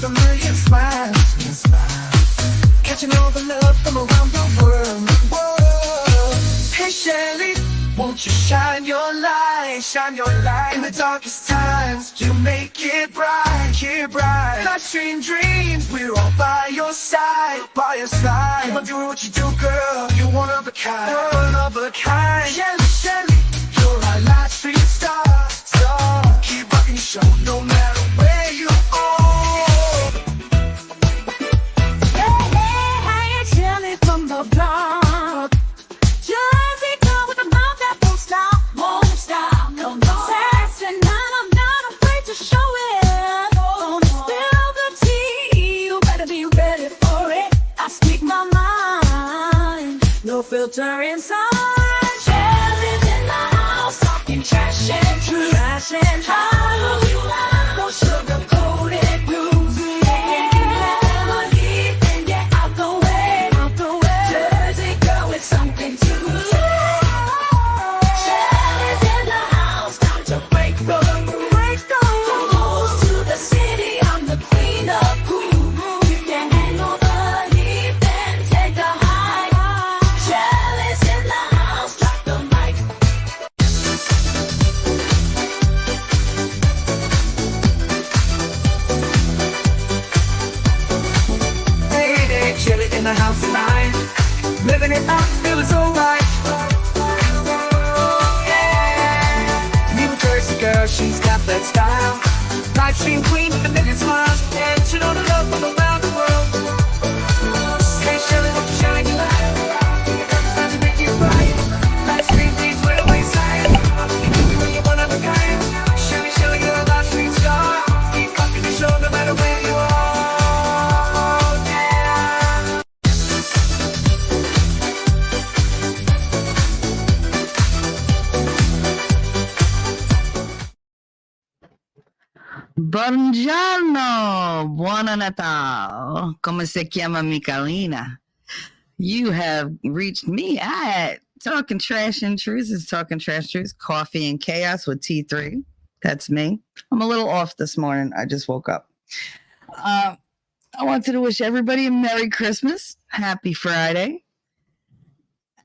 with a million smiles. Catching all the love from around the world. Hey Shelly, won't you shine your light in the darkest times to make it bright, Life's dreams, we're all by your side, Keep on doing what you do, girl, you're one of a kind, Shelly, you're our life's street star, keep rocking your show no matter where you are. Hey, Shelly from the block. Jersey girl with a mouth that won't stop, no. Sassy, and I'm not afraid to show it. Gonna spill the tea, you better be ready for it. I speak my mind, no filter inside. Shelly's in the house, talking trash and truth. No sugar-coated blues. Get out the way. Jersey girl with something to say. Shelly's in the house, time to break the rules. From Bulls to the city, I'm the queen of cool. You can handle the heat, then take a hike. Shelly's in the house, drop the mic. Hey, Shelly in the house tonight, living it up, feeling so right. New Jersey girl, she's got that style. Life stream queen with a million smiles, and she know the love from around the world. Hey Shelly, won't you shine your light? It's time to make it right. Life stream queens with a wayside. You're one of a kind. Shelly, you're a life stream star. Keep rocking the show no matter where you are. Buongiorno, buona Natal. Come se chiama Michalina? You have reached me at Talking Trash and Truth. It's Talking Trash Truth, Coffee and Chaos with T3. That's me. I'm a little off this morning. I just woke up. I wanted to wish everybody a Merry Christmas. Happy Friday.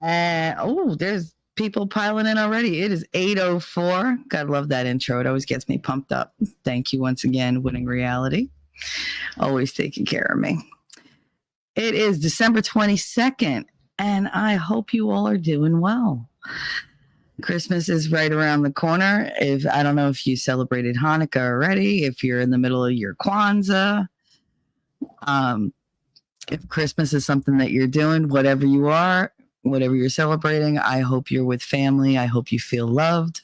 There's people piling in already. It is 8:04. God, love that intro. It always gets me pumped up. Thank you once again, Winning Reality. Always taking care of me. It is December 22nd, and I hope you all are doing well. Christmas is right around the corner. I don't know if you celebrated Hanukkah already, if you're in the middle of your Kwanzaa, if Christmas is something that you're doing, whatever you are, whatever you're celebrating, I hope you're with family. I hope you feel loved.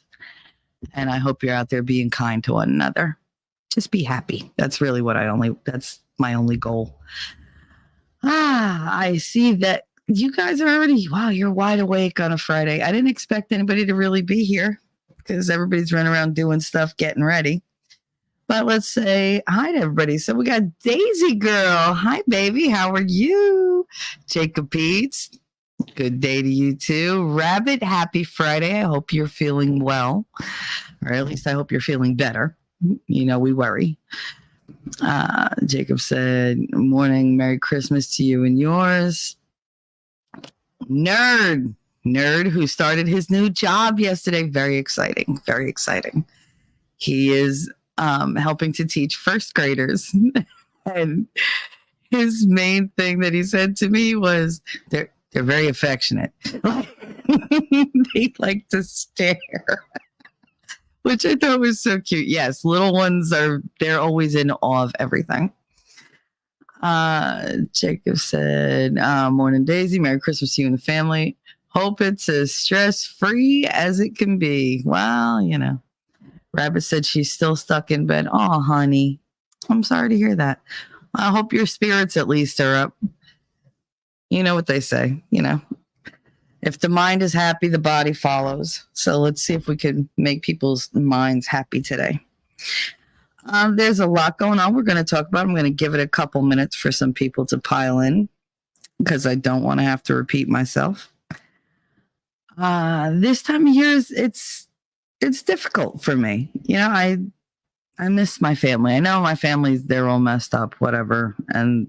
And I hope you're out there being kind to one another. Just be happy. That's really that's my only goal. I see that you guys are already, you're wide awake on a Friday. I didn't expect anybody to really be here because everybody's running around doing stuff, getting ready. But let's say hi to everybody. So we got Daisy Girl. Hi, baby. How are you? Jacob Peets. Good day to you too. Rabbit, happy Friday. I hope you're feeling well, or at least I hope you're feeling better. We worry. Jacob said, morning, Merry Christmas to you and yours. Nerd, who started his new job yesterday. Very exciting. He is helping to teach first graders. And his main thing that he said to me was, they're very affectionate. They like to stare, which I thought was so cute. Yes, little ones they're always in awe of everything. Jacob said, morning, Daisy. Merry Christmas to you and the family. Hope it's as stress-free as it can be. Well, Rabbit said she's still stuck in bed. Oh, honey. I'm sorry to hear that. I hope your spirits at least are up. You know what they say, if the mind is happy, the body follows. So let's see if we can make people's minds happy today. There's a lot going on we're going to talk about. I'm going to give it a couple minutes for some people to pile in because I don't want to have to repeat myself. This time of year, it's difficult for me. I I miss my family. I know my family's, they're all messed up, whatever. And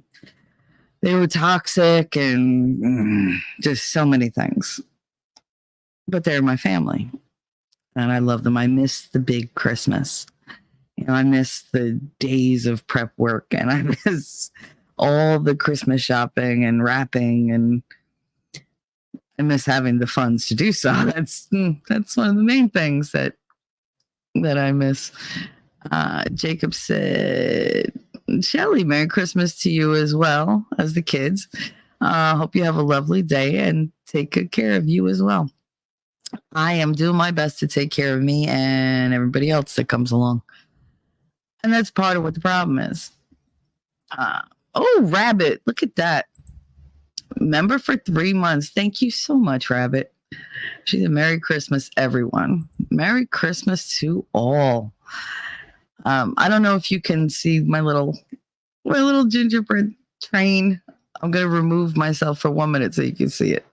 they were toxic and just so many things. But they're my family. And I love them. I miss the big Christmas. I miss the days of prep work, and I miss all the Christmas shopping and wrapping, and I miss having the funds to do so. That's one of the main things that I miss. Jacob said, Shelly, Merry Christmas to you as well as the kids. Hope you have a lovely day and take good care of you as well. I am doing my best to take care of me and everybody else that comes along. And that's part of what the problem is. Rabbit, look at that. Member for 3 months. Thank you so much, Rabbit. She's a Merry Christmas, everyone. Merry Christmas to all. I don't know if you can see my little gingerbread train. I'm going to remove myself for 1 minute so you can see it.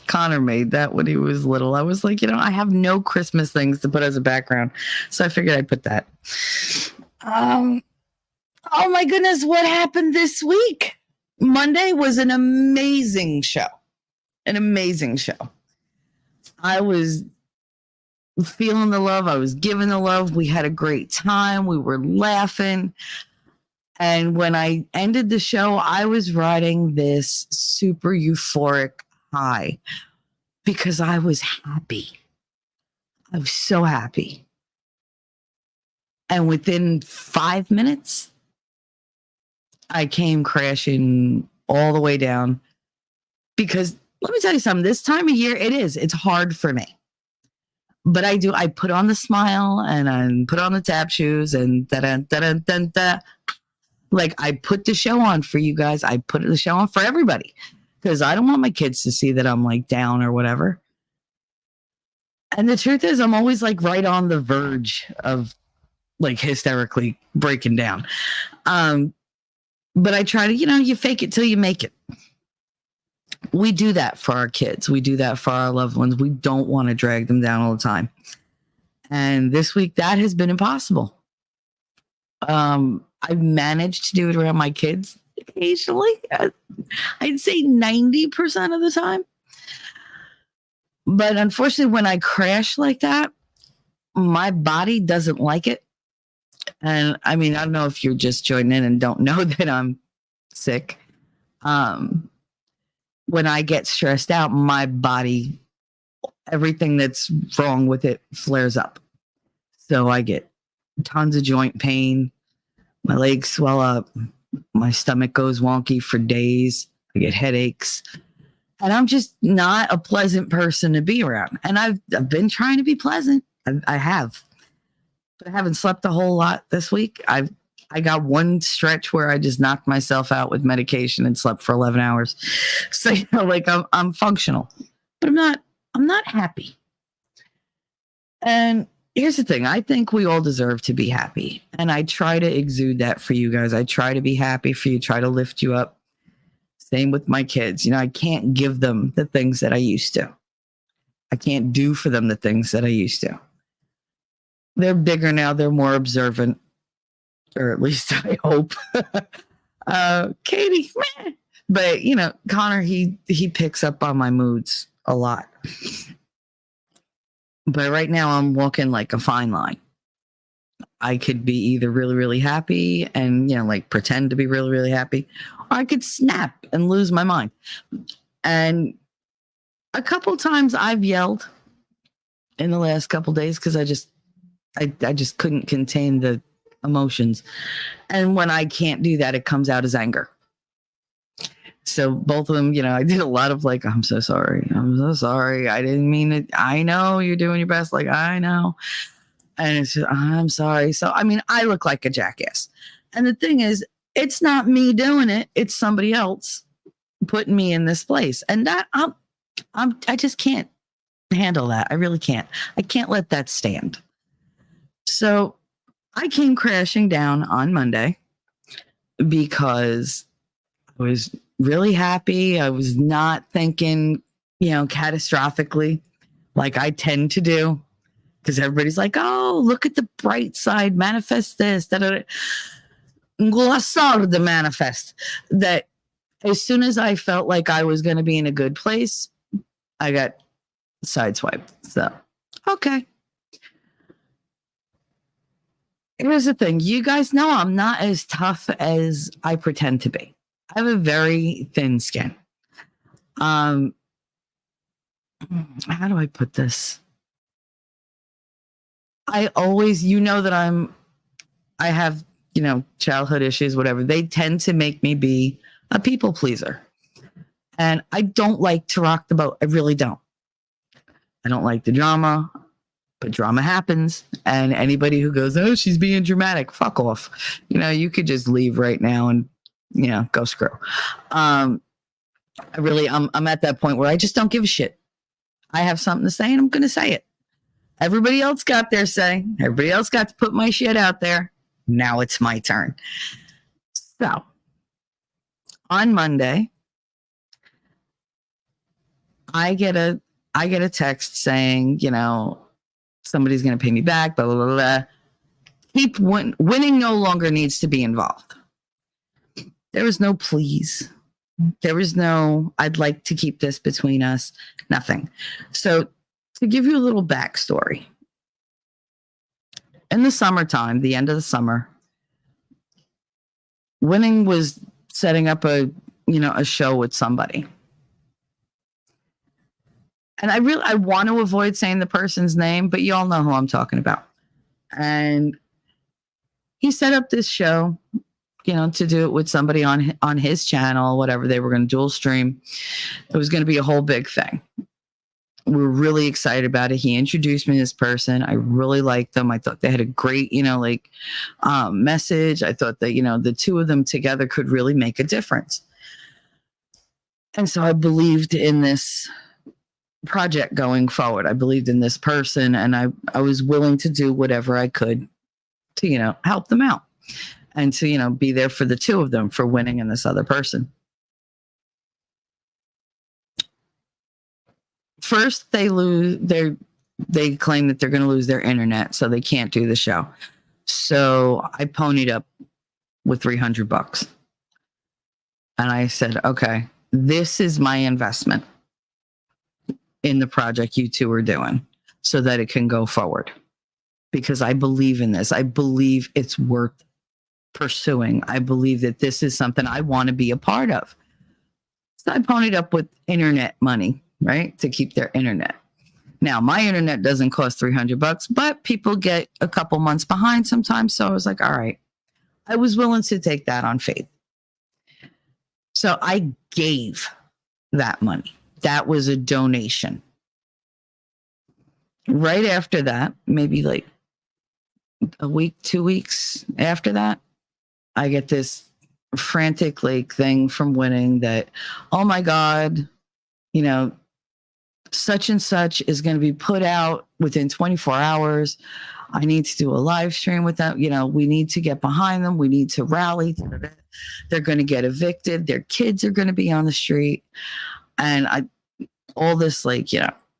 Connor made that when he was little. I was like, I have no Christmas things to put as a background. So I figured I'd put that. Oh my goodness, what happened this week? Monday was an amazing show. An amazing show. I was feeling the love. I was giving the love. We had a great time. We were laughing. And when I ended the show, I was riding this super euphoric high because I was happy. I was so happy. And within 5 minutes, I came crashing all the way down because let me tell you something, this time of year, it's hard for me. But I put on the smile and I put on the tap shoes and da-da-da-da-da-da. Like I put the show on for you guys. I put the show on for everybody. Because I don't want my kids to see that I'm like down or whatever. And the truth is, I'm always like right on the verge of like hysterically breaking down. But I try to, you fake it till you make it. We do that for our kids. We do that for our loved ones. We don't want to drag them down all the time. And this week, that has been impossible. I've managed to do it around my kids occasionally. I'd say 90% of the time. But unfortunately, when I crash like that, my body doesn't like it. And I mean, I don't know if you're just joining in and don't know that I'm sick. When I get stressed out, my body, everything that's wrong with it flares up. So I get tons of joint pain. My legs swell up. My stomach goes wonky for days. I get headaches. And I'm just not a pleasant person to be around. And I've been trying to be pleasant. I have. But I haven't slept a whole lot this week. I got one stretch where I just knocked myself out with medication and slept for 11 hours. So, like I'm functional. But I'm not happy. And here's the thing. I think we all deserve to be happy. And I try to exude that for you guys. I try to be happy for you, try to lift you up. Same with my kids. I can't give them the things that I used to. I can't do for them the things that I used to. They're bigger now. They're more observant. Or at least I hope. Katie, meh. But, Connor, he picks up on my moods a lot. But right now I'm walking like a fine line. I could be either really, really happy and, like pretend to be really, really happy, or I could snap and lose my mind. And a couple times I've yelled in the last couple days because I just couldn't contain the emotions. And when I can't do that, it comes out as anger. So both of them, I did a lot of like, I'm so sorry. I'm so sorry. I didn't mean it. I know you're doing your best. Like, I know. And it's just, I'm sorry. So, I mean, I look like a jackass. And the thing is, it's not me doing it. It's somebody else putting me in this place. And that I just can't handle that. I really can't. I can't let that stand. So I came crashing down on Monday because I was really happy. I was not thinking, catastrophically like I tend to do. Because everybody's like, oh, look at the bright side, manifest this, glossar the manifest. That as soon as I felt like I was going to be in a good place, I got sideswiped. So, okay. Here's the thing. You guys know I'm not as tough as I pretend to be. I have a very thin skin. How do I put this? I always, that I have, childhood issues, whatever. They tend to make me be a people pleaser. And I don't like to rock the boat. I really don't. I don't like the drama, but drama happens. And anybody who goes, oh, she's being dramatic, fuck off. You could just leave right now and, go screw. I'm at that point where I just don't give a shit. I have something to say and I'm going to say it. Everybody else got their say. Everybody else got to put my shit out there. Now it's my turn. So on Monday, I get a text saying, somebody's going to pay me back, blah, blah, blah, blah. Winning no longer needs to be involved. There was no please. There was no, I'd like to keep this between us. Nothing. So to give you a little backstory, in the summertime, the end of the summer, Winning was setting up a show with somebody. And I want to avoid saying the person's name, but you all know who I'm talking about. And he set up this show, to do it with somebody on his channel, whatever. They were going to dual stream. It was going to be a whole big thing. We were really excited about it. He introduced me to this person. I really liked them. I thought they had a great, message. I thought that, the two of them together could really make a difference. And so I believed in this project going forward. I believed in this person, and I was willing to do whatever I could to, help them out and to, be there for the two of them, for Winning and this other person. First, they claim that they're going to lose their internet, so they can't do the show. So I ponied up with $300. And I said, okay, this is my investment in the project you two are doing so that it can go forward. Because I believe in this. I believe it's worth pursuing. I believe that this is something I want to be a part of. So I ponied up with internet money, right? To keep their internet. Now, my internet doesn't cost $300, but people get a couple months behind sometimes. So I was like, all right, I was willing to take that on faith. So I gave that money. That was a donation. Right after that, maybe like a week, 2 weeks after that, I get this frantic thing from Winning that, oh my God, such and such is going to be put out within 24 hours. I need to do a live stream with them. We need to get behind them. We need to rally. They're going to get evicted. Their kids are going to be on the street. And all this,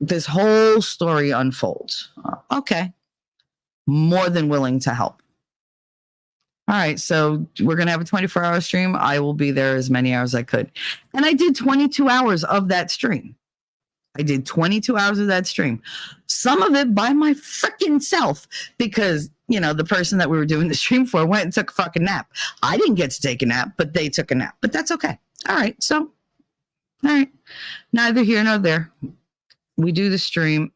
this whole story unfolds. Okay. More than willing to help. All right. So we're going to have a 24-hour stream. I will be there as many hours as I could. And I did 22 hours of that stream. I did 22 hours of that stream. Some of it by my freaking self because, the person that we were doing the stream for went and took a fucking nap. I didn't get to take a nap, but they took a nap. But that's okay. All right. So, all right. Neither here nor there. We do the stream.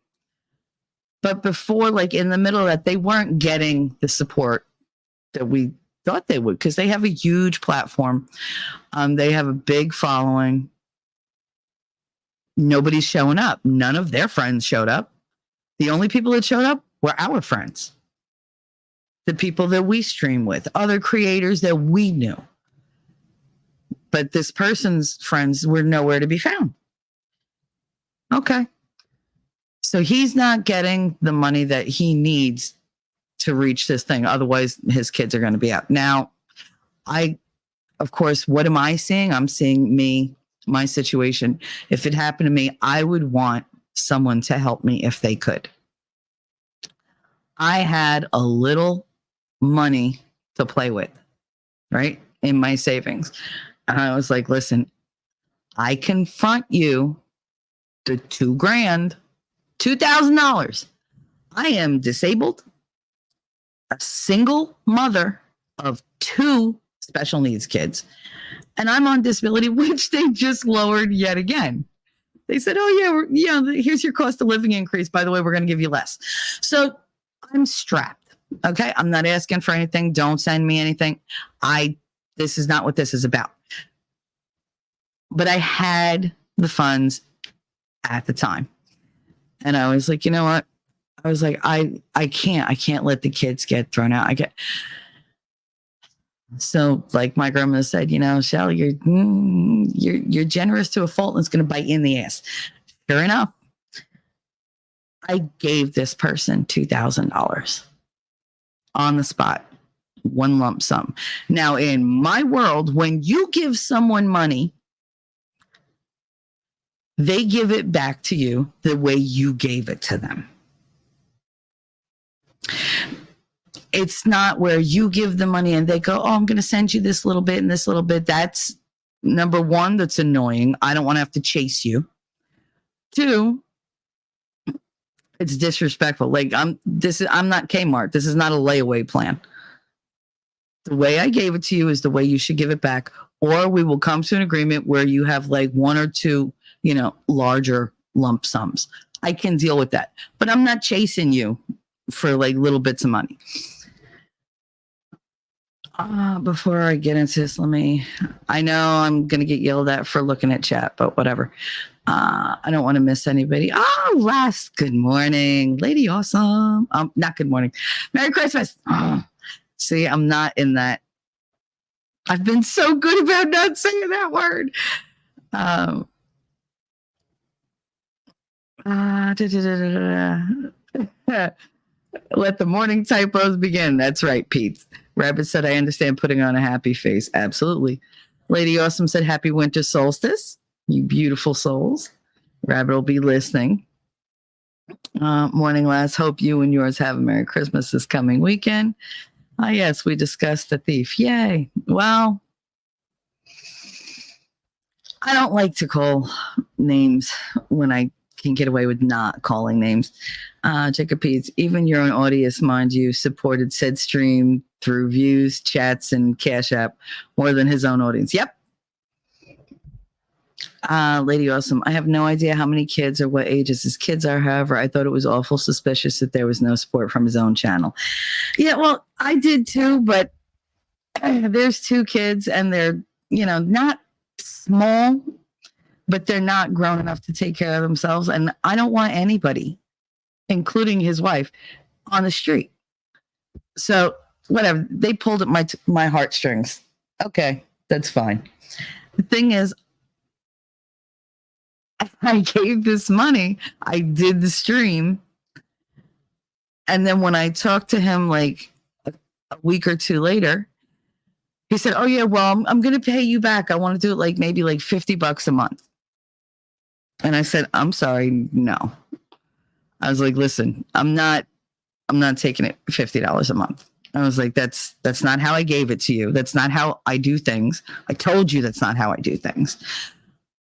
But before, in the middle of that, they weren't getting the support that we thought they would because they have a huge platform. They have a big following. Nobody's showing up. None of their friends showed up. The only people that showed up were our friends. The people that we stream with, other creators that we knew. But this person's friends were nowhere to be found. Okay. So he's not getting the money that he needs to reach this thing. Otherwise, his kids are going to be out. Now, of course, what am I seeing? I'm seeing my situation. If it happened to me, I would want someone to help me if they could. I had a little money to play with, right? In my savings. And I was like, listen, I confront you the $2,000, $2,000. I am disabled, a single mother of 2 special needs kids, and I'm on disability, which they just lowered yet again. They said, oh, yeah, here's your cost of living increase. By the way, we're going to give you less. So I'm strapped. Okay. I'm not asking for anything. Don't send me anything. This is not what this is about. But I had the funds at the time. And I was like, you know what? I was like, I can't let the kids get thrown out. So like my grandma said, Shell, you're generous to a fault and it's going to bite you in the ass. Sure enough, I gave this person $2,000 on the spot, one lump sum. Now, in my world, when you give someone money, they give it back to you the way you gave it to them. It's not where you give the money and they go, oh, I'm going to send you this little bit and this little bit. That's number one, that's annoying. I don't want to have to chase you. 2, it's disrespectful. Like I'm not Kmart. This is not a layaway plan. The way I gave it to you is the way you should give it back, or we will come to an agreement where you have like 1 or 2, larger lump sums. I can deal with that, but I'm not chasing you for like little bits of money. Before I get into this, I know I'm going to get yelled at for looking at chat, but whatever. I don't want to miss anybody. Oh, good morning. Lady Awesome. Not good morning. Merry Christmas. See, I'm not in that. I've been so good about not saying that word. Let the morning typos begin. That's right, Pete. Rabbit said, I understand putting on a happy face. Absolutely. Lady Awesome said, happy winter solstice. You beautiful souls. Rabbit will be listening. Morning, lass. Hope you and yours have a Merry Christmas this coming weekend. Yes, we discussed the thief. Yay. Well, I don't like to call names when I can get away with not calling names. Jacob Peets, even your own audience, mind you, supported said stream through views, chats, and Cash App more than his own audience. Yep. Lady Awesome, I have no idea how many kids or what ages his kids are. However, I thought it was awful suspicious that there was no support from his own channel. Yeah, well, I did too, but there's 2 kids and they're, not small, but they're not grown enough to take care of themselves. And I don't want anybody, including his wife, on the street. So whatever, they pulled at my heartstrings. Okay, that's fine. The thing is, I gave this money. I did the stream. And then when I talked to him like a week or 2 later, he said, oh yeah, well, I'm going to pay you back. I want to do it like maybe like $50 a month. And I said, I'm sorry. No. I was like, listen, I'm not taking it $50 a month. I was like, that's not how I gave it to you. That's not how I do things. I told you that's not how I do things.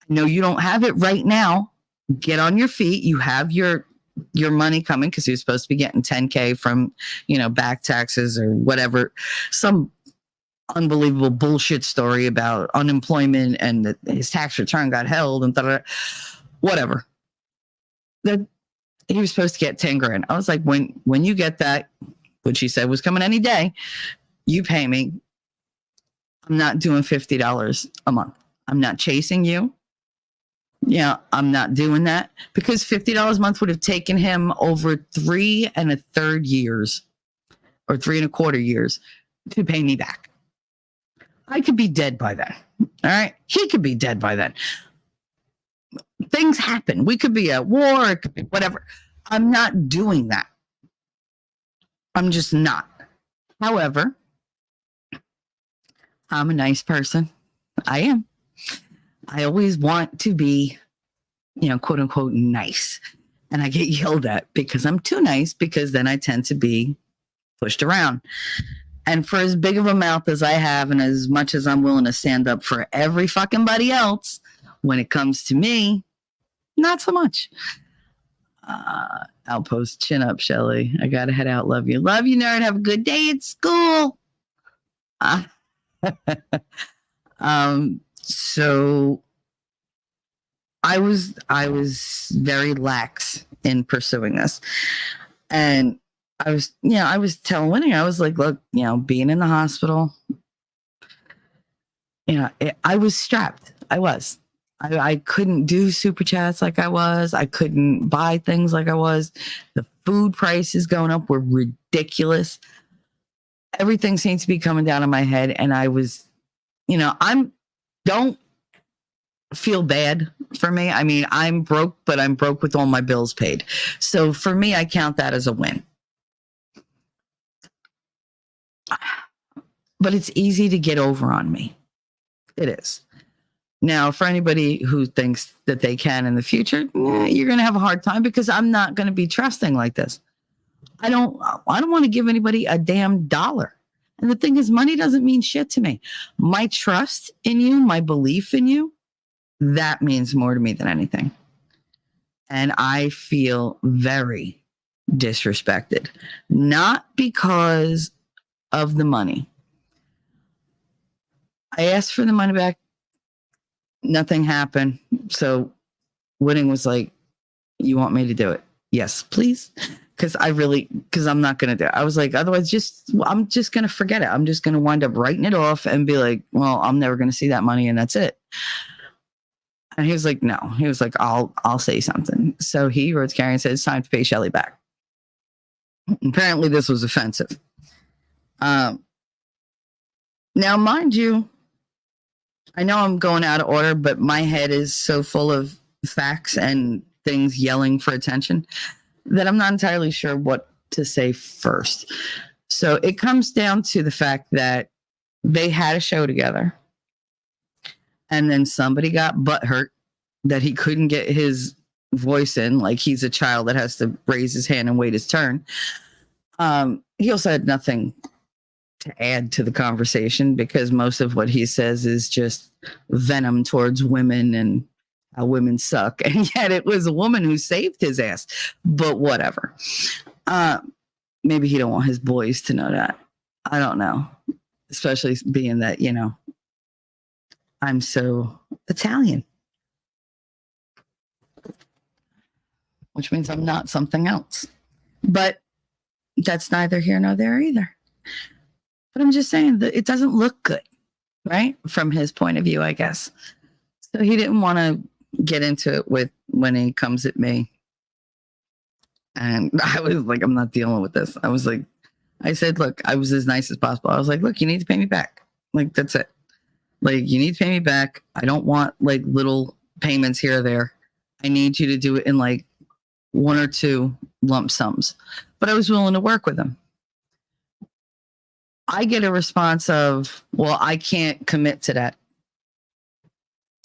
No, you don't have it right now. Get on your feet. You have your money coming because he was supposed to be getting $10K from, back taxes or whatever. Some unbelievable bullshit story about unemployment and that his tax return got held and whatever. That he was supposed to get 10 grand. I was like, when you get that, which he said was coming any day, you pay me. I'm not doing $50 a month. I'm not chasing you. Yeah, I'm not doing that because $50 a month would have taken him over 3 1/3 years or 3 1/4 years to pay me back. I could be dead by then. All right. He could be dead by then. Things happen. We could be at war. It could be whatever. I'm not doing that. I'm just not. However, I'm a nice person. I am. I always want to be, quote unquote, nice. and I get yelled at because I'm too nice, because then I tend to be pushed around. And for as big of a mouth as I have, and as much as I'm willing to stand up for every fucking buddy else, when it comes to me, not so much. Outpost, chin up, Shelly. I gotta head out. Love you, nerd. Have a good day at school. So I was very lax in pursuing this, and I was telling Winnie, I was like, look, being in the hospital, I was strapped. I couldn't do super chats like I was. I couldn't buy things like I was. The food prices going up were ridiculous. Everything seemed to be coming down on my head. And I was, don't feel bad for me. I mean, I'm broke, but I'm broke with all my bills paid. So for me, I count that as a win. But it's easy to get over on me. It is. Now, for anybody who thinks that they can in the future, you're going to have a hard time, because I'm not going to be trusting like this. I don't want to give anybody a damn dollar. And the thing is, money doesn't mean shit to me. My trust in you, my belief in you, that means more to me than anything. And I feel very disrespected, not because of the money. I asked for the money back. Nothing happened. So Winning was like, you want me to do it? Yes, please. Because I'm not going to do it. I was like, otherwise, I'm just going to forget it. I'm just going to wind up writing it off and be like, well, I'm never going to see that money, and that's it. And he was like, no. He was like, I'll say something. So he wrote to Carrie and said, it's time to pay Shelly back. Apparently this was offensive. Now, mind you, I know I'm going out of order, but my head is so full of facts and things yelling for attention that I'm not entirely sure what to say first. So it comes down to the fact that they had a show together, and then somebody got butthurt that he couldn't get his voice in, like he's a child that has to raise his hand and wait his turn. He also had nothing to add to the conversation, because most of what he says is just venom towards women and how women suck. And yet it was a woman who saved his ass. But whatever. Maybe he don't want his boys to know that. I don't know. Especially being that, I'm so Italian. Which means I'm not something else. But that's neither here nor there either. But I'm just saying that it doesn't look good, right? From his point of view, I guess. So he didn't want to get into it when he comes at me. And I was like, I'm not dealing with this. I said, look, I was as nice as possible. I was like, look, you need to pay me back. Like, that's it. Like, you need to pay me back. I don't want like little payments here or there. I need you to do it in like 1 or 2 lump sums. But I was willing to work with him. I get a response of, well, I can't commit to that.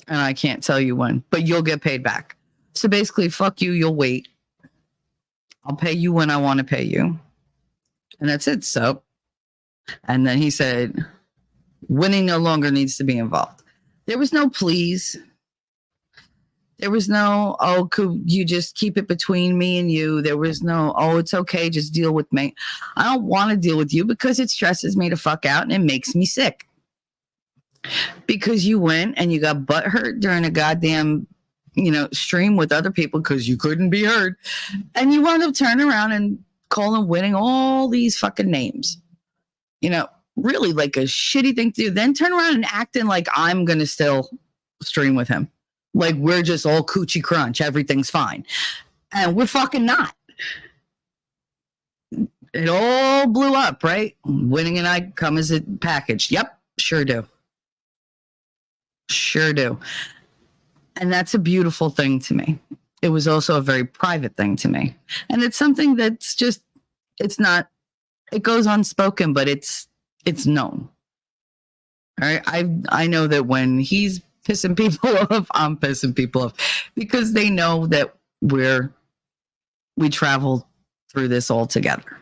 And I can't tell you when, but you'll get paid back. So basically, fuck you, you'll wait. I'll pay you when I want to pay you. And that's it. So, and then he said, Winning no longer needs to be involved. There was no please. There was no, oh, could you just keep it between me and you? There was no, oh, it's okay, just deal with me. I don't want to deal with you because it stresses me to fuck out and it makes me sick. Because you went and you got butt hurt during a goddamn, stream with other people because you couldn't be heard. And you wound up turning around and calling Winning all these fucking names. Really like a shitty thing to do. Then turn around and acting like I'm going to still stream with him. Like we're just all coochie crunch. Everything's fine. And we're fucking not. It all blew up, right? Winning and I come as a package. Yep, sure do. Sure do. And that's a beautiful thing to me. It was also a very private thing to me. And it's something that's just, it's not, it goes unspoken, but it's known. All right. I know that when he's pissing people off, I'm pissing people off because they know that we're we traveled through this all together.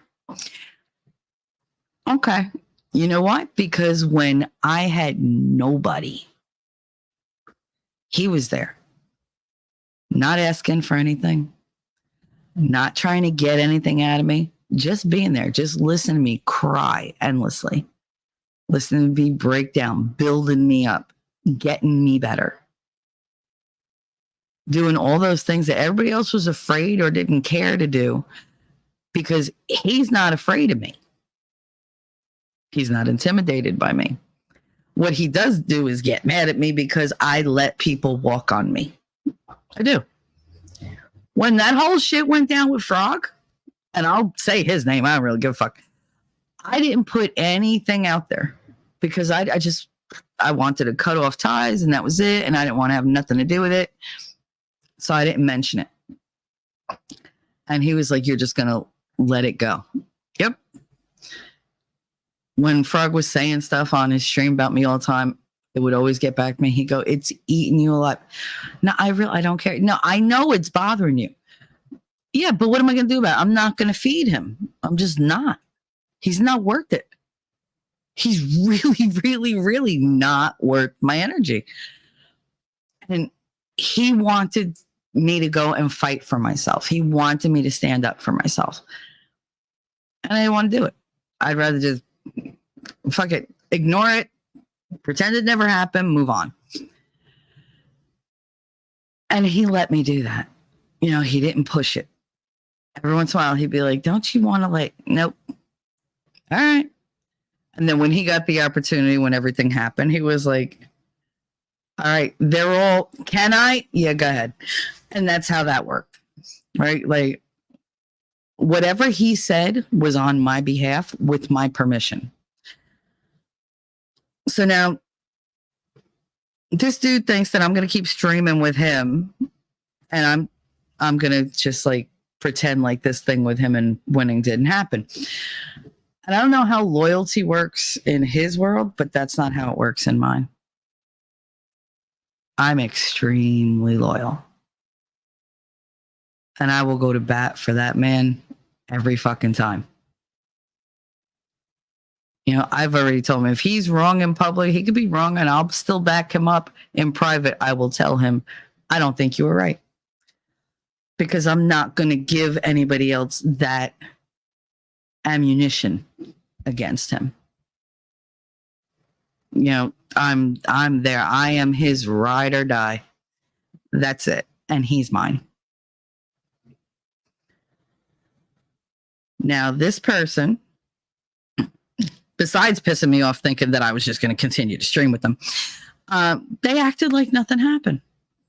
Okay. You know what? Because when I had nobody, he was there, not asking for anything, not trying to get anything out of me, just being there, just listening to me cry endlessly, listening to me break down, building me up, getting me better, doing all those things that everybody else was afraid or didn't care to do, because he's not afraid of me. He's not intimidated by me. What he does do is get mad at me because I let people walk on me. I do. When that whole shit went down with Frog, and I'll say his name, I don't really give a fuck. I didn't put anything out there because I wanted to cut off ties, and that was it. And I didn't want to have nothing to do with it. So I didn't mention it. And he was like, you're just going to let it go. Yep. When Frog was saying stuff on his stream about me all the time, it would always get back to me. He'd go, it's eating you alive. No, I don't care. No, I know it's bothering you. Yeah, but what am I going to do about it? I'm not going to feed him. I'm just not. He's not worth it. He's really, really, really not worth my energy. And he wanted me to go and fight for myself. He wanted me to stand up for myself. And I didn't want to do it. I'd rather just fuck it, ignore it, pretend it never happened, move on. And he let me do that. You know, he didn't push it. Every once in a while, he'd be like, don't you want to nope. All right. And then when he got the opportunity, when everything happened, he was like, all right, can I? Yeah, go ahead. And that's how that worked, right? Like, whatever he said was on my behalf with my permission. So now this dude thinks that I'm going to keep streaming with him, and I'm going to just pretend like this thing with him and winning didn't happen. And I don't know how loyalty works in his world, but that's not how it works in mine. I'm extremely loyal. And I will go to bat for that man every fucking time. You know, I've already told him if he's wrong in public, he could be wrong, and I'll still back him up in private. I will tell him, I don't think you were right. Because I'm not going to give anybody else that ammunition against him. You know, I'm there. I am his ride or die. That's it. And he's mine. Now, this person, besides pissing me off thinking that I was just going to continue to stream with them, they acted like nothing happened.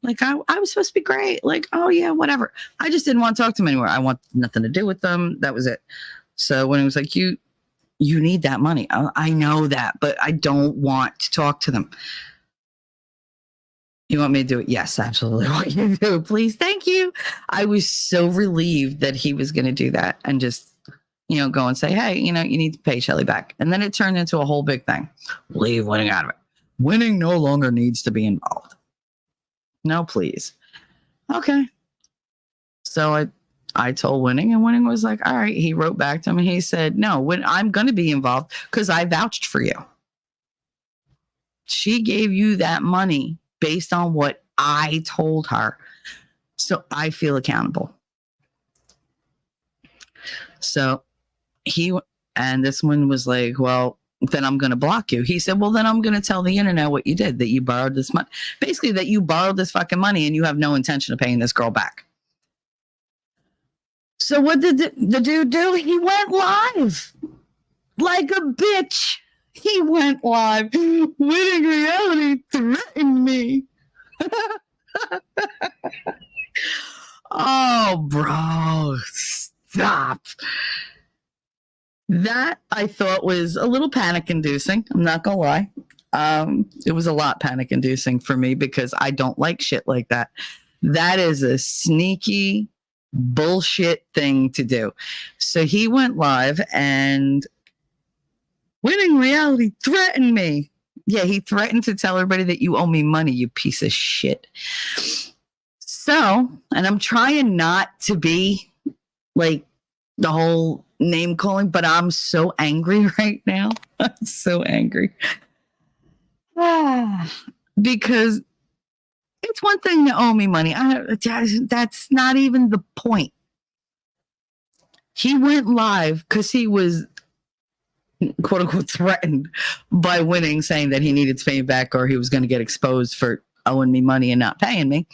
Like I was supposed to be great. Like, oh yeah, whatever. I just didn't want to talk to them anymore. I want nothing to do with them. That was it. So when it was like, you need that money. I know that, but I don't want to talk to them. You want me to do it? Yes, absolutely. I want you to do it. Please. Thank you. I was so relieved that he was going to do that and just, you know, go and say, hey, you know, you need to pay Shelly back. And then it turned into a whole big thing. Leave winning out of it. Winning no longer needs to be involved. No, please. Okay. So I told Winning, and Winning was like, all right. He wrote back to him and he said, no, I'm going to be involved because I vouched for you. She gave you that money based on what I told her. So I feel accountable. So and this one was like, well, then I'm going to block you. He said, well, then I'm going to tell the internet what you did, that you borrowed this money. Basically, that you borrowed this fucking money and you have no intention of paying this girl back. So what did the dude do? He went live like a bitch. He went live. Winning Reality threatened me. Oh, bro, stop. That I thought was a little panic inducing. I'm not going to lie. It was a lot panic inducing for me because I don't like shit like that. That is a sneaky bullshit thing to do. So he went live and Winning Reality threatened me. Yeah, he threatened to tell everybody that you owe me money, you piece of shit. So, and I'm trying not to be like the whole name calling, but I'm so angry right now. I'm so angry. Because it's one thing to owe me money. That's not even the point. He went live because he was, quote unquote, threatened by winning, saying that he needed to pay me back or he was going to get exposed for owing me money and not paying me.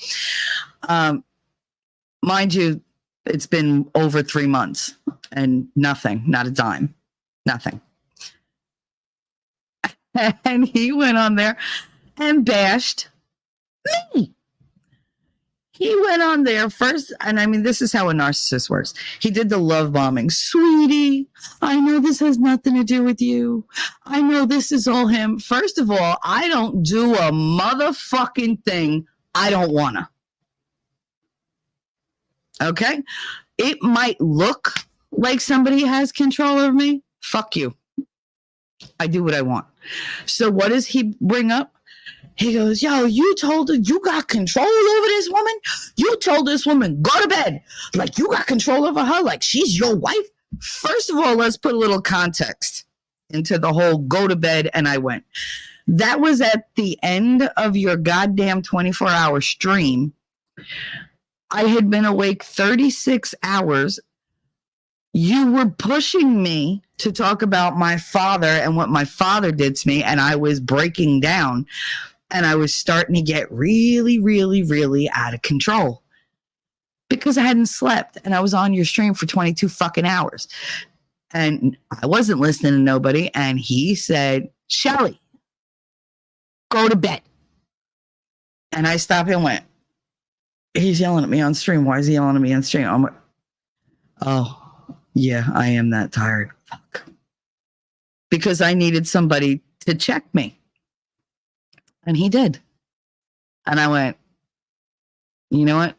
Mind you, it's been over 3 months and nothing, not a dime, nothing. And he went on there and bashed me. He went on there first, and I mean, this is how a narcissist works. He did the love bombing. Sweetie, I know this has nothing to do with you. I know this is all him. First of all, I don't do a motherfucking thing I don't wanna. Okay? It might look like somebody has control over me. Fuck you. I do what I want. So what does he bring up? He goes, yo, you told her you got control over this woman? You told this woman, go to bed. Like you got control over her, like she's your wife? First of all, let's put a little context into the whole go to bed and I went. That was at the end of your goddamn 24-hour stream. I had been awake 36 hours. You were pushing me to talk about my father and what my father did to me, and I was breaking down. And I was starting to get really, really, really out of control because I hadn't slept and I was on your stream for 22 fucking hours. And I wasn't listening to nobody. And he said, Shelly, go to bed. And I stopped and went, he's yelling at me on stream. Why is he yelling at me on stream? I'm like, oh, yeah, I am that tired. Fuck. Because I needed somebody to check me. And he did. And I went, you know what?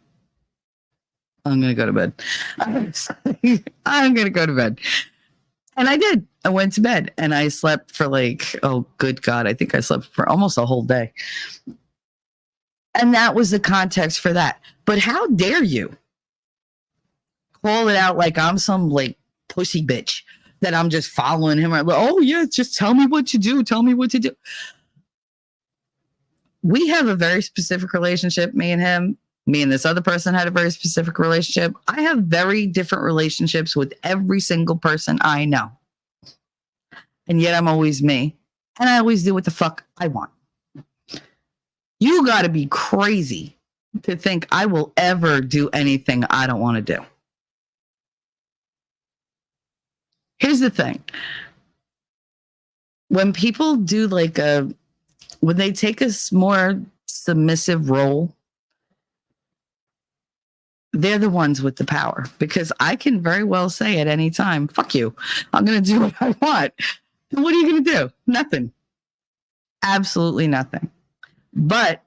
I'm going to go to bed. I'm going to go to bed. And I did. I went to bed and I slept for like, oh, good God. I think I slept for almost a whole day. And that was the context for that. But how dare you call it out like I'm some like pussy bitch that I'm just following him. Like, oh, yeah, just tell me what to do. Tell me what to do. We have a very specific relationship, me and him. Me and this other person had a very specific relationship. I have very different relationships with every single person I know. And yet I'm always me. And I always do what the fuck I want. You got to be crazy to think I will ever do anything I don't want to do. Here's the thing. When people do like when they take a more submissive role, they're the ones with the power, because I can very well say at any time, fuck you, I'm going to do what I want. And what are you going to do? Nothing. Absolutely nothing. But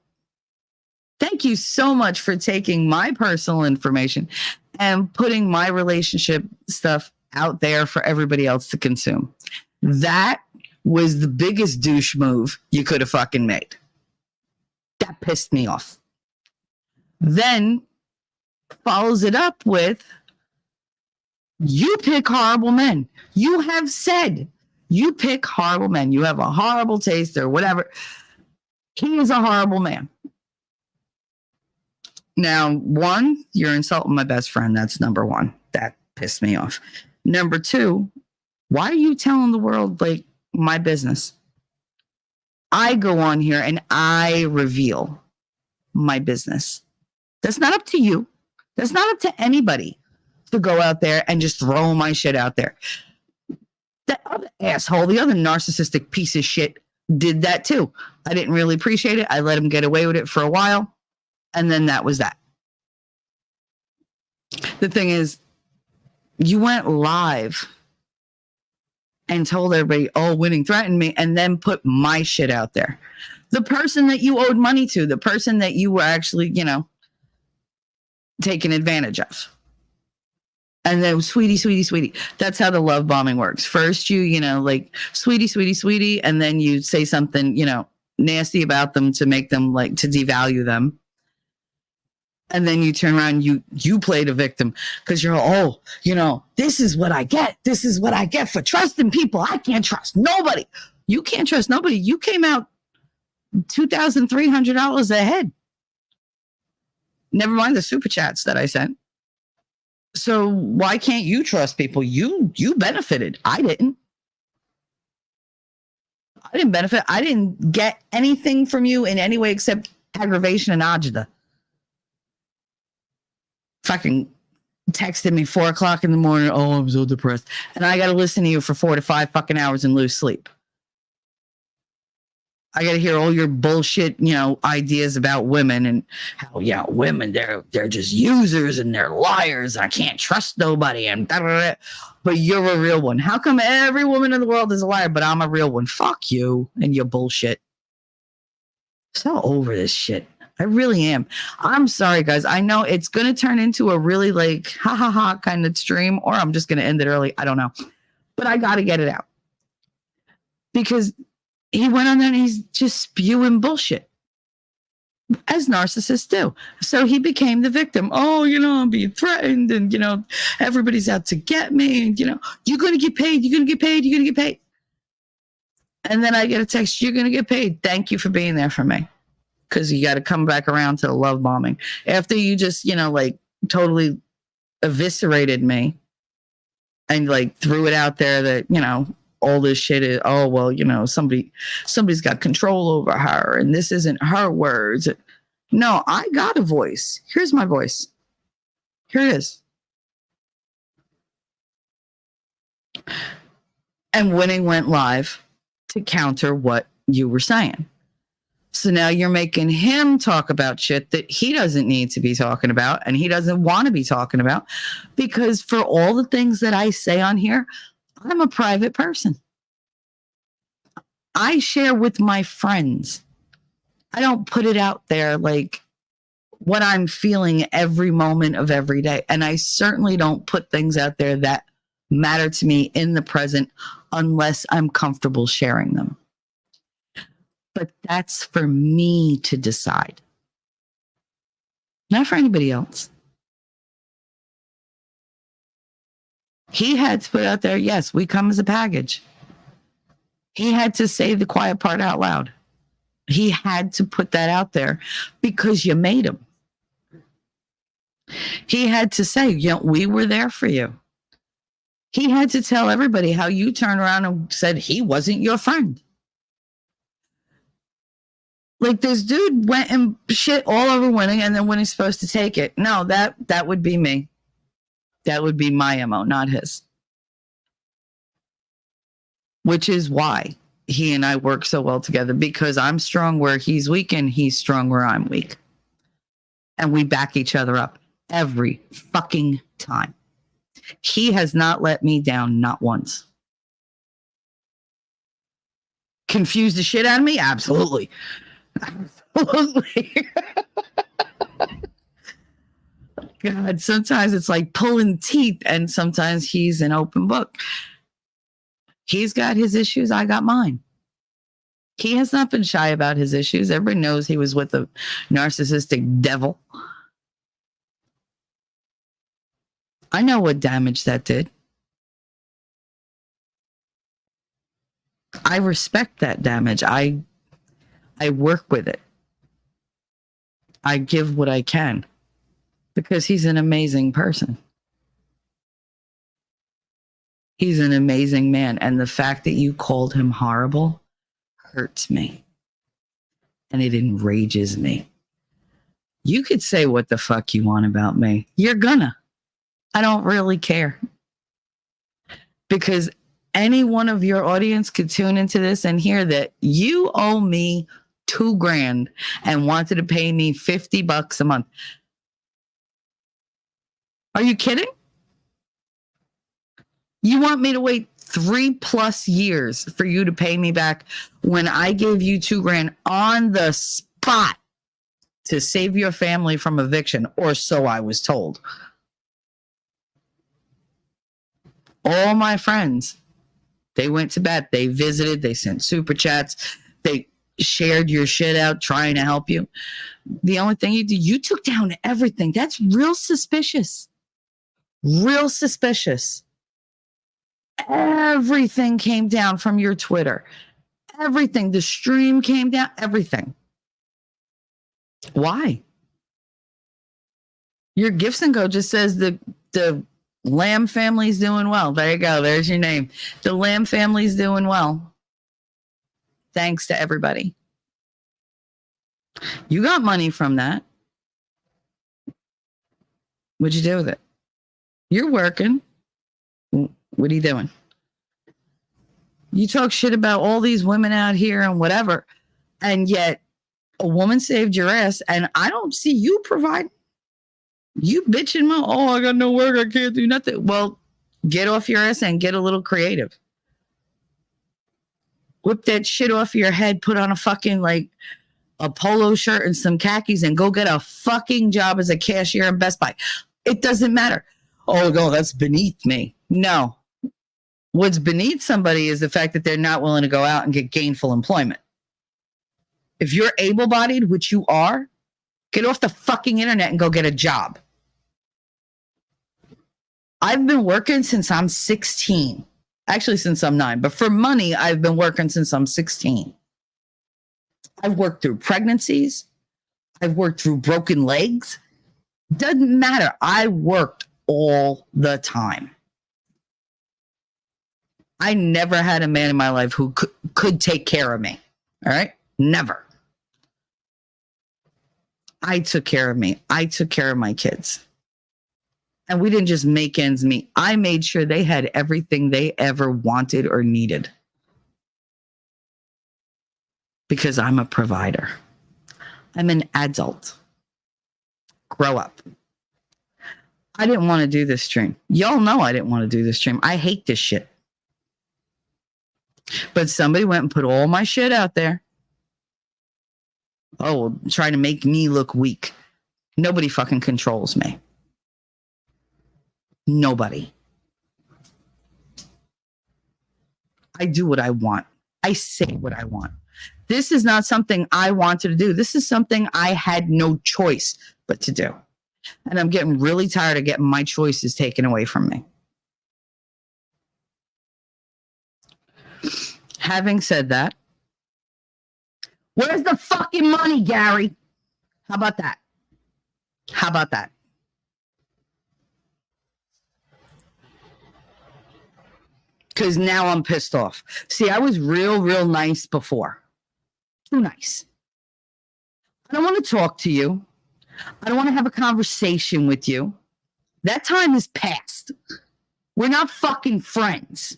thank you so much for taking my personal information and putting my relationship stuff out there for everybody else to consume. That was the biggest douche move you could have fucking made. That pissed me off. Then follows it up with, you pick horrible men. You have said you pick horrible men. You have a horrible taste or whatever. He is a horrible man. Now, one, you're insulting my best friend. That's number one. That pissed me off. Number two, why are you telling the world like my business? I go on here and I reveal my business. That's not up to you. That's not up to anybody to go out there and just throw my shit out there. That other asshole, the other narcissistic piece of shit, did that too. I didn't really appreciate it. I let him get away with it for a while. And then that was that. The thing is, you went live and told everybody, oh, winning threatened me, and then put my shit out there. The person that you owed money to, the person that you were actually, taken advantage of. And then, sweetie, sweetie, sweetie. That's how the love bombing works. First, you like, sweetie, sweetie, sweetie. And then you say something, nasty about them to make them like, to devalue them. And then you turn around, you play the victim because you're, oh, this is what I get. This is what I get for trusting people. I can't trust nobody. You can't trust nobody. You came out $2,300 ahead. Never mind the super chats that I sent. So why can't you trust people? You benefited. I didn't. I didn't benefit. I didn't get anything from you in any way except aggravation and agita. Fucking texted me 4:00 in the morning. Oh, I'm so depressed. And I got to listen to you for 4 to 5 fucking hours and lose sleep. I got to hear all your bullshit, ideas about women and how, women, they're just users and they're liars. And I can't trust nobody. And da, da, da. But you're a real one. How come every woman in the world is a liar, but I'm a real one? Fuck you and your bullshit. So over this shit. I really am. I'm sorry, guys. I know it's going to turn into a really ha ha ha kind of stream, or I'm just going to end it early. I don't know. But I got to get it out. Because he went on there and he's just spewing bullshit. As narcissists do. So he became the victim. Oh, I'm being threatened and, everybody's out to get me. And, you're going to get paid. You're going to get paid. You're going to get paid. And then I get a text. You're going to get paid. Thank you for being there for me. Because you got to come back around to the love bombing. After you just, totally eviscerated me and threw it out there that, all this shit is, oh, well, somebody's got control over her and this isn't her words. No, I got a voice. Here's my voice. Here it is. And Winning went live to counter what you were saying. So now you're making him talk about shit that he doesn't need to be talking about and he doesn't want to be talking about, because for all the things that I say on here, I'm a private person. I share with my friends. I don't put it out there like what I'm feeling every moment of every day. And I certainly don't put things out there that matter to me in the present unless I'm comfortable sharing them. But that's for me to decide. Not for anybody else. He had to put out there, yes, we come as a package. He had to say the quiet part out loud. He had to put that out there because you made him. He had to say, we were there for you. He had to tell everybody how you turned around and said he wasn't your friend. This dude went and shit all over Winning, and then Winning's supposed to take it. No, that would be me. That would be my MO, not his. Which is why he and I work so well together, because I'm strong where he's weak and he's strong where I'm weak. And we back each other up every fucking time. He has not let me down, not once. Confused the shit out of me? Absolutely. Absolutely. God, sometimes it's like pulling teeth, and sometimes he's an open book. He's got his issues, I got mine. He has not been shy about his issues. Everybody knows he was with a narcissistic devil. I know what damage that did. I respect that damage. I work with it. I give what I can because he's an amazing person. He's an amazing man. And the fact that you called him horrible hurts me. And it enrages me. You could say what the fuck you want about me. You're gonna. I don't really care. Because any one of your audience could tune into this and hear that you owe me $2,000 and wanted to pay me $50 a month. Are you kidding? You want me to wait 3+ years for you to pay me back when I gave you $2,000 on the spot to save your family from eviction, or so I was told. All my friends, they went to bat, they visited, they sent super chats, they shared your shit out trying to help you. The only thing you did, you took down everything. That's real suspicious. Real suspicious. Everything came down from your Twitter. Everything. The stream came down. Everything. Why? Your Gifts and Go just says the Lamb family's doing well. There you go. There's your name. The Lamb family's doing well. Thanks to everybody. You got money from that. What'd you do with it? You're working. What are you doing? You talk shit about all these women out here and whatever, and yet a woman saved your ass, and I don't see you providing. You bitching, oh, I got no work, I can't do nothing. Well, get off your ass and get a little creative. Whip that shit off your head, put on a fucking like a polo shirt and some khakis and go get a fucking job as a cashier in Best Buy. It doesn't matter. Oh, no, that's beneath me. No. What's beneath somebody is the fact that they're not willing to go out and get gainful employment. If you're able-bodied, which you are, get off the fucking internet and go get a job. I've been working since I'm 16. Actually, since I'm 9. But for money, I've been working since I'm 16. I've worked through pregnancies. I've worked through broken legs. Doesn't matter. I worked all the time. I never had a man in my life who could take care of me. All right? Never. I took care of me. I took care of my kids. And we didn't just make ends meet. I made sure they had everything they ever wanted or needed. Because I'm a provider. I'm an adult. Grow up. I didn't want to do this stream. Y'all know I didn't want to do this stream. I hate this shit. But somebody went and put all my shit out there. Oh, trying to make me look weak. Nobody fucking controls me. Nobody. I do what I want. I say what I want. This is not something I wanted to do. This is something I had no choice but to do. And I'm getting really tired of getting my choices taken away from me. Having said that, where's the fucking money, Gary? How about that? How about that? Because now I'm pissed off. See, I was real nice before. Too nice. I don't want to talk to you. I don't want to have a conversation with you. That time is past. We're not fucking friends.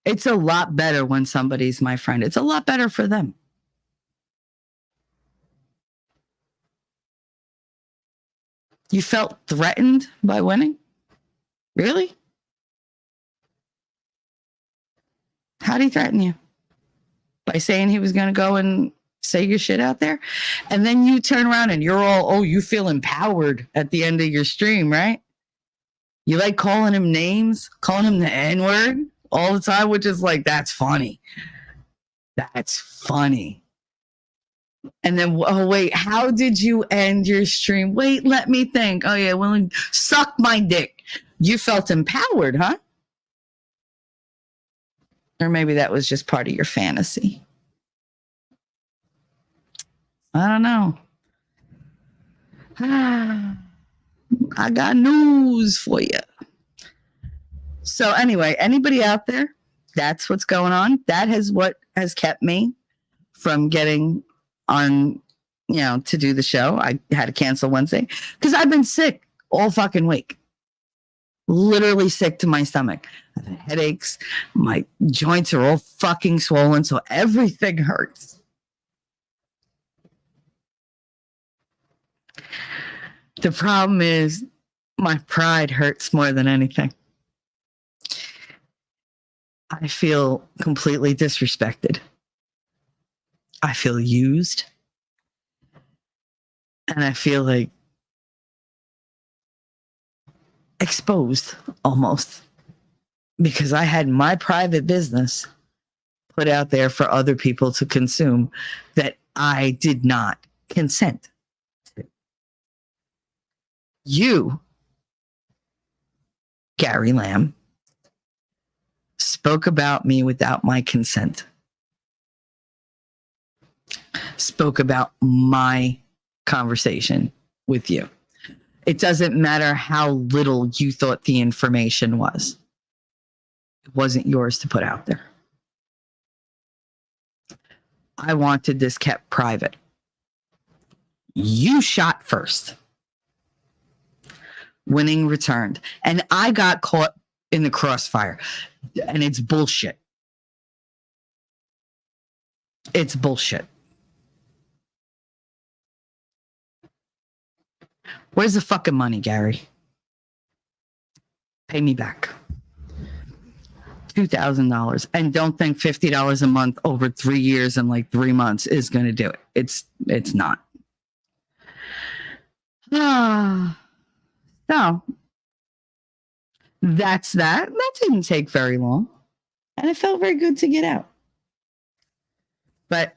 It's a lot better when somebody's my friend. It's a lot better for them. You felt threatened by winning? Really? How did he threaten you? By saying he was going to go and say your shit out there? And then you turn around and you're all, oh, you feel empowered at the end of your stream, right? You like calling him names, calling him the N-word all the time, which is like, that's funny. That's funny. And then, oh, wait, how did you end your stream? Wait, let me think. Oh, yeah, well, suck my dick. You felt empowered, huh? Or maybe that was just part of your fantasy. I don't know. I got news for you. So anyway, anybody out there, that's what's going on. That is what has kept me from getting on, to do the show. I had to cancel Wednesday because I've been sick all fucking week. Literally sick to my stomach. I've had headaches. My joints are all fucking swollen, so everything hurts. The problem is my pride hurts more than anything. I feel completely disrespected. I feel used. And I feel like exposed almost. because I had my private business put out there for other people to consume that I did not consent to. You, Gary Lamb, spoke about me without my consent. Spoke about my conversation with you. It doesn't matter how little you thought the information was. It wasn't yours to put out there. I wanted this kept private. You shot first. Winning returned. And I got caught in the crossfire. And it's bullshit. It's bullshit. Where's the fucking money, Gary? Pay me back. $2,000. And don't think $50 a month over 3 years and like 3 months is going to do it. It's not. So that's that. That didn't take very long. And it felt very good to get out. But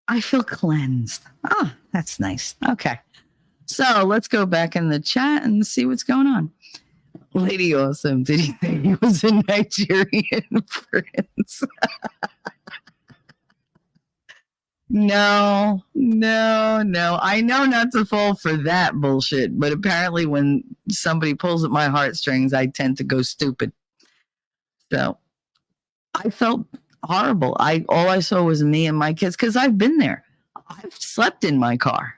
I feel cleansed. Oh, that's nice. Okay. So let's go back in the chat and see what's going on. Lady Awesome, did he think he was a Nigerian prince? No. I know not to fall for that bullshit, but apparently when somebody pulls at my heartstrings, I tend to go stupid. So I felt horrible. All I saw was me and my kids because I've been there. I've slept in my car.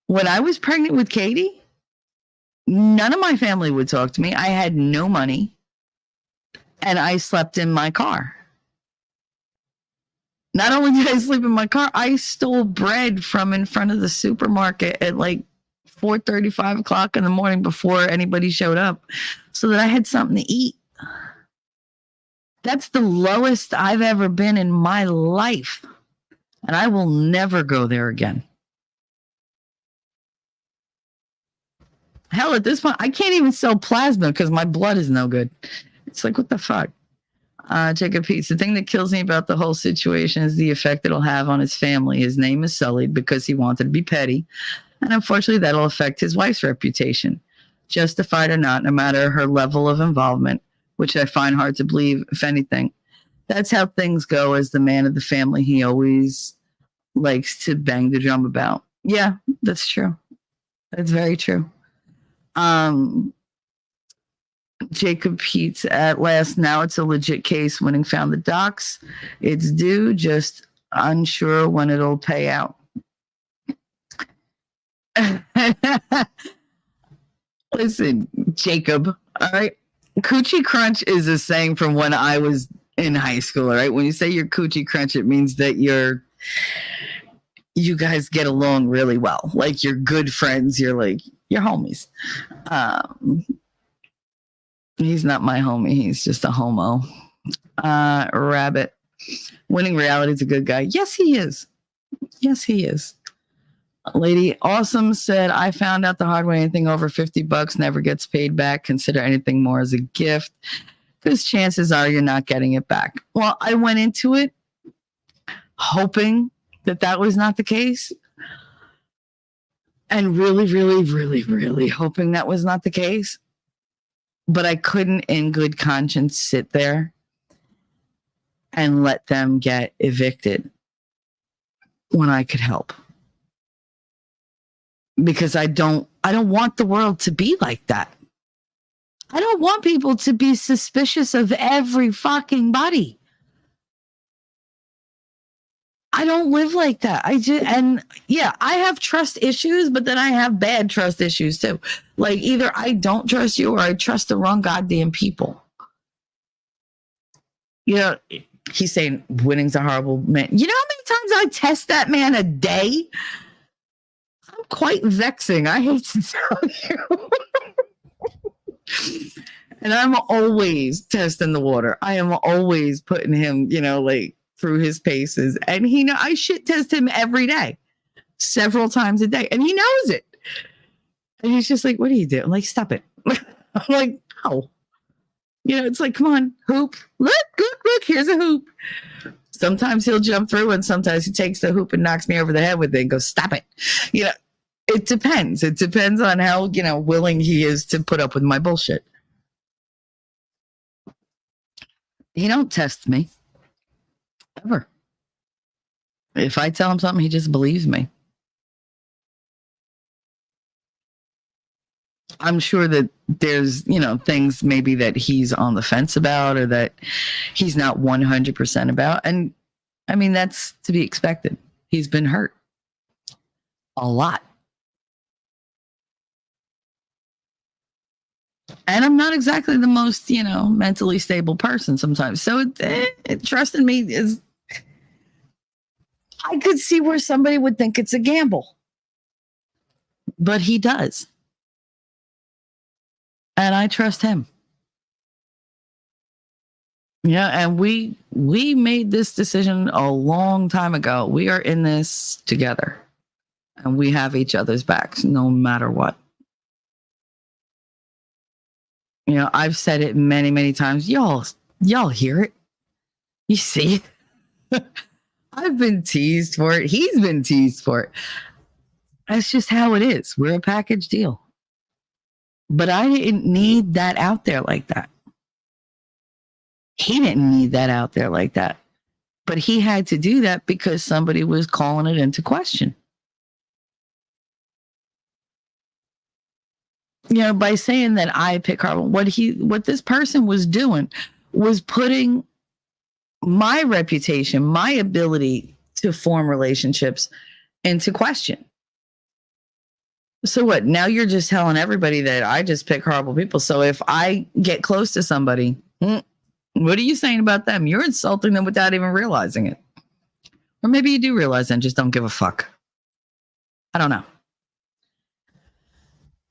When I was pregnant with Katie, none of my family would talk to me. I had no money, and I slept in my car. Not only did I sleep in my car, I stole bread from in front of the supermarket at like 4:30, 5 o'clock in the morning before anybody showed up so that I had something to eat. That's the lowest I've ever been in my life. And I will never go there again. Hell, at this point, I can't even sell plasma because my blood is no good. It's like, what the fuck? Jacob Peets, the thing that kills me about the whole situation is the effect it'll have on his family. His name is sullied because he wanted to be petty. And unfortunately, that'll affect his wife's reputation. Justified or not, no matter her level of involvement, which I find hard to believe, if anything. That's how things go as the man of the family he always likes to bang the drum about. Yeah, that's true. That's very true. Jacob Peets, at last, now it's a legit case. Winning found the docs. It's due, just unsure when it'll pay out. Listen, Jacob, all right? Coochie crunch is a saying from when I was in high school, all right? When you say you're coochie crunch, it means that you guys get along really well. Like, you're good friends. You're homies. He's not my homie. He's just a homo. Rabbit. Winning reality is a good guy. Yes, he is. Yes, he is. Lady Awesome said, I found out the hard way. Anything over $50 never gets paid back. Consider anything more as a gift because chances are you're not getting it back. Well, I went into it hoping that was not the case. And really, really, really, really hoping that was not the case. But I couldn't in good conscience sit there and let them get evicted when I could help. Because I don't want the world to be like that. I don't want people to be suspicious of every fucking body. I don't live like that. I have trust issues, but then I have bad trust issues too. Like, either I don't trust you or I trust the wrong goddamn people. You know, he's saying winning's a horrible man. You know how many times I test that man a day? I'm quite vexing. I hate to tell you. And I'm always testing the water. I am always putting him, through his paces. And I shit test him every day, several times a day. And he knows it. And he's just like, what do you do? I'm like, stop it. I'm like, oh, it's like, come on, hoop. Look, here's a hoop. Sometimes he'll jump through and sometimes he takes the hoop and knocks me over the head with it and goes, stop it. It depends. It depends on how, willing he is to put up with my bullshit. He don't test me. Ever. If I tell him something, he just believes me. I'm sure that there's, things maybe that he's on the fence about or that he's not 100% about. And I mean, that's to be expected. He's been hurt a lot. And I'm not exactly the most, mentally stable person sometimes. So trust in me is, I could see where somebody would think it's a gamble. But he does. And I trust him. Yeah, and we made this decision a long time ago. We are in this together. And we have each other's backs no matter what. I've said it many, many times. Y'all hear it. You see it. I've been teased for it. He's been teased for it. That's just how it is. We're a package deal. But I didn't need that out there like that. He didn't need that out there like that. But he had to do that because somebody was calling it into question. By saying that I pick Harlan, what this person was doing was putting my reputation, my ability to form relationships into question. So what? Now you're just telling everybody that I just pick horrible people. So if I get close to somebody, what are you saying about them? You're insulting them without even realizing it. Or maybe you do realize and just don't give a fuck. I don't know.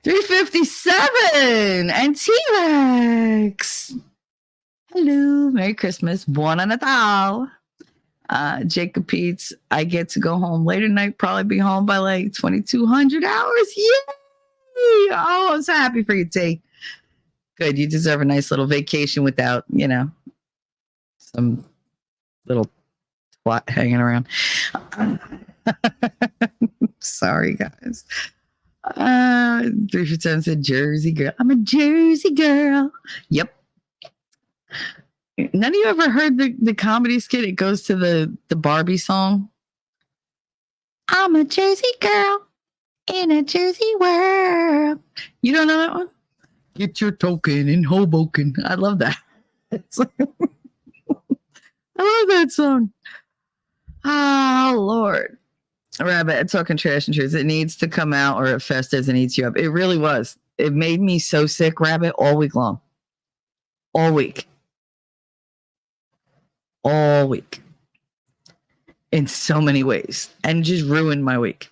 357 and T-Rex. Hello, Merry Christmas. Buon Natal. Jacob Peets, I get to go home later tonight, probably be home by like 2,200 hours. Yay! Oh, I'm so happy for you, T. Good. You deserve a nice little vacation without, some little twat hanging around. Sorry, guys. 3% said Jersey girl. I'm a Jersey girl. Yep. None of you ever heard the comedy skit? It goes to the Barbie song. I'm a Jersey girl in a Jersey world. You don't know that one? Get your token in Hoboken. I love that. I love that song. Oh, Lord. Rabbit, talking trash and truth. It needs to come out or it festers and eats you up. It really was. It made me so sick, Rabbit, all week long. All week. All week. In so many ways. And just ruined my week.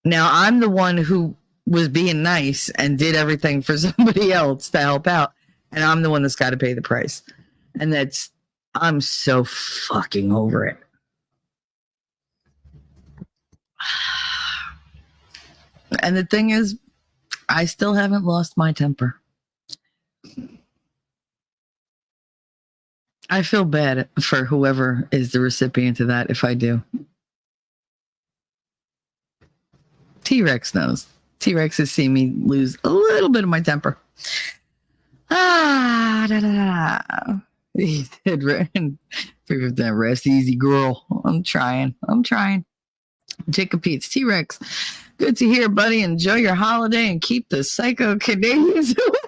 Now, I'm the one who was being nice and did everything for somebody else to help out. And I'm the one that's got to pay the price. And I'm so fucking over it. And the thing is, I still haven't lost my temper. I feel bad for whoever is the recipient of that if I do. T-Rex knows. T-Rex has seen me lose a little bit of my temper. He did that rest easy, girl. I'm trying. Jacob Peets, T-Rex. Good to hear, buddy. Enjoy your holiday and keep the psycho Canadians away.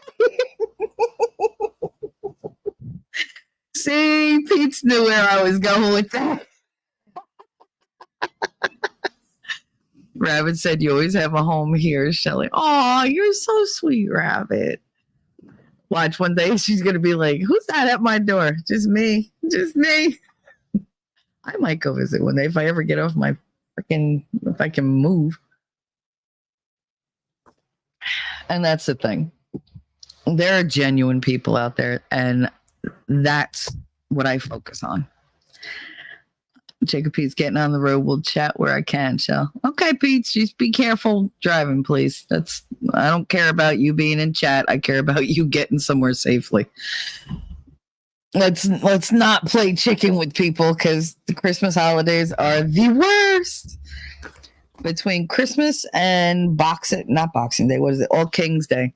See, Pete's knew where I was going with that. Rabbit said, you always have a home here, Shelly. Oh, you're so sweet, Rabbit. Watch, one day she's going to be like, who's that at my door? Just me. I might go visit one day if I ever get off my if I can move. And that's the thing. There are genuine people out there, and that's what I focus on. Jacob Pete's getting on the road. We'll chat where I can, Shell. Okay, Pete, just be careful driving, please. That's I don't care about you being in chat. I care about you getting somewhere safely. Let's not play chicken with people because the Christmas holidays are the worst. Between Christmas and not Boxing Day, what is it? All Kings Day.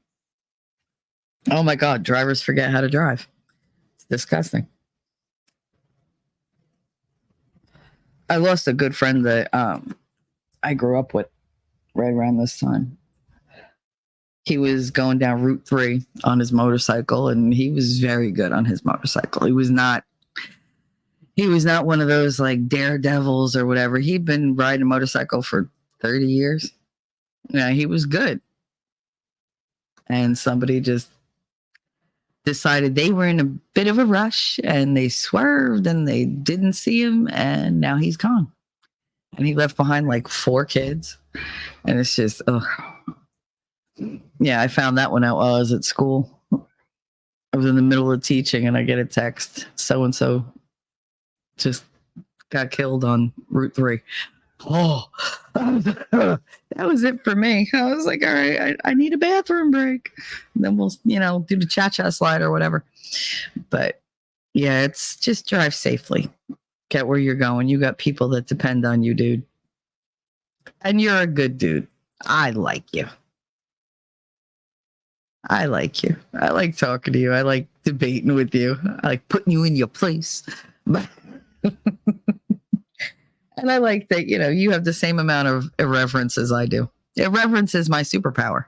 Oh my God, drivers forget how to drive. It's disgusting. I lost a good friend that I grew up with right around this time. He was going down Route 3 on his motorcycle, and he was very good on his motorcycle. He was not one of those like daredevils or whatever. He'd been riding a motorcycle for 30 years. Yeah, he was good. And somebody just decided they were in a bit of a rush and they swerved and they didn't see him, and now he's gone. And he left behind like 4 kids. And it's just, yeah, I found that one out while I was at school. I was in the middle of teaching and I get a text, so-and-so just got killed on Route 3. Oh, that was it for me. I was like, all right, I need a bathroom break. And then we'll, do the cha-cha slide or whatever. But yeah, it's just drive safely. Get where you're going. You got people that depend on you, dude. And you're a good dude. I like you. I like you. I like talking to you. I like debating with you. I like putting you in your place. But and I like that, you have the same amount of irreverence as I do. Irreverence is my superpower.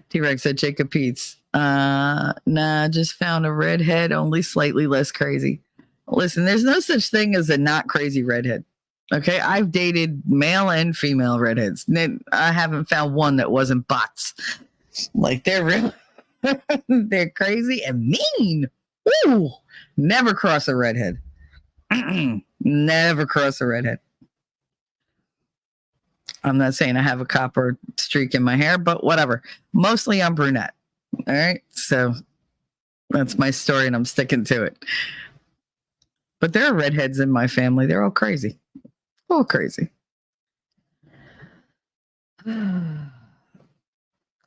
T-Rex said, Jacob Peets. Nah, just found a redhead, only slightly less crazy. Listen, there's no such thing as a not crazy redhead. Okay, I've dated male and female redheads. I haven't found one that wasn't bots. Like they're real, they're crazy and mean. Ooh, never cross a redhead. Never cross a redhead. I'm not saying I have a copper streak in my hair, but whatever. Mostly I'm brunette. All right, so that's my story, and I'm sticking to it. But there are redheads in my family. They're all crazy. All crazy. I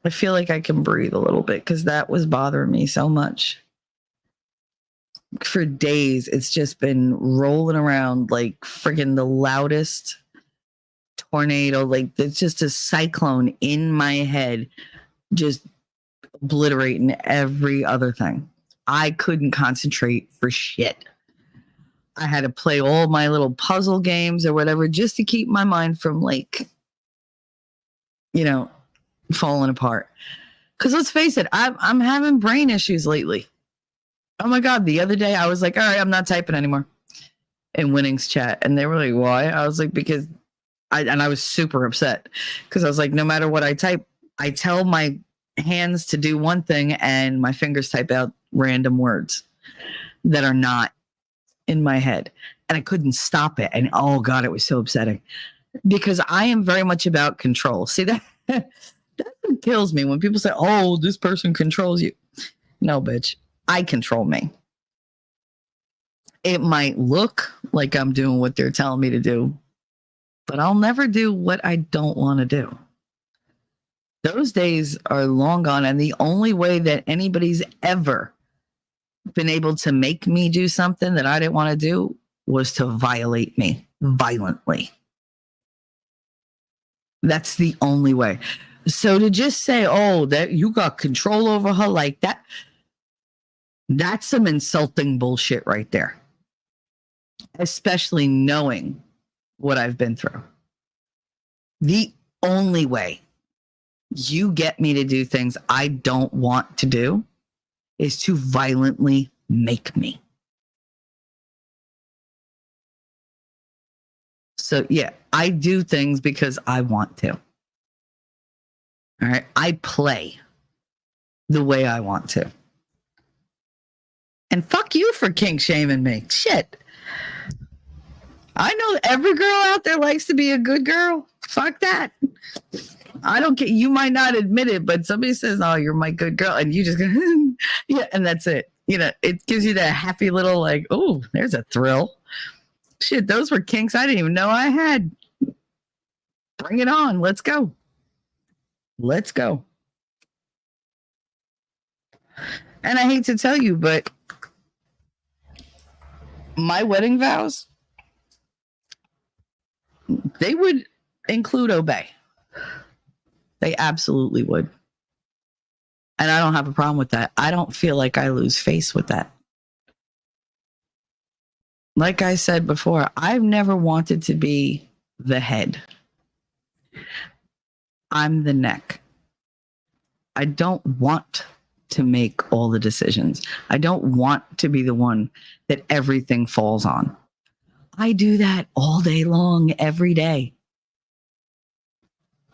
feel like I can breathe a little bit because that was bothering me so much. For days, it's just been rolling around like friggin' the loudest tornado. Like it's just a cyclone in my head, just obliterating every other thing. I couldn't concentrate for shit. I had to play all my little puzzle games or whatever just to keep my mind from falling apart. Because let's face it, I'm having brain issues lately. Oh my God, the other day I was like, all right, I'm not typing anymore in Winnings chat. And they were like, why? I was like, because I was super upset because I was like, no matter what I type, I tell my hands to do one thing and my fingers type out random words that are not in my head. And I couldn't stop it. And oh God, it was so upsetting because I am very much about control. See, that kills me when people say, oh, this person controls you. No, bitch. I control me. It might look like I'm doing what they're telling me to do, but I'll never do what I don't want to do. Those days are long gone. And the only way that anybody's ever been able to make me do something that I didn't want to do was to violate me violently. That's the only way. So to just say, oh, that you got control over her like that, that's some insulting bullshit right there. Especially knowing what I've been through. The only way you get me to do things I don't want to do is to violently make me. So yeah, I do things because I want to. All right. I play the way I want to. And fuck you for kink shaming me. Shit. I know every girl out there likes to be a good girl. Fuck that. I don't care. You might not admit it, but somebody says, oh, you're my good girl. And you just go, yeah, and that's it. It gives you that happy little oh, there's a thrill. Shit, those were kinks I didn't even know I had. Bring it on. Let's go. Let's go. And I hate to tell you, but my wedding vows, they would include obey. They absolutely would. And I don't have a problem with that. I don't feel like I lose face with that. Like I said before, I've never wanted to be the head. I'm the neck. I don't want to make all the decisions. I don't want to be the one that everything falls on. I do that all day long, every day.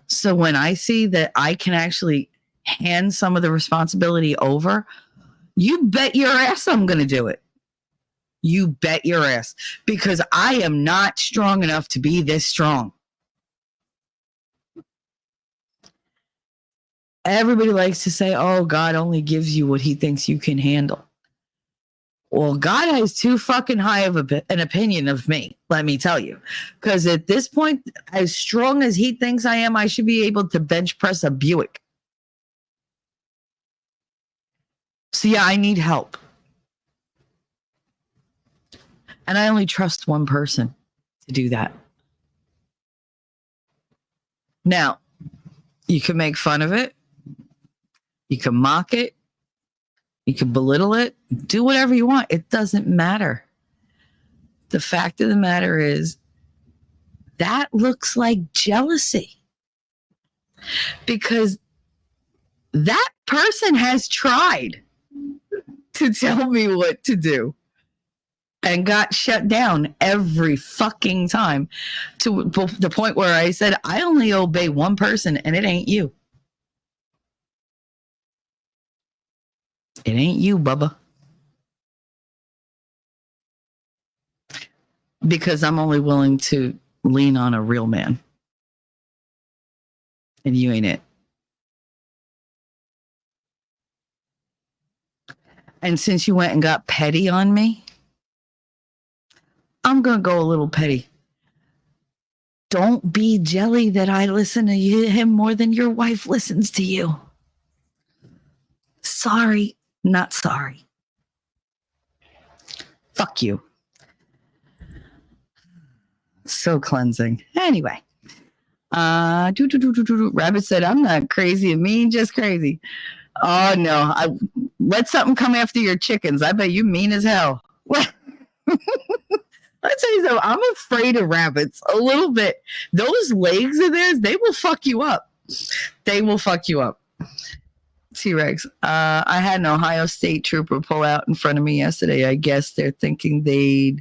So when I see that I can actually hand some of the responsibility over, you bet your ass I'm going to do it. You bet your ass, because I am not strong enough to be this strong. Everybody likes to say, oh, God only gives you what he thinks you can handle. Well, God has too fucking high of an opinion of me, let me tell you. Because at this point, as strong as he thinks I am, I should be able to bench press a Buick. So yeah, I need help. And I only trust one person to do that. Now, you can make fun of it. You can mock it. You can belittle it. Do whatever you want. It doesn't matter. The fact of the matter is that looks like jealousy. Because that person has tried to tell me what to do and got shut down every fucking time, to the point where I said, I only obey one person, and it ain't you. It ain't you, Bubba. Because I'm only willing to lean on a real man. And you ain't it. And since you went and got petty on me, I'm going to go a little petty. Don't be jelly that I listen to him more than your wife listens to you. Sorry, not sorry. Fuck you. So cleansing. Anyway. Rabbit said, I'm not crazy and mean, just crazy. Oh, no. Let something come after your chickens. I bet you mean as hell. I'll tell you something. I'm afraid of rabbits a little bit. Those legs of theirs, they will fuck you up. They will fuck you up. T-Rex. I had an Ohio State trooper pull out in front of me yesterday. I guess they're thinking they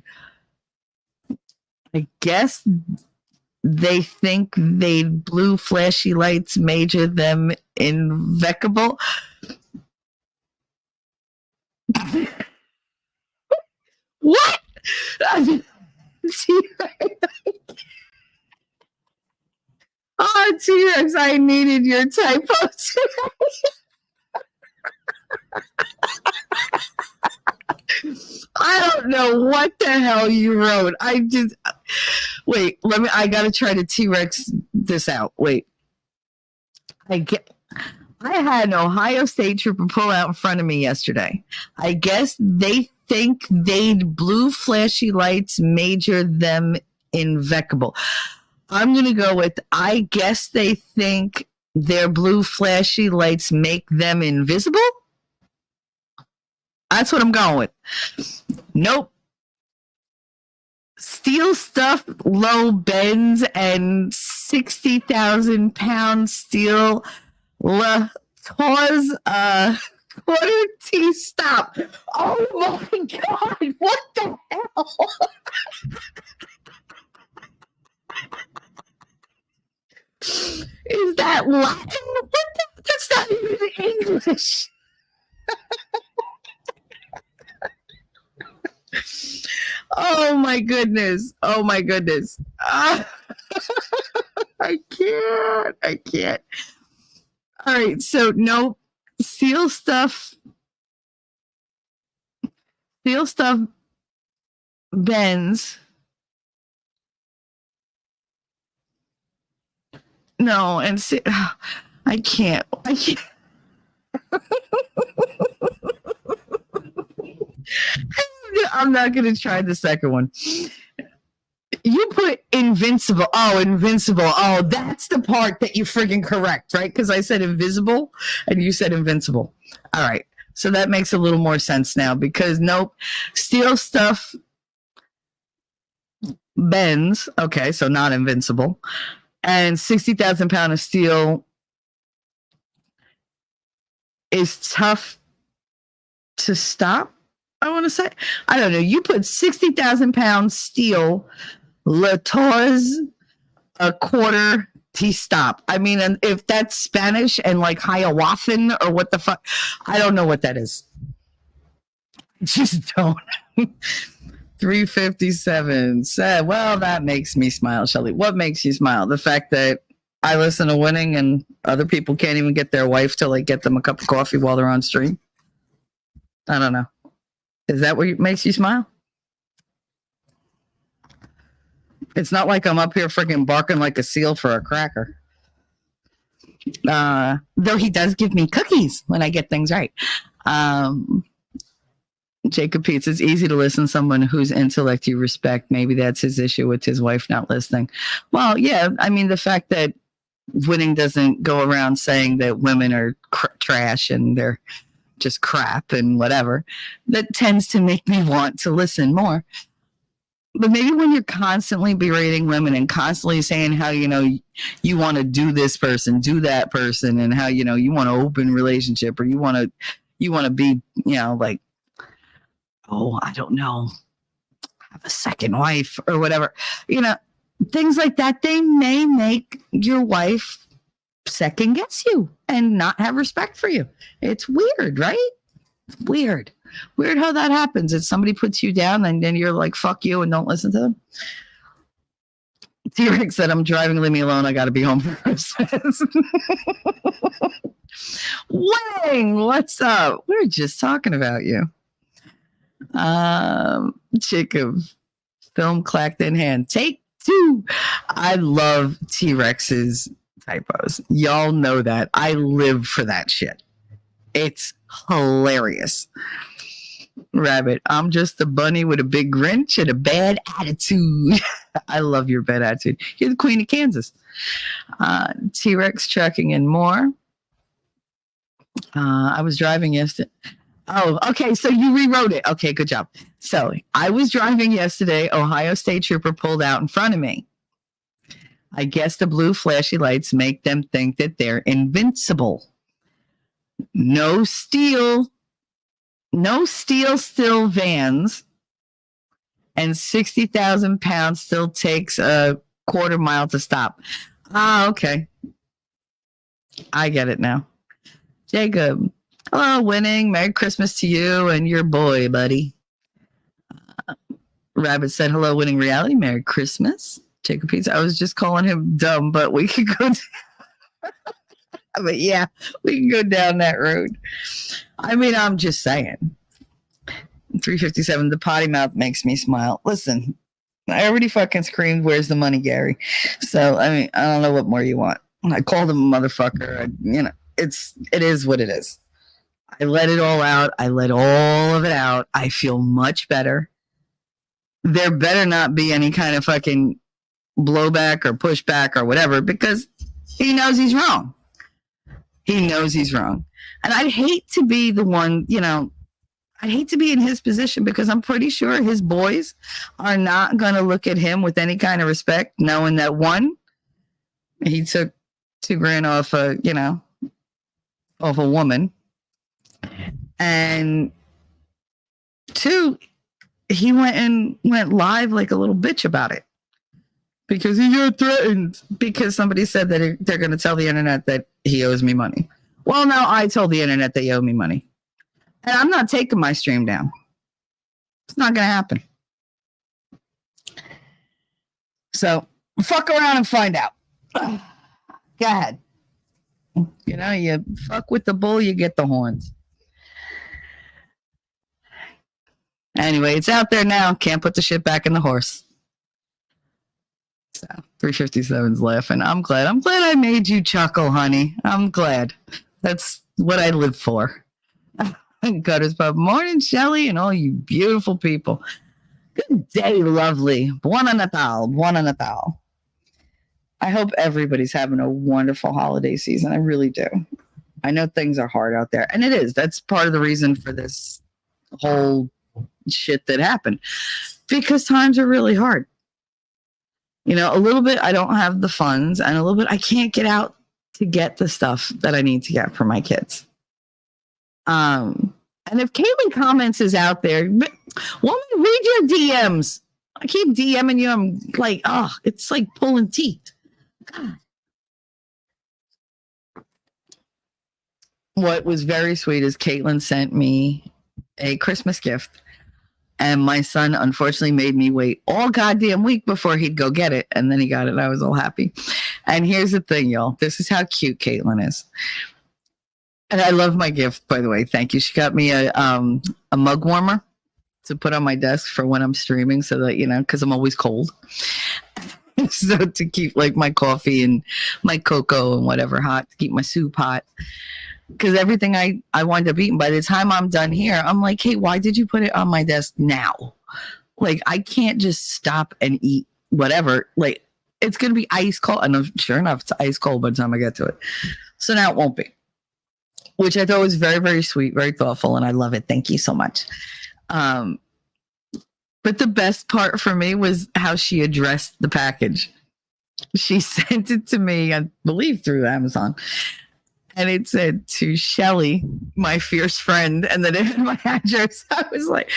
blue flashy lights major them invecable. What? Oh, T-Rex, I needed your typo. I don't know what the hell you wrote. Wait, I gotta try to T-Rex this out. Wait. I had an Ohio State trooper pull out in front of me yesterday. I guess they think blue flashy lights major them invecable. I'm going to go with, I guess they think their blue flashy lights make them invisible. That's what I'm going with. Nope. Steel stuff, low bends, and 60,000 pound steel Latours, quarter T stop. Oh my God. What the hell? Is that Latin? That's not even English. Oh my goodness. Oh my goodness. I can't. All right. So no steel stuff bends. No, and I can't. I'm not going to try the second one. You put invincible. Oh, invincible. Oh, that's the part that you friggin' correct, right? Because I said invisible and you said invincible. All right. So that makes a little more sense now because nope, steel stuff bends. Okay, so not invincible. And 60,000 pounds of steel is tough to stop. I want to say, I don't know. You put 60,000 pounds steel, Latours a quarter to stop. I mean, and if that's Spanish and like Hiawathan or what the fuck, I don't know what that is. Just don't. 357 said, well, that makes me smile, Shelly. What makes you smile? The fact that I listen to Winning and other people can't even get their wife to like get them a cup of coffee while they're on stream. I don't know. Is that what makes you smile? It's not like I'm up here freaking barking like a seal for a cracker. Though he does give me cookies when I get things right. Jacob Peets, it's easy to listen to someone whose intellect you respect. Maybe that's his issue with his wife not listening. Well, yeah, I mean, the fact that Winning doesn't go around saying that women are trash and they're just crap and whatever, that tends to make me want to listen more. But maybe when you're constantly berating women and constantly saying how, you know, you want to do this person, do that person, and how, you know, you want an open relationship or you want to be, you know, like, oh, I don't know, have a second wife or whatever, you know, things like that, they may make your wife second guess you and not have respect for you. It's weird, right? Weird how that happens. If somebody puts you down and then you're like, fuck you, and don't listen to them. T-Rex said, I'm driving, leave me alone. I got to be home for Christmas. Wang, what's up? We're just talking about you. Jacob, film clacked in hand. Take 2. I love T-Rex's typos. Y'all know that. I live for that shit. It's hilarious. Rabbit, I'm just a bunny with a big Grinch and a bad attitude. I love your bad attitude. You're the queen of Kansas. T-Rex tracking in more. I was driving yesterday. Oh, okay. So you rewrote it. Okay, good job. So I was driving yesterday. Ohio State trooper pulled out in front of me. I guess the blue flashy lights make them think that they're invincible. No steel still vans, and 60,000 pounds still takes a quarter mile to stop. Okay. I get it now. Jacob, hello, Winning. Merry Christmas to you and your boy, buddy. Rabbit said, hello, Winning Reality. Merry Christmas. Jacob Pizza. I was just calling him dumb, but we could go. But yeah, we can go down that road. I mean, I'm just saying. 357, the potty mouth makes me smile. Listen, I already fucking screamed, where's the money, Gary? So, I mean, I don't know what more you want. I called him a motherfucker. It is what it is. I let it all out. I let all of it out. I feel much better. There better not be any kind of fucking blowback or pushback or whatever, because he knows he's wrong. He knows he's wrong. And I'd hate to be the one, you know, I'd hate to be in his position, because I'm pretty sure his boys are not going to look at him with any kind of respect, knowing that, one, he took $2,000 off off a woman. And 2, he went live like a little bitch about it. Because he got threatened because somebody said that they're going to tell the internet that he owes me money. Well, now I told the internet they owe me money. And I'm not taking my stream down. It's not going to happen. So, fuck around and find out. Go ahead. You know, you fuck with the bull, you get the horns. Anyway, it's out there now. Can't put the shit back in the horse. So 357's laughing. I'm glad. I'm glad I made you chuckle, honey. I'm glad. That's what I live for. Gutters Pub. Morning, Shelly, and all you beautiful people. Good day, lovely. Buona Natal. Buona Natal. I hope everybody's having a wonderful holiday season. I really do. I know things are hard out there, and it is. That's part of the reason for this whole shit that happened, because times are really hard. You know, a little bit I don't have the funds, and a little bit I can't get out to get the stuff that I need to get for my kids. And if Caitlin Comments is out there, woman, read your DMs. I keep DMing you. I'm like, oh, it's like pulling teeth. God. What was very sweet is Caitlin sent me a Christmas gift, and my son unfortunately made me wait all goddamn week before he'd go get it, and then he got it. I was all happy. And here's the thing, y'all. This is how cute Caitlin is. And I love my gift, by the way. Thank you. She got me a mug warmer to put on my desk for when I'm streaming, so that, you know, because I'm always cold. So to keep like my coffee and my cocoa and whatever hot, to keep my soup hot. Because everything I wind up eating, by the time I'm done here, I'm like, hey, why did you put it on my desk now? Like, I can't just stop and eat whatever. Like, it's going to be ice cold. And sure enough, it's ice cold by the time I get to it. So now it won't be. Which I thought was very, very sweet, very thoughtful, and I love it. Thank you so much. But the best part for me was how she addressed the package. She sent it to me, I believe, through Amazon. And it said, to Shelly, my fierce friend. And then it had my address. I was like,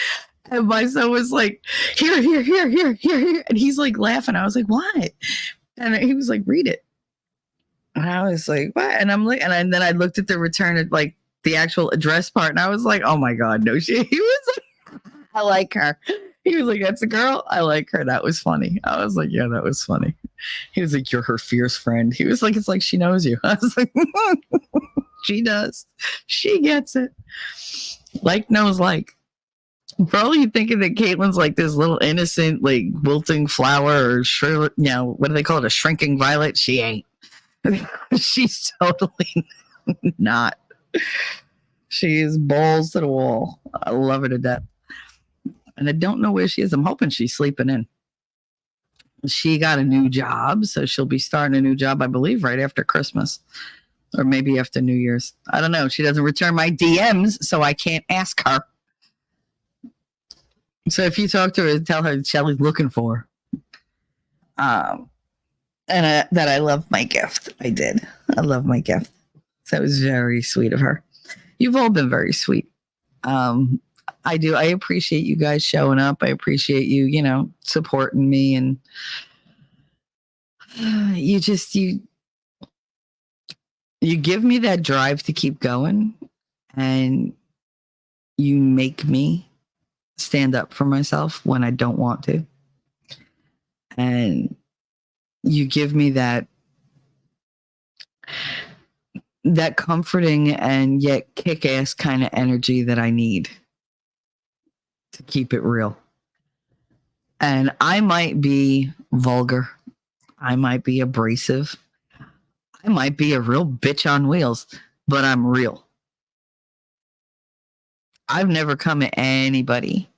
and my son was like, here. And he's like laughing. I was like, what? And he was like, read it. And I was like, what? And I'm like, and then I looked at the return at like the actual address part. And I was like, oh my God, no shit. He was like, I like her. He was like, that's a girl. I like her. That was funny. I was like, yeah, that was funny. He was like, you're her fierce friend. He was like, it's like she knows you. I was like, she does. She gets it. Like knows like. For all you thinking that Caitlin's like this little innocent, like wilting flower or what do they call it? A shrinking violet? She ain't. She's totally not. She is balls to the wall. I love her to death. And I don't know where she is. I'm hoping she's sleeping in. She got a new job, so she'll be starting a new job, I believe, right after Christmas. Or maybe after New Year's. I don't know. She doesn't return my DMs, so I can't ask her. So if you talk to her, tell her Shelly's looking for her. And that I love my gift. I did. I love my gift. So it was very sweet of her. You've all been very sweet. I do. I appreciate you guys showing up. I appreciate you, supporting me. And you give me that drive to keep going. And you make me stand up for myself when I don't want to. And you give me that comforting and yet kick-ass kind of energy that I need to keep it real. And I might be vulgar. I might be abrasive. I might be a real bitch on wheels, but I'm real. I've never come at anybody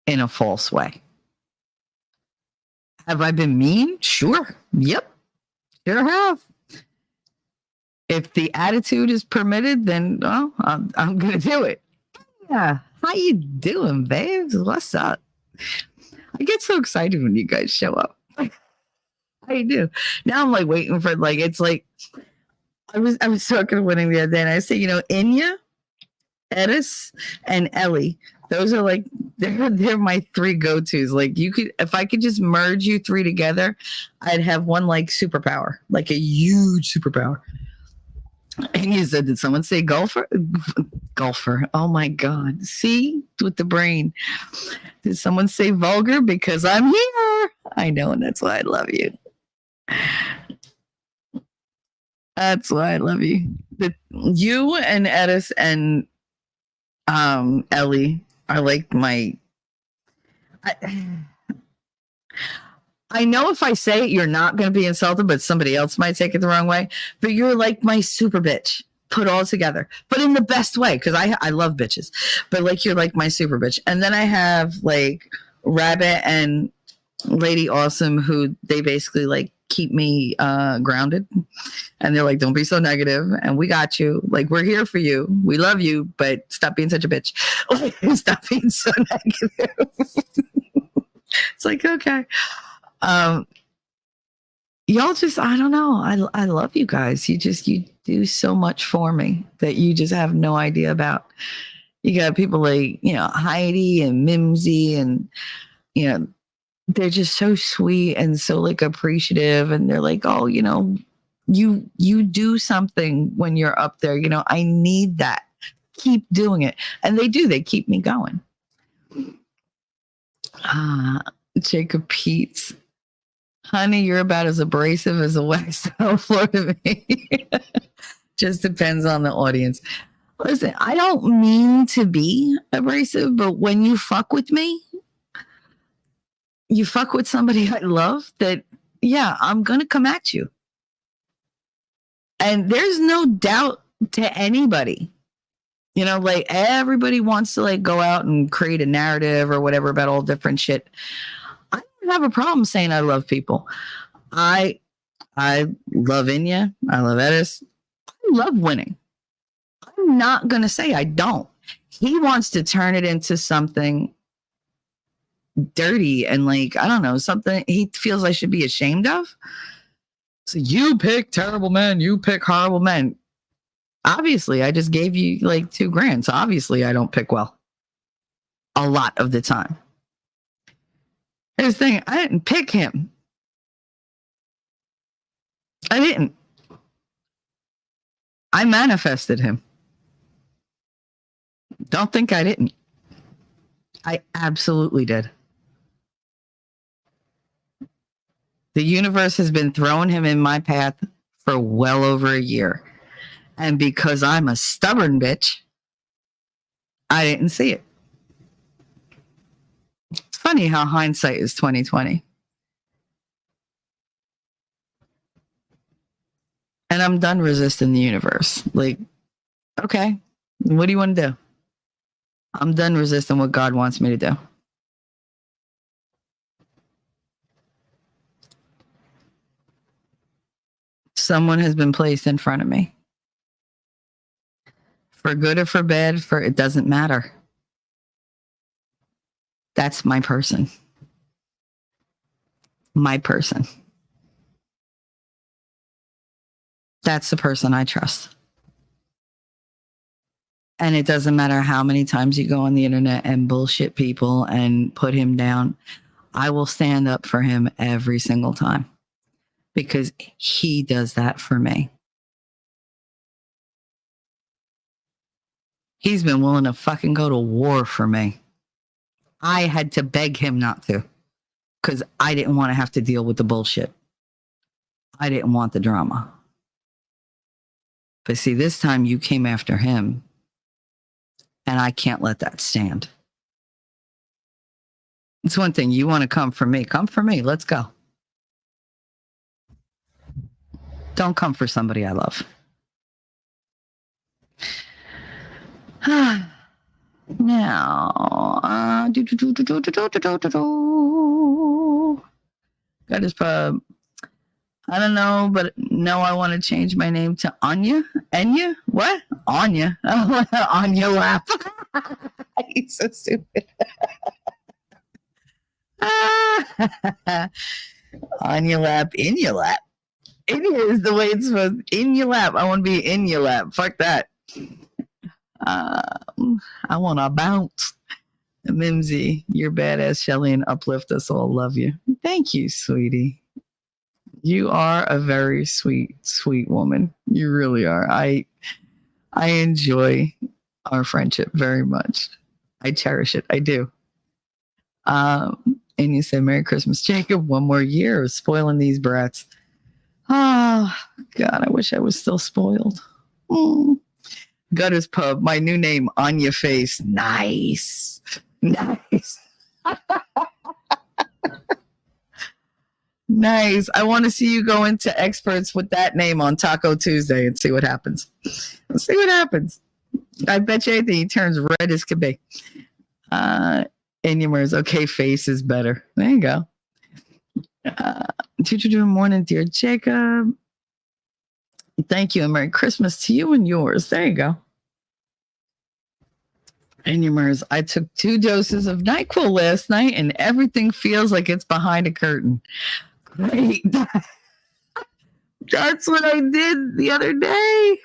in a false way. Have I been mean? Sure. Yep. Sure have. If the attitude is permitted, then I'm going to do it. Yeah. How you doing, babes? What's up? I get so excited when you guys show up. I do. Now I'm like waiting for it's like I was talking to Winning the other day and I say, Inya, Edis, and Ellie. Those are like they're my three go-tos. Like if I could just merge you three together, I'd have one like superpower, like a huge superpower. And you said, did someone say golfer? Golfer. Oh my God. See, with the brain. Did someone say vulgar? Because I'm here. I know, and that's why I love you. That's why I love you. You and Edis and Ellie are like I I know if I say it, you're not going to be insulted, but somebody else might take it the wrong way. But you're like my super bitch put all together, but in the best way, because I love bitches. But like you're like my super bitch. And then I have like Rabbit and Lady Awesome, who they basically like keep me grounded. And they're like, don't be so negative, and we got you. Like, we're here for you. We love you, but stop being such a bitch. Stop being so negative. It's like, okay. Y'all just, I don't know. I love you guys. You do so much for me that you just have no idea about. You got people like, Heidi and Mimsy, and, they're just so sweet and so like appreciative. And they're like, oh, you do something when you're up there. I need that. Keep doing it. And they do. They keep me going. Jacob Peets. Honey, you're about as abrasive as a wax doll floor to me. Just depends on the audience. Listen, I don't mean to be abrasive, but when you fuck with me, you fuck with somebody I love, that, yeah, I'm going to come at you. And there's no doubt to anybody. Like everybody wants to like go out and create a narrative or whatever about all different shit. I don't have a problem saying I love people. I love Inya. I love Edis. I love winning. I'm not going to say I don't. He wants to turn it into something dirty and like, I don't know, something he feels I should be ashamed of. So you pick terrible men. You pick horrible men. Obviously, I just gave you like $2,000. So obviously I don't pick well. A lot of the time. Here's the thing. I didn't pick him. I didn't. I manifested him. Don't think I didn't. I absolutely did. The universe has been throwing him in my path for well over a year. And because I'm a stubborn bitch, I didn't see it. It's funny how hindsight is 2020. And I'm done resisting the universe. Like, okay, what do you want to do? I'm done resisting what God wants me to do. Someone has been placed in front of me. For good or for bad, it doesn't matter. That's my person. My person. That's the person I trust. And it doesn't matter how many times you go on the internet and bullshit people and put him down. I will stand up for him every single time because he does that for me. He's been willing to fucking go to war for me. I had to beg him not to because I didn't want to have to deal with the bullshit. I didn't want the drama. But see, this time you came after him and I can't let that stand. It's one thing. You want to come for me. Come for me. Let's go. Don't come for somebody I love. Now, got his pub. I don't know, but no, I want to change my name to Anya. Enya? What? Anya. Anya Lap. He's so stupid. Anya Lap, in your lap. Inya is the way it's supposed. In your lap. I want to be in your lap. Fuck that. I want to bounce. Mimsy, you're badass, Shelly, and uplift us all. Love you. Thank you, sweetie. You are a very sweet, sweet woman. You really are. I enjoy our friendship very much. I cherish it. I do. And you said, Merry Christmas, Jacob. One more year of spoiling these brats. Oh, God, I wish I was still spoiled. Gutters Pub, my new name, On Your Face. Nice. Nice. Nice. I want to see you go into experts with that name on Taco Tuesday and see what happens. Let's see what happens. I bet you anything he turns red as could be. Inumers, okay, face is better. There you go. Morning, dear Jacob. Thank you and Merry Christmas to you and yours. There you go. Inumers, I took 2 doses of NyQuil last night and everything feels like it's behind a curtain. Great. That's what I did the other day.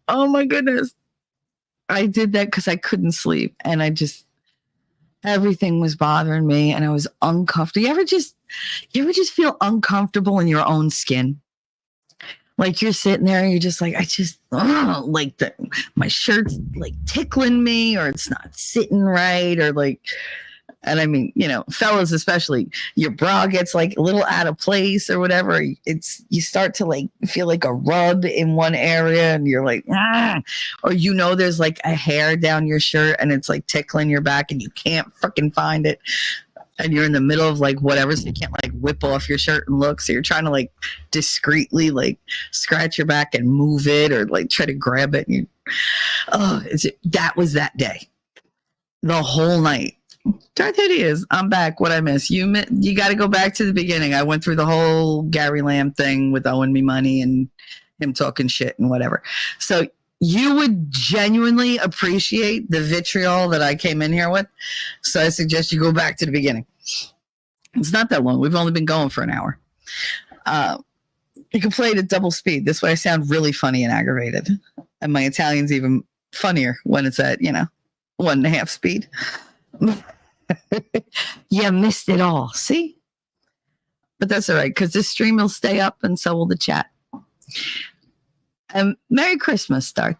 Oh my goodness. I did that because I couldn't sleep and everything was bothering me and I was uncomfortable. You ever just feel uncomfortable in your own skin? Like you're sitting there and you're just like, my shirt's like tickling me or it's not sitting right or like, and I mean, fellas, especially your bra gets like a little out of place or whatever. You start to like feel like a rub in one area and you're like, or there's like a hair down your shirt and it's like tickling your back and you can't freaking find it. And you're in the middle of like whatever, so you can't like whip off your shirt and look. So you're trying to like discreetly like scratch your back and move it or like try to grab it. And that was that day, the whole night. Darth Hideous, I'm back. What I miss? You got to go back to the beginning. I went through the whole Gary Lamb thing with owing me money and him talking shit and whatever. So you would genuinely appreciate the vitriol that I came in here with. So I suggest you go back to the beginning. It's not that long. We've only been going for an hour. You can play it at double speed. This way I sound really funny and aggravated. And my Italian's even funnier when it's at, 1.5 speed. You missed it all. See? But that's all right, because this stream will stay up and so will the chat. Merry Christmas, Darth.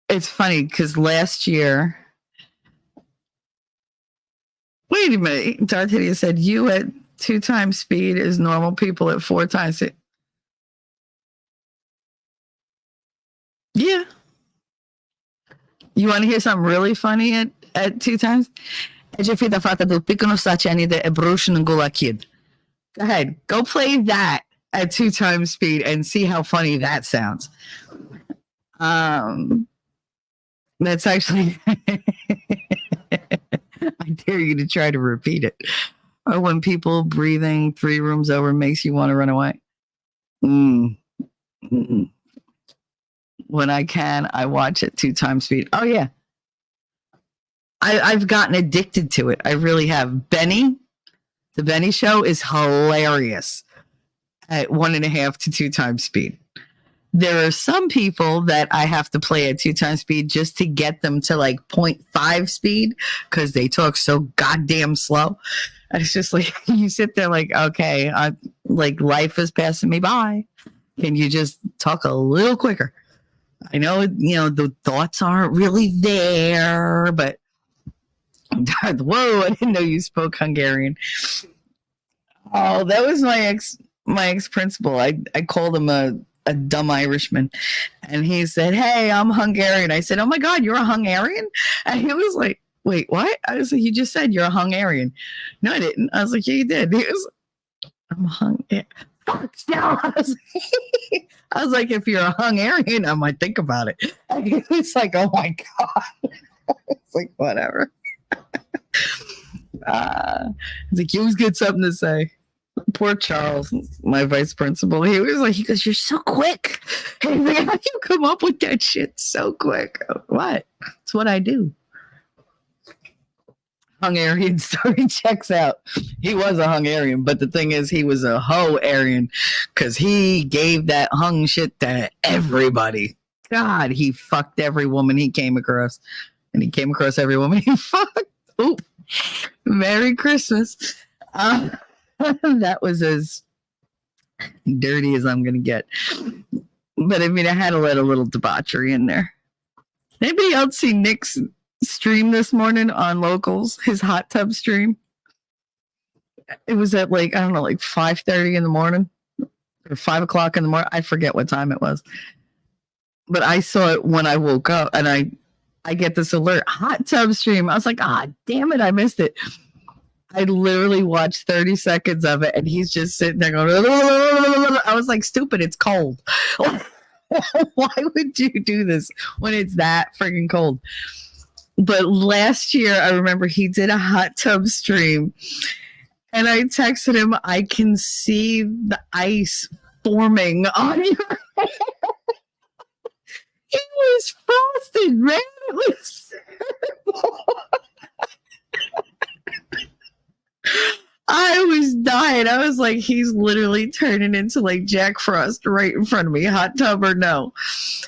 It's funny because last year, wait a minute, Darth Hideous said you at 2 times speed is normal people at 4 times it. Yeah. You want to hear something really funny at 2 times? Go ahead, go play that at 2 times speed and see how funny that sounds. That's actually, I dare you to try to repeat it. Or when people breathing 3 rooms over makes you want to run away. When I can, I watch it 2 times speed. Oh yeah. I've gotten addicted to it. I really have. Benny, the Benny Show is hilarious at 1.5 to 2 times speed. There are some people that I have to play at 2 times speed just to get them to like 0.5 speed because they talk so goddamn slow. And it's just like you sit there like, okay, like life is passing me by. Can you just talk a little quicker? I know, the thoughts aren't really there, but whoa, I didn't know you spoke Hungarian. Oh, that was my ex principal. I called him a dumb Irishman, and he said, "Hey, I'm Hungarian." I said, "Oh my God, you're a Hungarian?" And he was like, "Wait, what?" I was like, "You just said you're a Hungarian." No, I didn't. I was like, "Yeah, you did." He was, "I'm Hungarian." Fuck no. I was like, if you're a Hungarian, I might think about it. And it's like, oh my God. It's like, whatever. It's like, you always get something to say. Poor Charles, my vice principal. He goes, you're so quick. He's like, how do you come up with that shit so quick? What? It's what I do. Hungarian story checks out. He was a Hungarian, but the thing is, he was a Ho-Arian because he gave that hung shit to everybody. God, he fucked every woman he came across, and he came across every woman he fucked. Ooh, Merry Christmas. That was as dirty as I'm gonna get. But I mean, I had to let a little debauchery in there. Anybody else see Nick's stream this morning on Locals, his hot tub stream? It was at like, I don't know, like 5:30 in the morning or 5 o'clock in the morning. I forget what time it was, but I saw it when I woke up, and I get this alert, hot tub stream. I was like, damn it, I missed it. I literally watched 30 seconds of it, and he's just sitting there going, I was like, stupid, it's cold. Why would you do this when it's that freaking cold? But last year, I remember he did a hot tub stream, and I texted him, I can see the ice forming on your hair. It was frosted, man. It was terrible. I was dying. I was like, he's literally turning into like Jack Frost right in front of me, hot tub or no.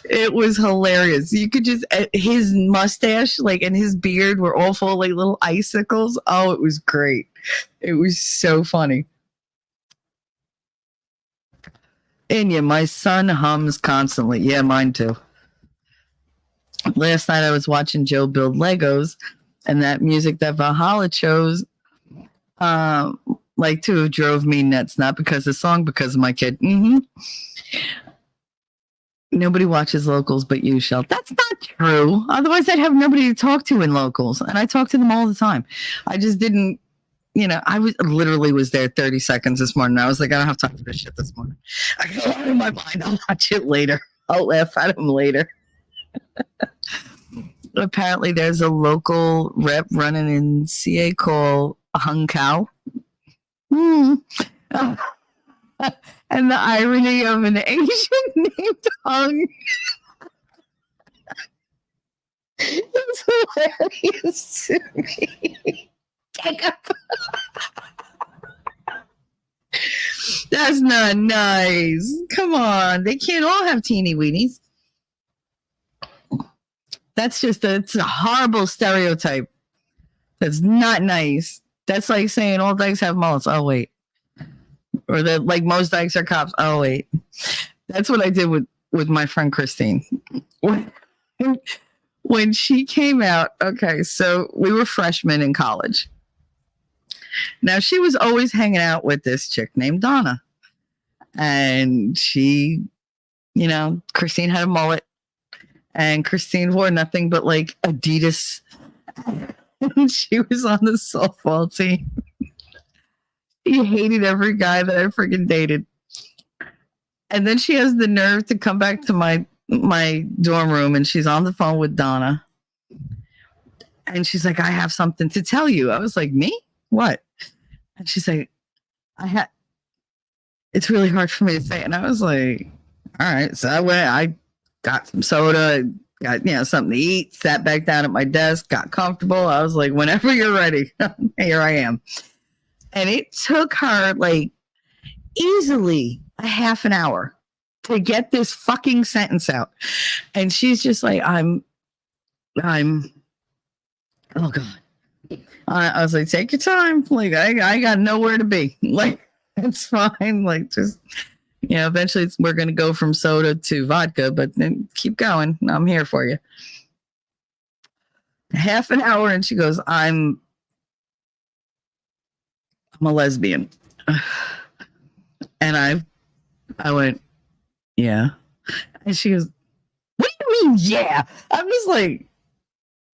It was hilarious. You could just, his mustache, like, and his beard were all full of like little icicles. Oh, it was great. It was so funny. Inya, my son hums constantly. Yeah, mine too. Last night I was watching Joe build Legos, and that music that Valhalla chose, like too, drove me nuts. Not because of the song, because of my kid. Nobody watches locals but you, Shell. That's not true. Otherwise, I'd have nobody to talk to in locals, and I talk to them all the time. I just didn't. I was there 30 seconds this morning. I was like, I don't have time for this shit this morning. I got it out of my mind. I'll watch it later. I'll laugh at him later. Apparently, there's a local rep running in CA called Hung Cow. And the irony of an Asian named Hung is hilarious to me. That's not nice. Come on. They can't all have teeny weenies. That's it's a horrible stereotype. That's not nice. That's like saying all dykes have mullets. Oh, wait. Or that like most dykes are cops. Oh, wait. That's what I did with my friend Christine. When she came out, okay, so we were freshmen in college. Now, she was always hanging out with this chick named Donna. And she, Christine had a mullet. And Christine wore nothing but like Adidas. And she was on the softball team. She hated every guy that I freaking dated. And then she has the nerve to come back to my dorm room, and she's on the phone with Donna. And she's like, I have something to tell you. I was like, me? What? And she's like, it's really hard for me to say. And I was like, all right. So I got some soda, got, something to eat, sat back down at my desk, got comfortable. I was like, whenever you're ready, here I am. And it took her like easily a half an hour to get this fucking sentence out. And she's just like, I'm, oh God. I was like, take your time. Like, I got nowhere to be. Like, it's fine. Like, just, eventually we're going to go from soda to vodka, but then keep going. I'm here for you. Half an hour. And she goes, I'm a lesbian. And I went, yeah. And she goes, what do you mean, yeah? I'm just like,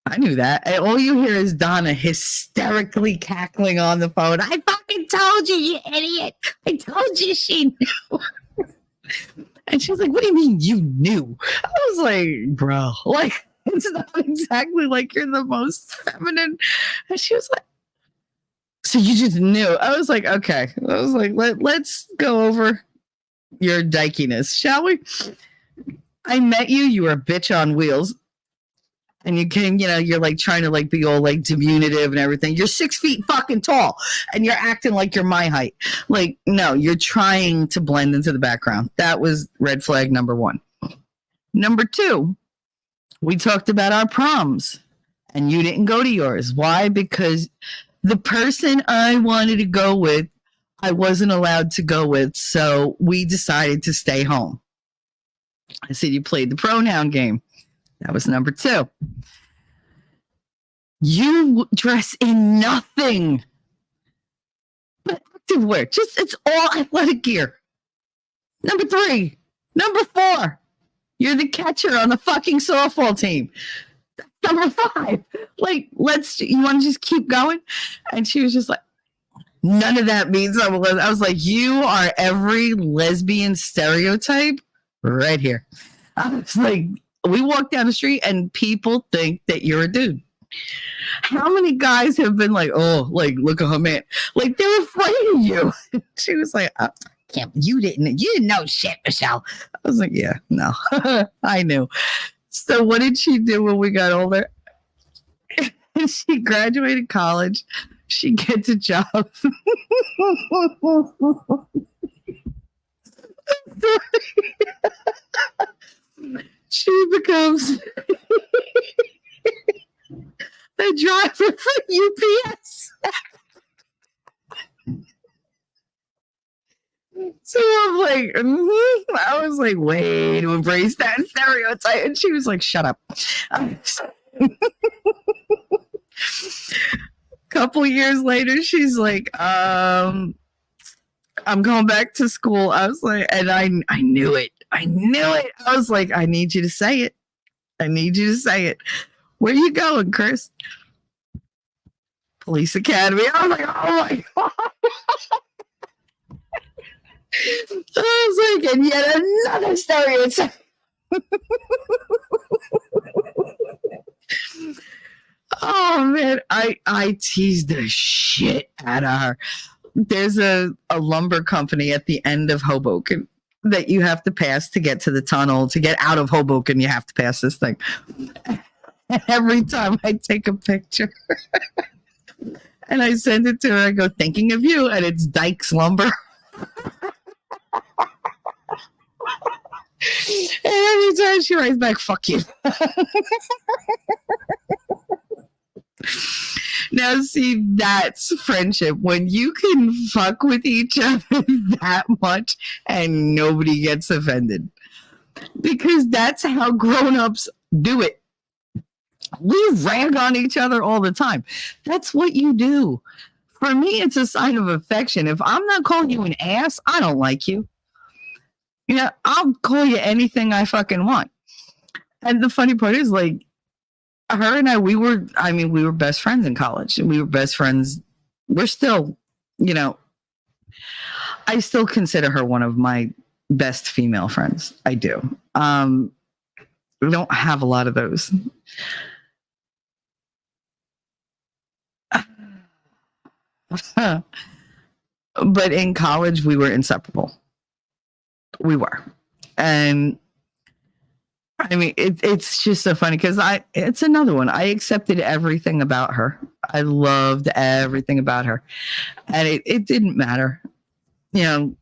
I knew that. And all you hear is Donna hysterically cackling on the phone. I fucking told you, you idiot. I told you she knew. And she was like, what do you mean you knew? I was like, bro, like, it's not exactly like you're the most feminine. And she was like, so you just knew. I was like, okay. I was like, let's go over your dykiness, shall we? I met you. You were a bitch on wheels. And you came, you're like trying to like be all like diminutive and everything. You're 6 feet fucking tall and you're acting like you're my height. Like, no, you're trying to blend into the background. That was red flag number 1. Number 2, we talked about our proms and you didn't go to yours. Why? Because the person I wanted to go with, I wasn't allowed to go with. So we decided to stay home. I said, you played the pronoun game. That was number 2. You dress in nothing but active wear. It's all athletic gear. Number 3. Number 4. You're the catcher on the fucking softball team. Number 5. Like, you want to just keep going? And she was just like, None of that means I'm a lesbian. I was like, you are every lesbian stereotype right here. I was like, we walk down the street and people think that you're a dude. How many guys have been like, oh, like, look at her man. Like, they're afraid of you. She was like, can't, you didn't know shit, Michelle. I was like, yeah, no, I knew. So what did she do when we got older? She graduated college. She gets a job. She becomes the driver for UPS. So I'm like, I was like, way to embrace that stereotype. And she was like, shut up. Couple years later, she's like, I'm going back to school. I was like, and I knew it. I knew it. I was like, I need you to say it. I need you to say it. Where you going, Chris? Police Academy. I was like, oh my God. I was like, and yet another stereotype. Oh man, I teased the shit out of her. There's a lumber company at the end of Hoboken that you have to pass to get to the tunnel. To get out of Hoboken, you have to pass this thing. And every time I take a picture and I send it to her, I go, thinking of you, and it's Dykes Lumber. And every time she writes back, fuck you. Now, see, that's friendship. When you can fuck with each other that much and nobody gets offended. Because that's how grown-ups do it. We rag on each other all the time. That's what you do. For me, it's a sign of affection. If I'm not calling you an ass, I don't like you. You know, I'll call you anything I fucking want. And the funny part is, like, her and we were best friends in college. We were best friends. We're still, you know, I still consider her one of my best female friends. I do. We don't have a lot of those. But in college, we were inseparable. We were. And I mean, it's just so funny because it's another one. I accepted everything about her. I loved everything about her. And it didn't matter, you know,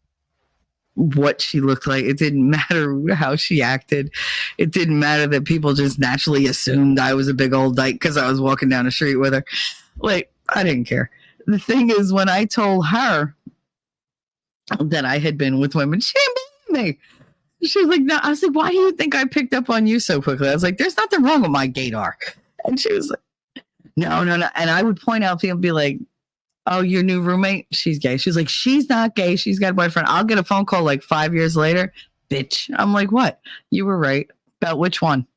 what she looked like. It didn't matter how she acted. It didn't matter that people just naturally assumed I was a big old dyke because I was walking down the street with her. Like, I didn't care. The thing is, when I told her that I had been with women, she didn't believe me. She was like, no. I was like, why do you think I picked up on you so quickly? I was like, there's nothing wrong with my gaydar. And she was like, no. And I would point out, people be like, oh, your new roommate, she's gay. She's like, she's not gay. She's got a boyfriend. I'll get a phone call like 5 years later. Bitch. I'm like, what? You were right. About which one?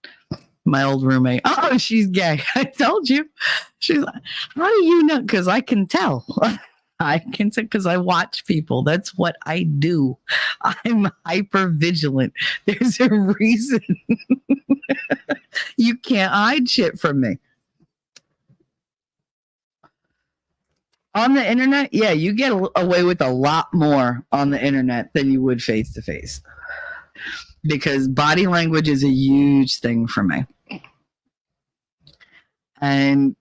My old roommate. Oh, she's gay. I told you. She's like, how do you know? Because I can tell. I can tell because I watch people. That's what I do. I'm hyper vigilant. There's a reason. You can't hide shit from me. On the internet, yeah, you get away with a lot more on the internet than you would face to face. Because body language is a huge thing for me. And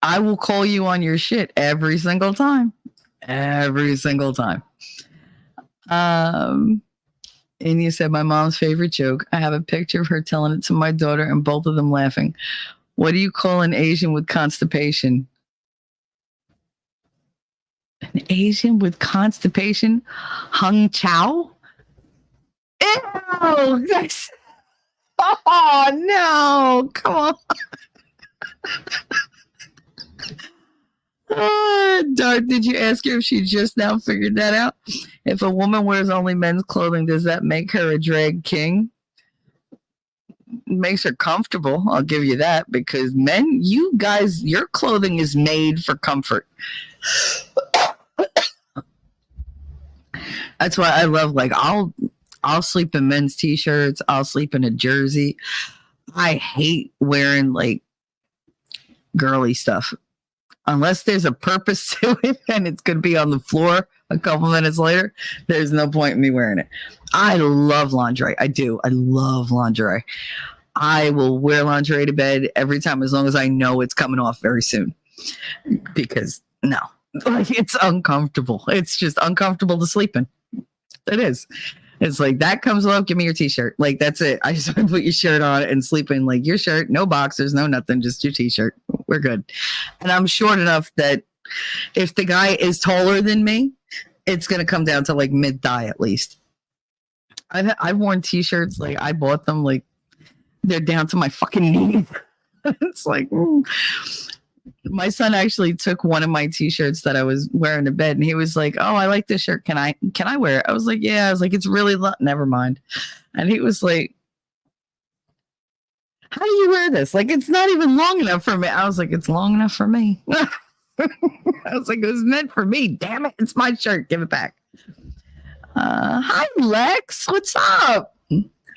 I will call you on your shit every single time. Every single time. And you said my mom's favorite joke. I have a picture of her telling it to my daughter and both of them laughing. What do you call an Asian with constipation? An Asian with constipation? Hung chow? Ew! That's... Oh, no. Come on. Dart, did you ask her if she just now figured that out? If a woman wears only men's clothing, does that make her a drag king? Makes her comfortable, I'll give you that, because men, you guys, your clothing is made for comfort. That's why I love, like, I'll sleep in men's t-shirts. I'll sleep in a jersey. I hate wearing like girly stuff unless there's a purpose to it and it's going to be on the floor a couple minutes later. There's no point in me wearing it. I love lingerie. I do. I love lingerie. I will wear lingerie to bed every time as long as I know it's coming off very soon. Because no, like, it's uncomfortable. It's just uncomfortable to sleep in. It is. It's like, that comes off, give me your t-shirt. Like, that's it. I just want to put your shirt on and sleep in, like, your shirt, no boxers, no nothing, just your t-shirt. We're good. And I'm short enough that if the guy is taller than me, it's going to come down to like mid-thigh at least. I've worn t-shirts, like, I bought them, like, they're down to my fucking knees. It's like, my son actually took one of my t-shirts that I was wearing to bed, and he was like, "Oh, I like this shirt. Can I wear it?" I was like, "Yeah." I was like, "It's really never mind." And he was like, "How do you wear this? Like, it's not even long enough for me." I was like, "It's long enough for me." I was like, "It was meant for me. Damn it. It's my shirt. Give it back." Hi, Lex. What's up?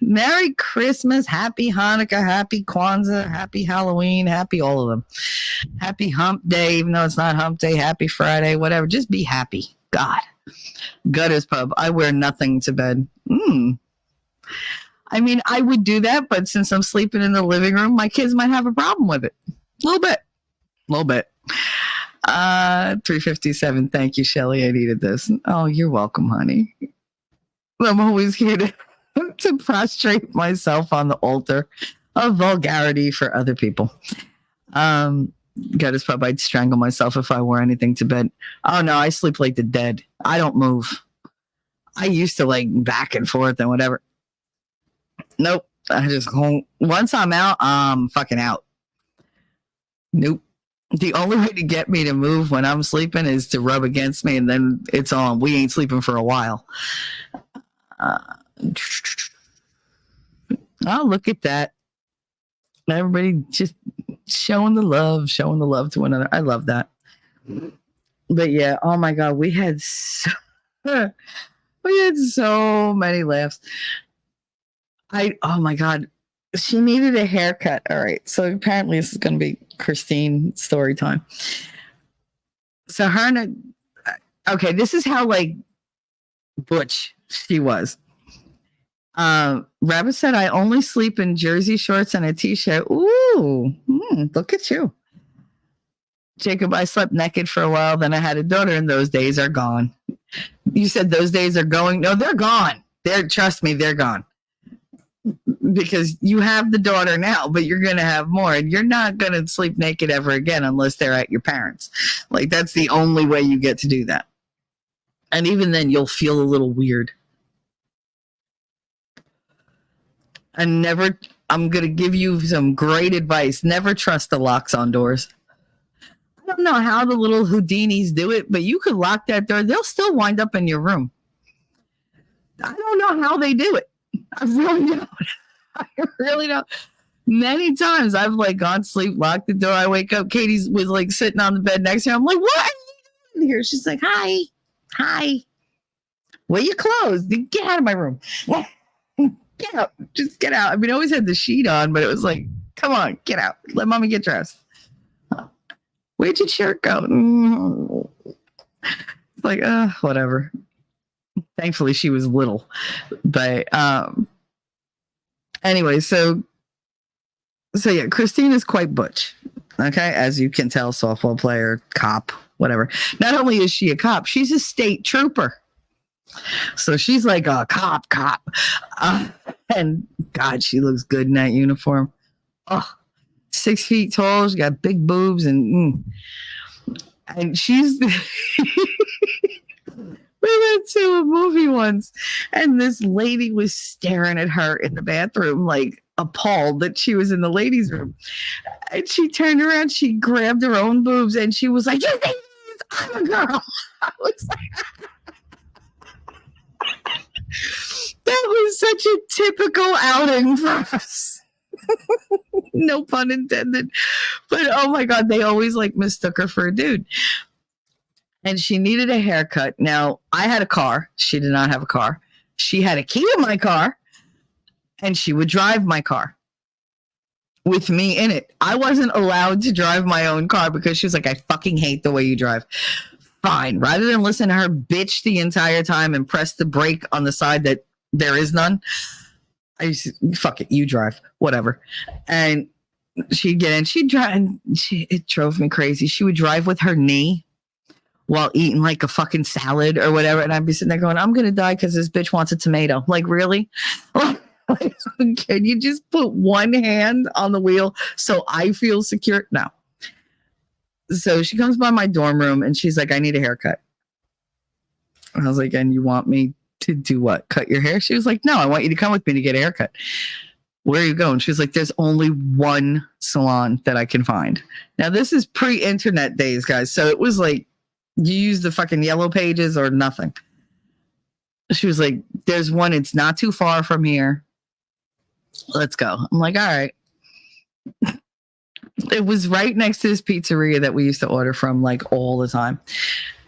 Merry Christmas, happy Hanukkah, happy Kwanzaa, happy Halloween, happy all of them. Happy hump day, even though it's not hump day, happy Friday, whatever. Just be happy. God. Gutters Pub. I wear nothing to bed. I mean, I would do that, but since I'm sleeping in the living room, my kids might have a problem with it. A little bit. 357. Thank you, Shelly. I needed this. Oh, you're welcome, honey. I'm always here to prostrate myself on the altar of vulgarity for other people. Gutters Pub, I'd strangle myself if I wore anything to bed. Oh no, I sleep like the dead. I don't move. I used to like back and forth and whatever. Nope. I just once I'm out, I'm fucking out. Nope. The only way to get me to move when I'm sleeping is to rub against me, and then it's on. We ain't sleeping for a while. Oh, look at that. Everybody just showing the love to one another. I love that. But yeah, oh my God, we had so many laughs. Oh my God, she needed a haircut. All right, so apparently this is going to be Christine story time. So okay, this is how like butch she was. Rabbit said, "I only sleep in jersey shorts and a t-shirt." Ooh, look at you. Jacob, I slept naked for a while, then I had a daughter, and those days are gone. You said those days are going? No, they're gone. Trust me, they're gone. Because you have the daughter now, but you're going to have more, and you're not going to sleep naked ever again unless they're at your parents'. Like, that's the only way you get to do that. And even then, you'll feel a little weird. And I'm going to give you some great advice. Never trust the locks on doors. I don't know how the little Houdinis do it, but you could lock that door. They'll still wind up in your room. I don't know how they do it. I really don't. I really don't. Many times I've like gone to sleep, locked the door. I wake up. Katie's was like sitting on the bed next to her. I'm like, "What are you doing here?" She's like, Hi. Well, you closed. Get out of my room. Get out. Just get out. I mean, I always had the sheet on, but it was like, come on, get out. Let mommy get dressed. Where'd your shirt go? It's like, whatever. Thankfully, she was little. But anyway, so yeah, Christine is quite butch. Okay, as you can tell, softball player, cop, whatever. Not only is she a cop, she's a state trooper. So she's like a cop. And God, she looks good in that uniform. 6 feet tall. She got big boobs and she's. We went to a movie once, and this lady was staring at her in the bathroom, like appalled that she was in the ladies' room. And she turned around, she grabbed her own boobs, and she was like, "You think I'm a girl?" I was like, that was such a typical outing for us. No pun intended. But oh my God, they always like mistook her for a dude. and she needed a haircut. Now, I had a car. She did not have a car. She had a key to my car, and she would drive my car with me in it. I wasn't allowed to drive my own car because she was like, I fucking hate the way you drive. Fine. Rather than listen to her bitch the entire time and press the brake on the side that there is none, I used to, fuck it, you drive, whatever. And she'd get in, she'd drive, and it drove me crazy. She would drive with her knee while eating like a fucking salad or whatever. And I'd be sitting there going, I'm going to die because this bitch wants a tomato. Like, really? Like, can you just put one hand on the wheel so I feel secure? No. So she comes by my dorm room and she's like, I need a haircut. And I was like, and you want me to do what? Cut your hair? She was like, no, I want you to come with me to get a haircut. Where are you going? She was like, there's only one salon that I can find. Now, this is pre-internet days, guys. So it was like, you use the fucking yellow pages or nothing. She was like, there's one. It's not too far from here. Let's go. I'm like, all right. It was right next to this pizzeria that we used to order from like all the time.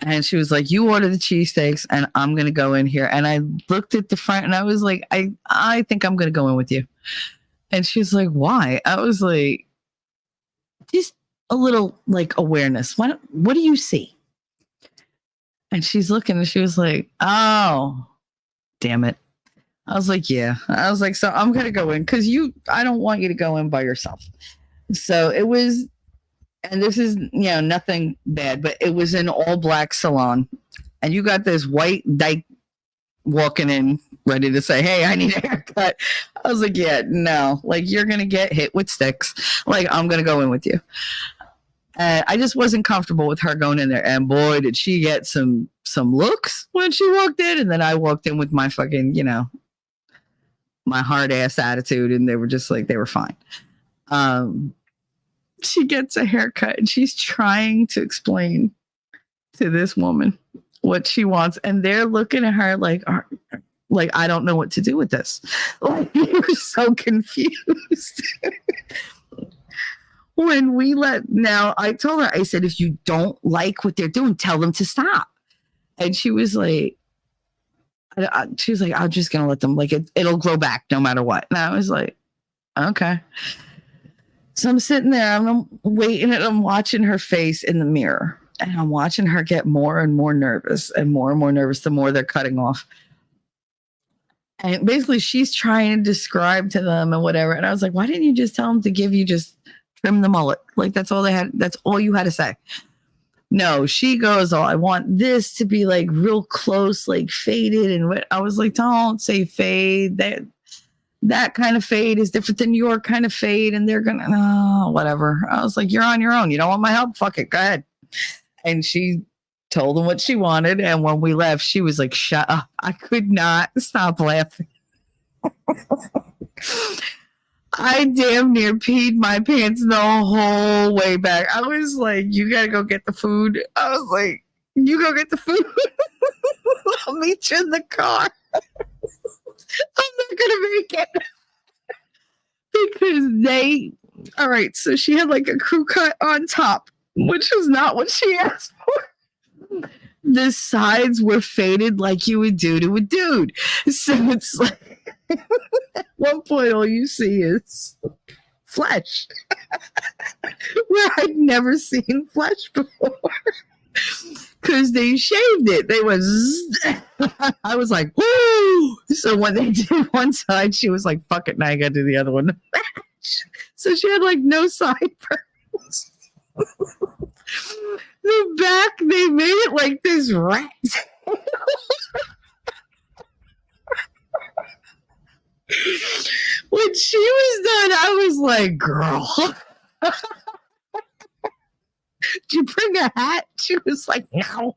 And she was like, you order the cheesesteaks and I'm going to go in here. And I looked at the front and I was like, I think I'm going to go in with you. And she was like, why? I was like, just a little like awareness. What do you see? And she's looking and she was like, oh, damn it. I was like, yeah. I was like, so I'm going to go in because I don't want you to go in by yourself. So it was, and this is, nothing bad, but it was an all black salon. And you got this white dyke walking in ready to say, hey, I need a haircut. I was like, yeah, no, like you're going to get hit with sticks. Like, I'm going to go in with you. And I just wasn't comfortable with her going in there. And boy, did she get some looks when she walked in. And then I walked in with my fucking, my hard ass attitude. And they were just like, they were fine. She gets a haircut and she's trying to explain to this woman what she wants. And they're looking at her like, I don't know what to do with this. Like, you're so confused. Now I told her, I said, if you don't like what they're doing, tell them to stop. And she was like, I'm just going to let them, like, it'll grow back no matter what. And I was like, okay. So I'm sitting there, I'm waiting, and I'm watching her face in the mirror. And I'm watching her get more and more nervous and more the more they're cutting off. And basically, she's trying to describe to them and whatever. And I was like, why didn't you just tell them to just trim the mullet? Like, that's all they had. That's all you had to say. No, she goes, oh, I want this to be like real close, like faded. And I was like, don't say fade. That kind of fade is different than your kind of fade. And they're going to, whatever. I was like, you're on your own. You don't want my help? Fuck it. Go ahead. And she told them what she wanted. And when we left, she was like, shut up. I could not stop laughing. I damn near peed my pants the whole way back. I was like, you got to go get the food. I was like, you go get the food. I'll meet you in the car. I'm not going to make it. Because all right, so she had like a crew cut on top, which was not what she asked for. The sides were faded like you would do to a dude. So it's like, at one point, all you see is flesh. Where I'd never seen flesh before. Because they shaved it. They was, I was like, woo! So when they did one side, she was like, fuck it, now I gotta do the other one. So she had like no sideburns. The back, they made it like this rat. When she was done, I was like, girl. Did you bring a hat? She was like, no.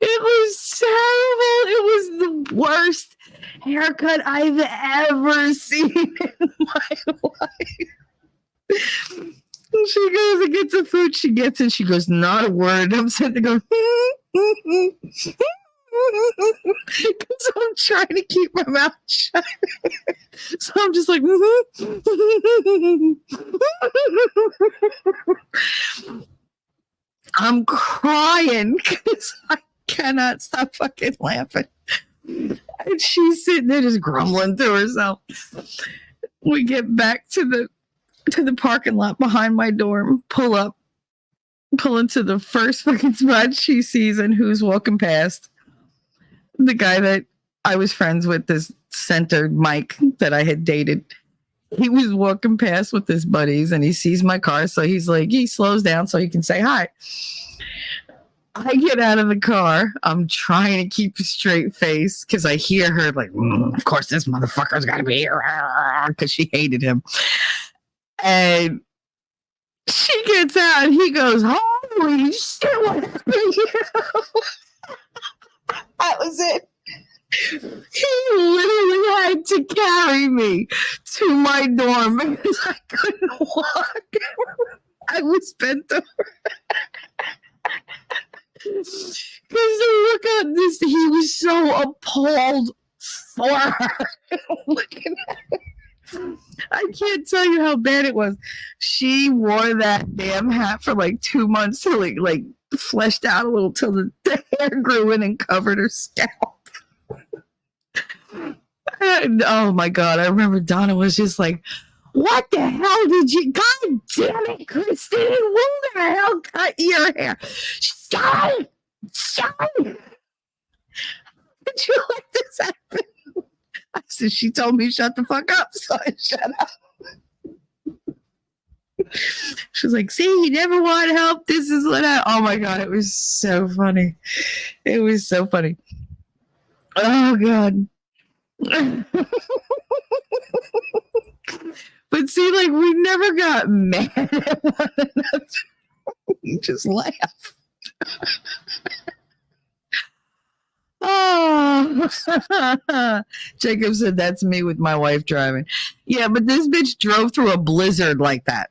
It was terrible. It was the worst haircut I've ever seen in my life. She goes and gets the food. She gets it. She goes, not a word. I'm sitting there going, because I'm trying to keep my mouth shut. So I'm just like, I'm crying because I cannot stop fucking laughing. And she's sitting there just grumbling to herself. We get back to the parking lot behind my dorm, pull into the first fucking spot she sees, and who's walking past? The guy that I was friends with, this centered Mike that I had dated. He was walking past with his buddies and he sees my car. So he's like, he slows down so he can say hi. I get out of the car. I'm trying to keep a straight face because I hear her like, of course, this motherfucker's got to be here because she hated him. And she gets out and he goes, holy shit, what happened here? That was it. He literally had to carry me to my dorm because I couldn't walk. I was bent over. Because the look at this, he was so appalled for her. Looking at it. I can't tell you how bad it was. She wore that damn hat for like 2 months till it like fleshed out a little till the hair grew in and covered her scalp. And, oh my God, I remember Donna was just like, what the hell did you, God damn it, Christine, who the hell cut your hair? Shut! Did you let this happen? I said, she told me shut the fuck up, so I shut up. She was like, see, you never want help. This is what oh my God, it was so funny. It was so funny. Oh God. But see, like, we never got mad at one another. We just laugh. Oh, Jacob said that's me with my wife driving. Yeah, but this bitch drove through a blizzard like that.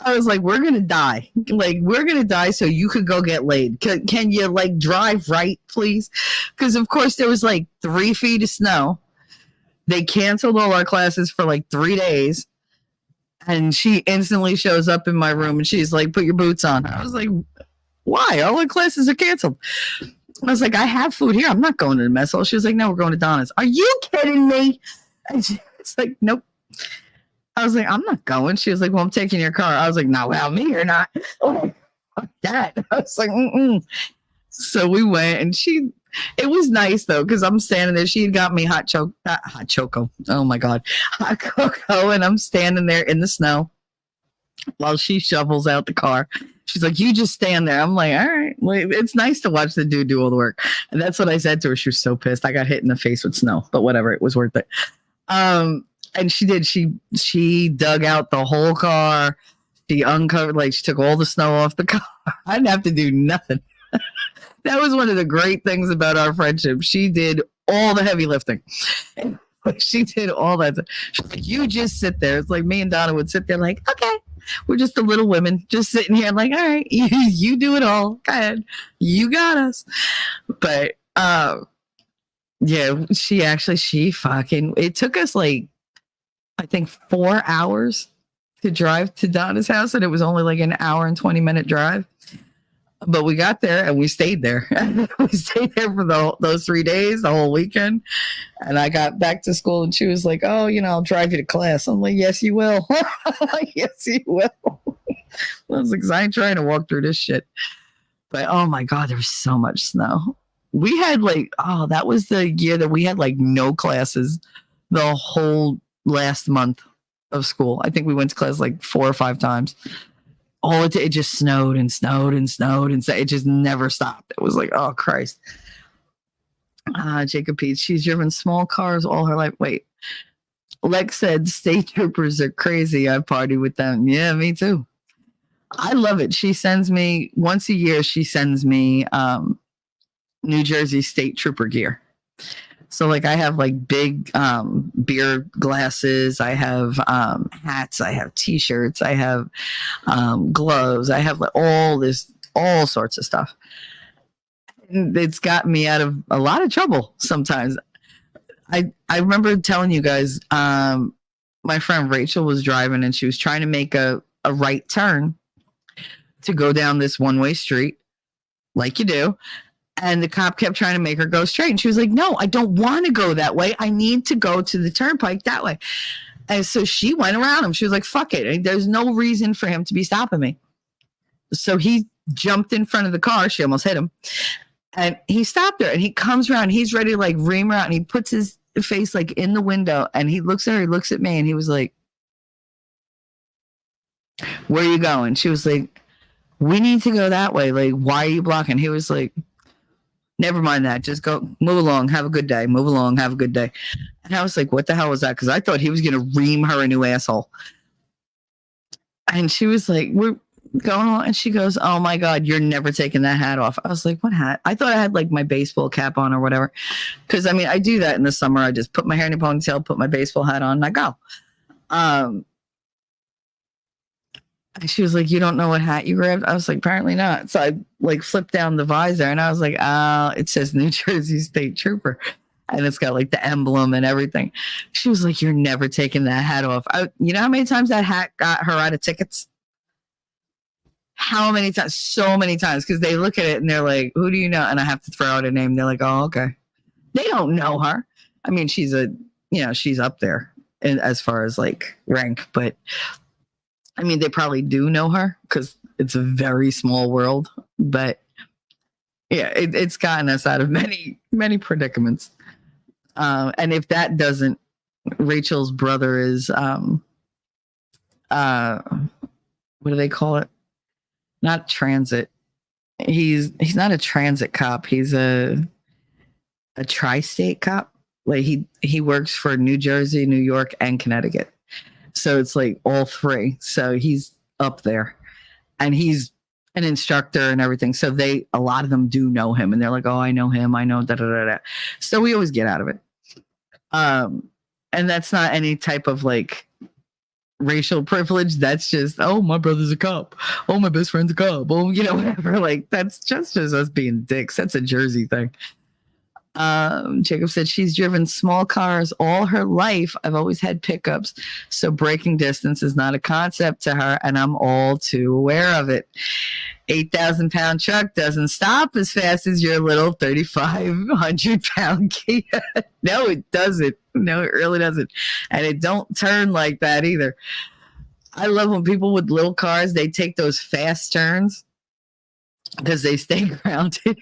I was like, we're gonna die. Like, we're gonna die so you could go get laid. Can you like drive right, please? Because of course there was like 3 feet of snow. They canceled all our classes for like 3 days. And she instantly shows up in my room and she's like, put your boots on. I was like, why? All our classes are canceled. I was like, I have food here. I'm not going to the mess hall. She was like, no, we're going to Donna's. Are you kidding me? And she was like, nope. I was like, I'm not going. She was like, well, I'm taking your car. I was like, no, well, me or not. Oh, fuck that. I was like, mm-mm. So we went and it was nice though, because I'm standing there. She had got me hot choco. Oh my God. Hot cocoa. And I'm standing there in the snow while she shovels out the car. She's like, you just stand there. I'm like, all right. Well, it's nice to watch the dude do all the work. And that's what I said to her. She was so pissed. I got hit in the face with snow, but whatever. It was worth it. And she did. She dug out the whole car. She uncovered, like, she took all the snow off the car. I didn't have to do nothing. That was one of the great things about our friendship. She did all the heavy lifting. She did all that. She's like, you just sit there. It's like me and Donna would sit there like, okay, we're just the little women just sitting here like, all right, you do it all. Go ahead. You got us. But yeah, it took us like, I think 4 hours to drive to Donna's house. And it was only like an hour and 20-minute drive. But we got there and we stayed there. We stayed there for those 3 days, the whole weekend. And I got back to school and she was like, oh, I'll drive you to class. I'm like, yes, you will. Yes, you will. I was like, I ain't trying to walk through this shit. But oh my God, there was so much snow. We had that was the year that we had like no classes the whole last month of school. I think we went to class like 4 or 5 times. It just snowed and snowed and snowed and it just never stopped. It was like, oh Christ. Jacob Pete, she's driven small cars all her life. Wait, Lex said state troopers are crazy. I party with them. Yeah, me too. I love it. She sends me once a year. She sends me New Jersey state trooper gear. So like I have like big beer glasses, I have hats, I have t-shirts, I have gloves, I have like all sorts of stuff. And it's gotten me out of a lot of trouble sometimes. I remember telling you guys, my friend Rachel was driving and she was trying to make a right turn. to go down this one-way street, like you do. And the cop kept trying to make her go straight. And she was like, no, I don't want to go that way. I need to go to the turnpike that way. And so she went around him. She was like, fuck it. There's no reason for him to be stopping me. So he jumped in front of the car. She almost hit him. And he stopped her. And he comes around. He's ready to like ream her out. And he puts his face like in the window. And he looks at her. He looks at me. And he was like, where are you going? She was like, we need to go that way. Like, why are you blocking? He was like, never mind that. Just go, move along. Have a good day. Move along. Have a good day. And I was like, what the hell was that? Because I thought he was going to ream her a new asshole. And she was like, we're going on. And she goes, oh my God, you're never taking that hat off. I was like, what hat? I thought I had like my baseball cap on or whatever. Because I mean, I do that in the summer. I just put my hair in a ponytail, put my baseball hat on, and I go. And she was like, you don't know what hat you grabbed? I was like, apparently not. So I like flipped down the visor and I was like, oh, it says New Jersey State Trooper. And it's got like the emblem and everything. She was like, you're never taking that hat off. You know how many times that hat got her out of tickets? How many times? So many times. Because they look at it and they're like, who do you know? And I have to throw out a name. They're like, oh, okay. They don't know her. I mean, she's up there as far as like rank, but I mean, they probably do know her because it's a very small world. But yeah, it's gotten us out of many, many predicaments. And if that doesn't, Rachel's brother is, what do they call it? Not transit. He's not a transit cop. He's a tri-state cop. Like he works for New Jersey, New York, and Connecticut. So it's like all three. So he's up there and he's an instructor and everything. So a lot of them do know him and they're like, oh, I know him. I know da da da da. So we always get out of it. And that's not any type of like racial privilege. That's just, oh, my brother's a cop. Oh, my best friend's a cop. Oh, whatever. Like that's just us being dicks. That's a Jersey thing. Jacob said she's driven small cars all her life. I've always had pickups, so braking distance is not a concept to her, and I'm all too aware of it. 8,000-pound truck doesn't stop as fast as your little 3,500-pound Kia. No, it doesn't. No, it really doesn't. And it don't turn like that either. I love when people with little cars, they take those fast turns because they stay grounded.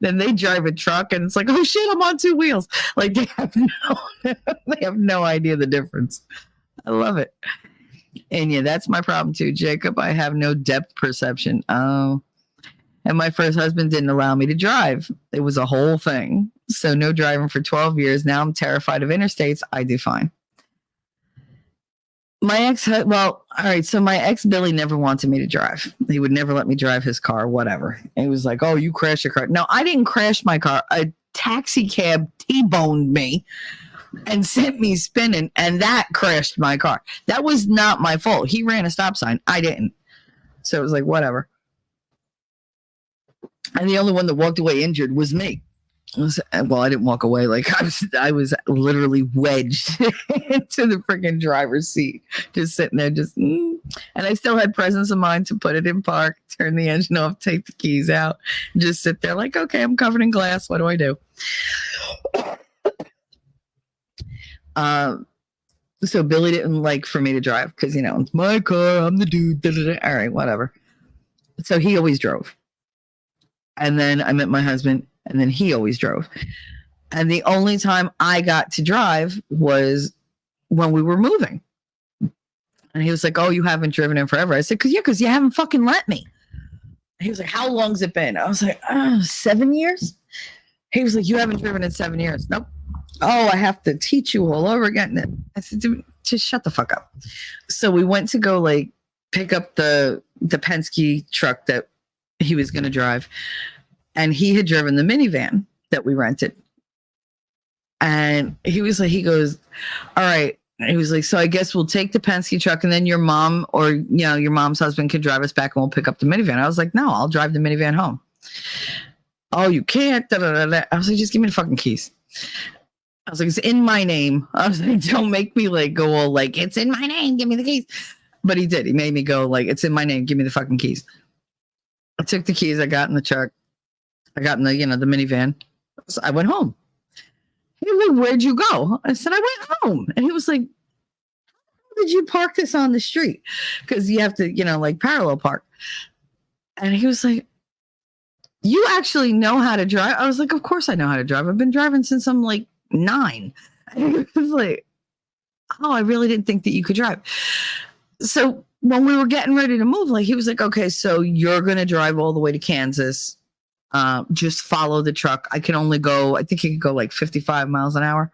Then they drive a truck and it's like, oh shit, I'm on two wheels. Like they have no idea the difference. I love it. And yeah, that's my problem too, Jacob. I have no depth perception. Oh, and my first husband didn't allow me to drive. It was a whole thing. So no driving for 12 years. Now I'm terrified of interstates. I do fine. My ex, all right. So my ex Billy never wanted me to drive. He would never let me drive his car, whatever. And he was like, oh, you crashed your car. No, I didn't crash my car. A taxi cab T-boned me and sent me spinning, and that crashed my car. That was not my fault. He ran a stop sign. I didn't. So it was like, whatever. And the only one that walked away injured was me. Well, I didn't walk away. Like I was literally wedged into the freaking driver's seat, just sitting there, and I still had presence of mind to put it in park, turn the engine off, take the keys out, and just sit there like, okay, I'm covered in glass. What do I do? So Billy didn't like for me to drive because, it's my car. I'm the dude. All right, whatever. So he always drove. And then I met my husband. And then he always drove. And the only time I got to drive was when we were moving. And he was like, oh, you haven't driven in forever. I said, because you haven't fucking let me. He was like, how long's it been? I was like, 7 years? He was like, you haven't driven in 7 years. Nope. Oh, I have to teach you all over again. I said, dude, just shut the fuck up. So we went to go like pick up the Penske truck that he was going to drive. And he had driven the minivan that we rented. And he was like, he goes, all right. And he was like, so I guess we'll take the Penske truck and then your mom or, your mom's husband can drive us back and we'll pick up the minivan. I was like, no, I'll drive the minivan home. Oh, you can't. Da, da, da, da. I was like, just give me the fucking keys. I was like, it's in my name. I was like, don't make me like go all like, it's in my name. Give me the keys. But he did. He made me go like, it's in my name. Give me the fucking keys. I took the keys. I got in the truck. I got in the, the minivan. So I went home. He was like, where'd you go? I said, I went home. And he was like, how did you park this on the street? Because you have to, like parallel park. And he was like, you actually know how to drive? I was like, of course I know how to drive. I've been driving since I'm like 9. And he was like, oh, I really didn't think that you could drive. So when we were getting ready to move, like he was like, okay, so you're going to drive all the way to Kansas. Just follow the truck. I can only go, I think he could go like 55 miles an hour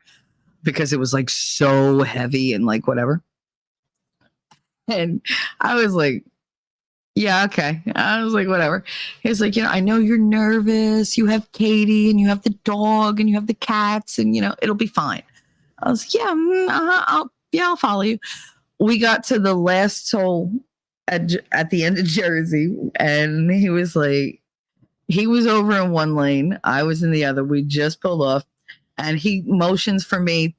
because it was like so heavy and like whatever. And I was like, yeah, okay. I was like, whatever. He was like, I know you're nervous. You have Katie and you have the dog and you have the cats and, it'll be fine. I was like, yeah, I'll follow you. We got to the last toll at the end of Jersey, and he was like, he was over in one lane. I was in the other. We just pulled off, and he motions for me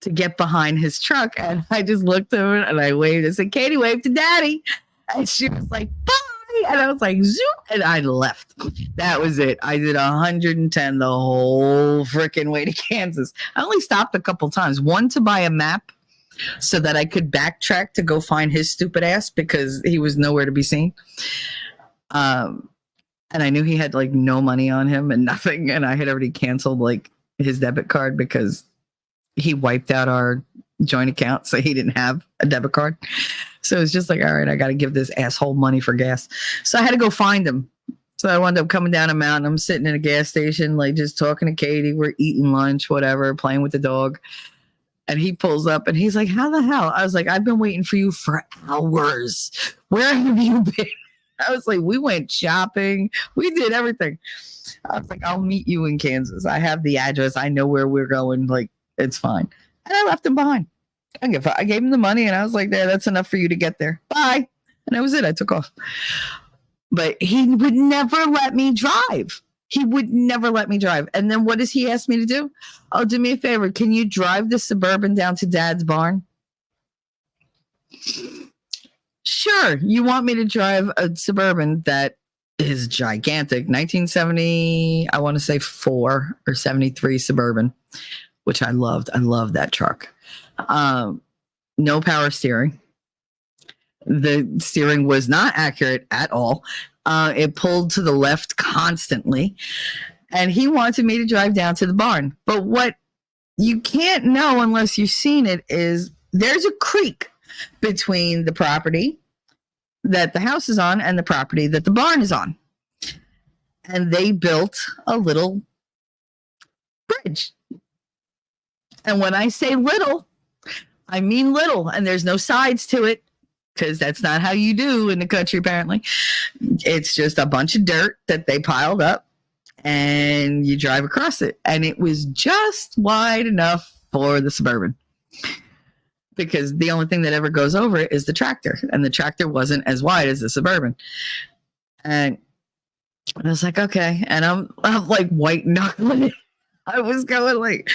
to get behind his truck. And I just looked over and I waved. I said, Katie, wave to Daddy. And she was like, bye. And I was like, zoom. And I left. That was it. I did 110 the whole freaking way to Kansas. I only stopped a couple times. One to buy a map so that I could backtrack to go find his stupid ass because he was nowhere to be seen. And I knew he had like no money on him and nothing. And I had already canceled like his debit card because he wiped out our joint account. So he didn't have a debit card. So it's just like, all right, I got to give this asshole money for gas. So I had to go find him. So I wound up coming down a mountain. I'm sitting in a gas station, like just talking to Katie. We're eating lunch, whatever, playing with the dog. And he pulls up and he's like, how the hell? I was like, I've been waiting for you for hours. Where have you been? I was like, we went shopping. We did everything. I was like, I'll meet you in Kansas. I have the address. I know where we're going. Like, it's fine. And I left him behind. I gave him the money and I was like, there, that's enough for you to get there. Bye. And that was it. I took off. But he would never let me drive. He would never let me drive. And then what does he ask me to do? Oh, do me a favor. Can you drive the Suburban down to Dad's barn? Sure. You want me to drive a Suburban that is gigantic. 1970, I want to say 4 or 73 Suburban, which I loved. I love that truck. No power steering. The steering was not accurate at all. It pulled to the left constantly. And he wanted me to drive down to the barn. But what you can't know unless you've seen it is there's a creek between the property that the house is on and the property that the barn is on. And they built a little bridge. And when I say little, I mean little. And there's no sides to it. Because that's not how you do in the country, apparently. It's just a bunch of dirt that they piled up and you drive across it. And it was just wide enough for the Suburban. Because the only thing that ever goes over it is the tractor. And the tractor wasn't as wide as the Suburban. And I was like, okay. And I'm like white knuckling it. I was going like...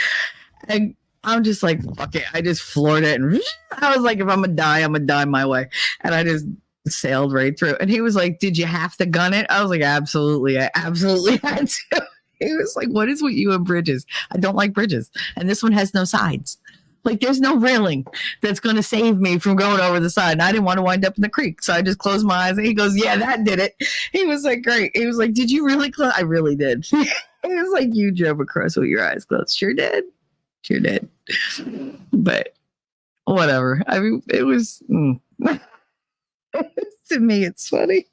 And I'm just like, fuck it. I just floored it. And I was like, if I'm going to die, I'm going to die my way. And I just sailed right through. And he was like, did you have to gun it? I was like, absolutely. I absolutely had to. He was like, what is with you and bridges? I don't like bridges. And this one has no sides. Like, there's no railing that's going to save me from going over the side. And I didn't want to wind up in the creek. So I just closed my eyes. And he goes, yeah, that did it. He was like, great. He was like, did you really close? I really did. He was like, you drove across with your eyes closed. Sure did. Sure did. But whatever. I mean, it was to me, it's funny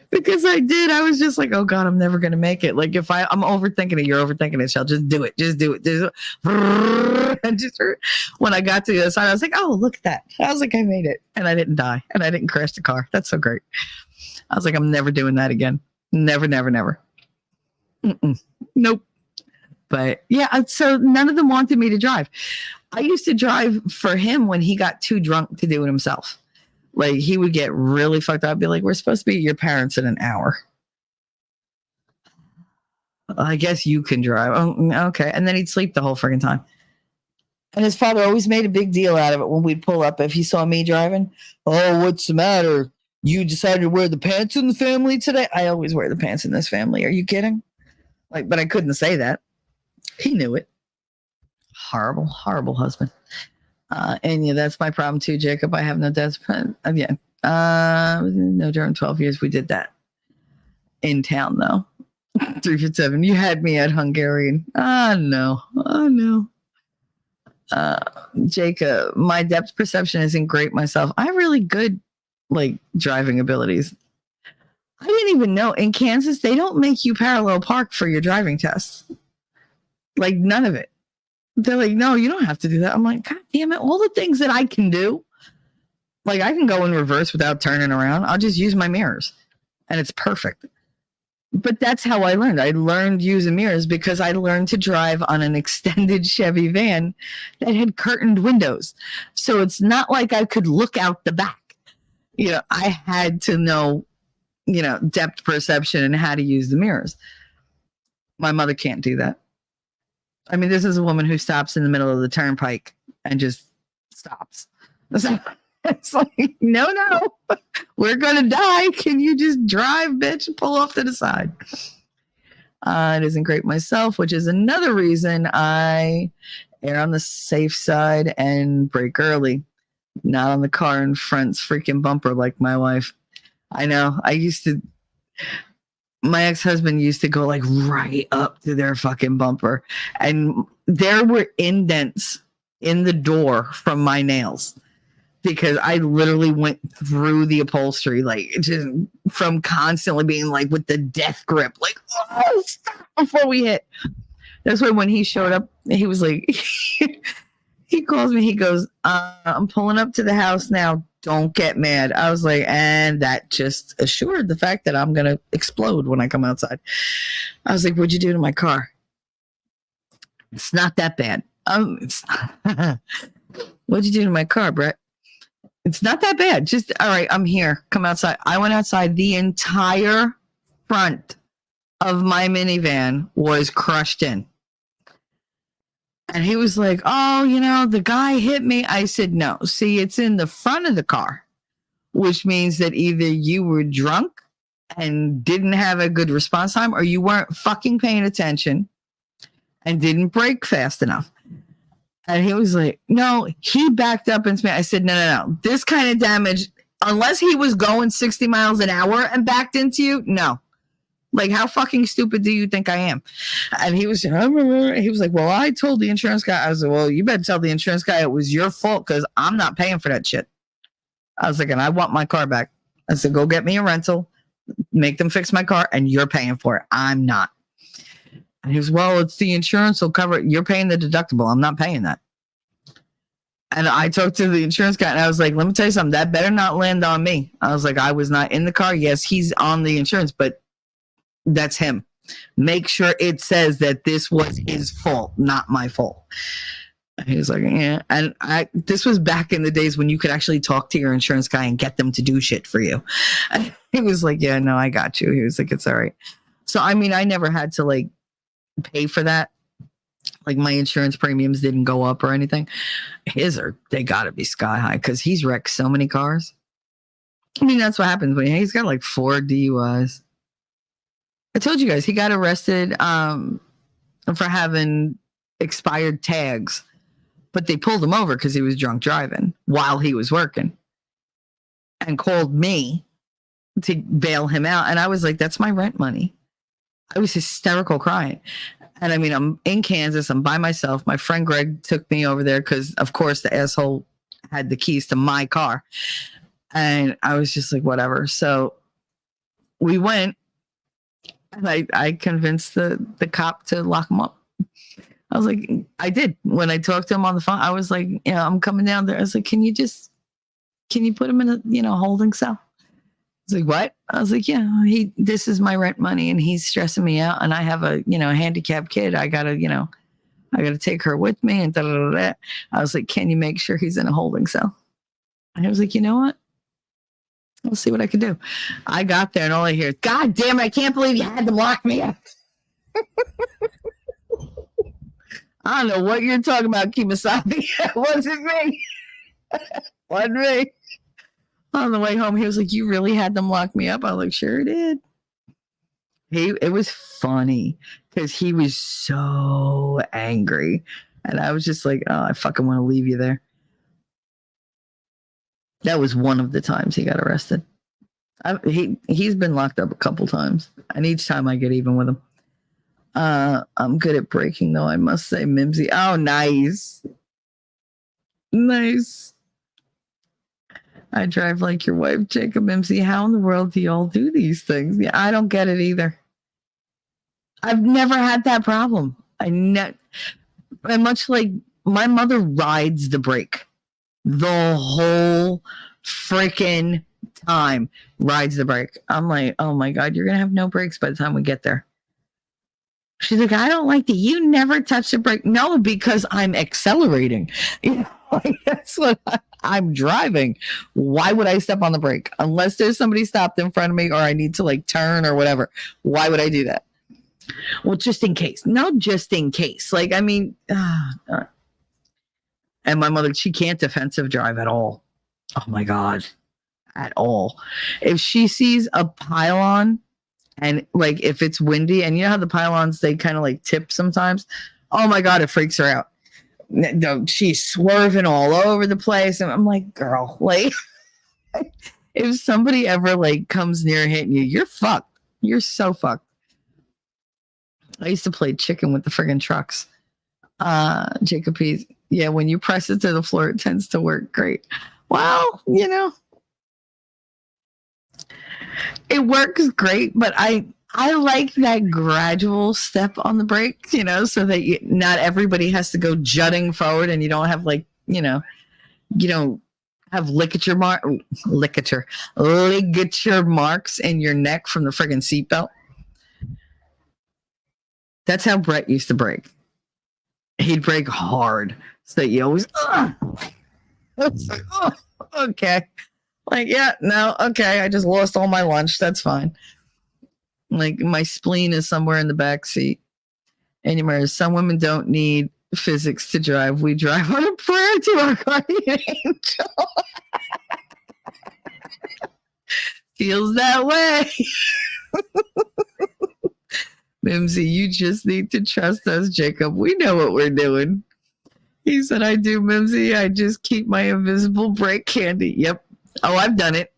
because I was just like, oh God, I'm never going to make it. Like if I'm overthinking it, you're overthinking it. Shall just do it. Just do it. And just when I got to the other side, I was like, oh, look at that. I was like, I made it and I didn't die and I didn't crash the car. That's so great. I was like, I'm never doing that again. Never, never, never. Nope. But yeah, so none of them wanted me to drive. I used to drive for him when he got too drunk to do it himself. Like he would get really fucked up. I'd be like, we're supposed to be at your parents in an hour. I guess you can drive. Oh, okay. And then he'd sleep the whole freaking time. And his father always made a big deal out of it when we'd pull up. If he saw me driving, oh, what's the matter? You decided to wear the pants in the family today? I always wear the pants in this family. Are you kidding? Like, but I couldn't say that. He knew it. Horrible, horrible husband. And yeah, that's my problem too, Jacob. I have no doubts. Again, no, during 12 years we did that in town though. 347. You had me at Hungarian. No. Jacob, my depth perception isn't great myself. I have really good like driving abilities. I didn't even know in Kansas they don't make you parallel park for your driving tests. Like none of it. They're like, no, you don't have to do that. I'm like, God damn it. All the things that I can do, like I can go in reverse without turning around. I'll just use my mirrors and it's perfect. But that's how I learned. I learned using mirrors because I learned to drive on an extended Chevy van that had curtained windows. So it's not like I could look out the back. You know, I had to know, you know, depth perception and how to use the mirrors. My mother can't do that. I mean, this is a woman who stops in the middle of the turnpike and just stops. It's like, no, we're going to die. Can you just drive, bitch, and pull off to the side? It isn't great myself, which is another reason I err on the safe side and brake early, not on the car in front's freaking bumper like my wife. I know. My ex-husband used to go like right up to their fucking bumper. And there were indents in the door from my nails because I literally went through the upholstery, like just from constantly being like with the death grip, like, oh, stop before we hit. That's why when he showed up, he was like, he calls me, he goes, I'm pulling up to the house now. Don't get mad. I was like, and that just assured the fact that I'm going to explode when I come outside. I was like, what'd you do to my car? It's not that bad. What'd you do to my car, Brett? It's not that bad. Just, all right, I'm here. Come outside. I went outside. The entire front of my minivan was crushed in. And he was like, oh, you know, the guy hit me. I said, no. See, it's in the front of the car, which means that either you were drunk and didn't have a good response time or you weren't fucking paying attention and didn't brake fast enough. And he was like, no, he backed up into me. I said, no. This kind of damage, unless he was going 60 miles an hour and backed into you, no. Like, how fucking stupid do you think I am? And he was like, well, I told the insurance guy. I was like, well, you better tell the insurance guy it was your fault because I'm not paying for that shit. I was like, and I want my car back. I said, go get me a rental, make them fix my car, and you're paying for it. I'm not. And he was, well, it's the insurance will cover it. You're paying the deductible. I'm not paying that. And I talked to the insurance guy and I was like, let me tell you something. That better not land on me. I was like, I was not in the car. Yes, he's on the insurance, but that's him. Make sure it says that this was his fault, not my fault. And he was like, yeah. And this was back in the days when you could actually talk to your insurance guy and get them to do shit for you. And he was like, yeah, no, I got you. He was like, it's all right. So, I mean, I never had to like pay for that. Like my insurance premiums didn't go up or anything. They gotta be sky high because he's wrecked so many cars. I mean, that's what happens when he's got like 4 DUIs. I told you guys he got arrested for having expired tags, but they pulled him over because he was drunk driving while he was working and called me to bail him out. And I was like, that's my rent money. I was hysterical crying. And I mean, I'm in Kansas. I'm by myself. My friend Greg took me over there because, of course, the asshole had the keys to my car. And I was just like, whatever. So we went. And I convinced the cop to lock him up. I was like, I did. When I talked to him on the phone, I was like, yeah, I'm coming down there. I was like, can you put him in a holding cell? I was like, what? I was like, yeah, this is my rent money and he's stressing me out. And I have a, handicapped kid. I gotta take her with me and da da da da. I was like, can you make sure he's in a holding cell? And I was like, you know what? I'll see what I can do. I got there and all I hear is, God damn it, I can't believe you had to lock me up. I don't know what you're talking about, Kimasabi. It wasn't me. Wasn't me. On the way home, he was like, "You really had them lock me up?" I was like, "Sure did." It was funny because he was so angry, and I was just like, "Oh, I fucking want to leave you there." That was one of the times he got arrested. He's been locked up a couple times, and each time I get even with him. I'm good at braking, though, I must say, Mimsy. Oh, nice. Nice. I drive like your wife, Jacob. Mimsy. How in the world do y'all do these things? Yeah, I don't get it either. I've never had that problem. And much like my mother rides the brake the whole freaking time. Rides the brake. I'm like, oh my God, you're going to have no brakes by the time we get there. She's like, I don't like that. You never touch the brake. No, because I'm accelerating. You know, like, that's what I'm driving. Why would I step on the brake? Unless there's somebody stopped in front of me or I need to like turn or whatever. Why would I do that? Well, just in case. No, just in case. Like, I mean, and my mother, she can't defensive drive at all. Oh my God. At all. If she sees a pylon, and like if it's windy, and you know how the pylons, they kind of like tip sometimes. Oh my God, it freaks her out. No, she's swerving all over the place. And I'm like, girl, like if somebody ever like comes near hitting you, you're fucked. You're so fucked. I used to play chicken with the friggin' trucks. Jacob P's. Yeah, when you press it to the floor, it tends to work great. Well, you know, it works great, but I like that gradual step on the brake, you know, so that not everybody has to go jutting forward, and you don't have like, you know, you don't have ligature marks in your neck from the friggin' seatbelt. That's how Brett used to brake. He'd brake hard, so that you always, like, oh, okay. Like, yeah, no, okay, I just lost all my lunch. That's fine. Like, my spleen is somewhere in the back seat. Anyways, some women don't need physics to drive. We drive on a prayer to our guardian angel. Feels that way. Mimsy, you just need to trust us, Jacob. We know what we're doing. He said, I do, Mimsy. I just keep my invisible brake handy. Yep. Oh, I've done it.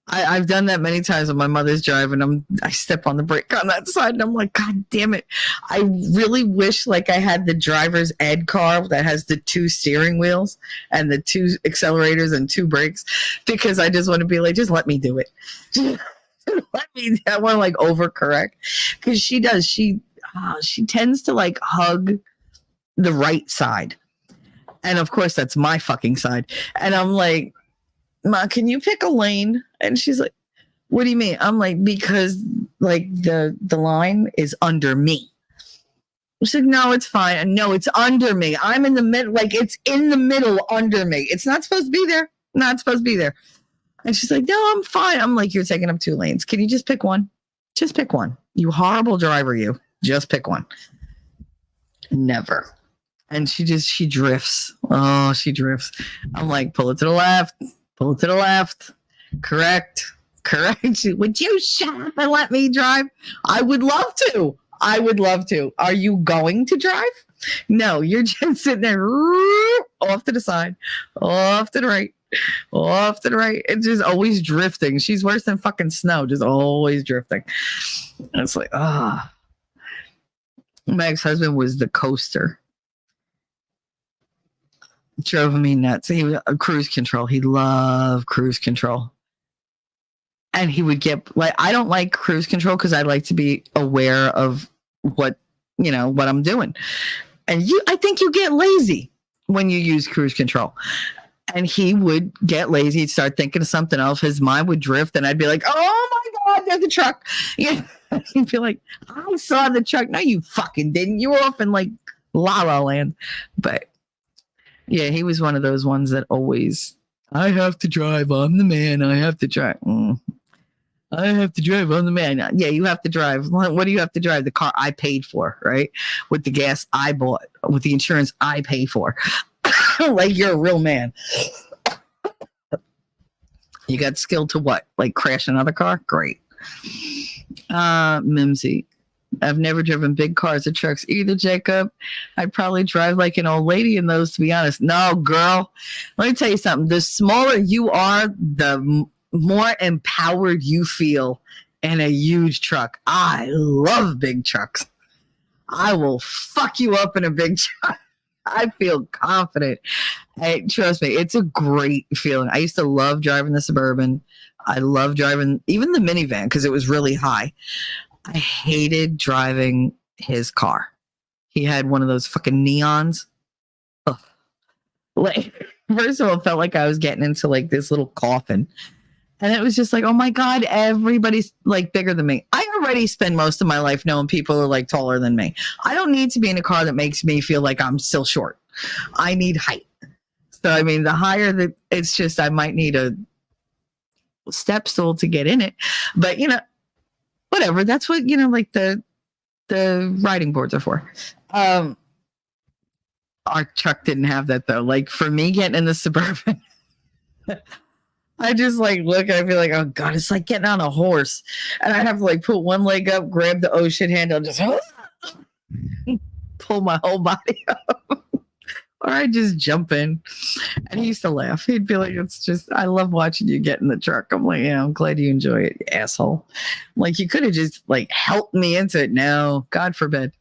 I've done that many times when my mother's driving. I step on the brake on that side, and I'm like, God damn it. I really wish like I had the driver's ed car that has the 2 steering wheels and the 2 accelerators and 2 brakes, because I just want to be like, just let me do it. I want to like overcorrect, because she does. She tends to like hug the right side. And of course, that's my fucking side. And I'm like, Ma, can you pick a lane? And she's like, what do you mean? I'm like, because like the line is under me. She's like, no, it's fine. No, it's under me. I'm in the middle. Like, it's in the middle under me. It's not supposed to be there. Not supposed to be there. And she's like, no, I'm fine. I'm like, you're taking up 2 lanes. Can you just pick one? Just pick one. You horrible driver, you. Just pick one. Never. And she drifts. Oh, she drifts. I'm like, pull it to the left. Pull it to the left. Correct. Would you shut up and let me drive? I would love to. Are you going to drive? No, you're just sitting there off to the side, off to the right, off to the right. It's just always drifting. She's worse than fucking snow, just always drifting. And it's like, ah. My ex-husband was the coaster. Drove me nuts. He was cruise control. He loved cruise control. And he would get like, I don't like cruise control because I like to be aware of what I'm doing. And I think you get lazy when you use cruise control. And he would get lazy. He'd start thinking of something else. His mind would drift, and I'd be like, oh my God, there's a truck. Yeah. He'd be like, I saw the truck. No, you fucking didn't. You were off in like La La Land. But yeah, he was one of those ones that always, I have to drive. I'm the man. I have to drive. I have to drive. I'm the man. Yeah, you have to drive. What do you have to drive? The car I paid for, right? With the gas I bought, with the insurance I pay for. Like, you're a real man. You got skill to what? Like crash another car? Great. Mimsy. I've never driven big cars or trucks either, Jacob. I'd probably drive like an old lady in those, to be honest. No, girl. Let me tell you something. The smaller you are, the more empowered you feel in a huge truck. I love big trucks. I will fuck you up in a big truck. I feel confident. Trust me, it's a great feeling. I used to love driving the Suburban. I love driving even the minivan because it was really high. I hated driving his car. He had one of those fucking neons. Ugh. Like, first of all, it felt like I was getting into like this little coffin. And it was just like, oh my God, everybody's like bigger than me. I already spend most of my life knowing people are like taller than me. I don't need to be in a car that makes me feel like I'm still short. I need height. So, I mean, the higher that it's just, I might need a step stool to get in it. But, you know, whatever. That's what, you know, like the riding boards are for. Our truck didn't have that though. Like for me getting in the Suburban, I just like look and I feel like, oh God, it's like getting on a horse. And I have to like put one leg up, grab the oh shit handle, and just pull my whole body up. Or I just jump in. And he used to laugh. He'd be like, it's just, I love watching you get in the truck. I'm like, yeah, I'm glad you enjoy it, you asshole. Like, you could have just like helped me into it. No, God forbid.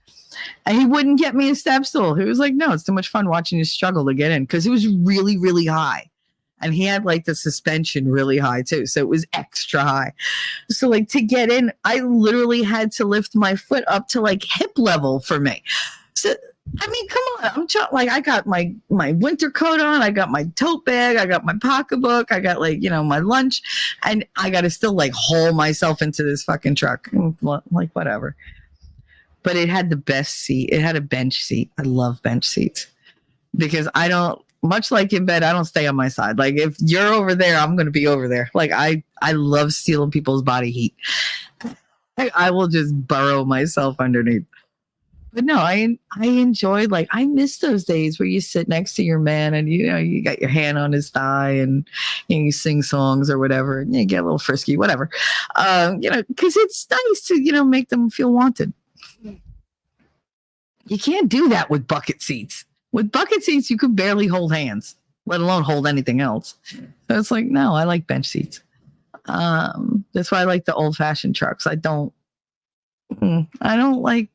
And he wouldn't get me a step stool. He was like, no, it's too much fun watching you struggle to get in because it was really, really high. And he had like the suspension really high too. So it was extra high. So like to get in, I literally had to lift my foot up to like hip level for me. So I mean, come on. Like I got my winter coat on. I got my tote bag. I got my pocketbook. I got like, you know, my lunch. And I got to still like haul myself into this fucking truck. Like whatever. But it had the best seat. It had a bench seat. I love bench seats. Because I don't, much like in bed, I don't stay on my side. Like if you're over there, I'm going to be over there. Like I love stealing people's body heat. I will just burrow myself underneath. But no, I enjoyed, like, I miss those days where you sit next to your man and, you know, you got your hand on his thigh and you sing songs or whatever. And you get a little frisky, whatever. You know, because it's nice to, you know, make them feel wanted. You can't do that with bucket seats. With bucket seats, you could barely hold hands, let alone hold anything else. So it's like, no, I like bench seats. That's why I like the old fashioned trucks. I don't like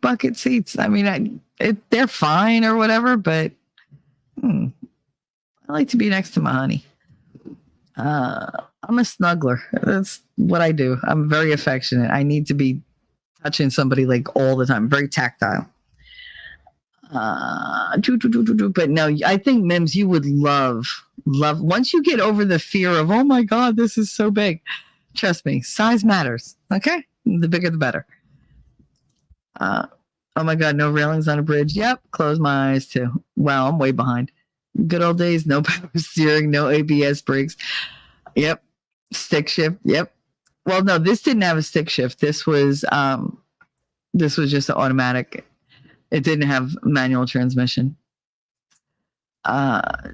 bucket seats. I mean, they're fine or whatever, but I like to be next to my honey. I'm a snuggler. That's what I do. I'm very affectionate. I need to be touching somebody like all the time. Very tactile. But no, I think Mims, you would love once you get over the fear of, oh my God, this is so big. Trust me, size matters. Okay, the bigger the better. Oh my God, no railings on a bridge. Yep, close my eyes too. Wow, I'm way behind. Good old days, no power steering, no ABS brakes. Yep, stick shift. Yep. Well, no, this didn't have a stick shift. This was just an automatic. It didn't have manual transmission.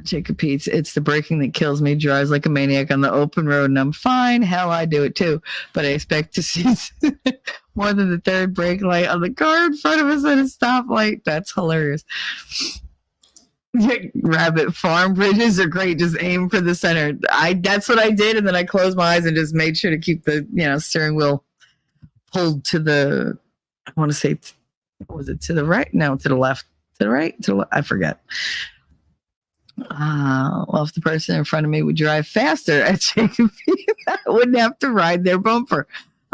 Jacob Pete's, it's the braking that kills me. Drives like a maniac on the open road, and I'm fine. Hell, I do it too. But I expect to see more than the third brake light on the car in front of us at a stoplight. That's hilarious. Rabbit, farm bridges are great. Just aim for the center. That's what I did, and then I closed my eyes and just made sure to keep the steering wheel pulled to the. I want to say, was it to the right? No, to the left. To the right? To the left? I forget. Well, if the person in front of me would drive faster at Jacob, I wouldn't have to ride their bumper.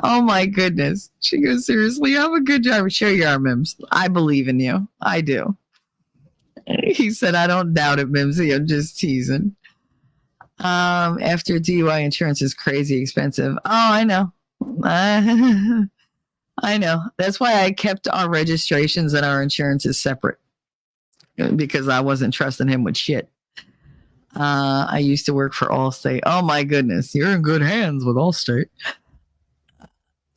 Oh my goodness. She goes, seriously, I'm a good driver. Sure you are, Mims. I believe in you. I do. He said, I don't doubt it, Mimsy. I'm just teasing. After DUI, insurance is crazy expensive. Oh, I know. I know. That's why I kept our registrations and our insurances separate, because I wasn't trusting him with shit. I used to work for Allstate. Oh my goodness, you're in good hands with Allstate.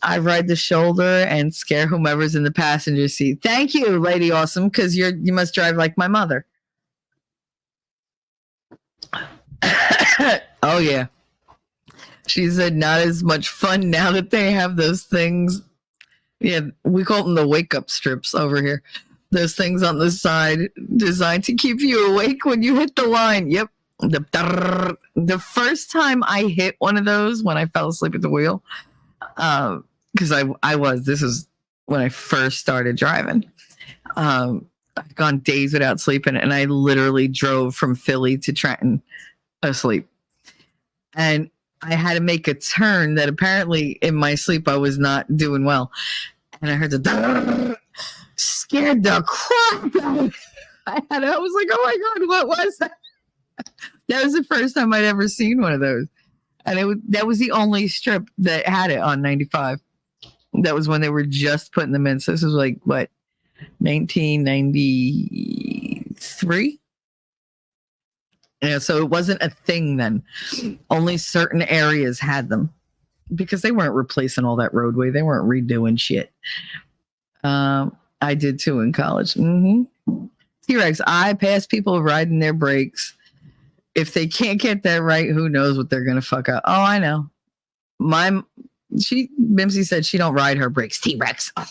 I ride the shoulder and scare whomever's in the passenger seat. Thank you, Lady Awesome, because you must drive like my mother. Oh yeah. She said not as much fun now that they have those things. Yeah, we call them the wake up strips over here. Those things on the side designed to keep you awake when you hit the line. Yep. The first time I hit one of those when I fell asleep at the wheel, because this is when I first started driving. I've gone days without sleeping, and I literally drove from Philly to Trenton asleep. And I had to make a turn that apparently in my sleep I was not doing well. And I heard the scared the crap out of me. I was like, oh my God, what was that? That was the first time I'd ever seen one of those. And that was the only strip that had it on 95. That was when they were just putting them in. So this was like, what, 1993? Yeah, so it wasn't a thing then. Only certain areas had them because they weren't replacing all that roadway. They weren't redoing shit. I did too in college. Mm-hmm. T-Rex, I pass people riding their brakes. If they can't get that right, who knows what they're gonna fuck up. Oh, I know. Mimsy said she don't ride her brakes. T-Rex. Oh.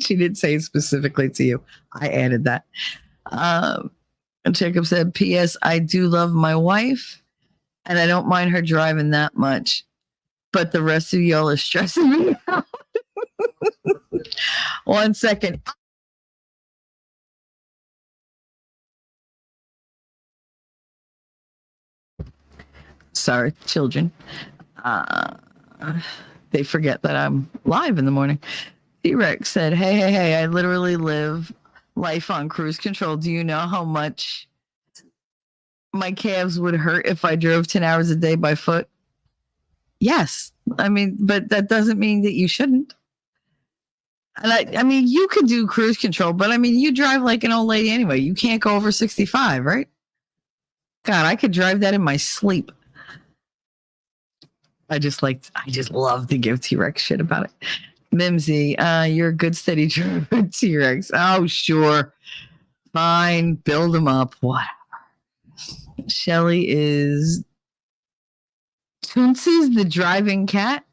She did say specifically to you. I added that. Jacob said, P.S. I do love my wife, and I don't mind her driving that much, but the rest of y'all are stressing me out. 1 second. Sorry, children. They forget that I'm live in the morning. T-Rex said, hey, I literally live life on cruise control. Do you know how much my calves would hurt if I drove 10 hours a day by foot? Yes. I mean, but that doesn't mean that you shouldn't. And I mean, you could do cruise control, but I mean, you drive like an old lady anyway. You can't go over 65, right? God, I could drive that in my sleep. I just love to give T-Rex shit about it. Mimsy, you're a good steady driver, T-Rex. Oh, sure. Fine. Build them up. Whatever. Shelly is Toonces, the driving cat.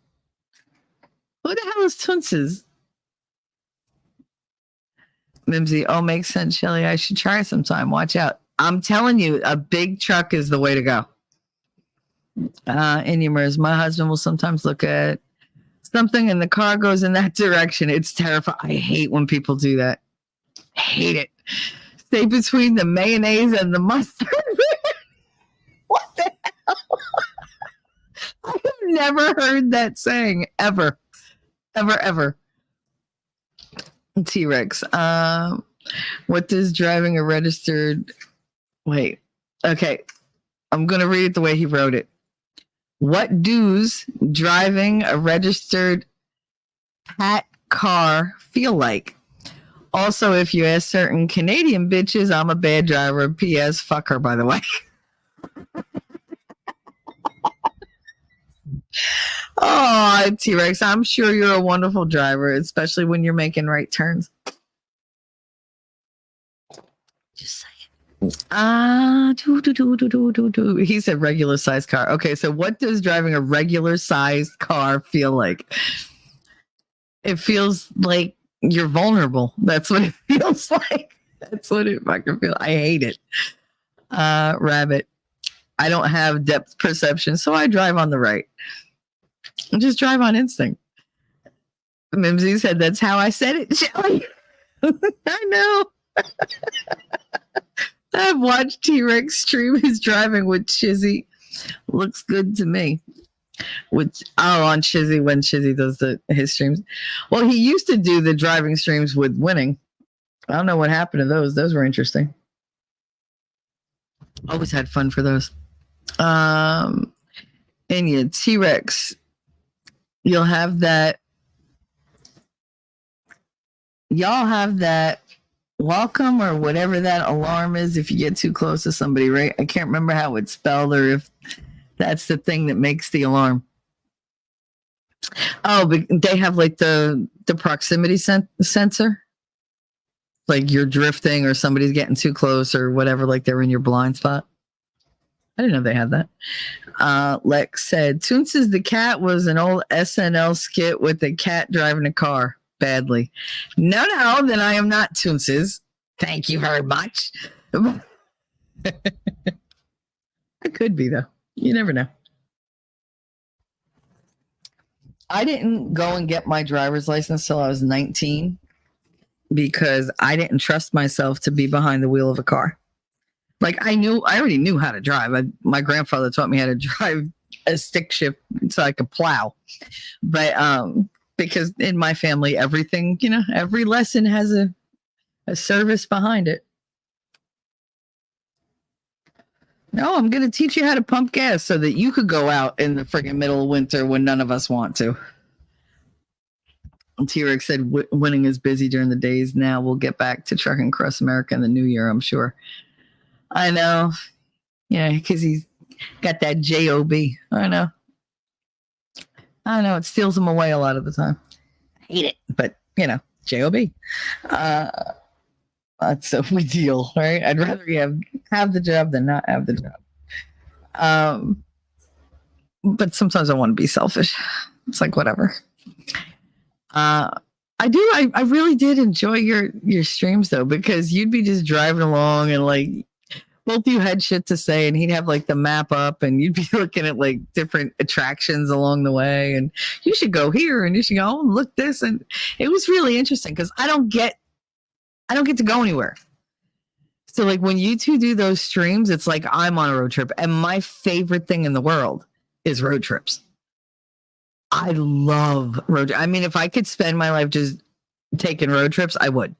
Who the hell is Toonces? Mimsy, oh, makes sense, Shelly. I should try sometime. Watch out. I'm telling you, a big truck is the way to go. Inumers, my husband will sometimes look at something and the car goes in that direction. It's terrifying. I hate when people do that. Hate it. Stay between the mayonnaise and the mustard. What the hell? I have never heard that saying ever. Ever. T-Rex. What does driving a registered... Wait. Okay. I'm going to read it the way he wrote it. What does driving a registered pat car feel like? Also, if you ask certain Canadian bitches, I'm a bad driver. P.S. Fuck her, by the way. Oh, T-Rex, I'm sure you're a wonderful driver, especially when you're making right turns. Just saying. He said regular sized car. Okay, so what does driving a regular sized car feel like? It feels like you're vulnerable. That's what it feels like. That's what it fucking feels. I hate it. Rabbit. I don't have depth perception, so I drive on the right. I just drive on instinct. Mimsy said that's how I said it, Shelly. I know. I've watched T-Rex stream his driving with Chizzy. Looks good to me. On Chizzy when Chizzy does his streams. Well, he used to do the driving streams with Winning. I don't know what happened to those. Those were interesting. Always had fun for those. And yeah, T-Rex, you'll have that. Y'all have that welcome or whatever that alarm is if you get too close to somebody, right? I can't remember how it's spelled or if that's the thing that makes the alarm. Oh, but they have like the proximity sensor. Like you're drifting or somebody's getting too close or whatever, like they're in your blind spot. I didn't know they had that. Lex said, Toonces the Cat was an old SNL skit with the cat driving a car badly. No, then I am not Toonces. Thank you very much. I could be, though. You never know. I didn't go and get my driver's license till I was 19 because I didn't trust myself to be behind the wheel of a car. Like I already knew how to drive. My grandfather taught me how to drive a stick shift so I could plow. But because in my family, everything, every lesson has a service behind it. No, I'm going to teach you how to pump gas so that you could go out in the friggin' middle of winter when none of us want to. T-Rex said winning is busy during the days. Now we'll get back to trucking across America in the new year, I'm sure. I know. Yeah, because he's got that job. I know. It steals him away a lot of the time. I hate it, but job. That's a big deal, right? I'd rather you have the job than not have the job. But sometimes I want to be selfish. It's like whatever. I do. I really did enjoy your streams though, because you'd be just driving along and like both of you had shit to say, and he'd have like the map up, and you'd be looking at like different attractions along the way, and you should go here, and you should go look this, and it was really interesting because I don't get to go anywhere. So like when you two do those streams, it's like I'm on a road trip, and my favorite thing in the world is road trips. I love road. I mean, if I could spend my life just taking road trips, I would.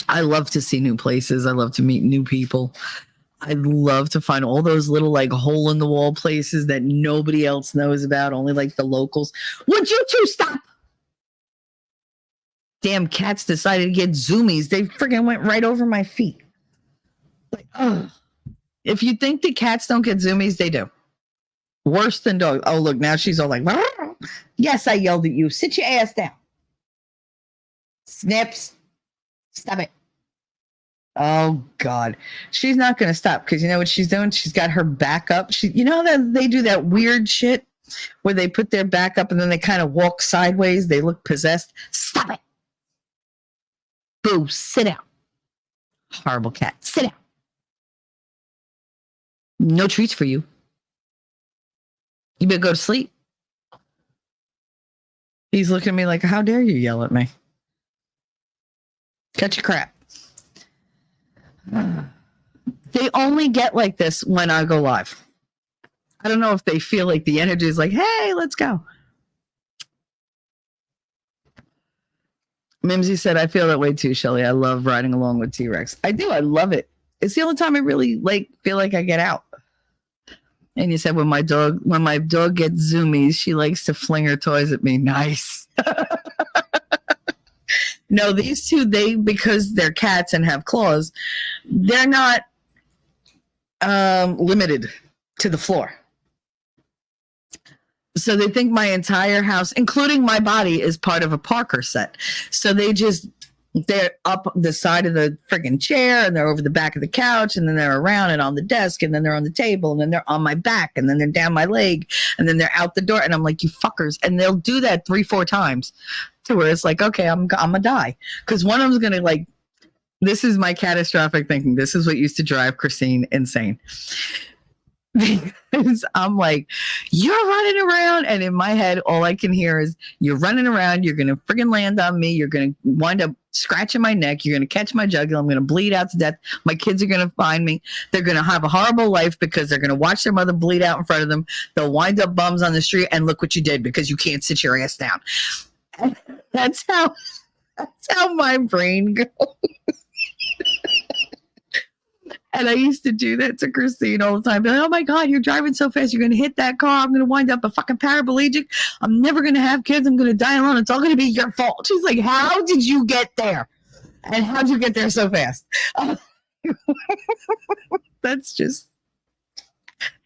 I love to see new places. I love to meet new people. I love to find all those little like hole in the wall places that nobody else knows about, only like the locals. Would you two stop? Damn cats decided to get zoomies. They freaking went right over my feet. Like, oh. If you think the cats don't get zoomies, they do. Worse than dogs. Oh, look, now she's all like, yes, I yelled at you. Sit your ass down. Snips. Stop it. Oh, God. She's not going to stop because you know what she's doing? She's got her back up. You know that they do that weird shit where they put their back up and then they kind of walk sideways. They look possessed. Stop it. Boo, sit down. Horrible cat. Sit down. No treats for you. You better go to sleep. He's looking at me like, how dare you yell at me? Cut your crap. They only get like this when I go live. I don't know if they feel like the energy is like, hey, let's go. Mimsy said, I feel that way too, Shelly. I love riding along with T-Rex. I do. I love it. It's the only time I really feel like I get out. And you said when my dog gets zoomies, she likes to fling her toys at me. Nice. No, these two, because they're cats and have claws, they're not limited to the floor. So they think my entire house, including my body, is part of a Parker set. So they're up the side of the friggin' chair, and they're over the back of the couch, and then they're around and on the desk, and then they're on the table, and then they're on my back, and then they're down my leg, and then they're out the door. And I'm like, you fuckers. And they'll do that 3-4 times to where it's like, okay, I'm gonna die. Because one of them's gonna this is my catastrophic thinking. This is what used to drive Christine insane. Because I'm like, you're running around, and in my head, all I can hear is, you're running around, you're going to friggin' land on me, you're going to wind up scratching my neck, you're going to catch my jugular, I'm going to bleed out to death, my kids are going to find me, they're going to have a horrible life because they're going to watch their mother bleed out in front of them, they'll wind up bums on the street, and look what you did because you can't sit your ass down. And that's how my brain goes. And I used to do that to Christine all the time. Be like, oh my God, you're driving so fast. You're going to hit that car. I'm going to wind up a fucking paraplegic. I'm never going to have kids. I'm going to die alone. It's all going to be your fault. She's like, how did you get there? And how'd you get there so fast? That's just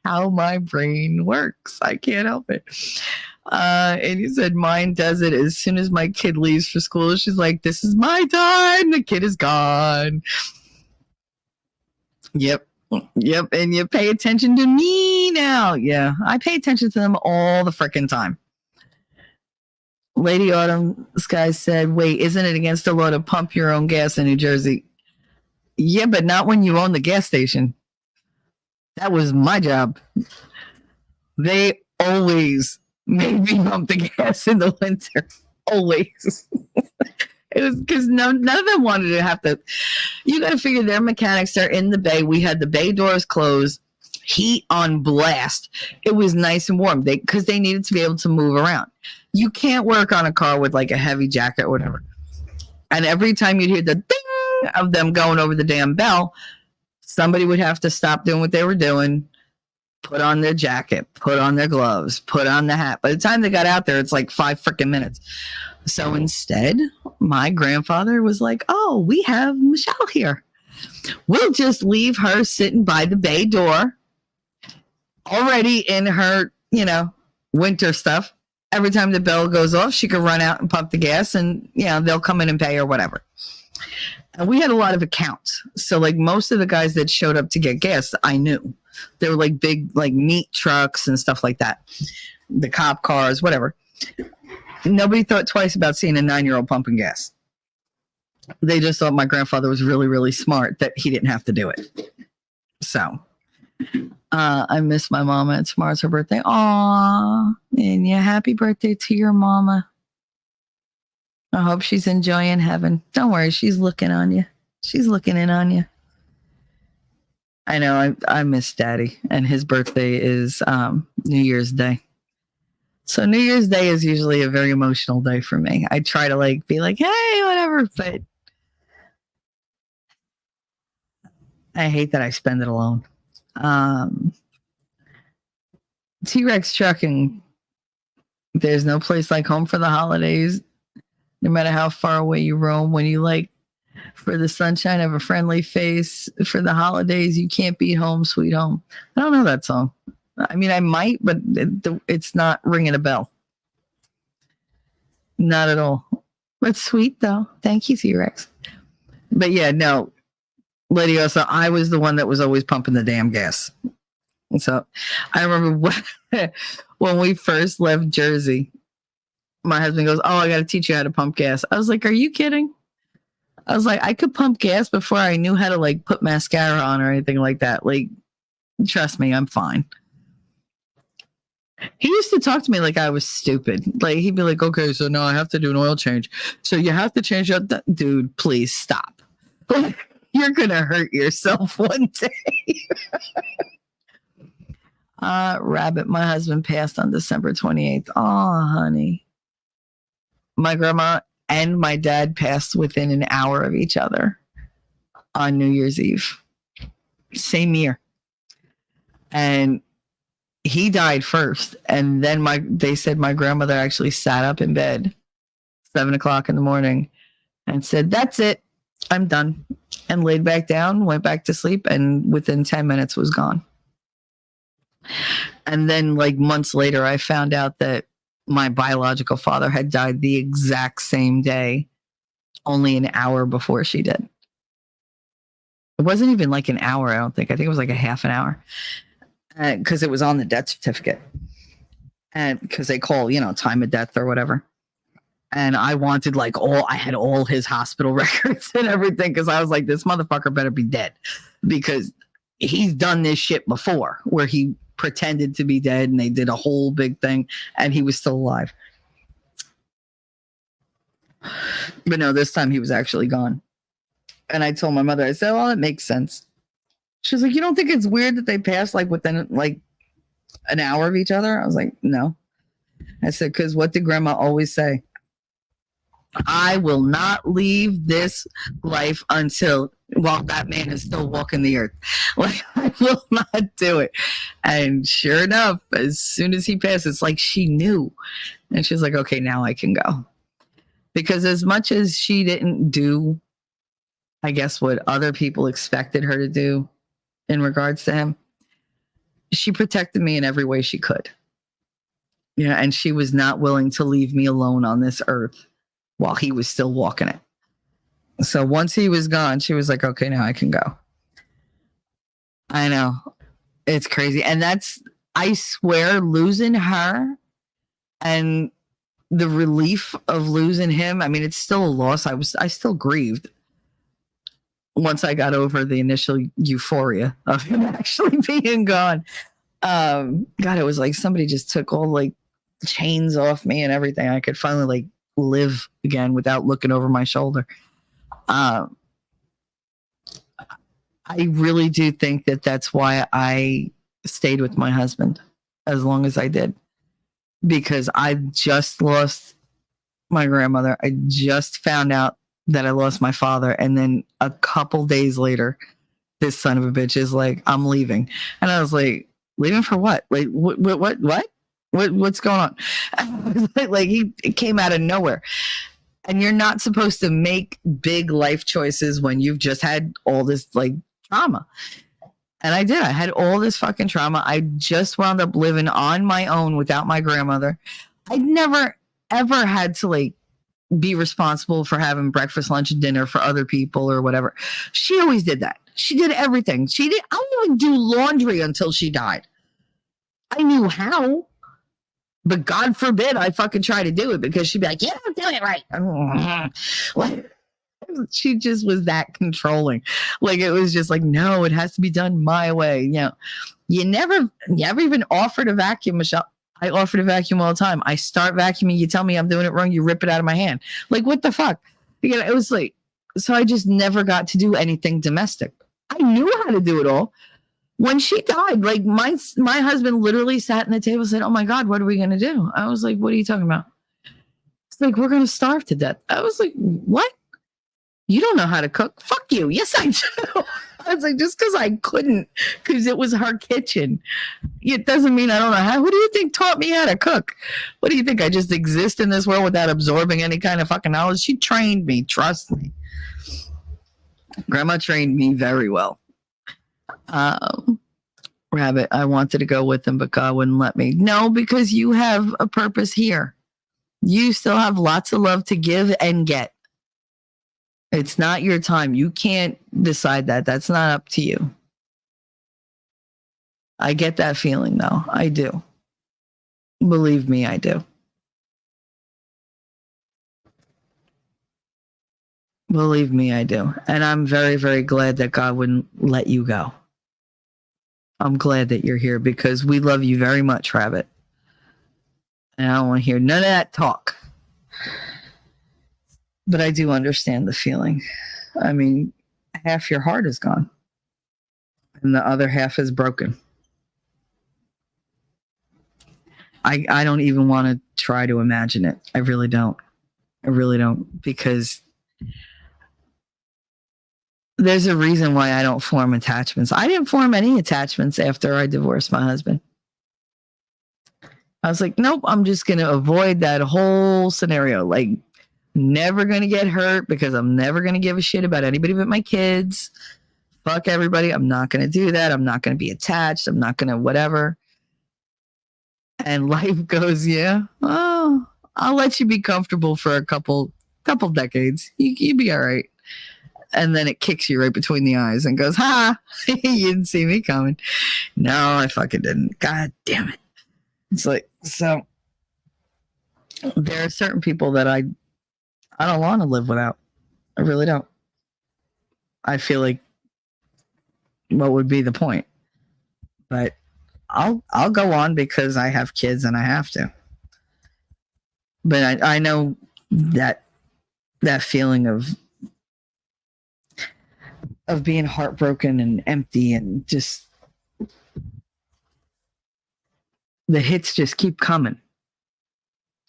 how my brain works. I can't help it. And he said, mine does it as soon as my kid leaves for school. She's like, this is my time. The kid is gone. Yep. Yep. And you pay attention to me now. Yeah. I pay attention to them all the freaking time. Lady Autumn Sky said, wait, isn't it against the law to pump your own gas in New Jersey? Yeah, but not when you own the gas station. That was my job. They always made me pump the gas in the winter. Always. It was because none of them wanted to have to. You got to figure their mechanics are in the bay. We had the bay doors closed, heat on blast. It was nice and warm because they needed to be able to move around. You can't work on a car with like a heavy jacket or whatever. And every time you'd hear the ding of them going over the damn bell, somebody would have to stop doing what they were doing, put on their jacket, put on their gloves, put on the hat. By the time they got out there, it's like 5 freaking minutes. So instead, my grandfather was like, oh, we have Michelle here. We'll just leave her sitting by the bay door, already in her, winter stuff. Every time the bell goes off, she could run out and pump the gas and, they'll come in and pay or whatever. And we had a lot of accounts. So like most of the guys that showed up to get gas, I knew. They were like big, like meat trucks and stuff like that. The cop cars, whatever. Nobody thought twice about seeing a 9-year-old pumping gas. They just thought my grandfather was really, really smart that he didn't have to do it. So I miss my mama, and tomorrow's her birthday. Aw, and yeah, happy birthday to your mama. I hope she's enjoying heaven. Don't worry, she's looking on you. She's looking in on you. I know I miss Daddy, and his birthday is New Year's Day. So New Year's Day is usually a very emotional day for me. I try to be like, hey, whatever, but I hate that I spend it alone. T-Rex Trucking. There's no place like home for the holidays. No matter how far away you roam, when you for the sunshine of a friendly face, for the holidays, you can't beat home, sweet home. I don't know that song. I mean, I might, but it's not ringing a bell. Not at all. But sweet, though. Thank you, T-Rex. But yeah, no. Lady Osa, I was the one that was always pumping the damn gas. And so I remember when we first left Jersey, my husband goes, oh, I got to teach you how to pump gas. I was like, are you kidding? I was like, I could pump gas before I knew how to put mascara on or anything like that. Trust me, I'm fine. He used to talk to me like I was stupid. He'd be like, okay, so now I have to do an oil change. So you have to change out that. Dude, please stop. You're going to hurt yourself one day. Rabbit, my husband passed on December 28th. Oh, honey. My grandma and my dad passed within an hour of each other on New Year's Eve. Same year. And he died first. And then they said my grandmother actually sat up in bed 7:00 in the morning and said, that's it. I'm done. And laid back down, went back to sleep, and within 10 minutes was gone. And then months later, I found out that my biological father had died the exact same day, only an hour before she did. It wasn't even an hour, I don't think. I think it was a half an hour. Because it was on the death certificate. And because they call, time of death or whatever. And I wanted I had all his hospital records and everything, because I was like, this motherfucker better be dead, because he's done this shit before where he pretended to be dead and they did a whole big thing and he was still alive. But no, this time he was actually gone. And I told my mother, I said, well, it makes sense. She was like, you don't think it's weird that they passed within an hour of each other? I was like, no. I said, because what did grandma always say? I will not leave this life until that man is still walking the earth. I will not do it. And sure enough, as soon as he passed, it's she knew. And she's like, okay, now I can go. Because as much as she didn't do, I guess, what other people expected her to do in regards to him, she protected me in every way she could. And she was not willing to leave me alone on this earth while he was still walking it. So once he was gone, she was like, okay, now I can go. I know. It's crazy. And I swear, losing her and the relief of losing him, I mean, it's still a loss. I still grieved once I got over the initial euphoria of him actually being gone. God, it was like somebody just took all like chains off me and everything. I could finally like live again without looking over my shoulder. I really do think that that's why I stayed with my husband as long as I did, because I just lost my grandmother. I just found out that I lost my father. And then a couple days later, this son of a bitch is like, I'm leaving. And I was like, leaving for what? Like, what's going on? Like it came out of nowhere. And you're not supposed to make big life choices when you've just had all this like trauma. And I did. I had all this fucking trauma. I just wound up living on my own without my grandmother. I never ever had to like be responsible for having breakfast, lunch, and dinner for other people or whatever. She always did that. She did everything. I didn't even do laundry until she died. I knew how, but God forbid I fucking try to do it because she'd be like, "You don't do it right." Like, she just was that controlling. Like it was just like, no, it has to be done my way. You know, you never even offered a vacuum, Michelle. I offer to vacuum all the time. I start vacuuming. You tell me I'm doing it wrong. You rip it out of my hand. Like, what the fuck? You know, it was like, so I just never got to do anything domestic. I knew how to do it all. When she died, like my husband literally sat in the table and said, "Oh my God, what are we going to do?" I was like, "What are you talking about?" It's like, "We're going to starve to death." I was like, "What? You don't know how to cook?" "Fuck you." "Yes, I do." I was like, just because I couldn't, because it was her kitchen, it doesn't mean I don't know how. Who do you think taught me how to cook? What do you think? I just exist in this world without absorbing any kind of fucking knowledge? She trained me. Trust me. Grandma trained me very well. Rabbit, I wanted to go with him, but God wouldn't let me. No, because you have a purpose here. You still have lots of love to give and get. It's not your time. You can't decide that. That's not up to you. I get that feeling, though. I do. Believe me, I do. Believe me, I do. And I'm very, very glad that God wouldn't let you go. I'm glad that you're here because we love you very much, Rabbit. And I don't want to hear none of that talk. But I do understand the feeling. I mean, half your heart is gone. And the other half is broken. I don't even want to try to imagine it. I really don't. I really don't. Because there's a reason why I don't form attachments. I didn't form any attachments after I divorced my husband. I was like, nope, I'm just going to avoid that whole scenario. Like, never going to get hurt because I'm never going to give a shit about anybody but my kids. Fuck everybody. I'm not going to do that. I'm not going to be attached. I'm not going to whatever. And life goes, yeah, oh, I'll let you be comfortable for a couple decades. You be all right. And then it kicks you right between the eyes and goes, ha, you didn't see me coming. No, I fucking didn't. God damn it. It's like, so there are certain people that I don't want to live without. I really don't. I feel like what would be the point? But I'll go on because I have kids and I have to. But I know that feeling of being heartbroken and empty and just the hits just keep coming.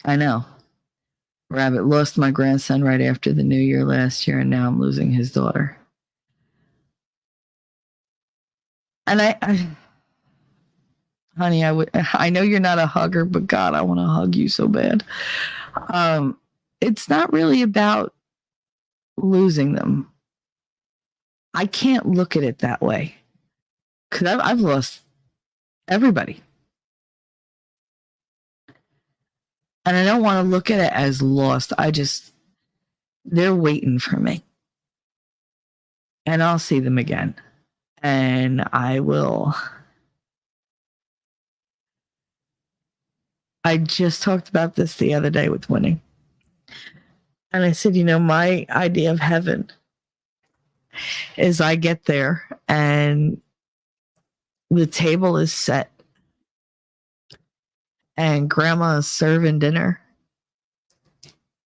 I know. Rabbit, lost my grandson right after the new year last year, and now I'm losing his daughter. And honey, I know you're not a hugger, but God, I want to hug you so bad. It's not really about losing them. I can't look at it that way because I've lost everybody. And I don't want to look at it as lost. They're waiting for me. And I'll see them again. And I just talked about this the other day with Winnie. And I said, my idea of heaven is I get there and the table is set and grandma is serving dinner.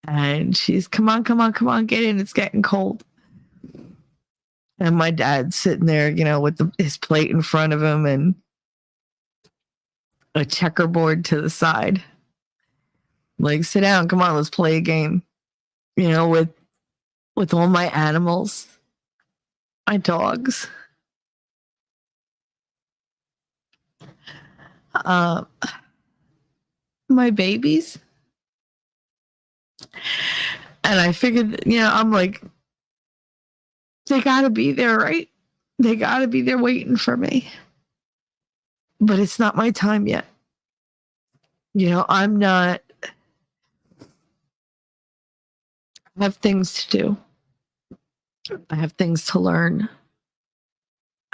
And she's, come on, get in. It's getting cold. And my dad's sitting there, with his plate in front of him and a checkerboard to the side. Like, sit down, come on, let's play a game. With all my animals, my dogs. My babies. And I figured, I'm like, they gotta be there, right? They gotta be there waiting for me. But it's not my time yet. I have things to do. I have things to learn.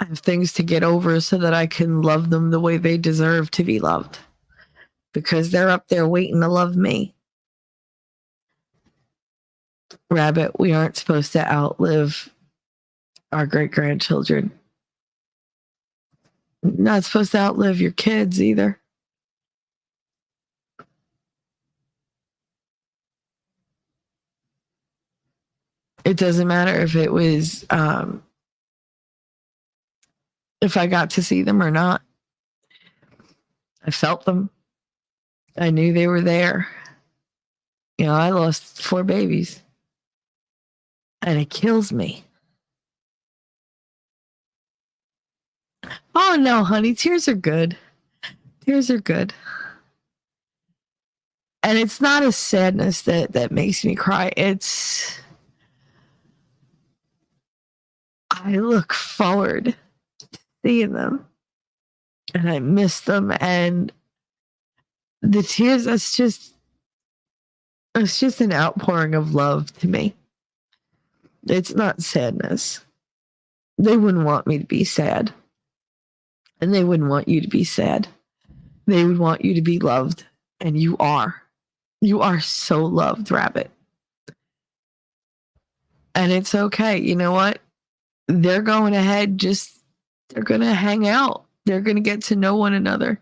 I have things to get over so that I can love them the way they deserve to be loved. Because they're up there waiting to love me. Rabbit, we aren't supposed to outlive our great-grandchildren. Not supposed to outlive your kids either. It doesn't matter if it was, if I got to see them or not. I felt them. I knew they were there. I lost 4 babies. And it kills me. Oh, no, honey. Tears are good. Tears are good. And it's not a sadness that makes me cry. It's... I look forward to seeing them. And I miss them. And the tears, it's just an outpouring of love to me. It's not sadness. They wouldn't want me to be sad. And they wouldn't want you to be sad. They would want you to be loved. And you are. You are so loved, Rabbit. And it's okay. You know what? They're going ahead, they're going to hang out. They're going to get to know one another.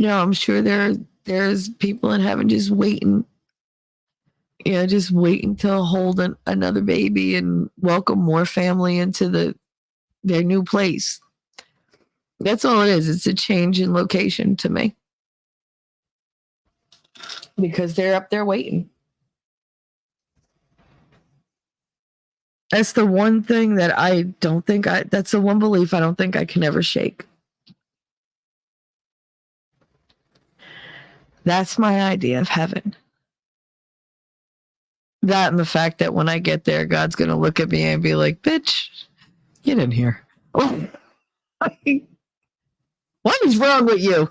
I'm sure there's people in heaven just waiting. Just waiting to hold another baby and welcome more family into their new place. That's all it is. It's a change in location to me. Because they're up there waiting. That's the one thing that that's the one belief I don't think I can ever shake. That's my idea of heaven. That and the fact that when I get there, God's going to look at me and be like, bitch, get in here. Oh, what is wrong with you?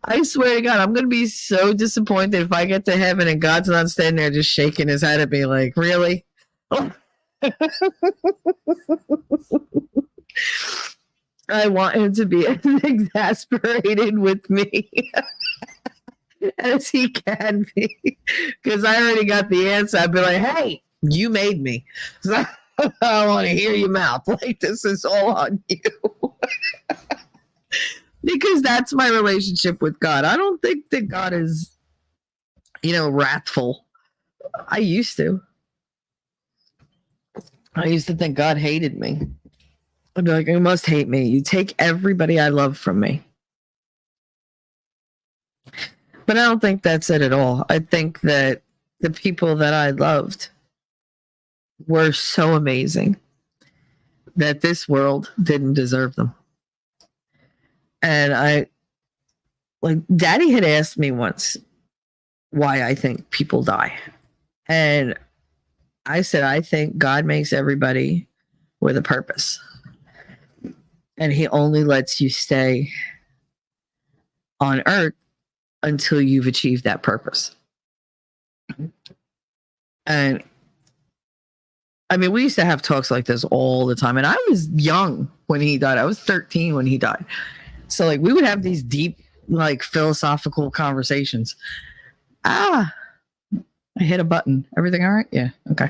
I swear to God, I'm going to be so disappointed if I get to heaven and God's not standing there just shaking his head at me like, really? Oh. I want him to be as exasperated with me as he can be. Because I already got the answer. I'd be like, hey, you made me. So I want to hear your mouth. Like, this is all on you. Because that's my relationship with God. I don't think that God is, wrathful. I used to. I used to think God hated me. I'd be like, you must hate me. You take everybody I love from me. But I don't think that's it at all. I think that the people that I loved were so amazing that this world didn't deserve them. And Daddy had asked me once why I think people die. And I said, I think God makes everybody with a purpose. And he only lets you stay on earth until you've achieved that purpose. And I mean, we used to have talks like this all the time. And I was young when he died. I was 13 when he died. So, like, we would have these deep, like, philosophical conversations. I hit a button. Everything all right? Yeah. Okay.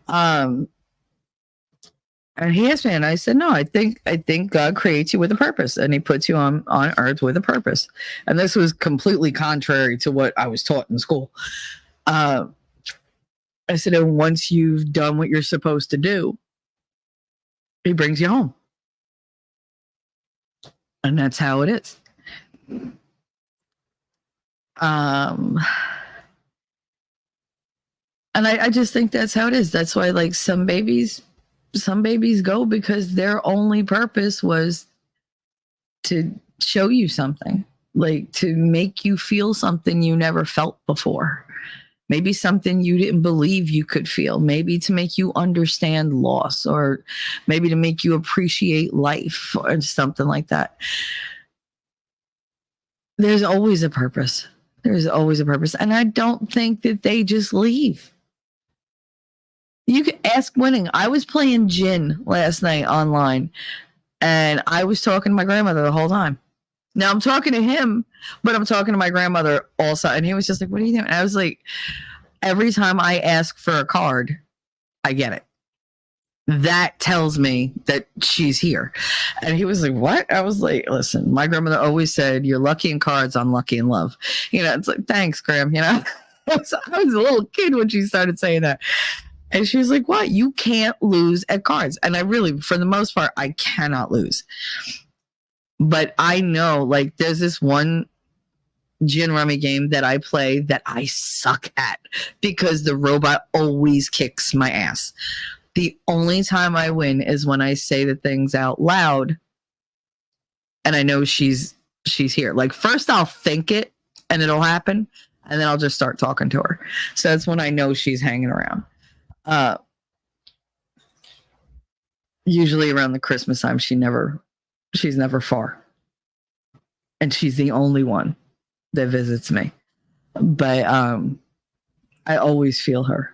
And he asked me, and I said, no, I think God creates you with a purpose, and he puts you on earth with a purpose. And this was completely contrary to what I was taught in school. I said, and once you've done what you're supposed to do, he brings you home. And that's how it is. And I just think that's how it is. That's why, like, some babies go because their only purpose was to show you something, like to make you feel something you never felt before. Maybe something you didn't believe you could feel, maybe to make you understand loss, or maybe to make you appreciate life or something like that. There's always a purpose. There's always a purpose. And I don't think that they just leave. You can ask Winning. I was playing gin last night online, and I was talking to my grandmother the whole time. Now I'm talking to him, but I'm talking to my grandmother also. And he was just like, what are you doing? And I was like, every time I ask for a card, I get it. That tells me that she's here. And he was like, what? I was like, listen, my grandmother always said, you're lucky in cards, unlucky in love. You know, it's like, thanks, Graham. You know, I was a little kid when she started saying that. And she was like, what? You can't lose at cards. And I really, for the most part, I cannot lose. But I know, like, there's this one gin rummy game that I play that I suck at because the robot always kicks my ass. The only time I win is when I say the things out loud and I know she's here. Like, first I'll think it and it'll happen, and then I'll just start talking to her. So that's when I know she's hanging around. Usually around the Christmas time, she's never far. And she's the only one that visits me. But I always feel her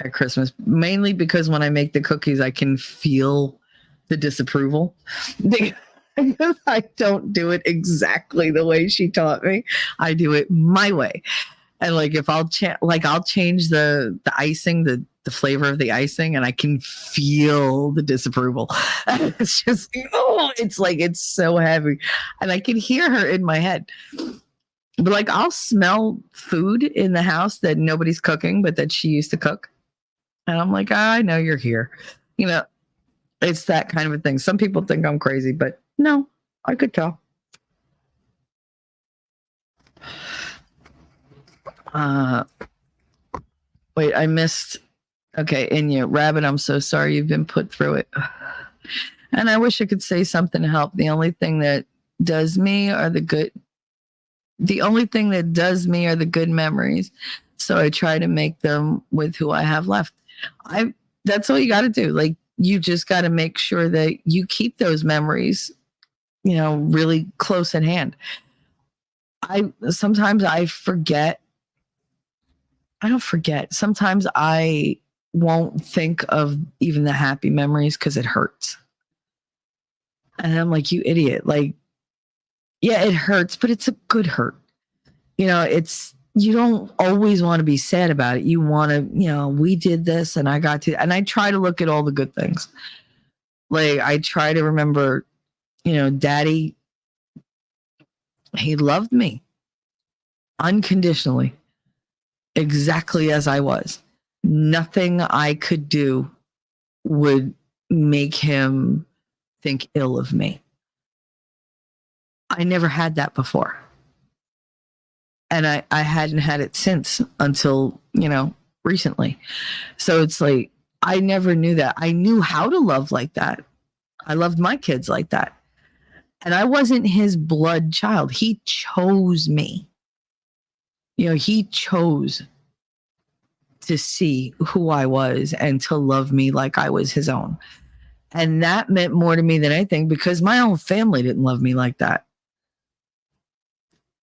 at Christmas, mainly because when I make the cookies, I can feel the disapproval because I don't do it exactly the way she taught me. I do it my way. And like, if I'll change the icing, the flavor of the icing, and I can feel the disapproval. It's just, it's like, it's so heavy, and I can hear her in my head. But like, I'll smell food in the house that nobody's cooking, but that she used to cook. And I'm like, I know you're here. You know, it's that kind of a thing. Some people think I'm crazy, but no, I could tell. Wait, I missed. Okay, Inya, Rabbit, I'm so sorry you've been put through it. And I wish I could say something to help. The only thing that does me are the good memories. So I try to make them with who I have left. That's all you got to do. Like, you just got to make sure that you keep those memories, you know, really close at hand. Sometimes I forget. I don't forget. Sometimes I won't think of even the happy memories because it hurts. And I'm like, you idiot. Like, yeah, it hurts, but it's a good hurt. You know, you don't always want to be sad about it. You want to, you know, we did this and I try to look at all the good things. Like, I try to remember, you know, Daddy, he loved me unconditionally, exactly as I was. Nothing I could do would make him think ill of me. I never had that before. And I hadn't had it since until, you know, recently. So it's like, I never knew that. I knew how to love like that. I loved my kids like that. And I wasn't his blood child. He chose me. You know, he chose to see who I was and to love me like I was his own. And that meant more to me than anything, because my own family didn't love me like that.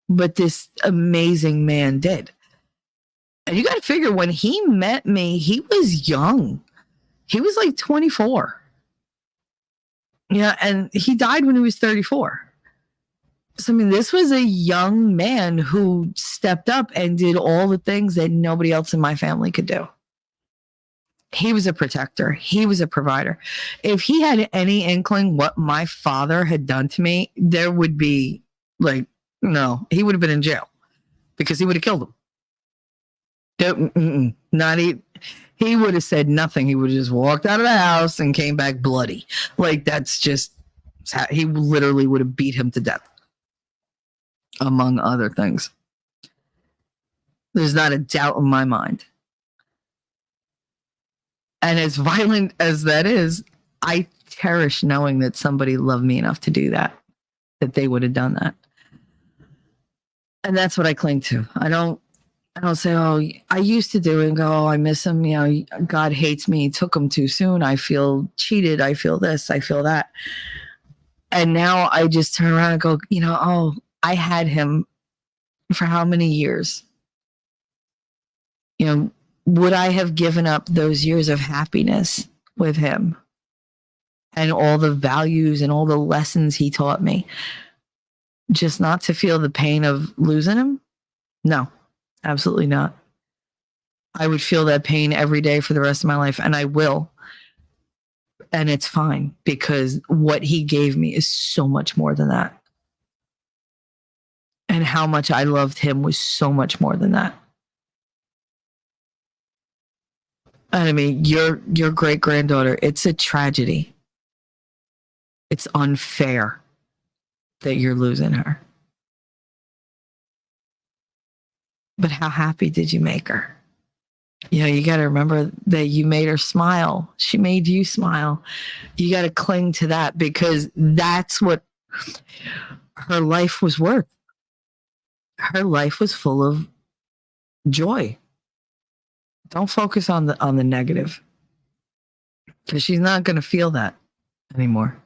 But this amazing man did. And you got to figure, when he met me, he was young. He was like 24. Yeah, and he died when he was 34. So, I mean, this was a young man who stepped up and did all the things that nobody else in my family could do. He was a protector. He was a provider. If he had any inkling what my father had done to me, there would be like, no, he would have been in jail because he would have killed him. Not even. He would have said nothing. He would have just walked out of the house and came back bloody. Like, that's just, he literally would have beat him to death, among other things. There's not a doubt in my mind. And as violent as that is, I cherish knowing that somebody loved me enough to do that they would have done that. And that's what I cling to. I don't say, oh, I used to do it and go, oh, I miss him. You know, God hates me. He took him too soon. I feel cheated. I feel this. I feel that. And now I just turn around and go, you know, oh, I had him for how many years? You know, would I have given up those years of happiness with him and all the values and all the lessons he taught me just not to feel the pain of losing him? No. Absolutely not. I would feel that pain every day for the rest of my life, and I will. And it's fine because what he gave me is so much more than that. And how much I loved him was so much more than that. And I mean, your great-granddaughter, it's a tragedy. It's unfair that you're losing her. But how happy did you make her? You know, you got to remember that you made her smile. She made you smile. You got to cling to that because that's what her life was worth. Her life was full of joy. Don't focus on the negative because she's not going to feel that anymore.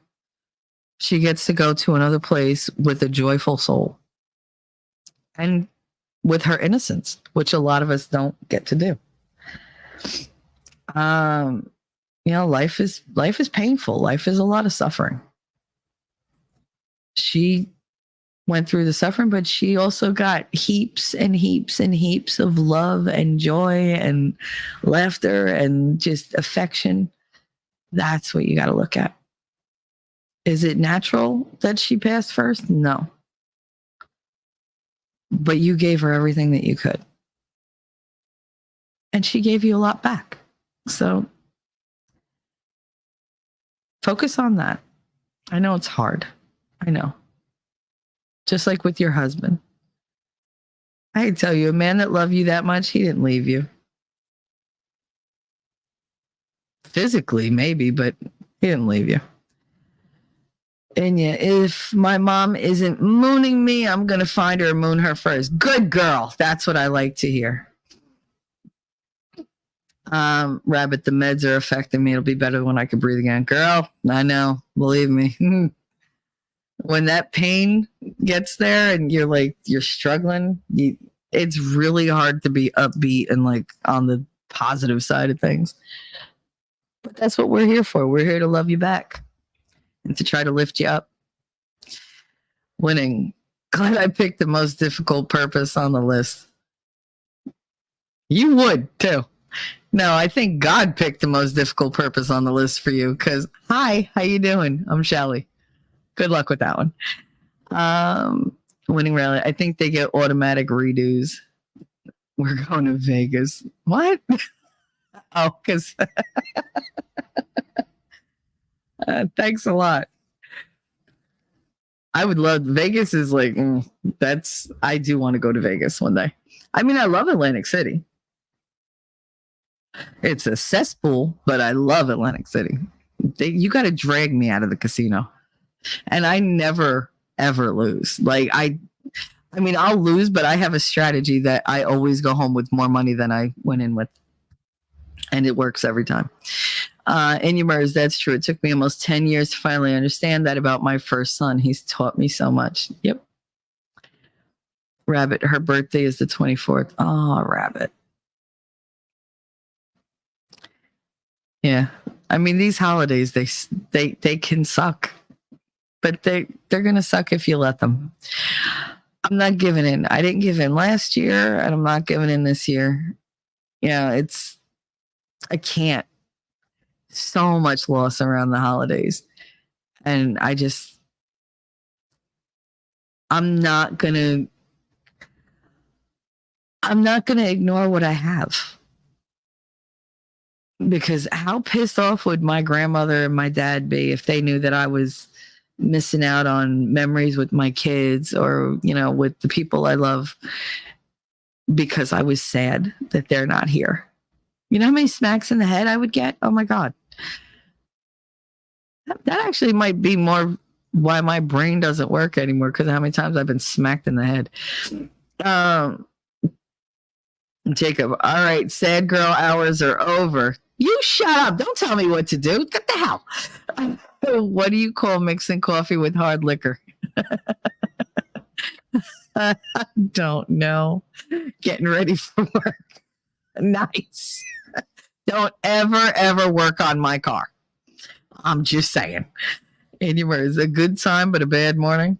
She gets to go to another place with a joyful soul. And with her innocence, which a lot of us don't get to do. You know, life is painful. Life is a lot of suffering. She went through the suffering, but she also got heaps and heaps and heaps of love and joy and laughter and just affection. That's what you got to look at. Is it natural that she passed first? No. But you gave her everything that you could. And she gave you a lot back. So focus on that. I know it's hard. I know. Just like with your husband. I can tell you, a man that loved you that much, he didn't leave you. Physically, maybe, but he didn't leave you. And yeah, if my mom isn't mooning me, I'm going to find her and moon her first. Good girl. That's what I like to hear. Rabbit, the meds are affecting me. It'll be better when I can breathe again. Girl, I know. Believe me. When that pain gets there and you're struggling, it's really hard to be upbeat and like on the positive side of things. But that's what we're here for. We're here to love you back. And to try to lift you up. Winning. Glad I picked the most difficult purpose on the list. You would, too. No, I think God picked the most difficult purpose on the list for you because, hi, how you doing? I'm Shelly. Good luck with that one. Winning rally. I think they get automatic redos. We're going to Vegas. What? Oh, because... thanks a lot. I would love Vegas is like I do want to go to Vegas one day. I mean, I love Atlantic City. It's a cesspool, but I love Atlantic City. You got to drag me out of the casino. And I never ever lose. Like I mean, I'll lose, but I have a strategy that I always go home with more money than I went in with. And it works every time. Inumers, that's true. It took me almost 10 years to finally understand that about my first son. He's taught me so much. Yep. Rabbit, her birthday is the 24th. Oh, Rabbit. Yeah. I mean, these holidays, they can suck, but they're going to suck if you let them. I'm not giving in. I didn't give in last year, and I'm not giving in this year. Yeah, I can't. So much loss around the holidays. And I'm not going to ignore what I have. Because how pissed off would my grandmother and my dad be if they knew that I was missing out on memories with my kids or, with the people I love because I was sad that they're not here. You know how many smacks in the head I would get? Oh my God. That actually might be more why my brain doesn't work anymore, because of how many times I've been smacked in the head. Jacob, all right, sad girl hours are over. You shut up. Don't tell me what to do. What the hell? What do you call mixing coffee with hard liquor? I don't know. Getting ready for work. Nice. Don't ever work on my car. I'm just saying. Anyway, it's a good time, but a bad morning.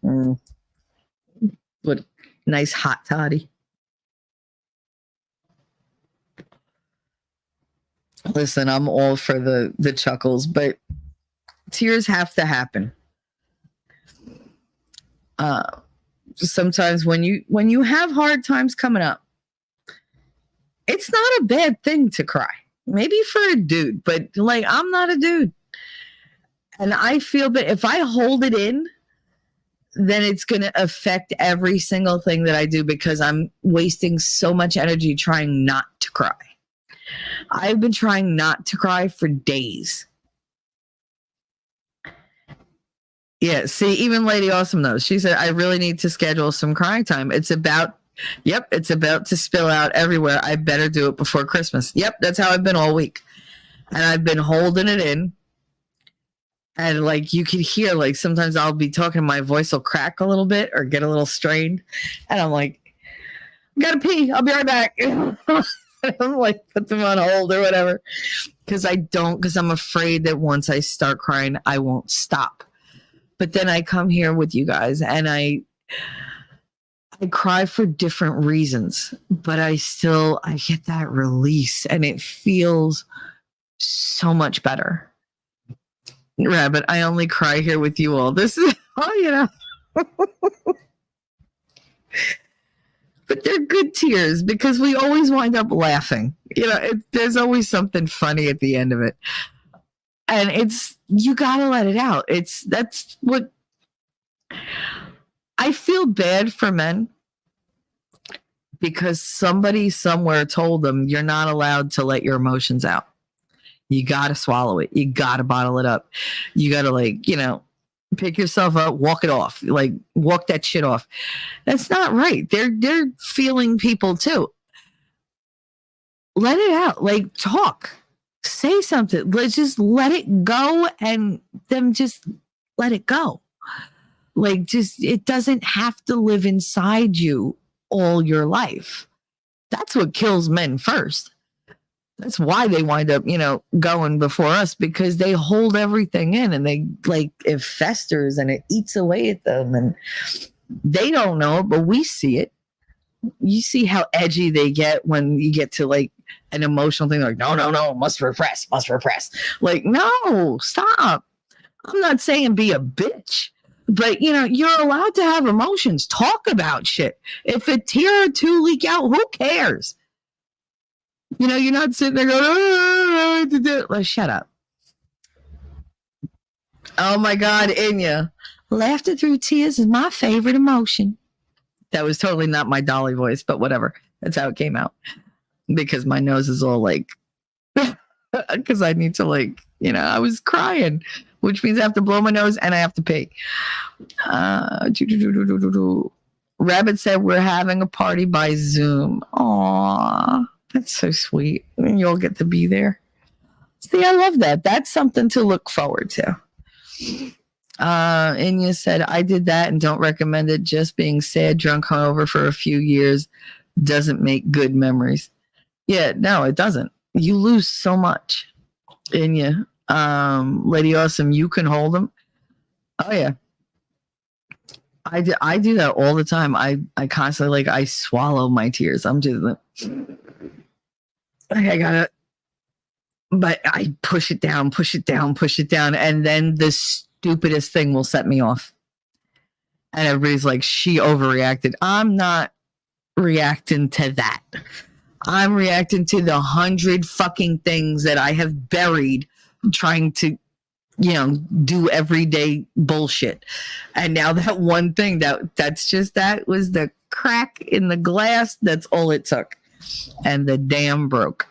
What a nice hot toddy. Listen, I'm all for the chuckles, but tears have to happen. Sometimes when you have hard times coming up, it's not a bad thing to cry. Maybe for a dude, but I'm not a dude. And I feel that if I hold it in, then it's going to affect every single thing that I do because I'm wasting so much energy trying not to cry. I've been trying not to cry for days. Yeah, see, even Lady Awesome knows. She said, I really need to schedule some crying time. It's about to spill out everywhere. I better do it before Christmas. Yep, that's how I've been all week. And I've been holding it in. And you could hear, sometimes I'll be talking, my voice will crack a little bit or get a little strained. And I'm like, gotta pee. I'll be right back. I'm put them on hold or whatever. Because I'm afraid that once I start crying, I won't stop. But then I come here with you guys and I cry for different reasons, but I get that release and it feels so much better. Rabbit, I only cry here with you all. This is, but they're good tears because we always wind up laughing. There's always something funny at the end of it. And you gotta let it out. That's what I feel bad for men because somebody somewhere told them you're not allowed to let your emotions out. You got to swallow it. You got to bottle it up. You got to pick yourself up, walk it off, walk that shit off. That's not right. They're feeling people too. Let it out. Talk, say something. Let's just let it go and them just let it go. It doesn't have to live inside you all your life. That's what kills men first. That's why they wind up, going before us because they hold everything in and they it festers and it eats away at them and they don't know it, but we see it. You see how edgy they get when you get to an emotional thing. No, must repress. No, stop. I'm not saying be a bitch, but you're allowed to have emotions. Talk about shit. If a tear or two leak out, who cares? You're not sitting there going, shut up. Oh my God, Inya. Laughter through tears is my favorite emotion. That was totally not my Dolly voice, but whatever. That's how it came out. Because my nose is all because I need to I was crying, which means I have to blow my nose and I have to pee. Rabbit said we're having a party by Zoom. Aww. That's so sweet. And you all get to be there. See, I love that. That's something to look forward to. Inya said, I did that and don't recommend it. Just being sad, drunk, hungover for a few years doesn't make good memories. Yeah, no, it doesn't. You lose so much. Inya, Lady Awesome, you can hold them. Oh yeah. I do that all the time. I constantly like I swallow my tears. I'm just like I gotta, but I push it down, push it down, push it down, and then the stupidest thing will set me off. And everybody's like, she overreacted. I'm not reacting to that. I'm reacting to the 100 fucking things that I have buried trying to, do everyday bullshit. And now that one thing that was the crack in the glass. That's all it took. And the dam broke.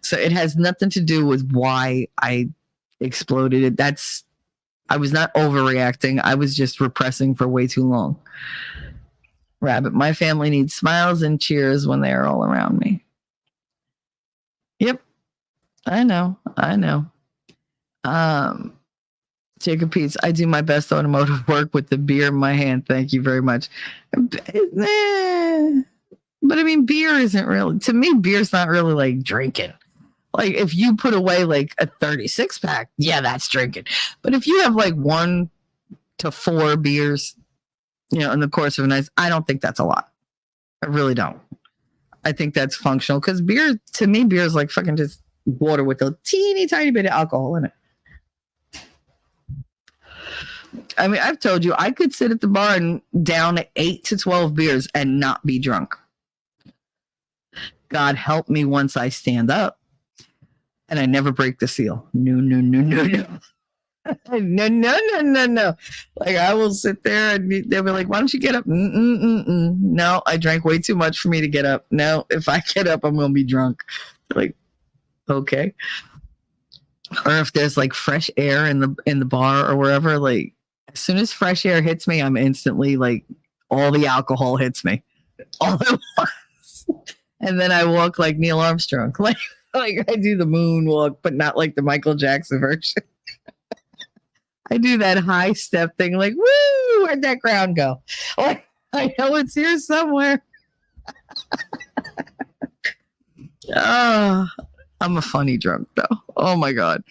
So it has nothing to do with why I exploded it. I was not overreacting. I was just repressing for way too long. Rabbit, my family needs smiles and cheers when they are all around me. Yep. I know. Jacob Peets, I do my best automotive work with the beer in my hand. Thank you very much. But I mean, beer isn't really, to me, beer's not really like drinking. Like if you put away like a 36 pack, yeah, that's drinking. But if you have like 1 to 4 beers, in the course of a night, I don't think that's a lot. I really don't. I think that's functional because beer, to me, beer is like fucking just water with a teeny tiny bit of alcohol in it. I mean, I've told you I could sit at the bar and down 8 to 12 beers and not be drunk. God help me once I stand up and I never break the seal. No. No. Like I will sit there and they'll be like, why don't you get up? No, I drank way too much for me to get up. No, if I get up, I'm going to be drunk. Like, okay. Or if there's like fresh air in the bar or wherever, like as soon as fresh air hits me, I'm instantly like all the alcohol hits me all at once. And then I walk like Neil Armstrong. Like I do the moonwalk, but not like the Michael Jackson version. I do that high step thing, like, woo, where'd that crown go? Like, I know it's here somewhere. I'm a funny drunk, though. Oh, my God.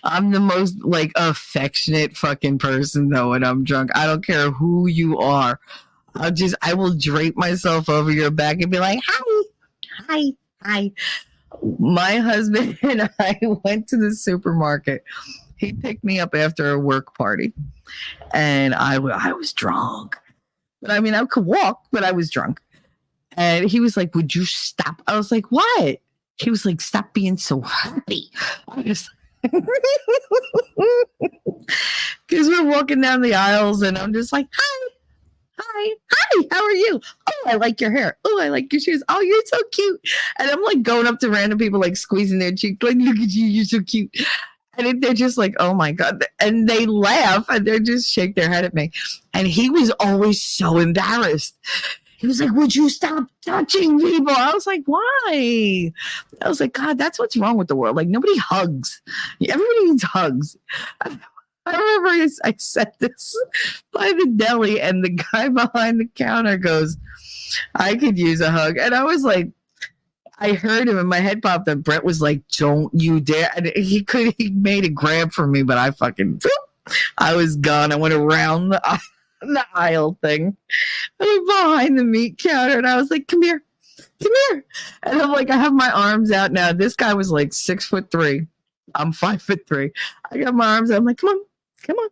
I'm the most, like, affectionate fucking person, though, when I'm drunk. I don't care who you are. I will drape myself over your back and be like, hi. My husband and I went to the supermarket. He picked me up after a work party, and I was drunk. But I mean, I could walk, but I was drunk. And he was like, would you stop? I was like, what? He was like, stop being so happy. I was because we're walking down the aisles, and I'm just like, hi, how are you? Oh, I like your hair. Oh, I like your shoes. Oh, you're so cute. And I'm like going up to random people, like squeezing their cheek, like, look at you, you're so cute. And they're just like, oh my God. And they laugh and they just shake their head at me. And he was always so embarrassed. He was like, would you stop touching people? I was like, why? I was like, God, that's what's wrong with the world. Like, nobody hugs. Everybody needs hugs. I remember I said this by the deli, and the guy behind the counter goes, I could use a hug. And I was like, I heard him and my head popped up. Brett was like, don't you dare. And he made a grab for me, but I was gone. I went around the aisle thing. I went behind the meat counter, and I was like, come here. And I'm like, I have my arms out now. This guy was like 6'3". I'm 5'3". I got my arms out. I'm like, come on,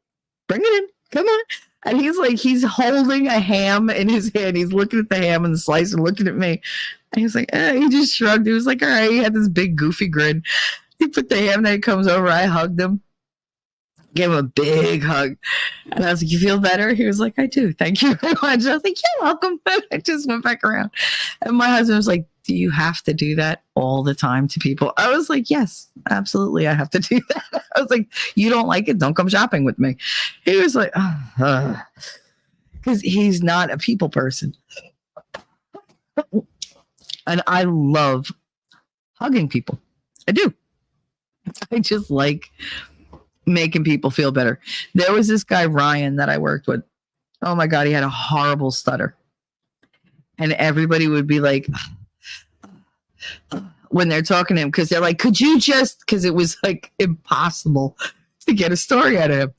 bring it in. Come on. And he's holding a ham in his hand. He's looking at the ham and the slice and looking at me. And he's like, he just shrugged. He was like, all right. He had this big goofy grin. He put the ham there. He comes over. I hugged him. Gave him a big hug. And I was like, you feel better? He was like, I do. Thank you very much. I was like, you're welcome. I just went back around. And my husband was like, do you have to do that all the time to people? I was like, yes, absolutely. I have to do that. I was like, you don't like it? Don't come shopping with me. He was like, because he's not a people person. And I love hugging people. I do. I just like making people feel better. There was this guy, Ryan, that I worked with. Oh my God, he had a horrible stutter. And everybody would be like, when they're talking to him, because they're like, could you just, because it was like impossible to get a story out of him.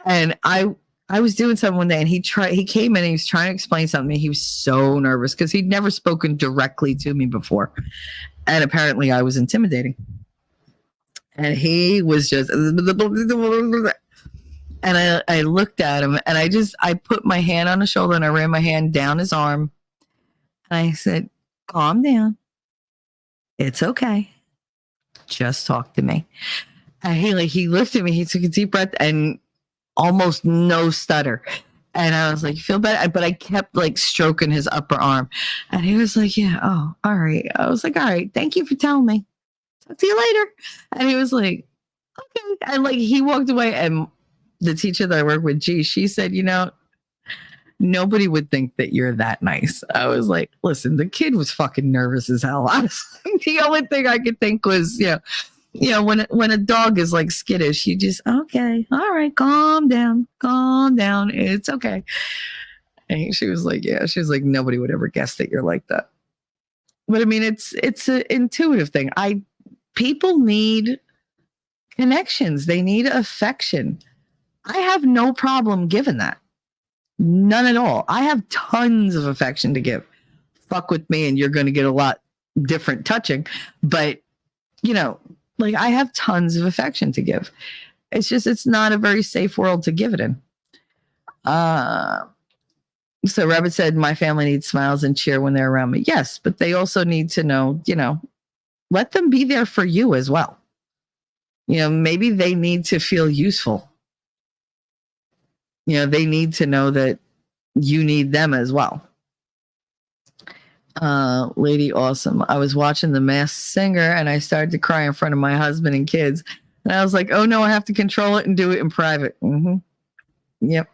And I was doing something one day, and he came in and he was trying to explain something. He was so nervous because he'd never spoken directly to me before. And apparently I was intimidating. And he was just, and I looked at him, and I put my hand on his shoulder, and I ran my hand down his arm. And I said, calm down. It's okay. Just talk to me. And he looked at me, he took a deep breath, and almost no stutter. And I was like, you feel better? But I kept like stroking his upper arm. And he was like, yeah, oh, all right. I was like, all right, thank you for telling me. Talk to you later. And he was like, okay. And like he walked away, and the teacher that I work with, she said, nobody would think that you're that nice. I was like, listen, the kid was fucking nervous as hell. Honestly, the only thing I could think was, when a dog is like skittish, you just, okay, all right, calm down, it's okay. And she was like, yeah, she was like, nobody would ever guess that you're like that. But I mean, it's an intuitive thing. People need connections. They need affection. I have no problem giving that. None at all. I have tons of affection to give. Fuck with me and you're going to get a lot different touching. But, like I have tons of affection to give. It's just, it's not a very safe world to give it in. So Rabbit said, my family needs smiles and cheer when they're around me. Yes, but they also need to know, let them be there for you as well. Maybe they need to feel useful. They need to know that you need them as well. Lady Awesome. I was watching The Masked Singer and I started to cry in front of my husband and kids. And I was like, oh no, I have to control it and do it in private. Mm-hmm. Yep.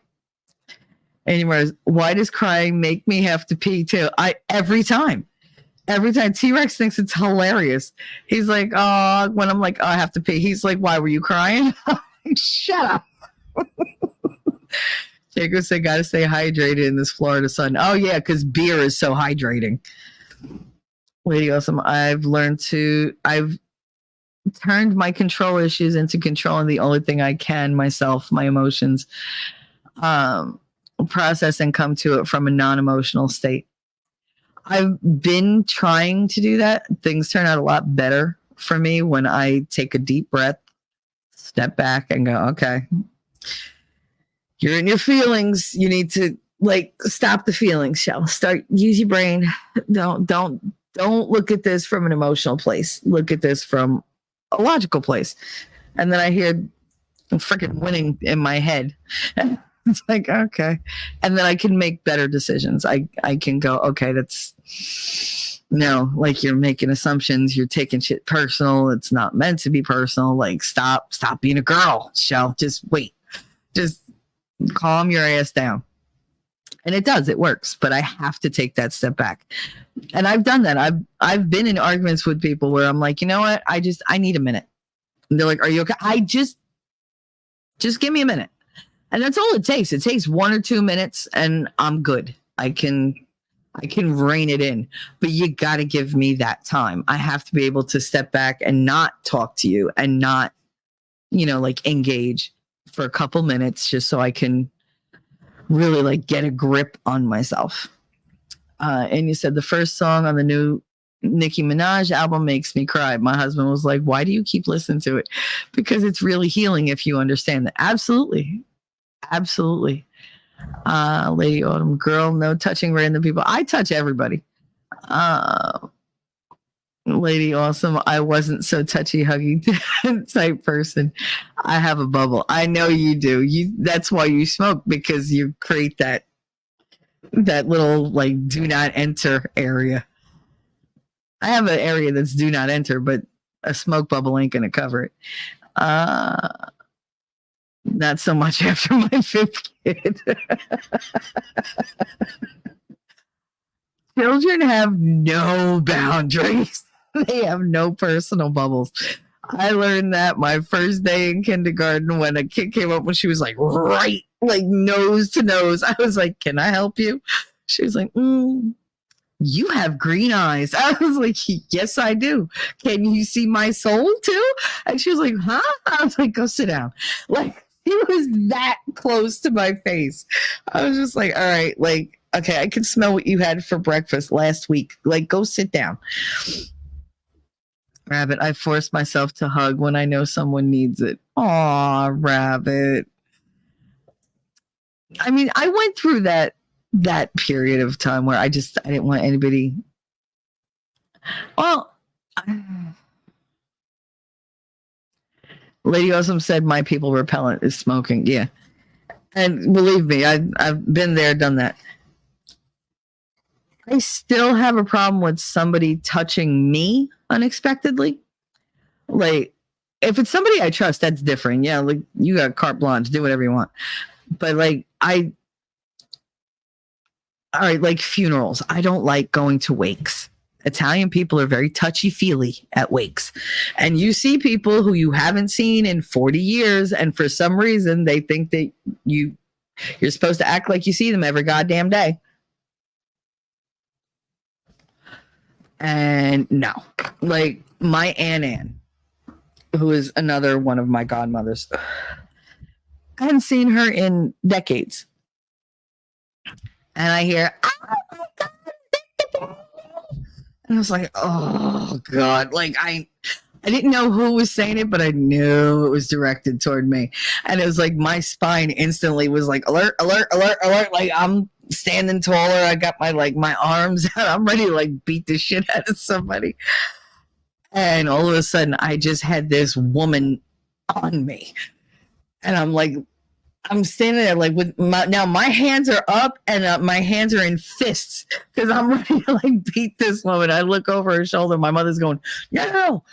Anyways, why does crying make me have to pee too? Every time T-Rex thinks it's hilarious. He's like, oh, when I'm like, oh, I have to pee. He's like, why were you crying? Shut up. Jacob said, gotta stay hydrated in this Florida sun. Oh yeah, because beer is so hydrating. Lady Awesome, I've turned my control issues into controlling the only thing I can myself, my emotions. Process and come to it from a non-emotional state. I've been trying to do that. Things turn out a lot better for me when I take a deep breath, step back and go, okay, you're in your feelings. You need to stop the feelings, use your brain. Don't look at this from an emotional place. Look at this from a logical place. And then I hear freaking winning in my head. It's like, okay. And then I can make better decisions. I can go, okay, you're making assumptions. You're taking shit personal. It's not meant to be personal. Like, stop being a girl, Shell. Just wait. Just calm your ass down. And it works, but I have to take that step back. And I've done that. I've been in arguments with people where I'm like, you know what? I need a minute. And they're like, are you okay? I just give me a minute. And that's all it takes. It takes 1 or 2 minutes and I'm good. I can rein it in, but you got to give me that time. I have to be able to step back and not talk to you and not, engage for a couple minutes just so I can really get a grip on myself. And you said the first song on the new Nicki Minaj album makes me cry. My husband was like, why do you keep listening to it? Because it's really healing if you understand that. Absolutely. Lady Autumn, girl, no touching random people. I touch everybody. Lady Awesome, I wasn't so touchy huggy type person. I have a bubble. I know you do. That's why you smoke, because you create that little do not enter area. I have an area that's do not enter, but a smoke bubble ain't gonna cover it. Not so much after my 5th kid. Children have no boundaries. They have no personal bubbles. I learned that my first day in kindergarten when a kid came up when she was nose to nose. I was like, can I help you? She was like, you have green eyes. I was like, yes, I do. Can you see my soul too? And she was like, huh? I was like, go sit down. Like, he was that close to my face. I was just like, all right, like, okay, I can smell what you had for breakfast last week. Like, go sit down. Rabbit, I force myself to hug when I know someone needs it. Aw, Rabbit. I mean, I went through that period of time where I didn't want anybody. Well, Lady Awesome said my people repellent is smoking. Yeah. And believe me, I've been there, done that. I still have a problem with somebody touching me unexpectedly. Like, if it's somebody I trust, that's different. Yeah, like, you got carte blanche, do whatever you want. But like, all right, like funerals. I don't like going to wakes. Italian people are very touchy-feely at wakes. And you see people who you haven't seen in 40 years, and for some reason they think that you're supposed to act like you see them every goddamn day. And no, like my Aunt Ann, who is another one of my godmothers, I hadn't seen her in decades. And I hear, oh my God. And I was like, oh God. Like I didn't know who was saying it, but I knew it was directed toward me. And it was like my spine instantly was like, alert, alert, alert, alert. Like I'm standing taller. I got my arms out. I'm ready to like beat the shit out of somebody. And all of a sudden I just had this woman on me. And I'm like, I'm standing there like with my hands are up and my hands are in fists because I'm ready to like beat this woman. I look over her shoulder. My mother's going, no,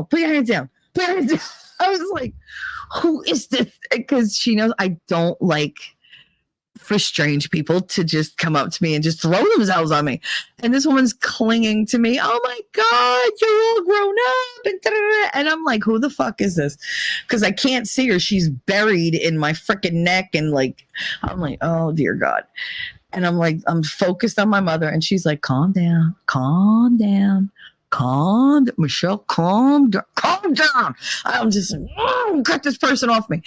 put your hands down. Put your hands down. I was like, who is this? Because she knows I don't like for strange people to just come up to me and just throw themselves on me. And this woman's clinging to me. Oh my God, you're all grown up. And I'm like, who the fuck is this? Because I can't see her. She's buried in my freaking neck. And like, I'm like, oh dear God. And I'm like, I'm focused on my mother. And she's like, calm down, Michelle, calm down. I'm just like, cut this person off me.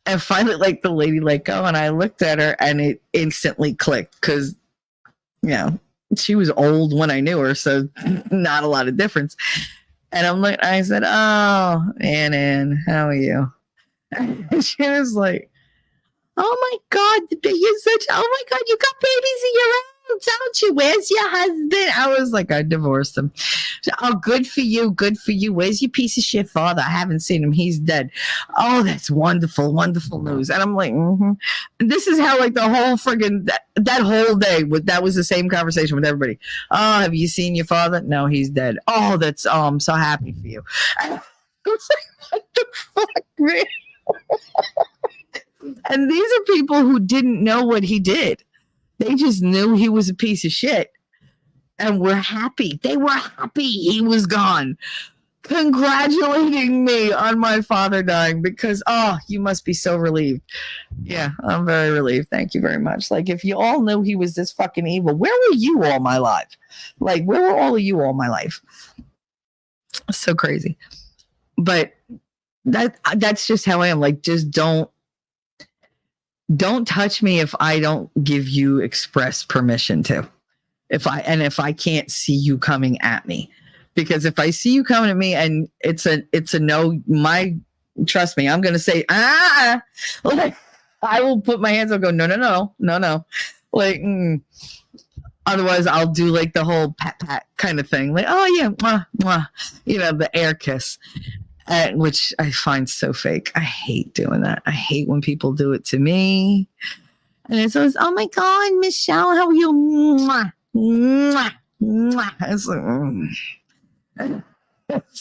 And finally, like the lady let go, and I looked at her, and it instantly clicked because, you know, she was old when I knew her, so not a lot of difference. And I said, "Oh, Ann, how are you?" And she was like, "Oh my God, you're such. Oh my God, you got babies in your own, don't you? Where's your husband?" I was like, I divorced him. Oh, good for you. Where's your piece of shit father? I haven't seen him. He's dead. Oh, that's wonderful news. And I'm like, mm-hmm. This is how like the whole friggin' that whole day that was the same conversation with everybody. Oh, have you seen your father? No, he's dead. Oh, I'm so happy for you. And I was like, what the fuck, man? And these are people who didn't know what he did. They just knew he was a piece of shit. And were happy. They were happy he was gone. Congratulating me on my father dying because, oh, you must be so relieved. Yeah, I'm very relieved. Thank you very much. Like, if you all knew he was this fucking evil, where were you all my life? Like, where were all of you all my life? So crazy. But that's just how I am. Like, just don't touch me if I don't give you express permission to. If I can't see you coming at me, because if I see you coming at me and it's a no, trust me, I'm going to say, like, I will put my hands up and go, no. Like, otherwise I'll do like the whole pat kind of thing. Like, oh yeah, mwah, mwah, the air kiss, which I find so fake. I hate doing that. I hate when people do it to me. And it's always, oh my God, Michelle, how are you? Mwah. Mwah, mwah. It's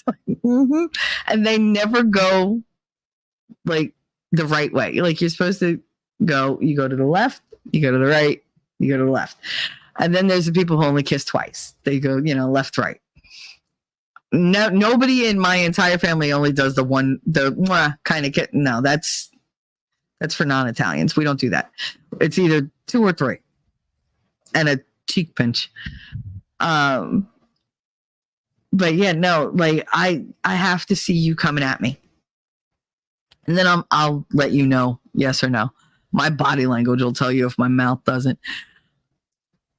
like, mm-hmm. And they never go like the right way. Like you're supposed to go, you go to the left, you go to the right, you go to the left. And then there's the people who only kiss twice. They go, left, right. No, nobody in my entire family only does the mwah kind of kiss. No, that's for non-Italians. We don't do that. It's either 2 or 3 and a cheek pinch. Um, but yeah, no, like I have to see you coming at me, and then I'll let you know yes or no. My body language will tell you if my mouth doesn't.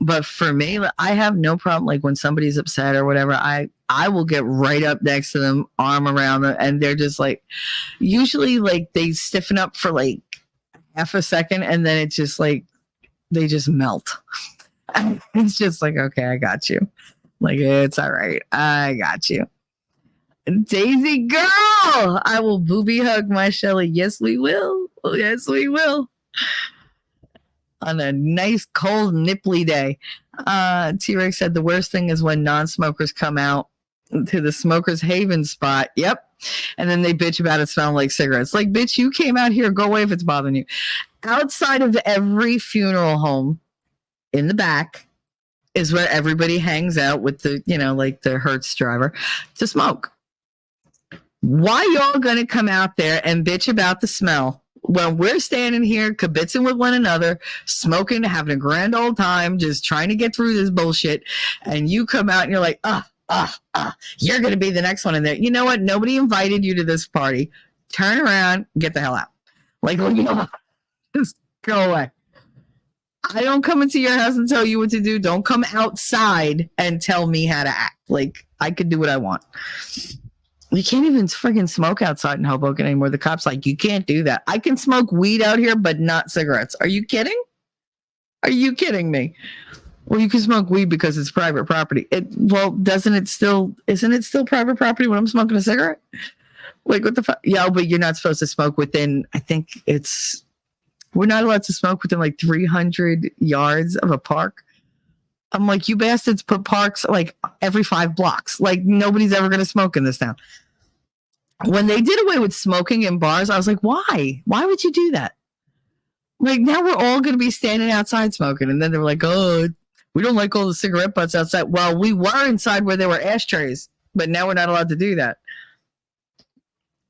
But for me, I have no problem. Like when somebody's upset or whatever, I will get right up next to them, arm around them, and they're just like, usually like they stiffen up for like half a second, and then it's just like they just melt. It's just like, okay, I got you. Like it's all right, I got you. Daisy girl, I will booby hug my Shelly. Yes, we will. Yes, we will. On a nice cold nipply day. T-Rex said the worst thing is when non-smokers come out to the smokers haven spot. Yep. And then they bitch about it smelling like cigarettes. Like, bitch, you came out here. Go away if it's bothering you. Outside of every funeral home in the back is where everybody hangs out with the, like the Hertz driver to smoke. Why y'all gonna come out there and bitch about the smell when we're standing here kibitzing with one another, smoking, having a grand old time, just trying to get through this bullshit, and you come out and you're like, you're going to be the next one in there. You know what? Nobody invited you to this party. Turn around, get the hell out. Like, just go away. I don't come into your house and tell you what to do. Don't come outside and tell me how to act. Like, I could do what I want. You can't even friggin' smoke outside in Hoboken anymore. The cops like, you can't do that. I can smoke weed out here, but not cigarettes. Are you kidding? Are you kidding me? Well, you can smoke weed because it's private property. Isn't it still private property when I'm smoking a cigarette? Like, what the fuck? Yeah, but you're not supposed to smoke within, we're not allowed to smoke within like 300 yards of a park. I'm like, you bastards put parks like every 5 blocks. Like, nobody's ever going to smoke in this town. When they did away with smoking in bars, I was like, why? Why would you do that? Like, now we're all going to be standing outside smoking. And then they were like, oh, we don't like all the cigarette butts outside. Well, we were inside where there were ashtrays, but now we're not allowed to do that.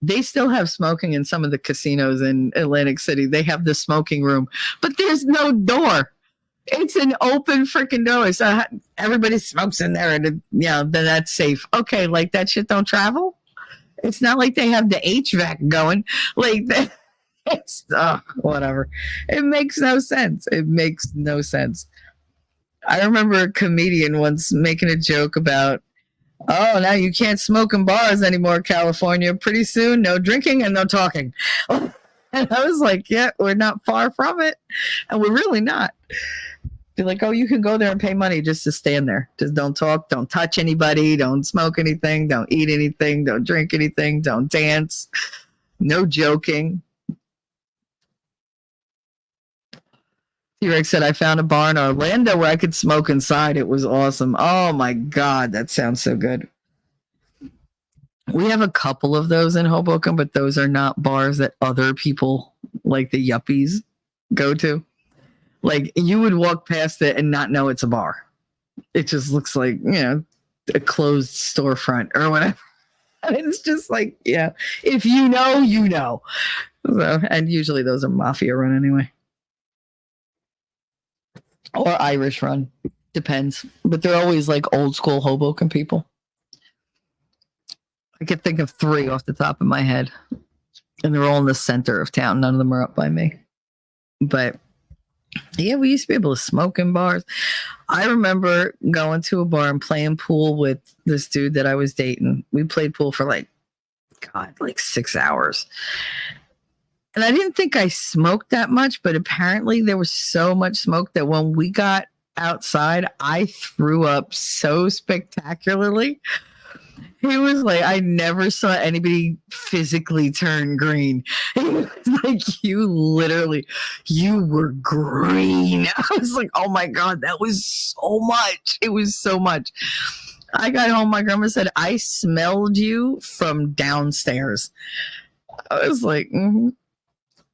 They still have smoking in some of the casinos in Atlantic City. They have the smoking room, but there's no door. It's an open freaking door. So everybody smokes in there, and then that's safe. Okay, like that shit don't travel. It's not like they have the HVAC going. Like that. It's whatever. It makes no sense. It makes no sense. I remember a comedian once making a joke about, oh, now you can't smoke in bars anymore, California. Pretty soon, no drinking and no talking. And I was like, yeah, we're not far from it. And we're really not. Be like, oh, you can go there and pay money just to stand there. Just don't talk, don't touch anybody, don't smoke anything, don't eat anything, don't drink anything, don't dance, no joking. T-Rex said, I found a bar in Orlando where I could smoke inside. It was awesome. Oh my God, that sounds so good. We have a couple of those in Hoboken, but those are not bars that other people, like the yuppies, go to. Like, you would walk past it and not know it's a bar. It just looks like, a closed storefront or whatever. And it's just like, yeah, if you know, you know. So, and usually those are mafia run anyway. Or Irish run. Depends. But they're always like old school Hoboken people. I could think of 3 off the top of my head. And they're all in the center of town. None of them are up by me. But yeah, we used to be able to smoke in bars. I remember going to a bar and playing pool with this dude that I was dating. We played pool for like 6 hours. And I didn't think I smoked that much, but apparently there was so much smoke that when we got outside, I threw up so spectacularly. He was like, I never saw anybody physically turn green. He was like, you were green. I was like, oh my God, that was so much. It was so much. I got home, my grandma said, I smelled you from downstairs. I was like,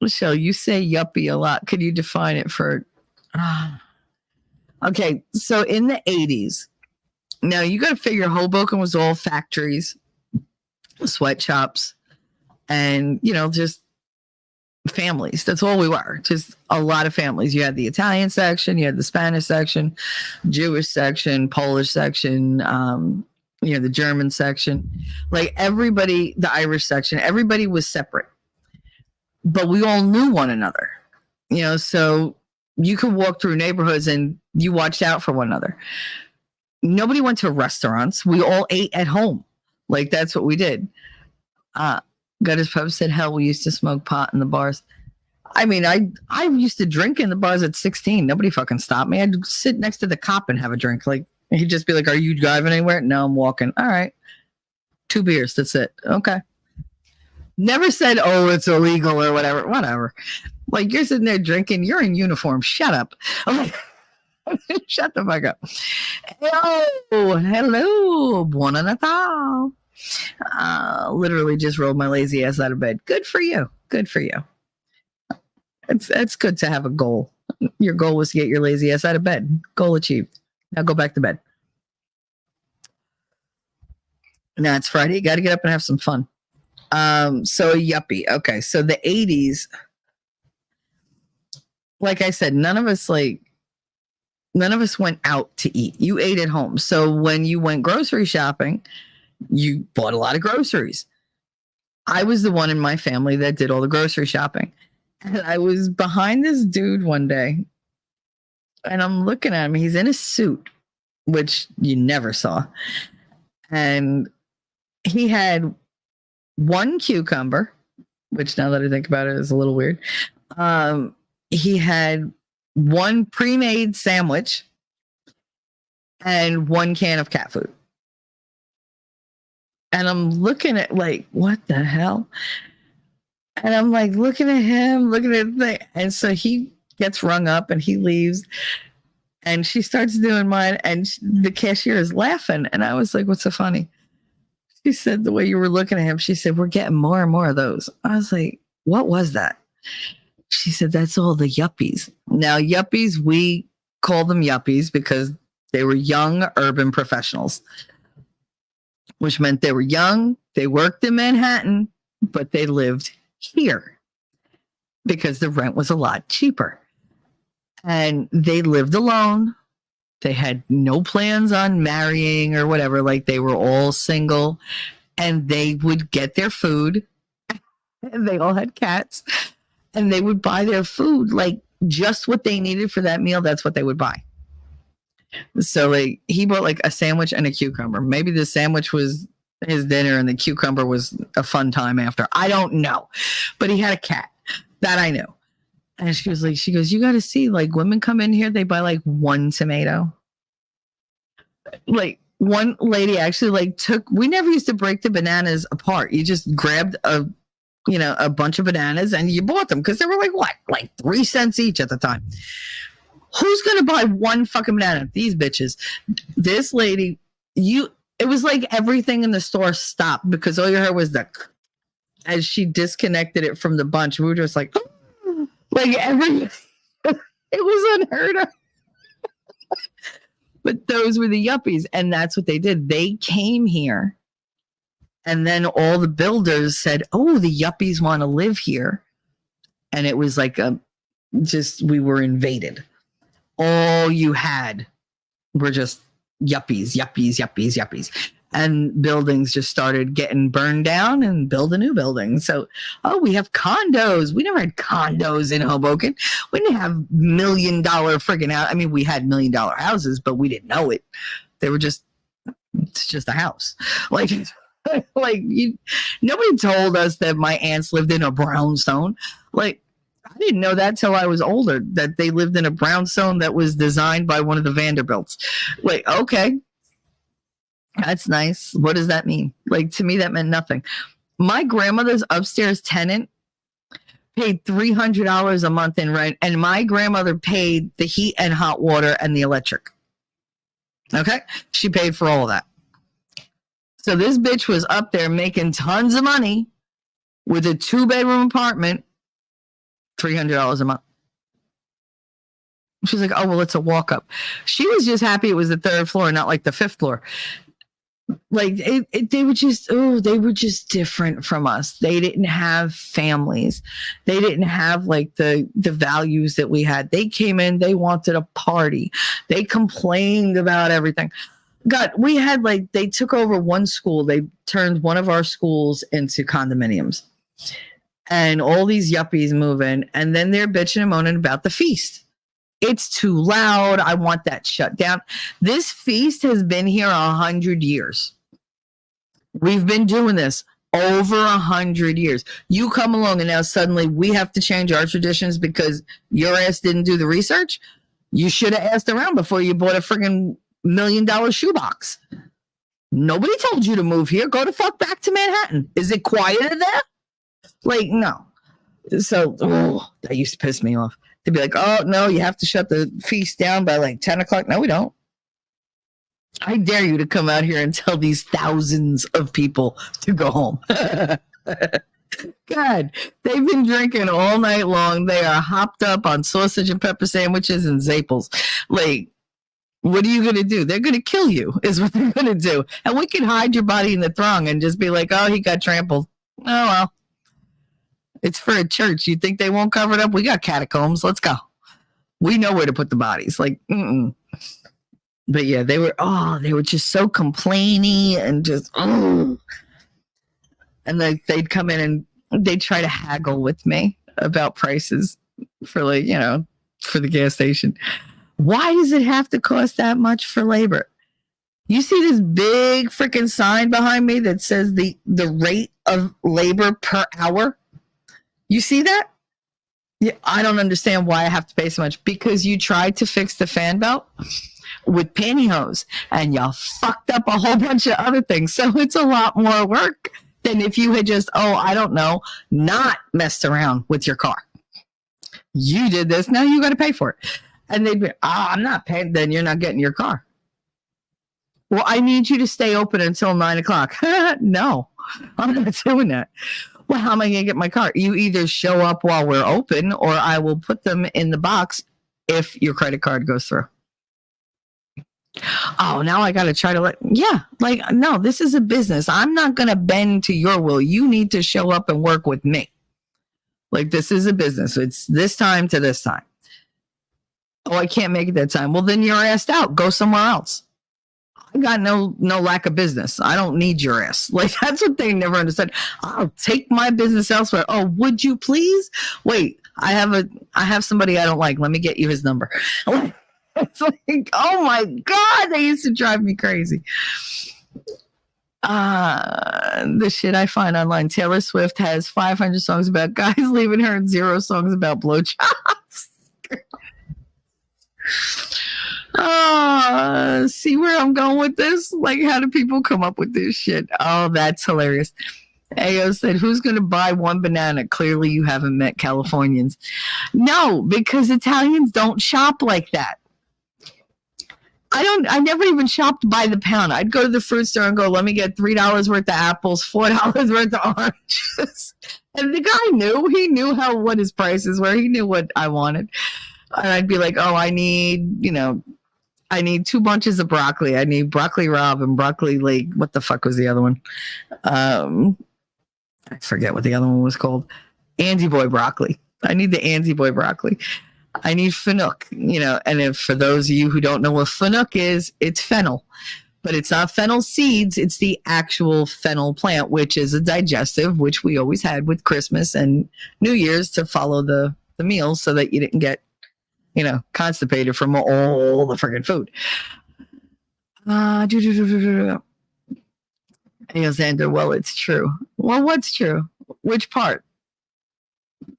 Michelle, you say yuppie a lot. Could you define it for... Okay, so in the 80s, now you got to figure Hoboken was all factories, sweatshops, and, just families. That's all we were. Just a lot of families. You had the Italian section, you had the Spanish section, Jewish section, Polish section, the German section. Like everybody, the Irish section, everybody was separate. But we all knew one another. So you could walk through neighborhoods and you watched out for one another. Nobody went to restaurants. We all ate at home. Like that's what we did. Gutter's Pub said, hell, we used to smoke pot in the bars. I mean, I used to drink in the bars at 16. Nobody fucking stopped me. I'd sit next to the cop and have a drink. Like, he'd just be like, are you driving anywhere? No, I'm walking. All right. 2 beers. That's it. Okay. Never said, oh, it's illegal or whatever. Whatever. Like, you're sitting there drinking. You're in uniform. Shut up. I'm like, shut the fuck up. Hello. Buona Natal. Literally just rolled my lazy ass out of bed. Good for you. Good for you. It's good to have a goal. Your goal was to get your lazy ass out of bed. Goal achieved. Now go back to bed. Now it's Friday. You got to get up and have some fun. So yuppie. Okay. So the 80s, like I said, none of us went out to eat. You ate at home. So when you went grocery shopping, you bought a lot of groceries. I was the one in my family that did all the grocery shopping. And I was behind this dude one day and I'm looking at him. He's in a suit, which you never saw. And he had one cucumber, which now that I think about it is a little weird. He had one pre-made sandwich and one can of cat food. And I'm looking at like, what the hell? And I'm like looking at him, looking at the thing. And so he gets rung up and he leaves. And she starts doing mine. And the cashier is laughing. And I was like, what's so funny? She said, the way you were looking at him, she said, we're getting more and more of those. I was like, what was that? She said, that's all the yuppies. Now, yuppies, we call them yuppies because they were young urban professionals, which meant they were young. They worked in Manhattan, but they lived here because the rent was a lot cheaper. And they lived alone. They had no plans on marrying or whatever. Like they were all single and they would get their food. And they all had cats and they would buy their food, like just what they needed for that meal. That's what they would buy. So like he bought like a sandwich and a cucumber. Maybe the sandwich was his dinner and the cucumber was a fun time after. I don't know. But he had a cat. That I know. And she goes, you got to see, like women come in here, they buy like one tomato. Like one lady actually like we never used to break the bananas apart. You just grabbed a bunch of bananas and you bought them because they were like 3 cents each at the time. Who's going to buy one fucking banana? These bitches. This lady, it was like everything in the store stopped because all you heard was as she disconnected it from the bunch. We were just like, it was unheard of. But those were the yuppies. And that's what they did. They came here. And then all the builders said, oh, the yuppies want to live here. And it was like we were invaded. All you had were just yuppies. And buildings just started getting burned down and build a new building. So, we have condos. We never had condos in Hoboken. We didn't have $1 million friggin' house. I mean, we had $1 million houses, but we didn't know it. They were it's just a house. Nobody told us that my aunts lived in a brownstone. Like, I didn't know that till I was older, that they lived in a brownstone that was designed by one of the Vanderbilts. Like, okay. That's nice. What does that mean? Like, to me, that meant nothing. My grandmother's upstairs tenant paid $300 a month in rent, and my grandmother paid the heat and hot water and the electric. Okay? She paid for all of that. So this bitch was up there making tons of money with a 2-bedroom apartment, $300 a month. She's like, oh, well, it's a walk up. She was just happy it was the 3rd floor, not like the 5th floor. Like they were just, they were just different from us. They didn't have families. They didn't have like the values that we had. They came in, they wanted a party. They complained about everything. God, we had like, they took over one school. They turned one of our schools into condominiums. And all these yuppies move in, and then they're bitching and moaning about the feast. It's too loud. I want that shut down. This feast has been here 100 years. We've been doing this over 100 years. You come along and now suddenly we have to change our traditions because your ass didn't do the research. You should have asked around before you bought a friggin' $1 million shoebox. Nobody told you to move here. Go the fuck back to Manhattan. Is it quieter there? Like, no. So, that used to piss me off. They'd be like, oh, no, you have to shut the feast down by like 10 o'clock. No, we don't. I dare you to come out here and tell these thousands of people to go home. God, they've been drinking all night long. They are hopped up on sausage and pepper sandwiches and Zaples. Like, what are you going to do? They're going to kill you, is what they're going to do. And we can hide your body in the throng and just be like, oh, he got trampled. Oh, well. It's for a church. You think they won't cover it up? We got catacombs. Let's go. We know where to put the bodies. Like, But yeah, they were just so complainy and just, And like they'd come in and they'd try to haggle with me about prices for like, for the gas station. Why does it have to cost that much for labor? You see this big freaking sign behind me that says the rate of labor per hour? You see that? Yeah, I don't understand why I have to pay so much. Because you tried to fix the fan belt with pantyhose and you fucked up a whole bunch of other things. So it's a lot more work than if you had just, not messed around with your car. You did this. Now you got to pay for it. And they'd be, I'm not paying. Then you're not getting your car. Well, I need you to stay open until 9 o'clock. No, I'm not doing that. Well, how am I going to get my car? You either show up while we're open or I will put them in the box if your credit card goes through. Oh, now I got to try to no, this is a business. I'm not going to bend to your will. You need to show up and work with me. Like, this is a business. It's this time to this time. Oh, I can't make it that time. Well, then you're asked out. Go somewhere else. I got no lack of business. I don't need your ass. Like, that's what they never understood. I'll take my business elsewhere. Oh, would you please? Wait, I have somebody I don't like. Let me get you his number. It's like, oh my God, they used to drive me crazy. The shit I find online. Taylor Swift has 500 songs about guys leaving her and 0 songs about blowjobs. See where I'm going with this? Like, how do people come up with this shit? Oh, that's hilarious. Ayo said, who's going to buy one banana? Clearly you haven't met Californians. No, because Italians don't shop like that. I never even shopped by the pound. I'd go to the fruit store and go, let me get $3 worth of apples, $4 worth of oranges. And the guy knew what his prices were. He knew what I wanted. And I'd be like, oh, I need 2 bunches of broccoli. I need broccoli rabe and broccoli, like, what the fuck was the other one? I forget what the other one was called. Andy Boy broccoli. I need the Andy Boy broccoli. I need fennel, and if for those of you who don't know what fennel is, it's fennel. But it's not fennel seeds. It's the actual fennel plant, which is a digestive, which we always had with Christmas and New Year's to follow the meals so that you didn't get constipated from all the friggin' food. Alexander, well, it's true. Well, what's true? Which part?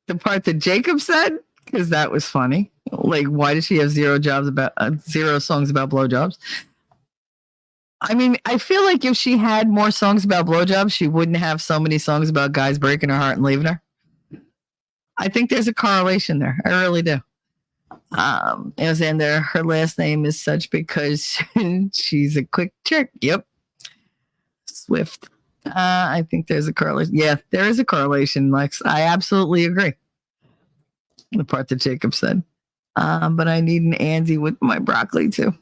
The part that Jacob said? Because that was funny. Like, why does she have 0 songs about blowjobs? I mean, I feel like if she had more songs about blowjobs, she wouldn't have so many songs about guys breaking her heart and leaving her. I think there's a correlation there. I really do. Alexander, her last name is such because she's a quick chick. Yep. Swift. I think there's a correlation. Yeah, there is a correlation, Lex. I absolutely agree. The part that Jacob said. But I need an Andy with my broccoli too.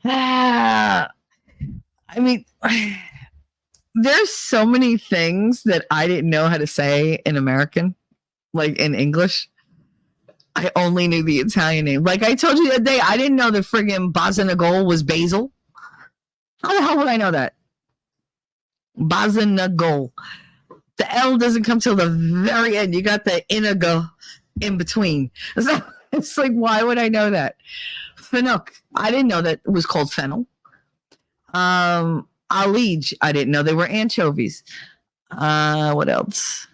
I I mean, there's so many things that I didn't know how to say in American, like in English. I only knew the Italian name. Like I told you the other day, I didn't know the friggin' Bazinagol was basil. How the hell would I know that? Bazinagol. The L doesn't come till the very end. You got the inago in between. So it's like, why would I know that? Fennel. I didn't know that it was called fennel. Alige. I didn't know they were anchovies. What else?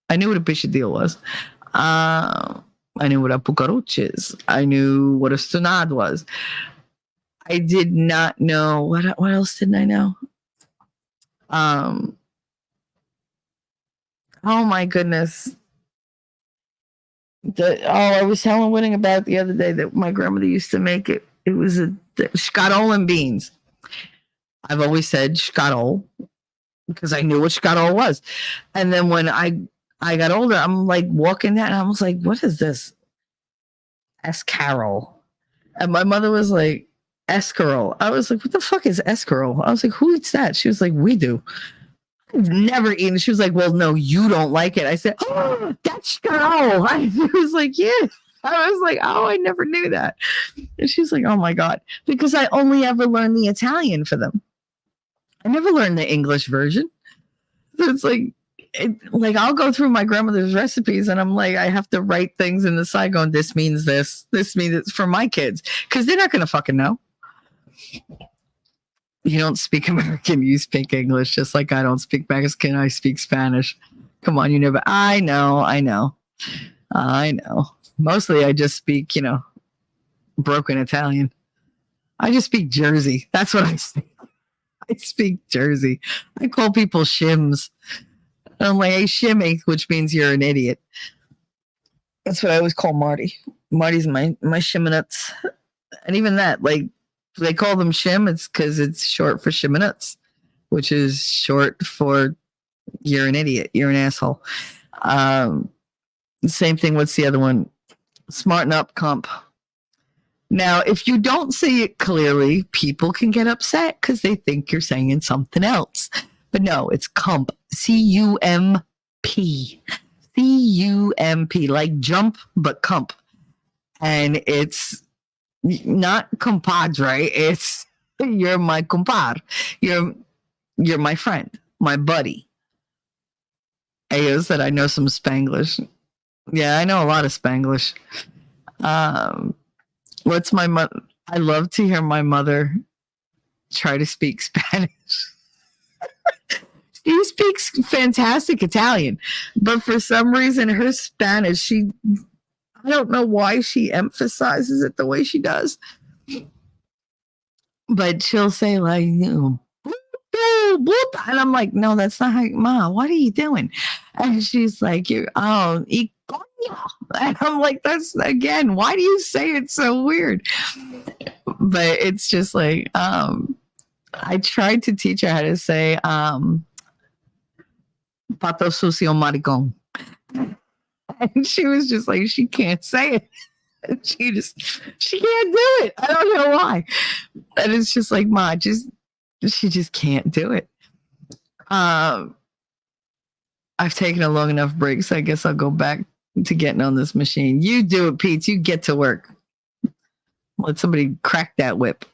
I knew what a bichadil was. I knew what a pucaruch is. I knew what a stunad was. I did not know what else didn't I know? Oh my goodness. I was telling Winning about the other day that my grandmother used to make it. It was the scatol and beans. I've always said scatol because I knew what scatol was. And then when I got older, I'm like walking down and I was like, what is this? Escarole. And my mother was like, escarole. I was like, what the fuck is escarole? I was like, who eats that? She was like, we do. I've never eaten. She was like, well, no, you don't like it. I said, oh, that's escarole. I was like, yeah. I was like, oh, I never knew that. And she's like, oh my God. Because I only ever learned the Italian for them. I never learned the English version. So it's like I'll go through my grandmother's recipes and I'm like, I have to write things in the side going, this means this means it's for my kids. Because they're not going to fucking know. You don't speak American, you speak English, just like I don't speak Mexican, I speak Spanish. Come on, you never. I know. Mostly I just speak, broken Italian. I just speak Jersey. That's what I speak. I speak Jersey. I call people shims. I'm like, hey, shimmy, which means you're an idiot. That's what I always call Marty. Marty's my shimanuts. And even that, like, they call them shim, it's because it's short for shimanuts, which is short for you're an idiot, you're an asshole. Same thing, what's the other one? Smarten up, comp. Now, if you don't say it clearly, people can get upset because they think you're saying something else. But no, it's comp. C-U-M-P. C-U-M-P. Like jump, but comp. And it's not compadre. It's you're my compar. You're my friend, my buddy. Ayo said I know some Spanglish. Yeah, I know a lot of Spanglish. What's my mother? I love to hear my mother try to speak Spanish. She speaks fantastic Italian, but for some reason, her Spanish, I don't know why she emphasizes it the way she does, but she'll say like, and I'm like, no, that's not how, Ma, what are you doing? And she's like, and I'm like, that's again, why do you say it so weird? But it's just like, I tried to teach her how to say, pato sucio maricón. And she was just like, she can't say it. She can't do it. I don't know why. And it's just like, Ma, she just can't do it. I've taken a long enough break, so I guess I'll go back to getting on this machine. You do it, Pete. You get to work. Let somebody crack that whip.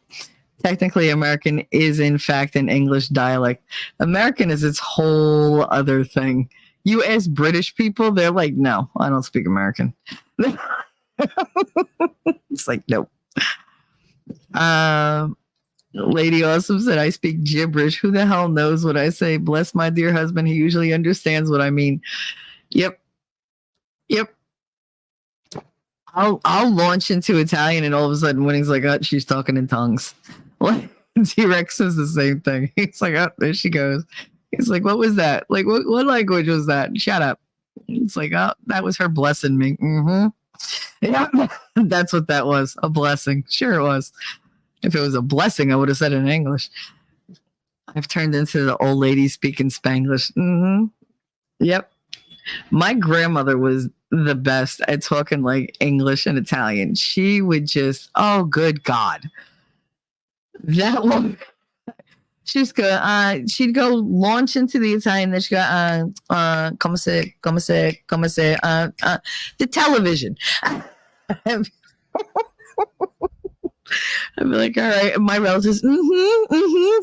Technically, American is, in fact, an English dialect. American is its whole other thing. You ask British people, they're like, no, I don't speak American. It's like, nope. Lady Awesome said, I speak gibberish. Who the hell knows what I say? Bless my dear husband. He usually understands what I mean. Yep. I'll launch into Italian and all of a sudden Winning's like, oh, she's talking in tongues. T-Rex is the same thing. He's like, oh, there she goes. He's like, what was that? Like, what language was that? Shut up. It's like, oh, that was her blessing me. Mm-hmm. Yeah, that's what that was. A blessing. Sure it was. If it was a blessing, I would have said it in English. I've turned into the old lady speaking Spanglish. Mm-hmm. Yep. My grandmother was the best at talking like English and Italian. She would just, oh, good God. That woman, She's good. She'd go launch into the Italian. Then she go, come se, the television. I'd be like, all right. And my relatives,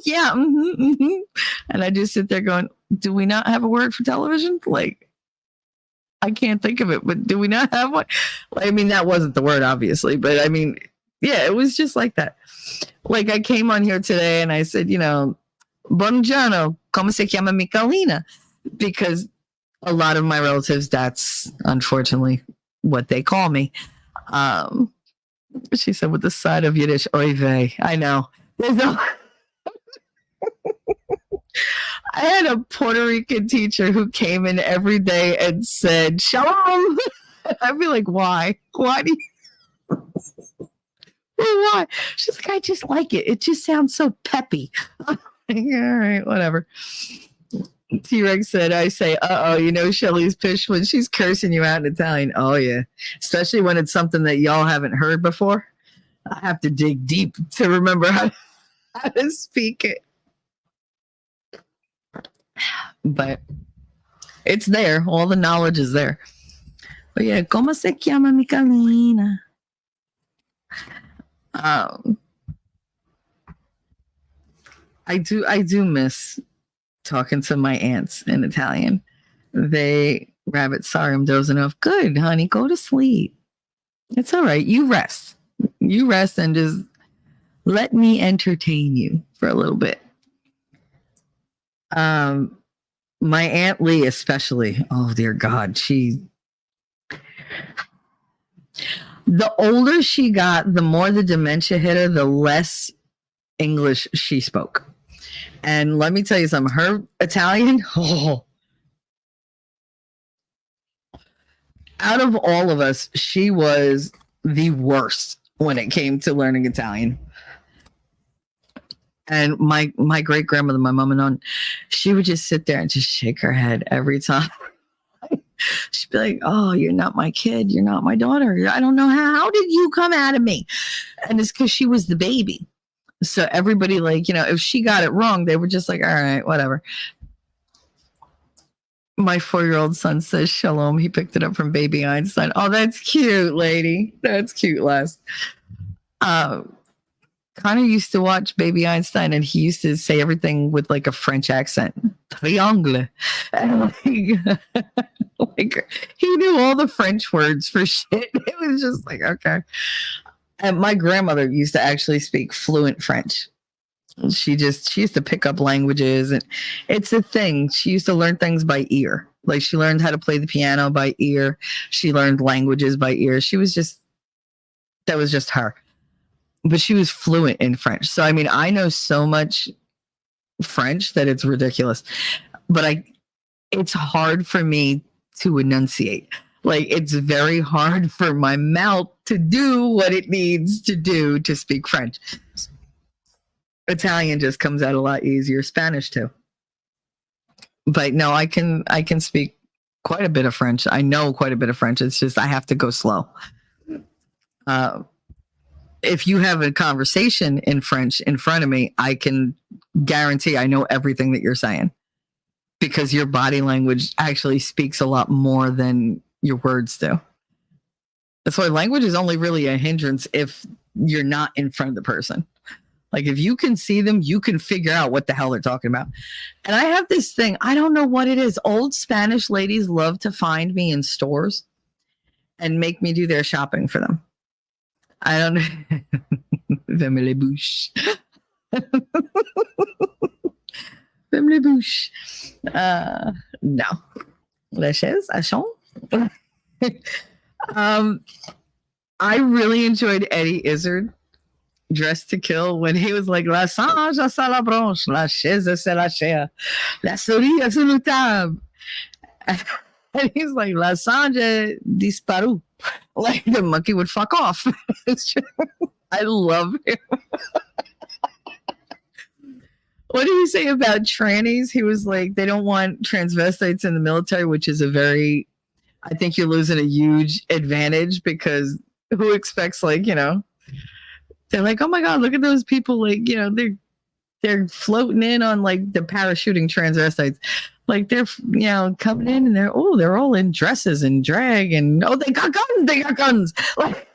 yeah, and I just sit there going, do we not have a word for television? Like, I can't think of it, but do we not have one? I mean, that wasn't the word, obviously, but I mean, yeah, it was just like that. Like, I came on here today and I said, buongiorno, come se chiama Michalina? Because a lot of my relatives, that's unfortunately what they call me. She said with the side of Yiddish, oy vey. I know. There's no. I had a Puerto Rican teacher who came in every day and said, Shalom. I'd be like, why? Why do you? Why? She's like, I just like it. It just sounds so peppy. All right, whatever. T-Rex said, I say, Shelly's pissed when she's cursing you out in Italian. Oh, yeah. Especially when it's something that y'all haven't heard before. I have to dig deep to remember how to speak it. But it's there. All the knowledge is there. But yeah, ¿cómo se llama Michalina? I do miss talking to my aunts in Italian. Rabbit, sorry, I'm dozing off. Good, honey, go to sleep. It's all right. You rest. You rest and just let me entertain you for a little bit. My Aunt Lee, especially. Oh, dear God. The older she got, the more the dementia hit her, the less English she spoke. And let me tell you something, her Italian, out of all of us, she was the worst when it came to learning Italian. And my great grandmother, my mom and aunt, she would just sit there and just shake her head every time. She'd be like, oh, you're not my kid. You're not my daughter. I don't know how did you come out of me? And it's because she was the baby. So everybody, if she got it wrong, they were just like, all right, whatever. My 4-year-old son says shalom. He picked it up from Baby Einstein. Oh, that's cute, lady. That's cute, Les. Connor used to watch Baby Einstein, and he used to say everything with a French accent. Triangle. And he knew all the French words for shit. It was just like, okay. And my grandmother used to actually speak fluent French. She used to pick up languages, and it's a thing. She used to learn things by ear. Like, she learned how to play the piano by ear. She learned languages by ear. That was just her. But she was fluent in French. So, I mean, I know so much French that it's ridiculous. But it's hard for me to enunciate. It's very hard for my mouth to do what it needs to do to speak French. Italian just comes out a lot easier. Spanish too. But no, I can speak quite a bit of French. I know quite a bit of French. It's just I have to go slow. If you have a conversation in French in front of me, I can guarantee I know everything that you're saying, because your body language actually speaks a lot more than your words do. That's why language is only really a hindrance if you're not in front of the person. If you can see them, you can figure out what the hell they're talking about. And I have this thing, I don't know what it is. Old Spanish ladies love to find me in stores and make me do their shopping for them. I don't know. Femme les bouches. Femme les bouches. No. La chaise, à champ. I really enjoyed Eddie Izzard, Dressed to Kill, when he was like, la singe à la branche, la chaise c'est la chair, la souris est sur le table. And he's like, la singe disparu. The monkey would fuck off. I love him. What did he say about trannies? He was like, they don't want transvestites in the military, which is I think you're losing a huge advantage, because who expects they're like, oh my God, look at those people. They're they're floating in on like the parachuting transvestites. Like they're coming in and they're all in dresses and drag and they got guns. Like,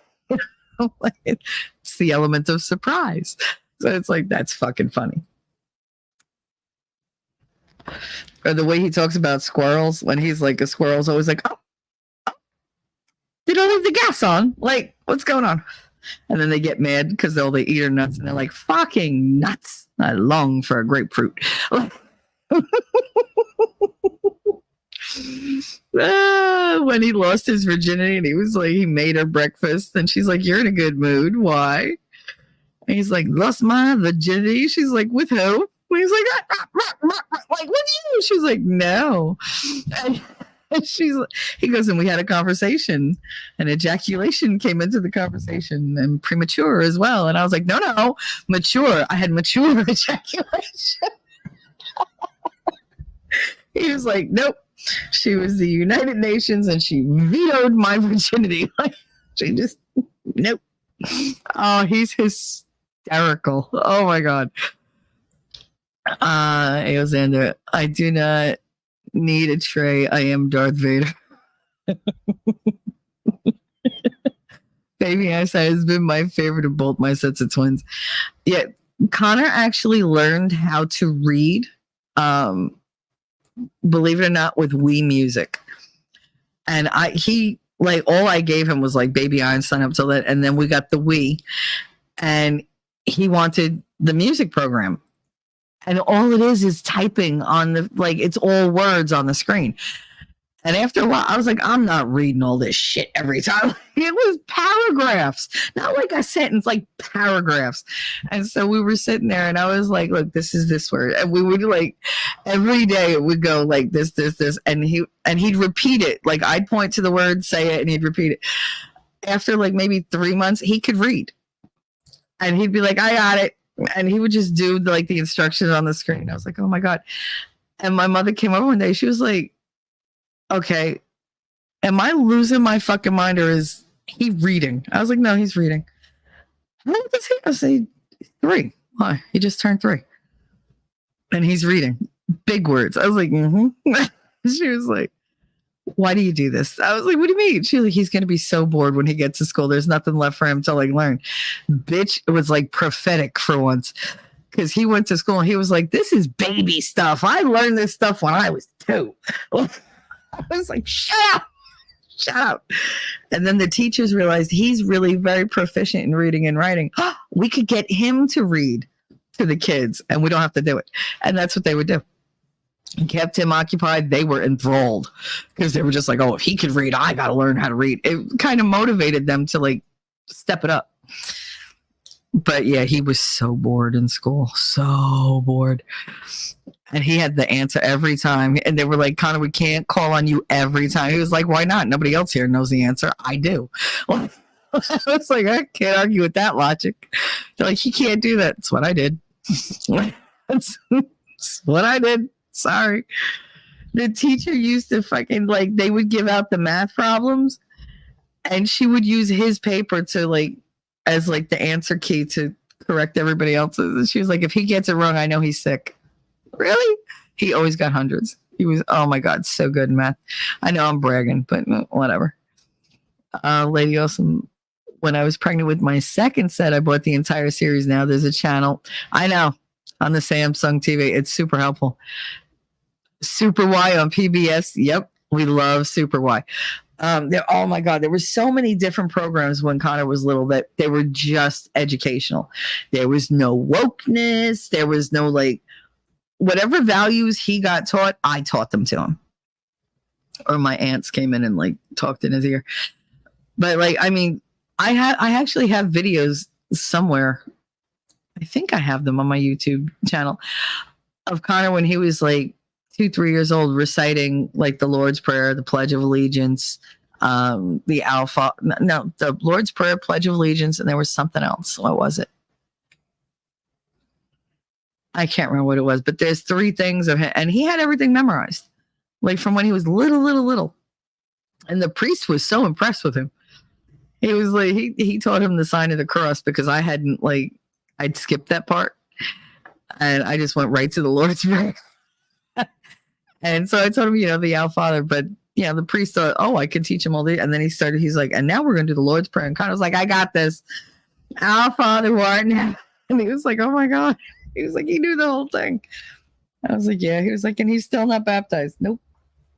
it's the element of surprise. So it's like that's fucking funny. Or the way he talks about squirrels when he's like a squirrel's always like, oh, they don't leave the gas on. Like, what's going on? And then they get mad because they eat are nuts and they're like, fucking nuts. I long for a grapefruit. When he lost his virginity and he was like, he made her breakfast and she's like, you're in a good mood. Why? And he's like, lost my virginity. She's like, with who? And he's like, like, with you? She's like, no. And he goes, and we had a conversation and ejaculation came into the conversation and premature as well. And I was like, no, mature. I had mature ejaculation. He was like, nope. She was the United Nations and she vetoed my virginity. Like, she just, nope. Oh, he's hysterical. Oh my God. Alexander, I do not need a tray. I am Darth Vader. Baby Eyesight has been my favorite of both my sets of twins. Yeah, Connor actually learned how to read, believe it or not, with Wii Music. And all I gave him was like Baby Einstein up till that, and then we got the Wii, and he wanted the music program. And all it is typing on it's all words on the screen. And after a while, I was like, I'm not reading all this shit every time. It was paragraphs, not like a sentence, like paragraphs. And so we were sitting there and I was like, look, this is this word. And we would every day it would go like this. And he'd repeat it. Like I'd point to the word, say it, and he'd repeat it. After maybe 3 months, he could read. And he'd be like, I got it. And he would just do the instructions on the screen. I was like, oh my God. And my mother came over one day. She was like, okay, am I losing my fucking mind or is he reading? I was like, no, he's reading. How old is he? I say 3. Why? He just turned 3. And he's reading big words. I was like, She was like, why do you do this? I was like, what do you mean? She was like, he's going to be so bored when he gets to school. There's nothing left for him to learn. Bitch, it was prophetic for once. Because he went to school and he was like, this is baby stuff. I learned this stuff when I was 2. I was like, shut up. And then the teachers realized he's really very proficient in reading and writing. We could get him to read to the kids and we don't have to do it. And that's what they would do. And kept him occupied. They were enthralled because they were just like, oh, if he could read, I got to learn how to read. It kind of motivated them to step it up. But yeah, he was so bored in school, so bored. And he had the answer every time. And they were like, Connor, we can't call on you every time. He was like, why not? Nobody else here knows the answer. I do. I was like, I can't argue with that logic. They're like, he can't do that. That's what I did. That's what I did. Sorry. The teacher used to they would give out the math problems and she would use his paper to as the answer key to correct everybody else's. And she was like, if he gets it wrong, I know he's sick. Really? He always got hundreds. He was, oh my God, so good in math. I know I'm bragging, but whatever. Lady Awesome, when I was pregnant with my second set, I bought the entire series. Now there's a channel. I know. On the Samsung TV. It's super helpful. Super Y on PBS. Yep. We love Super Y. Oh my God. There were so many different programs when Connor was little that they were just educational. There was no wokeness. There was no whatever values he got taught, I taught them to him. Or my aunts came in and talked in his ear. But I actually have videos somewhere. I think I have them on my YouTube channel of Connor when he was 2-3 years old reciting the Lord's Prayer, the Pledge of Allegiance, the Lord's Prayer, Pledge of Allegiance, and there was something else. What was it? I can't remember what it was, but there's 3 things of him, and he had everything memorized, from when he was little. And the priest was so impressed with him. He was he taught him the sign of the cross because I hadn't I'd skipped that part. And I just went right to the Lord's Prayer. And so I told him, the Our Father, but the priest thought, oh, I could teach him all the, and then he's like, and now we're going to do the Lord's Prayer. And Connor was like, I got this. Our Father who art in heaven. And he was like, oh my God. He was like, he knew the whole thing. I was like, yeah. He was like, and he's still not baptized. Nope.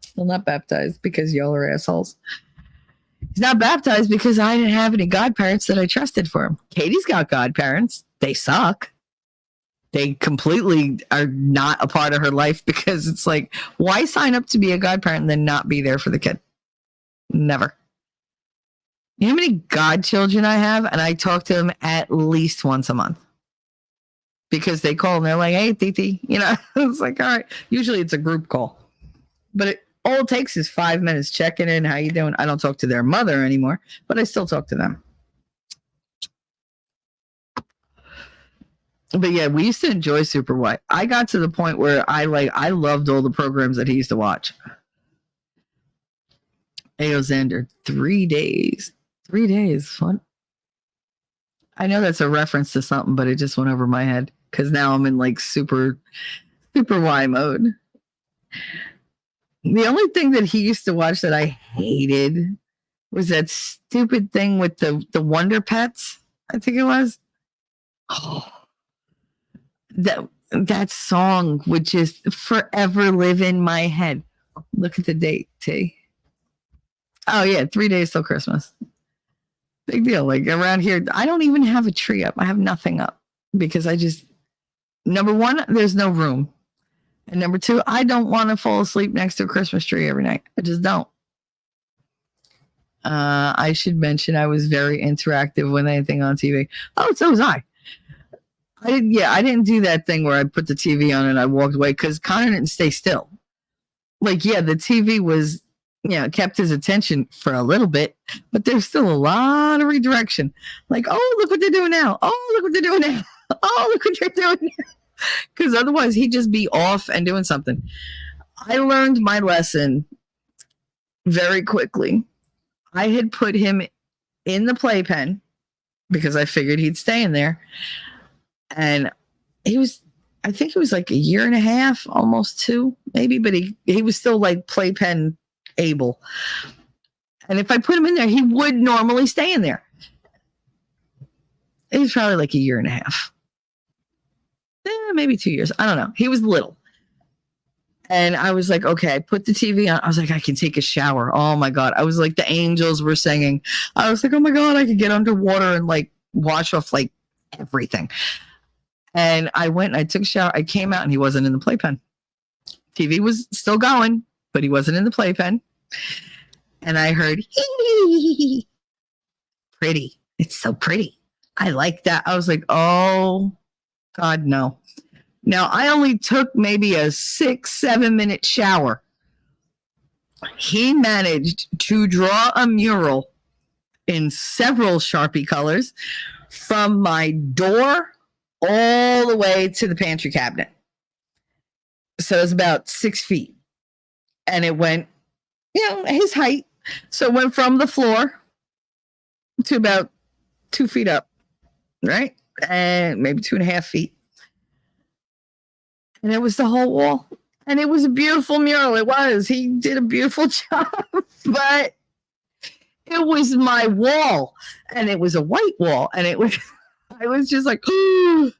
Still not baptized because y'all are assholes. He's not baptized because I didn't have any godparents that I trusted for him. Katie's got godparents. They suck. They completely are not a part of her life because it's like, why sign up to be a godparent and then not be there for the kid? Never. You know how many godchildren I have? And I talk to them at least once a month because they call and they're like, hey, Titi, it's like, all right. Usually it's a group call, but all it takes is 5 minutes checking in. How you doing? I don't talk to their mother anymore, but I still talk to them. But yeah, we used to enjoy Super White. I got to the point where I loved all the programs that he used to watch. Ayo Xander, 3 days. 3 days. Fun. I know that's a reference to something, but it just went over my head because now I'm in like super Y mode. The only thing that he used to watch that I hated was that stupid thing with the Wonder Pets. I think it was. Oh. That song would just forever live in my head. Look at the date, T. Oh yeah, 3 days till Christmas. Big deal. Like around here, I don't even have a tree up. I have nothing up because number one, there's no room. And number two, I don't want to fall asleep next to a Christmas tree every night. I just don't. I should mention I was very interactive with anything on TV. Oh, so was I. I didn't do that thing where I put the TV on and I walked away because Connor didn't stay still. Like, yeah, the TV was, kept his attention for a little bit, but there's still a lot of redirection. Like, oh, look what they're doing now. Oh, look what they're doing now. Oh, look what they're doing now. Because otherwise he'd just be off and doing something. I learned my lesson very quickly. I had put him in the playpen because I figured he'd stay in there. And I think he was like a year and a half, almost 2, maybe, but he was still like playpen able. And if I put him in there, he would normally stay in there. He was probably like a year and a half. Maybe 2 years. I don't know. He was little. And I was like, okay, I put the TV on. I was like, I can take a shower. Oh my God. I was like, the angels were singing. I was like, oh my God, I could get underwater and like wash off like everything. And I went and I took a shower. I came out and he wasn't in the playpen. TV was still going, but he wasn't in the playpen. And I heard, hee. Pretty. It's so pretty. I like that. I was like, oh God, no. Now I only took maybe a 6-7 minute shower. He managed to draw a mural in several Sharpie colors from my door all the way to the pantry cabinet. So it was about 6 feet. And it went, his height. So it went from the floor to about 2 feet up, right? And maybe 2.5 feet. And it was the whole wall. And it was a beautiful mural. It was. He did a beautiful job. But it was my wall. And it was a white wall. And I was just like, ooh.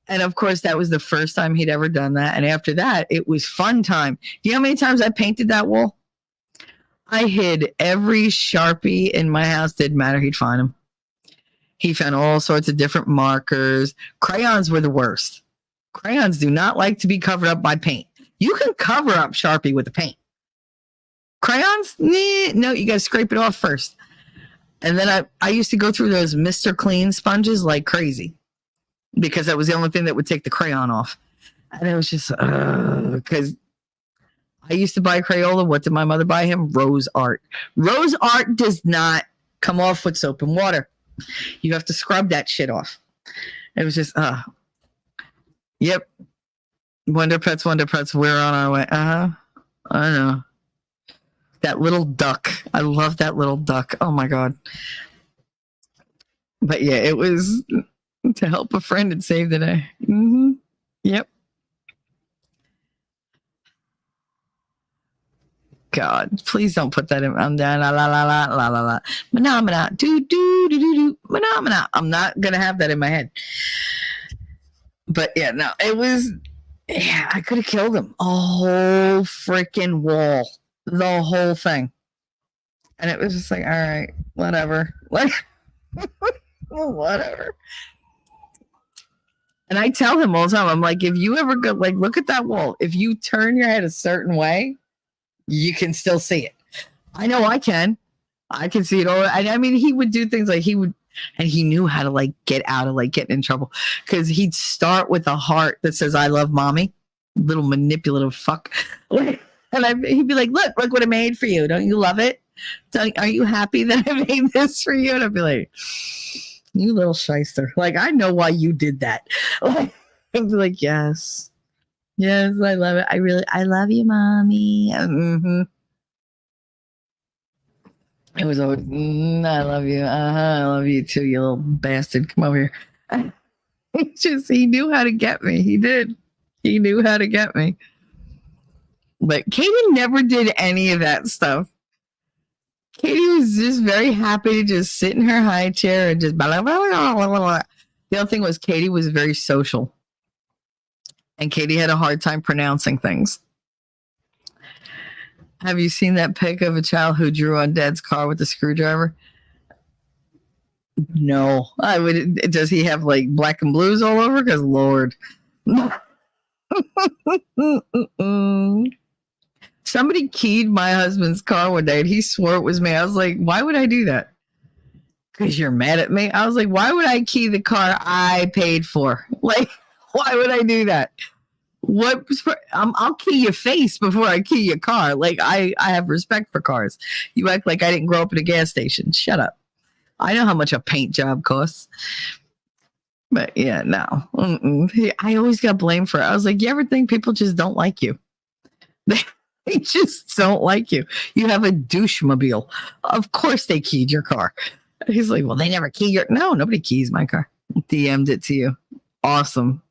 And of course, that was the first time he'd ever done that. And after that, it was fun time. Do you know how many times I painted that wall? I hid every Sharpie in my house. Didn't matter. He'd find them. He found all sorts of different markers. Crayons were the worst. Crayons do not like to be covered up by paint. You can cover up Sharpie with the paint. Crayons? No, you got to scrape it off first. And then I used to go through those Mr. Clean sponges like crazy because that was the only thing that would take the crayon off. And it was just, because I used to buy Crayola. What did my mother buy him? Rose Art. Rose Art does not come off with soap and water. You have to scrub that shit off. It was just, yep. Wonder Pets, we're on our way. I know. That little duck. I love that little duck. Oh my God. But yeah, it was to help a friend and save the day. Mm-hmm. Yep. God, please don't put that in. I'm down. La la la la la la la. Phenomena. Do do do do do. Phenomena. I'm not gonna have that in my head. But yeah, no, it was. Yeah, I could have killed him. A whole freaking wall, the whole thing, and it was just like, all right, whatever, like, whatever. And I tell him all the time, I'm like, if you ever go, like, look at that wall. If you turn your head a certain way, you can still see it. I know I can. I can see it all. And I mean, he would do things like and he knew how to like get out of like getting in trouble because he'd start with a heart that says, I love mommy, little manipulative fuck. And he'd be like, look what I made for you. Don't you love it? Are you happy that I made this for you? And I'd be like, you little shyster. Like, I know why you did that. Like, I'd be like, yes. Yes, I love it. I love you, mommy. Mm-hmm. It was always, I love you. I love you too, you little bastard. Come over here. He knew how to get me. He did. He knew how to get me. But Katie never did any of that stuff. Katie was just very happy to just sit in her high chair and just blah, blah, blah, blah, blah. The other thing was Katie was very social. And Katie had a hard time pronouncing things. Have you seen that pic of a child who drew on Dad's car with a screwdriver? No. I would. Does he have like black and blues all over? Because Lord. Somebody keyed my husband's car one day and he swore it was me. I was like, why would I do that? Because you're mad at me? I was like, why would I key the car I paid for? Like, why would I do that? I'll key your face before I key your car. Like, I have respect for cars. You act like I didn't grow up in a gas station. Shut up. I know how much a paint job costs. But yeah, no. I always got blamed for it. I was like, you ever think people just don't like you? They just don't like you. You have a douche-mobile. Of course they keyed your car. He's like, well, they never key your... No, nobody keys my car. DM'd it to you. Awesome.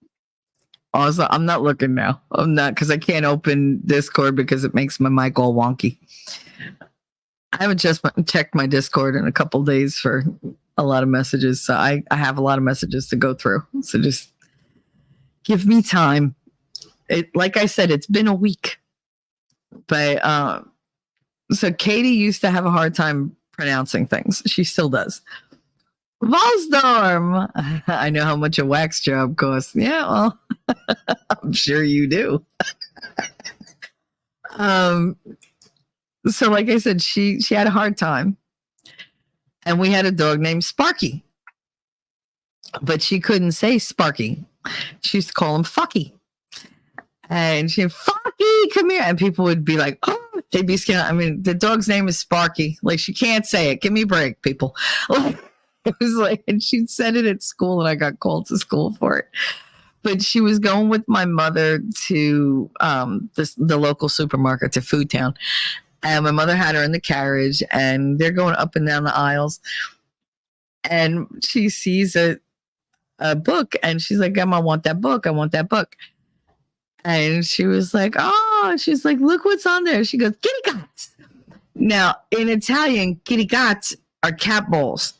I'm not looking now. I'm not, because I can't open Discord because it makes my mic all wonky. I haven't just checked my Discord in a couple days for a lot of messages. So I have a lot of messages to go through. So just give me time. Like I said, it's been a week. But so Katie used to have a hard time pronouncing things. She still does. Volstorm. I know how much a wax job costs. Yeah, well, I'm sure you do. So like I said, she had a hard time. And we had a dog named Sparky. But she couldn't say Sparky. She used to call him Fucky. And she'd, Fucky, come here. And people would be like, oh, they'd be scared. I mean, the dog's name is Sparky. Like, she can't say it. Give me a break, people. Like, it was like, and she said it at school, and I got called to school for it. But she was going with my mother to the local supermarket, to Food Town. And my mother had her in the carriage, and they're going up and down the aisles. And she sees a book, and she's like, Emma, I want that book. I want that book. And she was like, oh, she's like, look what's on there. She goes, kitty cats. Now, in Italian, kitty cats are cat balls.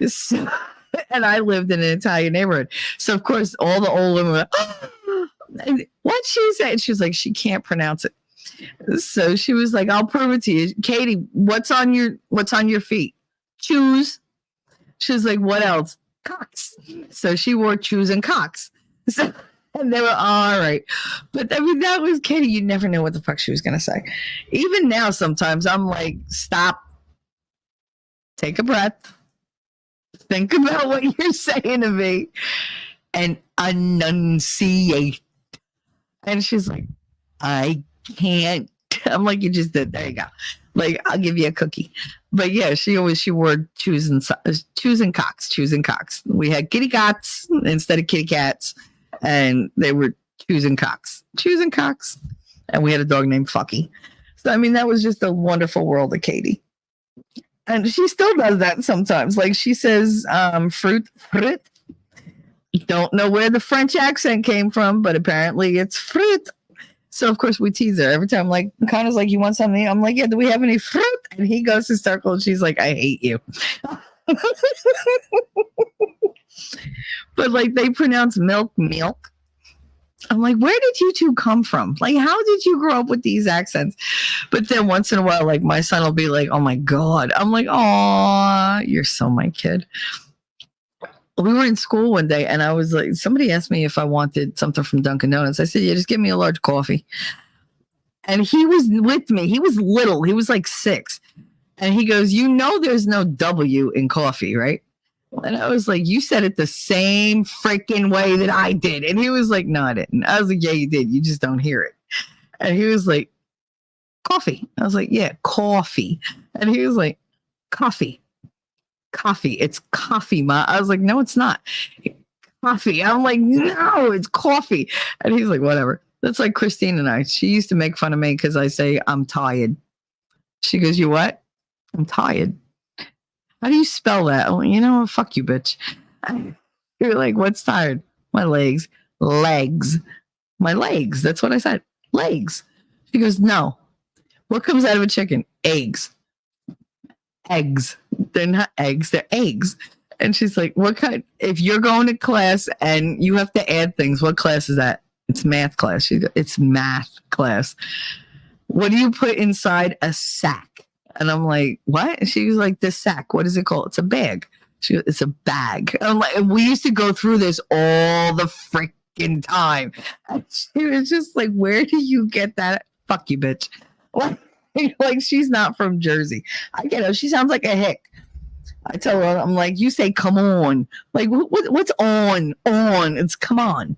So, and I lived in an Italian neighborhood. So, of course, all the old women were, oh, what'd she say? And she was like, she can't pronounce it. So she was like, I'll prove it to you. Katie, what's on your feet? Shoes. She was like, what else? Cocks. So she wore shoes and cocks. So, and they were all right. But I mean, that was Katie. You never know what the fuck she was going to say. Even now, sometimes I'm like, stop. Take a breath. Think about what you're saying to me and enunciate. And she's like, I can't. I'm like, you just did. There you go. Like, I'll give you a cookie. But yeah, she wore shoes and cocks. We had kitty cats instead of kitty cats, and they were shoes and cocks. And we had a dog named Fucky. So I mean, that was just a wonderful world of Katie. And she still does that sometimes. Like, she says fruit. Don't know where the French accent came from, but apparently it's fruit. So of course we tease her every time. Like Connor's like, "You want something?" I'm like, "Yeah, do we have any fruit?" And he goes hysterical, and she's like, "I hate you." But like they pronounce milk. I'm like, where did you two come from? Like, how did you grow up with these accents? But then once in a while, like my son will be like, "Oh my God." I'm like, "Aw, you're so my kid." We were in school one day and I was like, somebody asked me if I wanted something from Dunkin' Donuts. I said, "Yeah, just give me a large coffee." And he was with me. He was little. He was like 6. And he goes, "There's no W in coffee, right?" And I was like, "You said it the same freaking way that I did." And he was like, "No, I didn't." I was like, "Yeah, you did. You just don't hear it." And he was like, "Coffee." I was like, "Yeah, coffee." And he was like, "Coffee. Coffee. It's coffee, Ma." I was like, "No, it's not. Coffee." I'm like, "No, it's coffee." And he's like, "Whatever." That's like Christine and I. She used to make fun of me because I say, "I'm tired." She goes, "You what?" "I'm tired." "How do you spell that?" "Oh, fuck you, bitch." You're like, "What's tired?" "My legs." "Legs." "My legs." That's what I said. Legs. She goes, "No." "What comes out of a chicken?" "Eggs." "Eggs." "They're not eggs, they're eggs." And she's like, "What kind? If you're going to class and you have to add things, what class is that?" "It's math class." She goes, "It's math class. What do you put inside a sack?" And I'm like, "What?" And she was like, "The sack. What is it called?" "It's a bag." She goes, "It's a bag." I'm like, we used to go through this all the freaking time. And she was just like, "Where do you get that?" "Fuck you, bitch." Like she's not from Jersey. I get her. She sounds like a hick. I tell her, I'm like, "You say come on." Like, what's on? On. It's come on.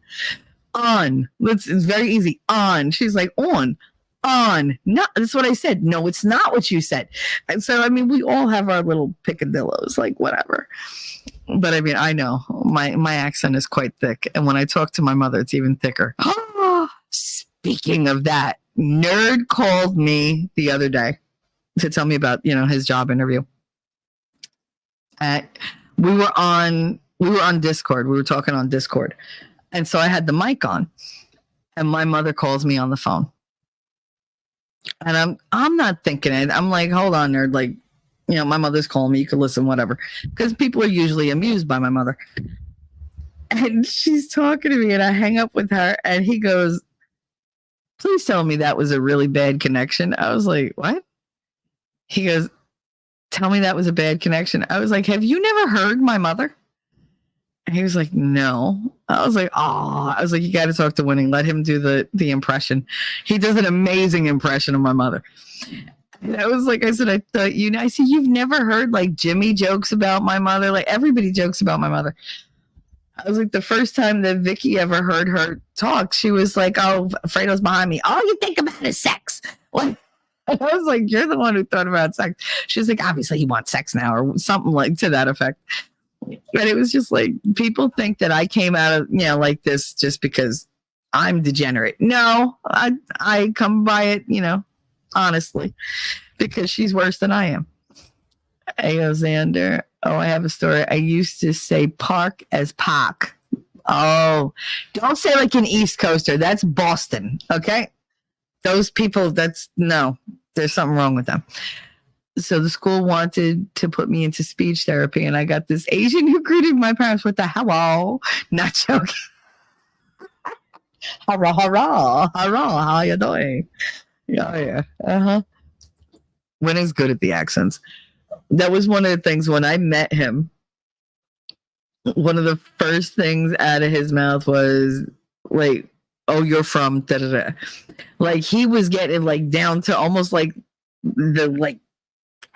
On. It's very easy. On. She's like, on. On. No, that's what I said. "No, it's not what you said." And so, I mean, we all have our little picadillos, like whatever. But I mean, I know my accent is quite thick. And when I talk to my mother, it's even thicker. Speaking of that, Nerd called me the other day to tell me about, his job interview. We were on Discord. We were talking on Discord. And so I had the mic on and my mother calls me on the phone. And I'm not thinking it. I'm like, "Hold on, Nerd. Like, my mother's calling me. You can listen, whatever." Because people are usually amused by my mother. And she's talking to me and I hang up with her and he goes, "Please tell me that was a really bad connection." I was like, "What?" He goes, "Tell me that was a bad connection." I was like, "Have you never heard my mother?" And he was like, "No." I was like, "Oh," I was like, "You got to talk to Winning. Let him do the impression." He does an amazing impression of my mother. And I was like, I said, "I thought I said, you've never heard like Jimmy jokes about my mother? Like everybody jokes about my mother." I was like, the first time that Vicky ever heard her talk, she was like, "Oh, Fredo's behind me. All you think about is sex." Like, and I was like, "You're the one who thought about sex." She's like, "Obviously he wants sex now," or something like to that effect. And it was just like, people think that I came out of, like this just because I'm degenerate. No, I come by it, honestly, because she's worse than I am. Ayo, Xander. "Oh, I have a story. I used to say park as park." Oh, don't say like an East Coaster. That's Boston. Okay. Those people, no, there's something wrong with them. So the school wanted to put me into speech therapy, and I got this Asian who greeted my parents with the hello. Not joking. Hurrah, hurrah, hurrah. How you doing? Yeah. Uh-huh. Winning's good at the accents. That was one of the things when I met him. One of the first things out of his mouth was like, "Oh, you're from da da da." Like he was getting like down to almost like the like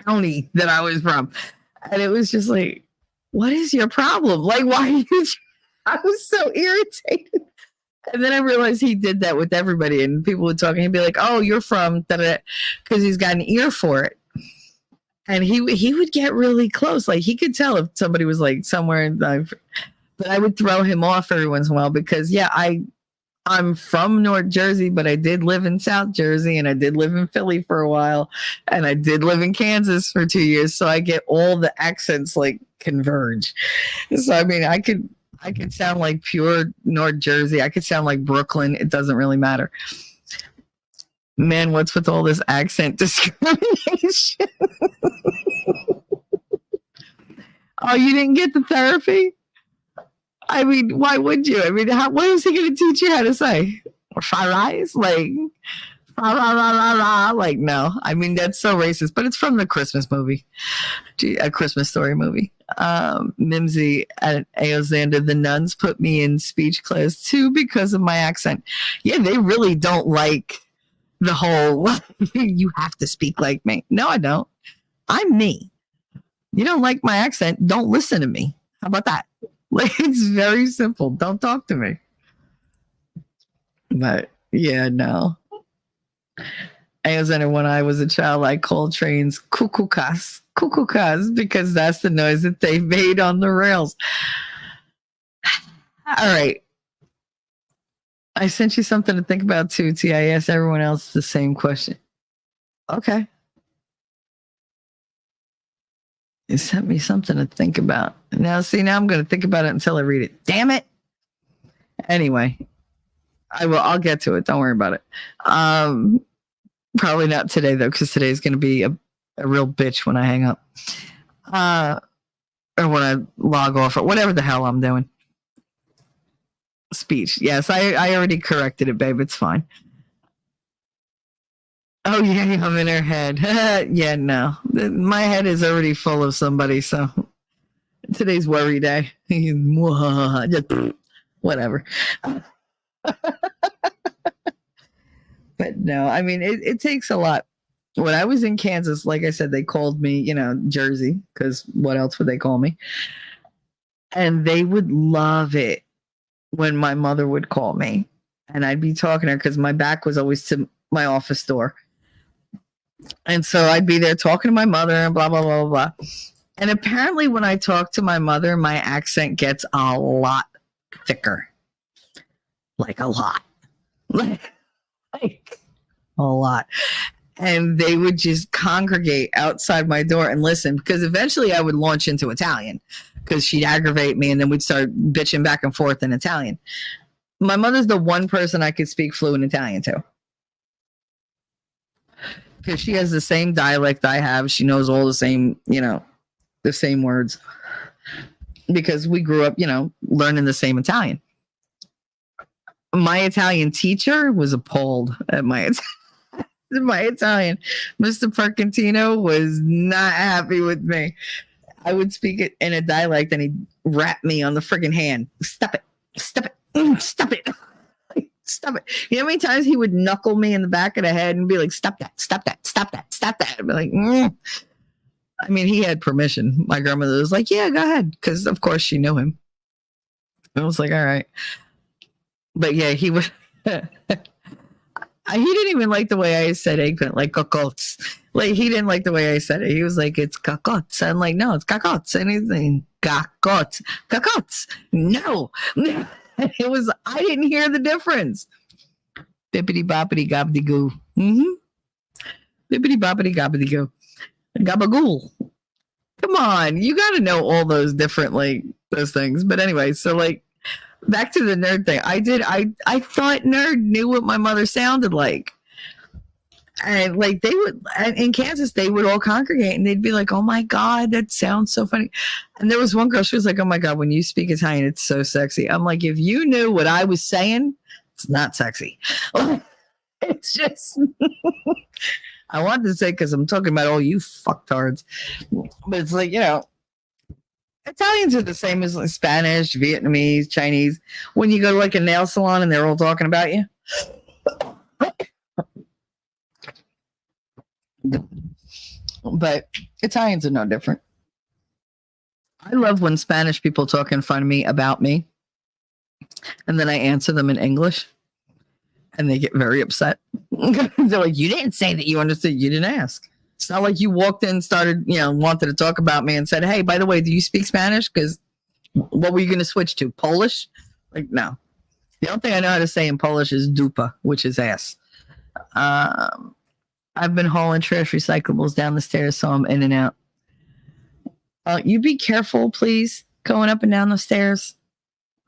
county that I was from. And it was just like, what is your problem? Like, why are you? I was so irritated. And then I realized he did that with everybody, and people would talk, and he'd be like, "Oh, you're from da da," because he's got an ear for it. And he would get really close. Like he could tell if somebody was like somewhere. But I would throw him off every once in a while because, yeah, I'm from North Jersey, but I did live in South Jersey, and I did live in Philly for a while, and I did live in Kansas for 2 years. So I get all the accents like converge. So I mean, I could I could sound like pure North Jersey. I could sound like Brooklyn. It doesn't really matter. Man, what's with all this accent discrimination? Oh, you didn't get the therapy? I mean, why would you? I mean, what is he going to teach you how to say? Or fry eyes? Like, rah, rah, rah, rah, rah. Like, no. I mean, that's so racist, but it's from the Christmas movie, a Christmas Story movie. Mimsy at Aoxander, the nuns put me in speech class too because of my accent. Yeah, they really don't like the whole, you have to speak like me. No, I don't. I'm me. You don't like my accent, don't listen to me. How about that? Like, it's very simple. Don't talk to me. But yeah, no. Alexander, when I was a child, I called trains kukukas because that's the noise that they made on the rails. All right. I sent you something to think about too, T. I asked everyone else the same question. Okay. You sent me something to think about. Now I'm going to think about it until I read it. Damn it. Anyway, I'll get to it. Don't worry about it. Probably not today though, because today's going to be a real bitch when I hang up. Or when I log off or whatever the hell I'm doing. Speech. Yes, I already corrected it, babe. It's fine. Oh, yeah, I'm in her head. Yeah, no. My head is already full of somebody, so today's worry day. Whatever. But no, I mean, it takes a lot. When I was in Kansas, like I said, they called me, Jersey, because what else would they call me? And they would love it when my mother would call me. And I'd be talking to her because my back was always to my office door. And so I'd be there talking to my mother and blah, blah, blah, blah. And apparently when I talk to my mother, my accent gets a lot thicker. Like a lot. Like a lot. And they would just congregate outside my door and listen, because eventually I would launch into Italian because she'd aggravate me and then we'd start bitching back and forth in Italian. My mother's the one person I could speak fluent Italian to. Because she has the same dialect I have. She knows all the same, the same words. Because we grew up, learning the same Italian. My Italian teacher was appalled at my Italian. Mr. Percantino was not happy with me. I would speak it in a dialect and he'd rap me on the friggin' hand. Stop it. Stop it. Stop it. Stop it. You know how many times he would knuckle me in the back of the head and be like, stop that, stop that, stop that, stop that. I'd be like, I mean, he had permission. My grandmother was like, yeah, go ahead. Because, of course, she knew him. I was like, all right. But, yeah, he would. He didn't even like the way I said eggplant, like cocottes. Like, he didn't like the way I said it. He was like, it's cocottes. I'm like, no, it's cocottes. Anything. Cocottes. Cocottes. No. It was, I didn't hear the difference. Bippity boppity gobbity goo. Bippity boppity gobbity goo. Gabagool. Come on. You got to know all those different, those things. But anyway, so back to the nerd thing. I thought nerd knew what my mother sounded like. And they would, in Kansas, they would all congregate and they'd be like, oh my God, that sounds so funny. And there was one girl, she was like, oh my God, when you speak Italian, it's so sexy. I'm like, if you knew what I was saying, it's not sexy. It's just, I wanted to say, because I'm talking about all you fucktards, but it's Italians are the same as Spanish, Vietnamese, Chinese. When you go to a nail salon and they're all talking about you. But Italians are no different. I love when Spanish people talk in front of me about me, and then I answer them in English, and they get very upset. They're like, you didn't say that you understood. You didn't ask. It's not like you walked in, started, wanted to talk about me and said, hey, by the way, do you speak Spanish? Because what were you going to switch to? Polish? No. The only thing I know how to say in Polish is dupa, which is ass. I've been hauling trash recyclables down the stairs, so I'm in and out. You be careful, please, going up and down the stairs.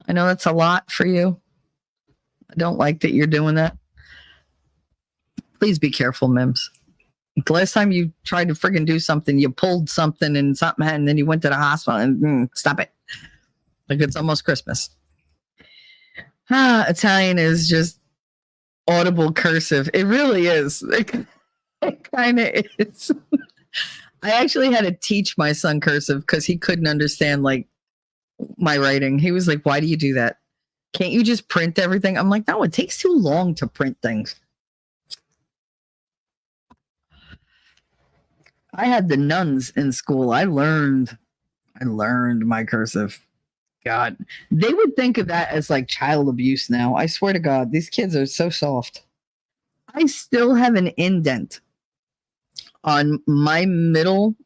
I know that's a lot for you. I don't like that you're doing that. Please be careful, Mims. The last time you tried to friggin' do something, you pulled something and something, and then you went to the hospital and stop it. Like it's almost Christmas. Italian is just audible cursive. It really is. It kind of is. I actually had to teach my son cursive because he couldn't understand like my writing. He was like, "Why do you do that? Can't you just print everything?" I'm like, "No, it takes too long to print things." I had the nuns in school. I learned my cursive. God, they would think of that as like child abuse now. I swear to God, these kids are so soft. I still have an indent on my middle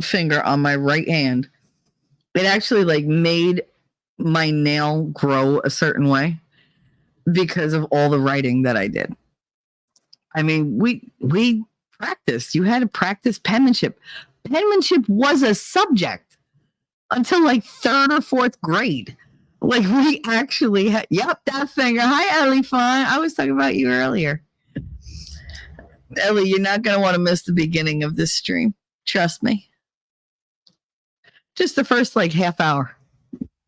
finger on my right hand. It actually like made my nail grow a certain way because of all the writing that I did. I mean, we practiced. You had to practice penmanship. Penmanship was a subject until like third or fourth grade. Like we actually had, yep, that finger. Hi, Ellie. Fine. I was talking about you earlier. Ellie, you're not going to want to miss the beginning of this stream. Trust me. Just the first like half hour.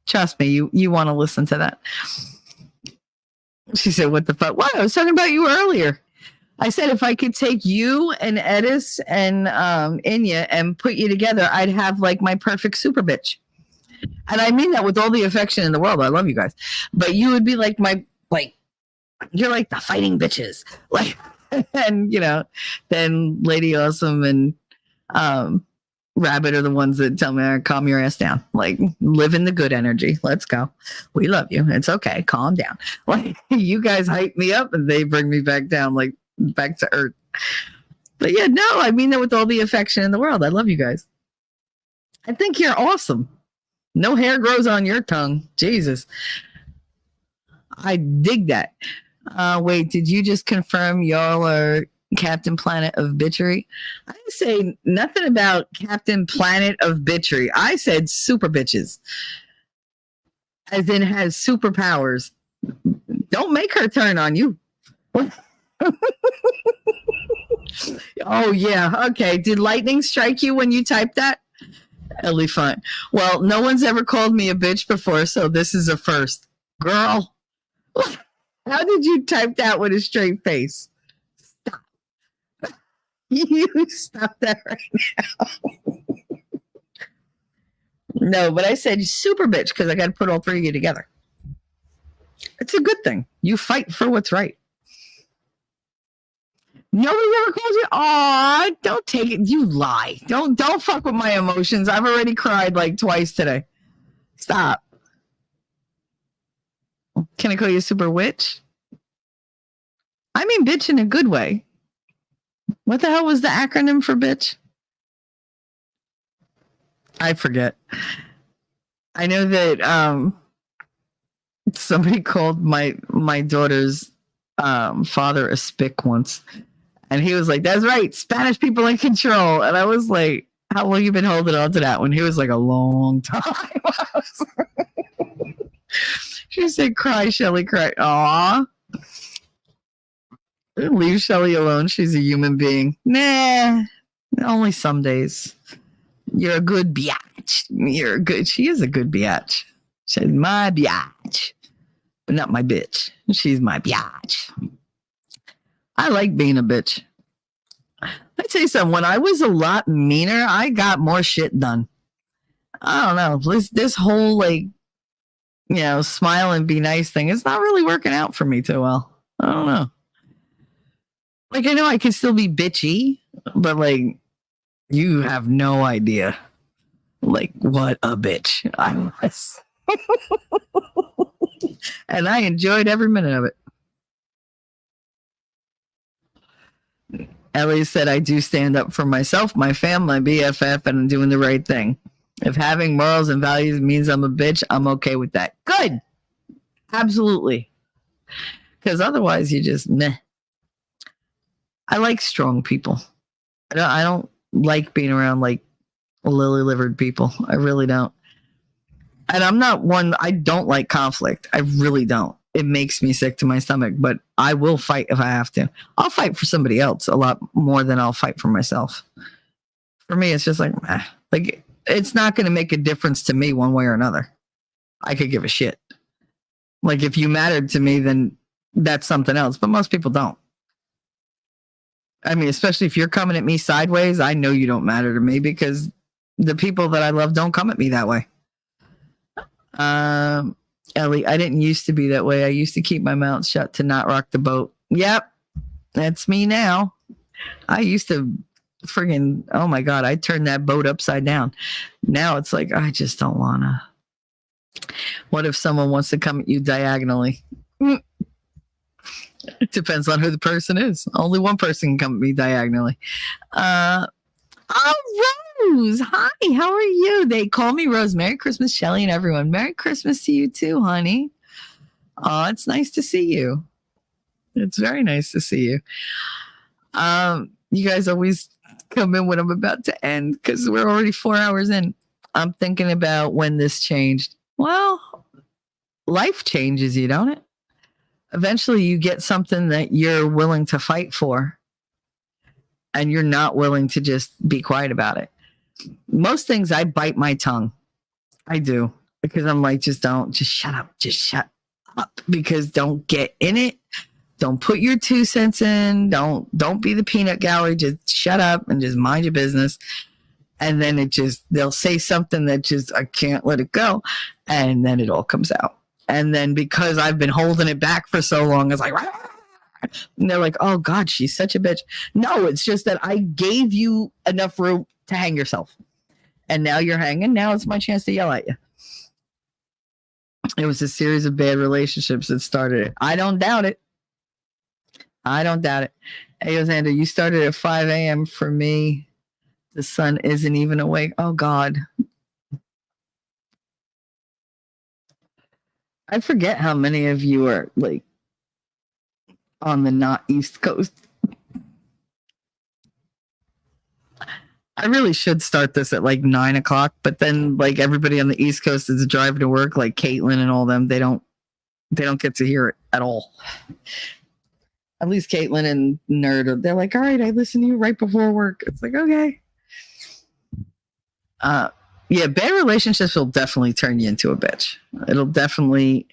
Trust me, you want to listen to that. She said, "What the fuck? What? I was talking about you earlier." I said, if I could take you and Edis and Inya and put you together, I'd have like my perfect super bitch. And I mean that with all the affection in the world. I love you guys. But you would be like you're like the fighting bitches. Like, and then Lady Awesome and Rabbit are the ones that tell me, calm your ass down. Like, live in the good energy. Let's go. We love you. It's okay. Calm down. Like, you guys hype me up and they bring me back down, like back to earth. But yeah, no, I mean that with all the affection in the world. I love you guys. I think you're awesome. No hair grows on your tongue. Jesus. I dig that. Wait, did you just confirm y'all are Captain Planet of Bitchery? I didn't say nothing about Captain Planet of Bitchery. I said super bitches. As in has superpowers. Don't make her turn on you. Oh, yeah. Okay. Did lightning strike you when you typed that? Ellie, fine. Well, no one's ever called me a bitch before, so this is a first. Girl, how did you type that with a straight face? Stop. You stop that right now. No, but I said super bitch because I got to put all three of you together. It's a good thing. You fight for what's right. Nobody ever calls you. Aw, don't take it. You lie. Don't fuck with my emotions. I've already cried like twice today. Stop. Can I call you a super witch? I mean bitch in a good way. What the hell was the acronym for bitch? I forget. I know that somebody called my daughter's father a spick once. And he was like, "That's right, Spanish people in control." And I was like, "How long you been holding on to that one?" He was like, "A long time." She said, "Cry, Shelly, cry." Aw. Leave Shelly alone. She's a human being. Nah, only some days. You're a good biatch. She is a good biatch. She said, "My biatch." But not my bitch. She's my biatch. I like being a bitch. I'd say something. When I was a lot meaner, I got more shit done. I don't know. This whole smile and be nice thing is not really working out for me too well. I don't know. Like, I know I can still be bitchy, but like, you have no idea. Like, what a bitch I was. And I enjoyed every minute of it. Ellie said, "I do stand up for myself, my family, BFF, and I'm doing the right thing. If having morals and values means I'm a bitch, I'm okay with that." Good. Absolutely. Because otherwise you just meh. I like strong people. I don't like being around like lily-livered people. I really don't. And I'm not one, I don't like conflict. I really don't. It makes me sick to my stomach, but I will fight if I have to. I'll fight for somebody else a lot more than I'll fight for myself. For me, it's just like, like it's not going to make a difference to me one way or another. I could give a shit. Like if you mattered to me, then that's something else. But most people don't. I mean, especially if you're coming at me sideways, I know you don't matter to me because the people that I love don't come at me that way. Ellie, I didn't used to be that way. I used to keep my mouth shut to not rock the boat. Yep, that's me now. I used to friggin', oh my God, I turned that boat upside down. Now it's like, I just don't wanna. What if someone wants to come at you diagonally? It depends on who the person is. Only one person can come at me diagonally. Rose. Hi, how are you? They call me Rose. Merry Christmas, Shelly and everyone. Merry Christmas to you too, honey. Oh, it's nice to see you. It's very nice to see you. You guys always come in when I'm about to end because we're already 4 hours in. I'm thinking about when this changed. Well, life changes you, don't it? Eventually you get something that you're willing to fight for and you're not willing to just be quiet about it. Most things I bite my tongue. I do because I'm like, just shut up because don't get in it. Don't put your 2 cents in. Don't be the peanut gallery. Just shut up and just mind your business. And then they'll say something that just, I can't let it go. And then it all comes out. And then because I've been holding it back for so long, it's like, and they're like, oh God, she's such a bitch. No, it's just that I gave you enough room to hang yourself. And now you're hanging. Now it's my chance to yell at you. It was a series of bad relationships that started it. I don't doubt it. Hey, Xander, you started at 5 a.m. For me. The sun isn't even awake. Oh, God. I forget how many of you are like on the not East Coast. I really should start this at like 9 o'clock, but then like everybody on the East Coast is driving to work, like Caitlin and all them. They don't get to hear it at all. At least Caitlin and Nerd, they're like, all right, I listen to you right before work. It's like, okay. Yeah, bad relationships will definitely turn you into a bitch. It'll definitely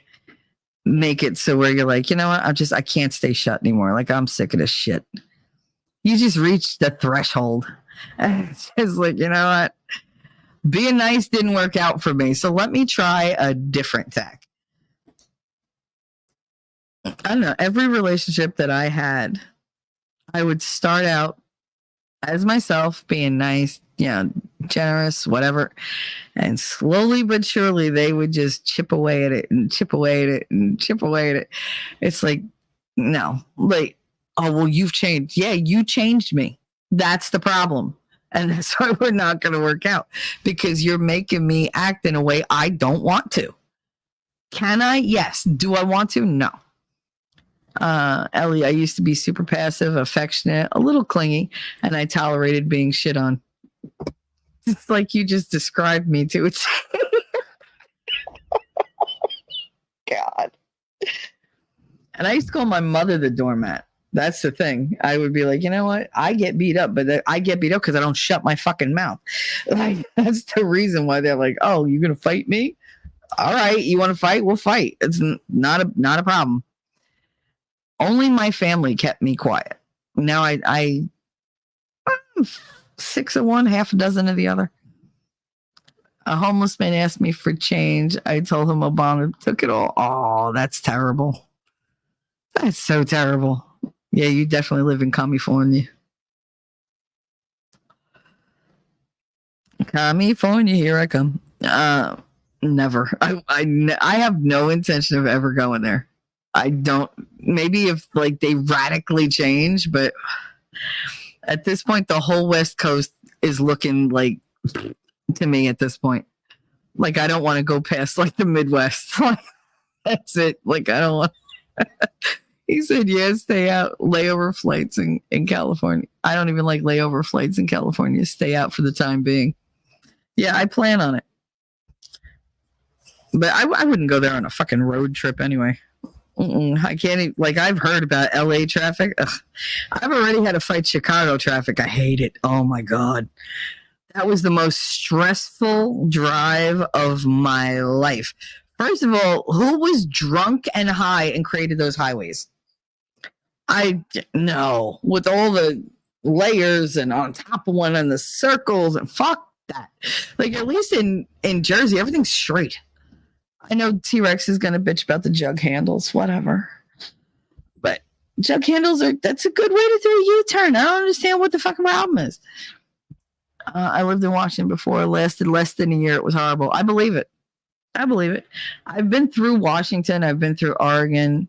make it so where you're like, you know what? I can't stay shut anymore. Like, I'm sick of this shit. You just reached the threshold. It's just like, you know what? Being nice didn't work out for me. So let me try a different tack. I don't know. Every relationship that I had, I would start out as myself, being nice, generous, whatever. And slowly but surely, they would just chip away at it and chip away at it and chip away at it. It's like, no, like, oh, well, you've changed. Yeah, you changed me. That's the problem. And that's why we're not going to work out because you're making me act in a way I don't want to. Can I? Yes. Do I want to? No. Ellie, I used to be super passive, affectionate, a little clingy, and I tolerated being shit on. It's like you just described me to it. God. And I used to call my mother the doormat. That's the thing. I would be like, you know what? I get beat up, but I get beat up because I don't shut my fucking mouth. Like, that's the reason why they're like, oh, you're going to fight me? All right. You want to fight? We'll fight. It's not a problem. Only my family kept me quiet. Now I'm 6 of one, half a dozen of the other. A homeless man asked me for change. I told him Obama took it all. Oh, that's terrible. That's so terrible. Yeah, you definitely live in California. California, here I come. Never. I have no intention of ever going there. I don't. Maybe if like they radically change, but at this point, the whole West Coast is looking like to me at this point. Like I don't want to go past like the Midwest. Like, that's it. Like I don't want. He said, yeah, stay out. Layover flights in California. I don't even like layover flights in California. Stay out for the time being. Yeah, I plan on it. But I wouldn't go there on a fucking road trip anyway. I can't even, like, I've heard about LA traffic. Ugh. I've already had to fight Chicago traffic. I hate it. Oh my God. That was the most stressful drive of my life. First of all, who was drunk and high and created those highways? I no, with all the layers and on top of one and the circles and fuck that. Like, at least in Jersey, everything's straight. I know T-Rex is gonna bitch about the jug handles, whatever. But jug handles that's a good way to do a U-turn. I don't understand what the fucking problem is. I lived in Washington before. It lasted less than a year. It was horrible. I believe it. I've been through Washington. I've been through Oregon.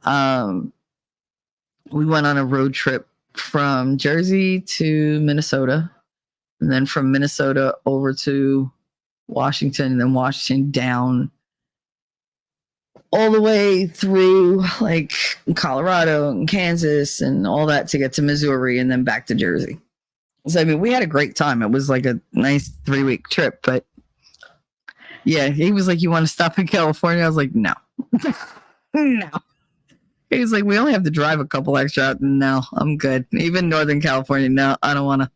We went on a road trip from Jersey to Minnesota, and then from Minnesota over to Washington, and then Washington down all the way through like Colorado and Kansas and all that to get to Missouri and then back to Jersey. So, I mean, we had a great time. It was like a nice 3-week trip, but yeah, he was like, "You want to stop in California?" I was like, "No." No. He was like, "We only have to drive a couple extra." No, I'm good. Even Northern California, no, I don't want to.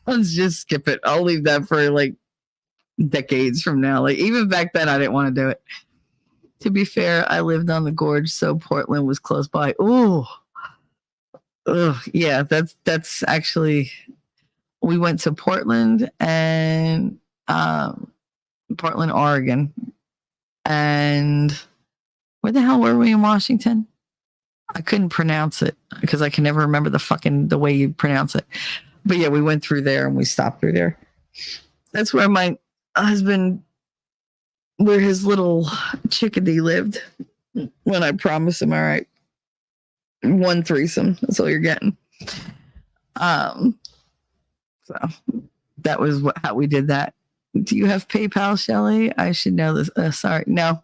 Let's just skip it. I'll leave that for like decades from now. Like, even back then, I didn't want to do it. To be fair, I lived on the gorge, so Portland was close by. Ooh. Yeah, that's actually, we went to Portland and Portland, Oregon. And where the hell were we in Washington? I couldn't pronounce it because I can never remember the way you pronounce it. But yeah, we went through there and we stopped through there. That's where my husband, where his little chickadee lived when I promised him, all right, one threesome. That's all you're getting. So that was how we did that. Do you have PayPal, Shelly? I should know this. Sorry. No,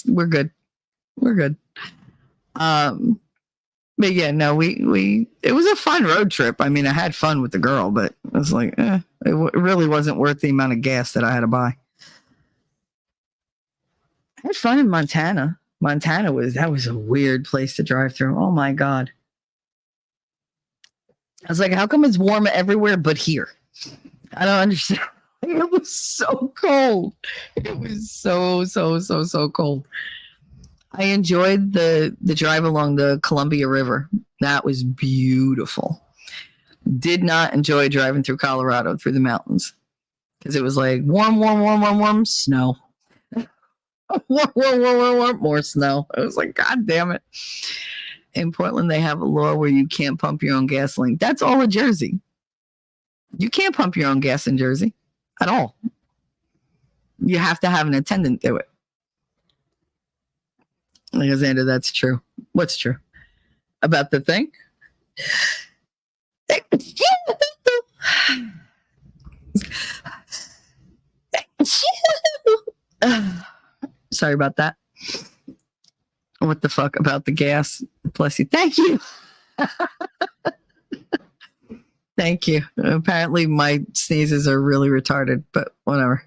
we're good. We're good. But yeah, no, it was a fun road trip. I mean, I had fun with the girl, but it was like, it really wasn't worth the amount of gas that I had to buy. I had fun in Montana. Montana was a weird place to drive through. Oh my God. I was like, how come it's warm everywhere but here? I don't understand. It was so cold. It was so cold. I enjoyed the drive along the Columbia River. That was beautiful. Did not enjoy driving through Colorado through the mountains because it was like warm, snow. Warm, more snow. I was like, God damn it. In Portland, they have a law where you can't pump your own gasoline. That's all of Jersey. You can't pump your own gas in Jersey at all. You have to have an attendant do it. Alexander, that's true. What's true? About the thing? Sorry about that. What the fuck about the gas? Bless you. Thank you. Thank you. Apparently my sneezes are really retarded, but whatever.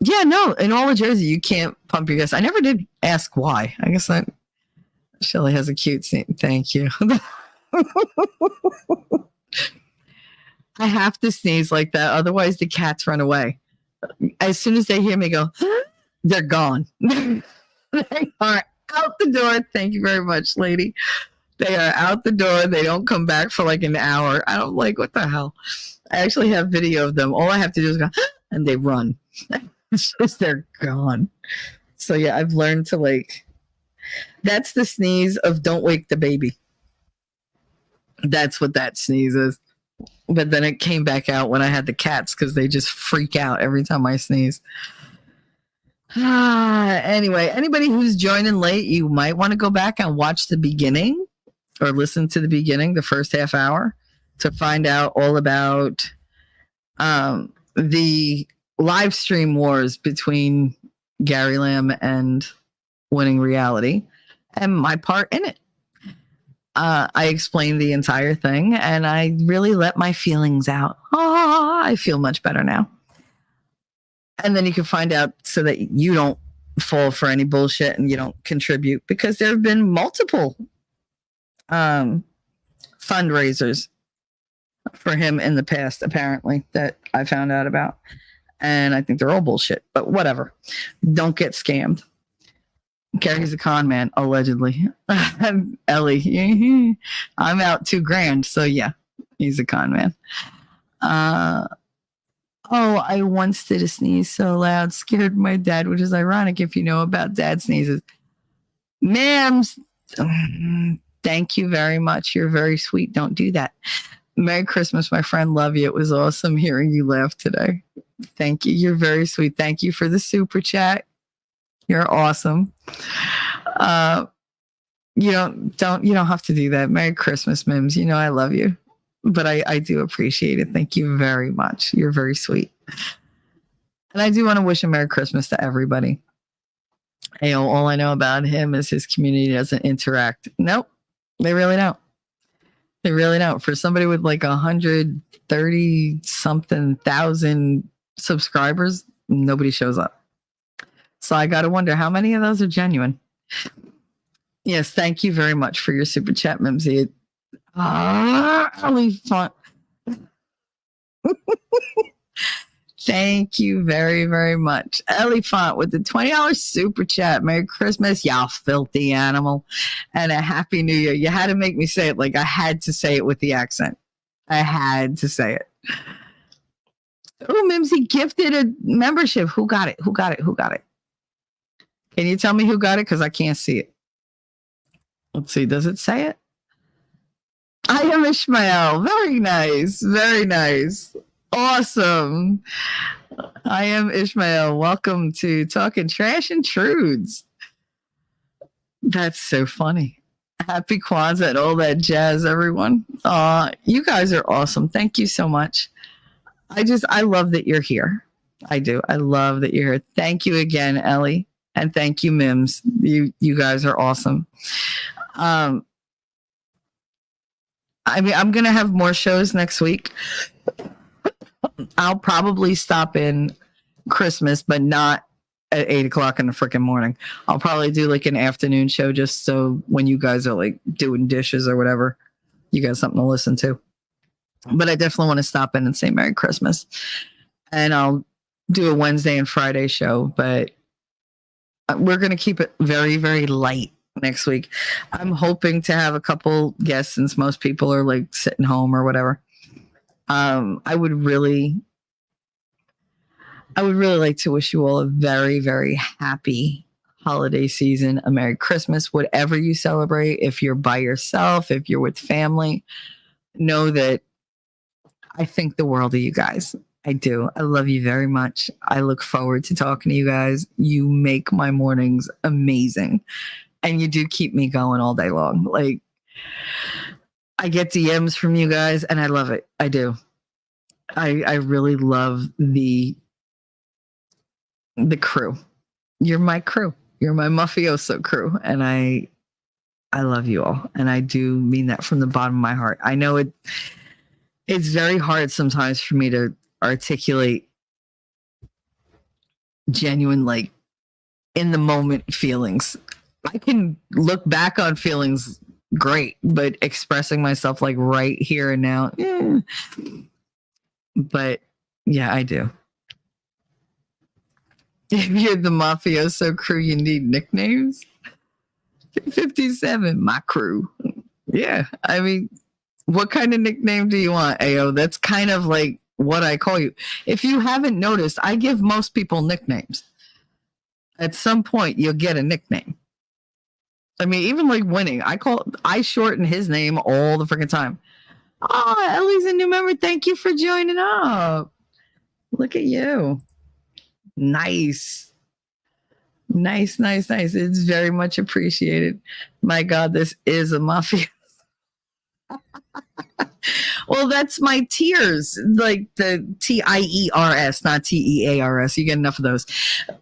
Yeah, no, in all of Jersey, you can't pump your gas. I never did ask why. I guess Shelly has a cute sneeze. Thank you. I have to sneeze like that. Otherwise, the cats run away. As soon as they hear me go, they're gone. They are out the door. Thank you very much, lady. They are out the door. They don't come back for like an hour. I don't like, what the hell? I actually have video of them. All I have to do is go, and they run. It's just they're gone. So yeah, I've learned to like, that's the sneeze of don't wake the baby. That's what that sneeze is. But then it came back out when I had the cats because they just freak out every time I sneeze. Anyway, anybody who's joining late, you might want to go back and watch the beginning or listen to the beginning, the first half hour, to find out all about the live stream wars between Gary Lamb and Winning Reality and my part in it. I explained the entire thing and I really let my feelings out. I feel much better now. And then you can find out so that you don't fall for any bullshit and you don't contribute, because there have been multiple fundraisers for him in the past, apparently, that I found out about. And I think they're all bullshit, but whatever. Don't get scammed. Okay, he's a con man, allegedly. Ellie, I'm out $2,000, so yeah, he's a con man. Oh, I once did a sneeze so loud, scared my dad, which is ironic if you know about dad sneezes. Ma'ams, thank you very much. You're very sweet. Don't do that. Merry Christmas, my friend. Love you. It was awesome hearing you laugh today. Thank you. You're very sweet. Thank you for the super chat. You're awesome. You don't have to do that. Merry Christmas, Mims. You know I love you. But I do appreciate it. Thank you very much. You're very sweet. And I do want to wish a Merry Christmas to everybody. All I know about him is his community doesn't interact. Nope. They really don't. They really don't. For somebody with like 130 something thousand subscribers, nobody shows up. So I got to wonder how many of those are genuine. Yes, thank you very much for your super chat, Mimsy. Font. Thank you very, very much. Ellie Font with the $20 super chat. Merry Christmas, y'all filthy animal. And a Happy New Year. You had to make me say it. Like I had to say it with the accent. I had to say it. Oh, Mimsy gifted a membership. Who got it? Who got it? Who got it? Can you tell me who got it? Because I can't see it. Let's see. Does it say it? I am Ishmael. Very nice. Very nice. Awesome. I am Ishmael. Welcome to Talking Trash and Truths. That's so funny. Happy Kwanzaa and all that jazz, everyone. You guys are awesome. Thank you so much. I love that you're here. I do. I love that you're here. Thank you again, Ellie. And thank you, Mims. You guys are awesome. I mean, I'm going to have more shows next week. I'll probably stop in Christmas, but not at 8 o'clock in the freaking morning. I'll probably do like an afternoon show just so when you guys are like doing dishes or whatever, you got something to listen to. But I definitely want to stop in and say Merry Christmas. And I'll do a Wednesday and Friday show, but we're going to keep it very, very light next week. I'm hoping to have a couple guests since most people are like sitting home or whatever. I would really like to wish you all a very, very happy holiday season, a Merry Christmas, whatever you celebrate. If you're by yourself, if you're with family, know that I think the world of you guys. I do. I love you very much. I look forward to talking to you guys. You make my mornings amazing. And you do keep me going all day long. Like, I get DMs from you guys, and I love it. I do. I really love the crew. You're my crew. You're my mafioso crew, and I love you all, and I do mean that from the bottom of my heart. I know it's very hard sometimes for me to articulate genuine, like, in the moment feelings. I can look back on feelings great, but expressing myself like right here and now, But yeah, I do. If you're the mafioso crew, you need nicknames. 57, my crew. Yeah, I mean, what kind of nickname do you want, AO? That's kind of like what I call you. If you haven't noticed, I give most people nicknames. At some point, you'll get a nickname. I mean, even like winning, I shorten his name all the freaking time. Oh, Ellie's a new member. Thank you for joining up. Look at you. Nice. Nice. It's very much appreciated. My God, this is a mafia. Well, that's my tiers, like the TIERS, not TEARS. You get enough of those.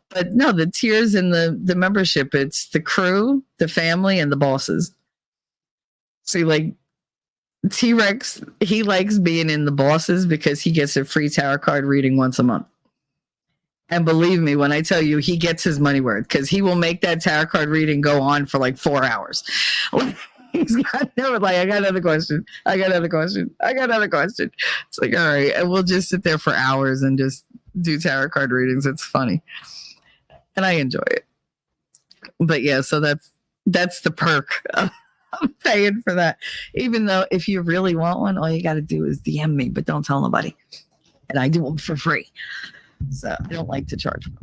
But no, the tiers in the membership, it's the crew, the family, and the bosses. See, like T-Rex, he likes being in the bosses because he gets a free tarot card reading once a month. And believe me when I tell you, he gets his money worth because he will make that tarot card reading go on for like 4 hours. He's got no, like, I got another question. I got another question. I got another question. It's like, all right. And we'll just sit there for hours and just do tarot card readings. It's funny. And I enjoy it. But yeah, so that's the perk of paying for that. Even though if you really want one, all you got to do is DM me, but don't tell nobody. And I do them for free. So I don't like to charge them.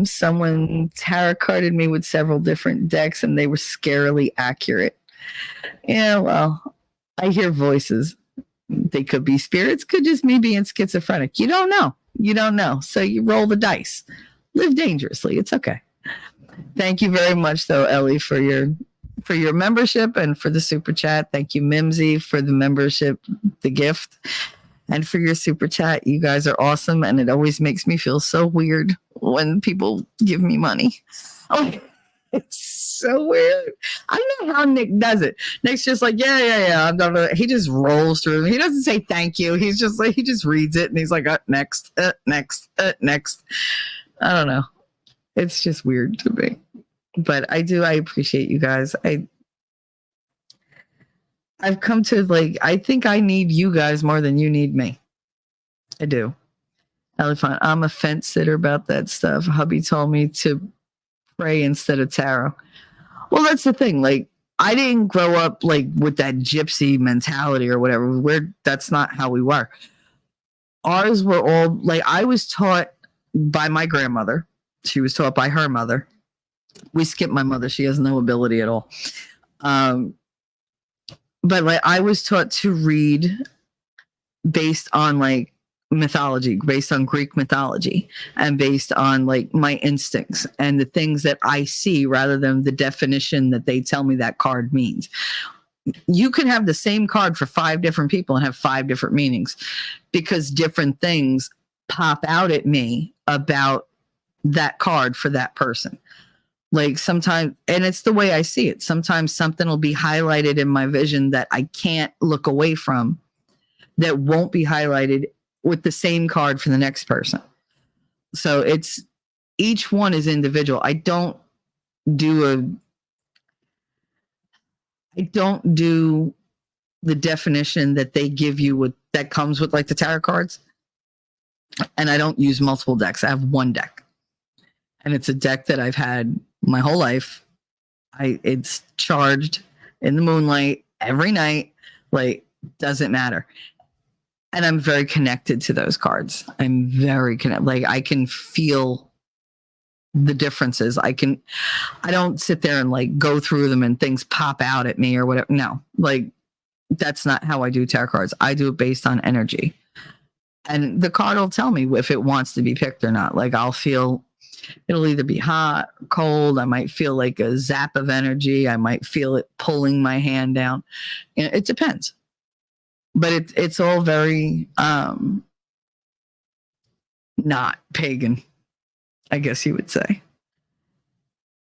Someone tarot carded me with several different decks and they were scarily accurate. Yeah, well, I hear voices. They could be spirits, could just me being schizophrenic. You don't know. You don't know. So you roll the dice. Live dangerously. It's okay. Thank you very much, though, Ellie, for your membership and for the super chat. Thank you, Mimsy, for the membership, the gift, and for your super chat. You guys are awesome, and it always makes me feel so weird when people give me money. Oh, it's so weird. I don't know how Nick does it. Nick's just like, yeah. I'm done with it. He just rolls through. He doesn't say thank you. He's just like, he just reads it, and he's like, next. I don't know. It's just weird to me. But I appreciate you guys. I've come to I think I need you guys more than you need me. I do. Elephant, I'm a fence sitter about that stuff. Hubby told me to pray instead of tarot. Well, that's the thing. I didn't grow up with that gypsy mentality or whatever. That's not how we were. Ours were all I was taught by my grandmother. She was taught by her mother. We skipped my mother. She has no ability at all. But I was taught to read based on mythology, based on Greek mythology, and based on my instincts and the things that I see rather than the definition that they tell me that card means. You can have the same card for 5 different people and have 5 different meanings because different things pop out at me about that card for that person. Sometimes, and it's the way I see it. Sometimes something will be highlighted in my vision that I can't look away from that won't be highlighted with the same card for the next person. So each one is individual. I don't do the definition that they give you that comes with the tarot cards. And I don't use multiple decks. I have one deck. And it's a deck that I've had my whole life. It's charged in the moonlight every night. Doesn't matter. And I'm very connected to those cards. I'm very connected. I can feel the differences. I don't sit there and go through them and things pop out at me or whatever. No, that's not how I do tarot cards. I do it based on energy. And the card will tell me if it wants to be picked or not. I'll feel it'll either be hot or cold. I might feel a zap of energy. I might feel it pulling my hand down. It depends. But it's all very not pagan, I guess you would say.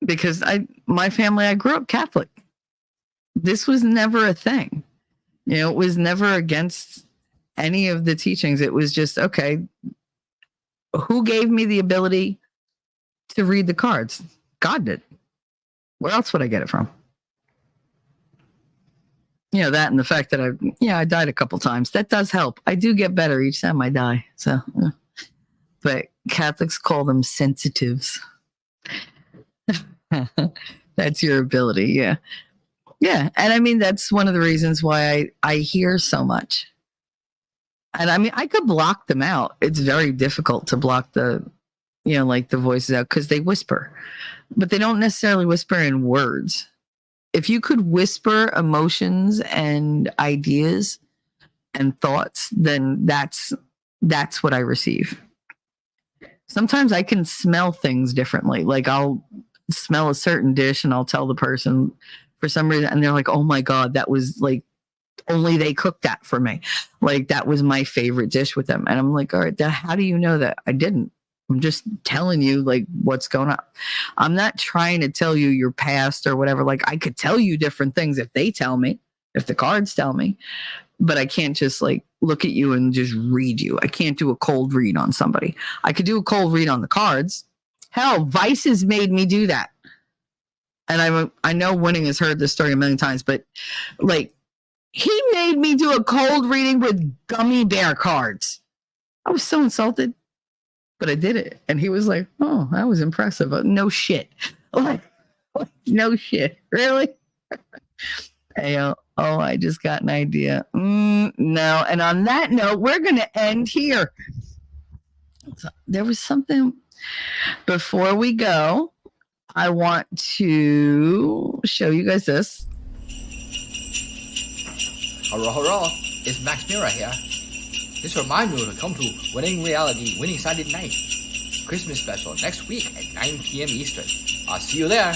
Because my family, I grew up Catholic. This was never a thing. It was never against any of the teachings. It was just, okay, who gave me the ability to read the cards? God did. Where else would I get it from? That and the fact that I died a couple times. That does help. I do get better each time I die. So, but Catholics call them sensitives. That's your ability. Yeah. Yeah. And that's one of the reasons why I hear so much. And I could block them out. It's very difficult to block the voices out because they whisper, but they don't necessarily whisper in words. If you could whisper emotions and ideas and thoughts, then that's what I receive. Sometimes I can smell things differently. I'll smell a certain dish and I'll tell the person for some reason, and they're like, oh my God, that was only they cooked that for me. That was my favorite dish with them. And I'm like, all right, how do you know that? I didn't. I'm just telling you what's going on. I'm not trying to tell you your past or whatever. I could tell you different things if they tell me, if the cards tell me, but I can't just like look at you and just read you. I can't do a cold read on somebody. I could do a cold read on the cards. Hell, Vice has made me do that. And I know Winning has heard this story a million times, but like he made me do a cold reading with gummy bear cards. I was so insulted, but I did it. And he was like, oh, that was impressive. No shit. Like, no shit. Really? Hey, oh, I just got an idea. No. And on that note, we're going to end here. So there was something before we go. I want to show you guys this. Hello, hello. It's Max Mira here. Just remind you to come to Winning Reality, Winning Saturday Night Christmas Special next week at 9 p.m. Eastern. I'll see you there.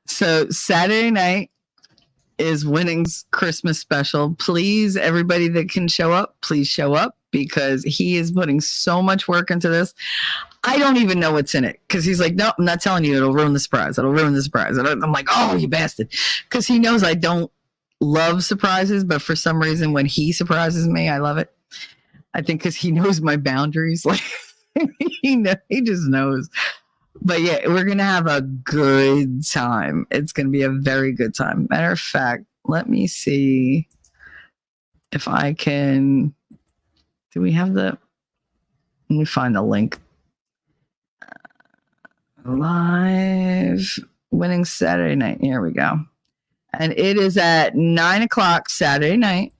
So Saturday night is Winning's Christmas special. Please, everybody that can show up, please show up because he is putting so much work into this. I don't even know what's in it because he's like, no, I'm not telling you. It'll ruin the surprise. It'll ruin the surprise. And I'm like, oh, you bastard. Because he knows I don't love surprises, but for some reason when he surprises me, I love it. I think because he knows my boundaries. Like he just knows. But yeah, we're going to have a good time. It's going to be a very good time. Matter of fact, let me see if I can. Do we have let me find the link. Live Winning Saturday night. Here we go. And it is at 9:00 Saturday night.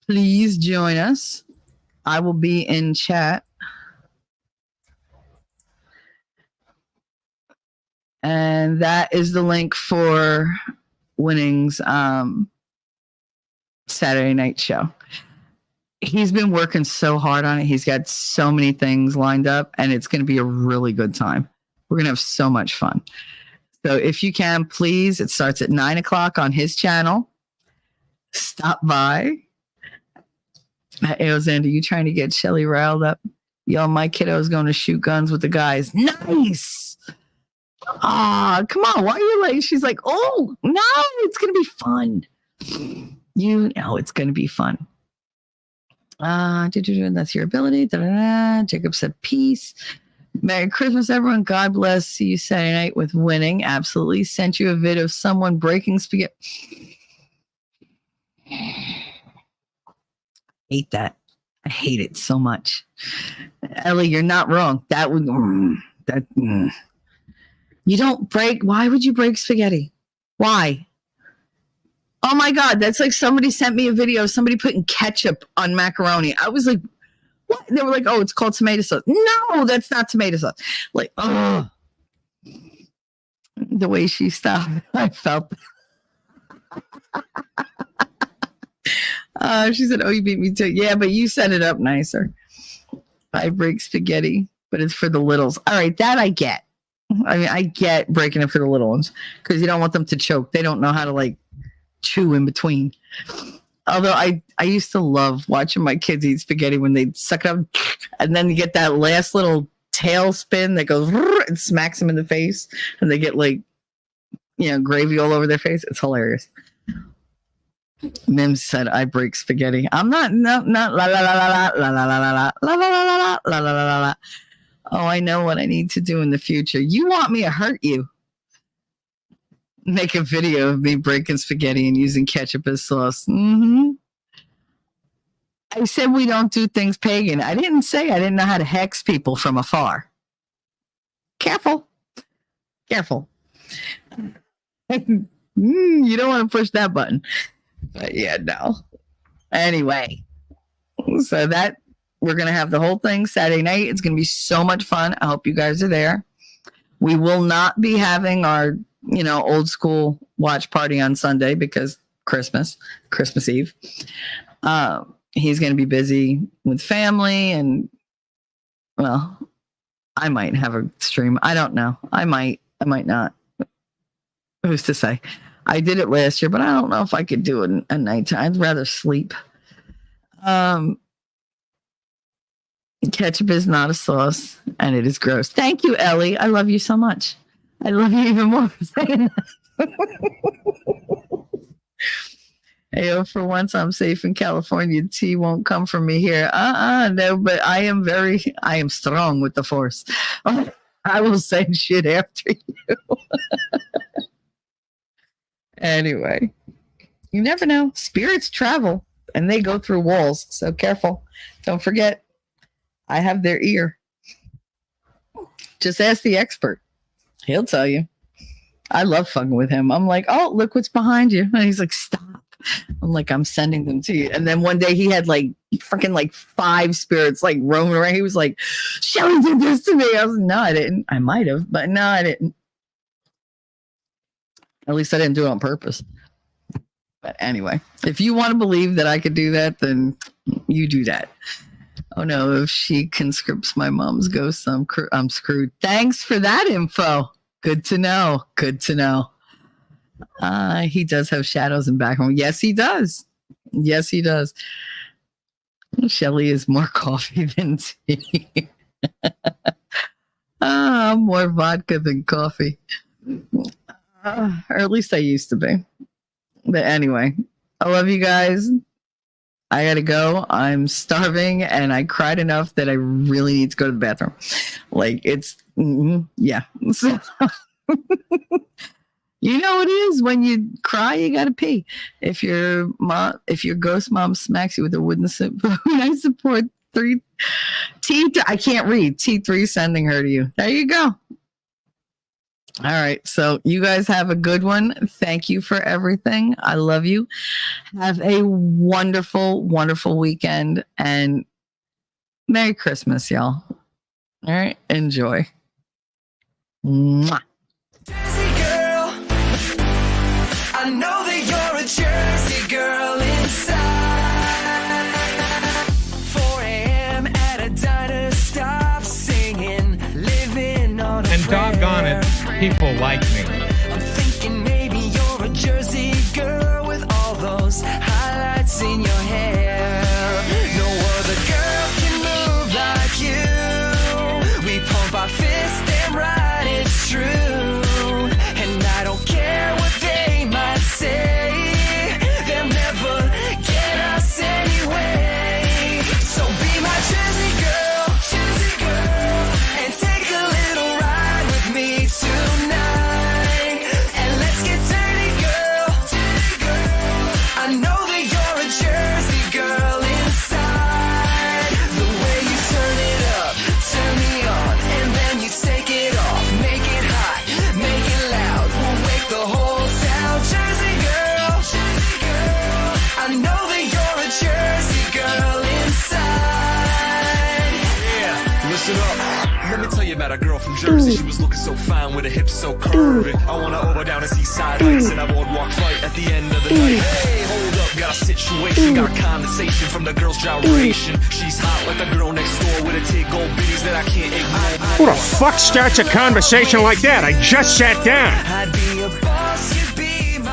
Please join us. I will be in chat. And that is the link for Winning's Saturday night show. He's been working so hard on it. He's got so many things lined up, and it's going to be a really good time. We're going to have so much fun. So if you can, please, it starts at 9:00 on his channel. Stop by. Hey, Xander, you trying to get Shelly riled up? Yo, my kiddo is going to shoot guns with the guys. Nice. Ah, come on. Why are you like? She's like, oh, no, it's going to be fun. You know it's going to be fun. That's your ability. Jacob said peace. Merry Christmas, everyone. God bless. See you Saturday night with Winning. Absolutely. Sent you a vid of someone breaking spaghetti. Hate that. I hate it so much. Ellie, you're not wrong. That would You don't break. Why would you break spaghetti? Why? Oh my God, that's like somebody sent me a video of somebody putting ketchup on macaroni. I was like, what? They were like, oh, it's called tomato sauce. No, that's not tomato sauce. Like, oh, the way she stopped, I felt. She said, oh, you beat me too. Yeah, but you set it up nicer. I break spaghetti, but it's for the littles. All right, that I get. I mean, I get breaking it for the little ones because you don't want them to choke. They don't know how to like chew in between. Although I used to love watching my kids eat spaghetti when they suck it up and then you get that last little tailspin that goes and smacks them in the face and they get like, gravy all over their face. It's hilarious. Mims said, I break spaghetti. I'm not la la la la la la la la la la la la la la la. Oh, I know what I need to do in the future. You want me to hurt you? Make a video of me breaking spaghetti and using ketchup as sauce. Mm-hmm. I said we don't do things pagan. I didn't say I didn't know how to hex people from afar. Careful. Careful. You don't want to push that button. But yeah, no. Anyway, so that we're going to have the whole thing Saturday night. It's going to be so much fun. I hope you guys are there. We will not be having our old school watch party on Sunday because Christmas Eve. He's going to be busy with family and, well, I might have a stream. I don't know. I might not. Who's to say? I did it last year, but I don't know if I could do it at nighttime. I'd rather sleep. Ketchup is not a sauce, and it is gross. Thank you, Ellie. I love you so much. I love you even more for saying Hey, for once I'm safe in California. T won't come for me here. No, but I am strong with the force. I will send shit after you. Anyway, you never know. Spirits travel and they go through walls. So careful. Don't forget, I have their ear. Just ask the expert. He'll tell you. I love fucking with him. I'm like, oh, look what's behind you. And he's like, stop. I'm like, I'm sending them to you. And then one day he had like freaking like 5 spirits like roaming around. He was like, Shelly did this to me. I was like, no, I didn't. I might have, but no, I didn't. At least I didn't do it on purpose. But anyway, if you want to believe that I could do that, then you do that. Oh no, if she conscripts my mom's ghost, I'm screwed. Thanks for that info. Good to know. Good to know. He does have shadows in background. Yes, he does. Yes, he does. Shelly is more coffee than tea. I'm more vodka than coffee. Or at least I used to be. But anyway, I love you guys. I gotta go. I'm starving and I cried enough that I really need to go to the bathroom. Like it's, yeah. You know what it is when you cry, you gotta pee. If your ghost mom smacks you with a wooden spoon, I support I can't read. T3 sending her to you. There you go. All right. So you guys have a good one. Thank you for everything. I love you. Have a wonderful, wonderful weekend and Merry Christmas, y'all. All right. Enjoy. Mwah. I know that you're a Jersey girl inside. 4 a.m. at a diner, stop singing, living on a And doggone it, people like me. I'm thinking maybe you're a Jersey girl with all those highlights in your hair. No other girl can move like you. We pump our fists and ride, it's true. And I don't care what they might say, they'll never get us anyway. So be my Jersey girl, and take a little ride with me tonight. And let's get dirty, girl. I know that you're a Jersey girl inside. The way you turn it up, turn me on, and then you take it off, make it hot, make it loud. We'll wake the whole town. Jersey girl, I know that you're a Jersey girl inside. Yeah, listen up. Let me tell you about a girl from Jersey. She was looking so fine with her hips so curvy. I wanna over down and see side lights and a boardwalk fight at the end of the night. Hey, hold up, got a situation, got condensation from the girl's gyration. She's hot like the girl next door with a tig gold bitties that I can't ignore. Who the fuck starts a conversation like that? I just sat down. I'd be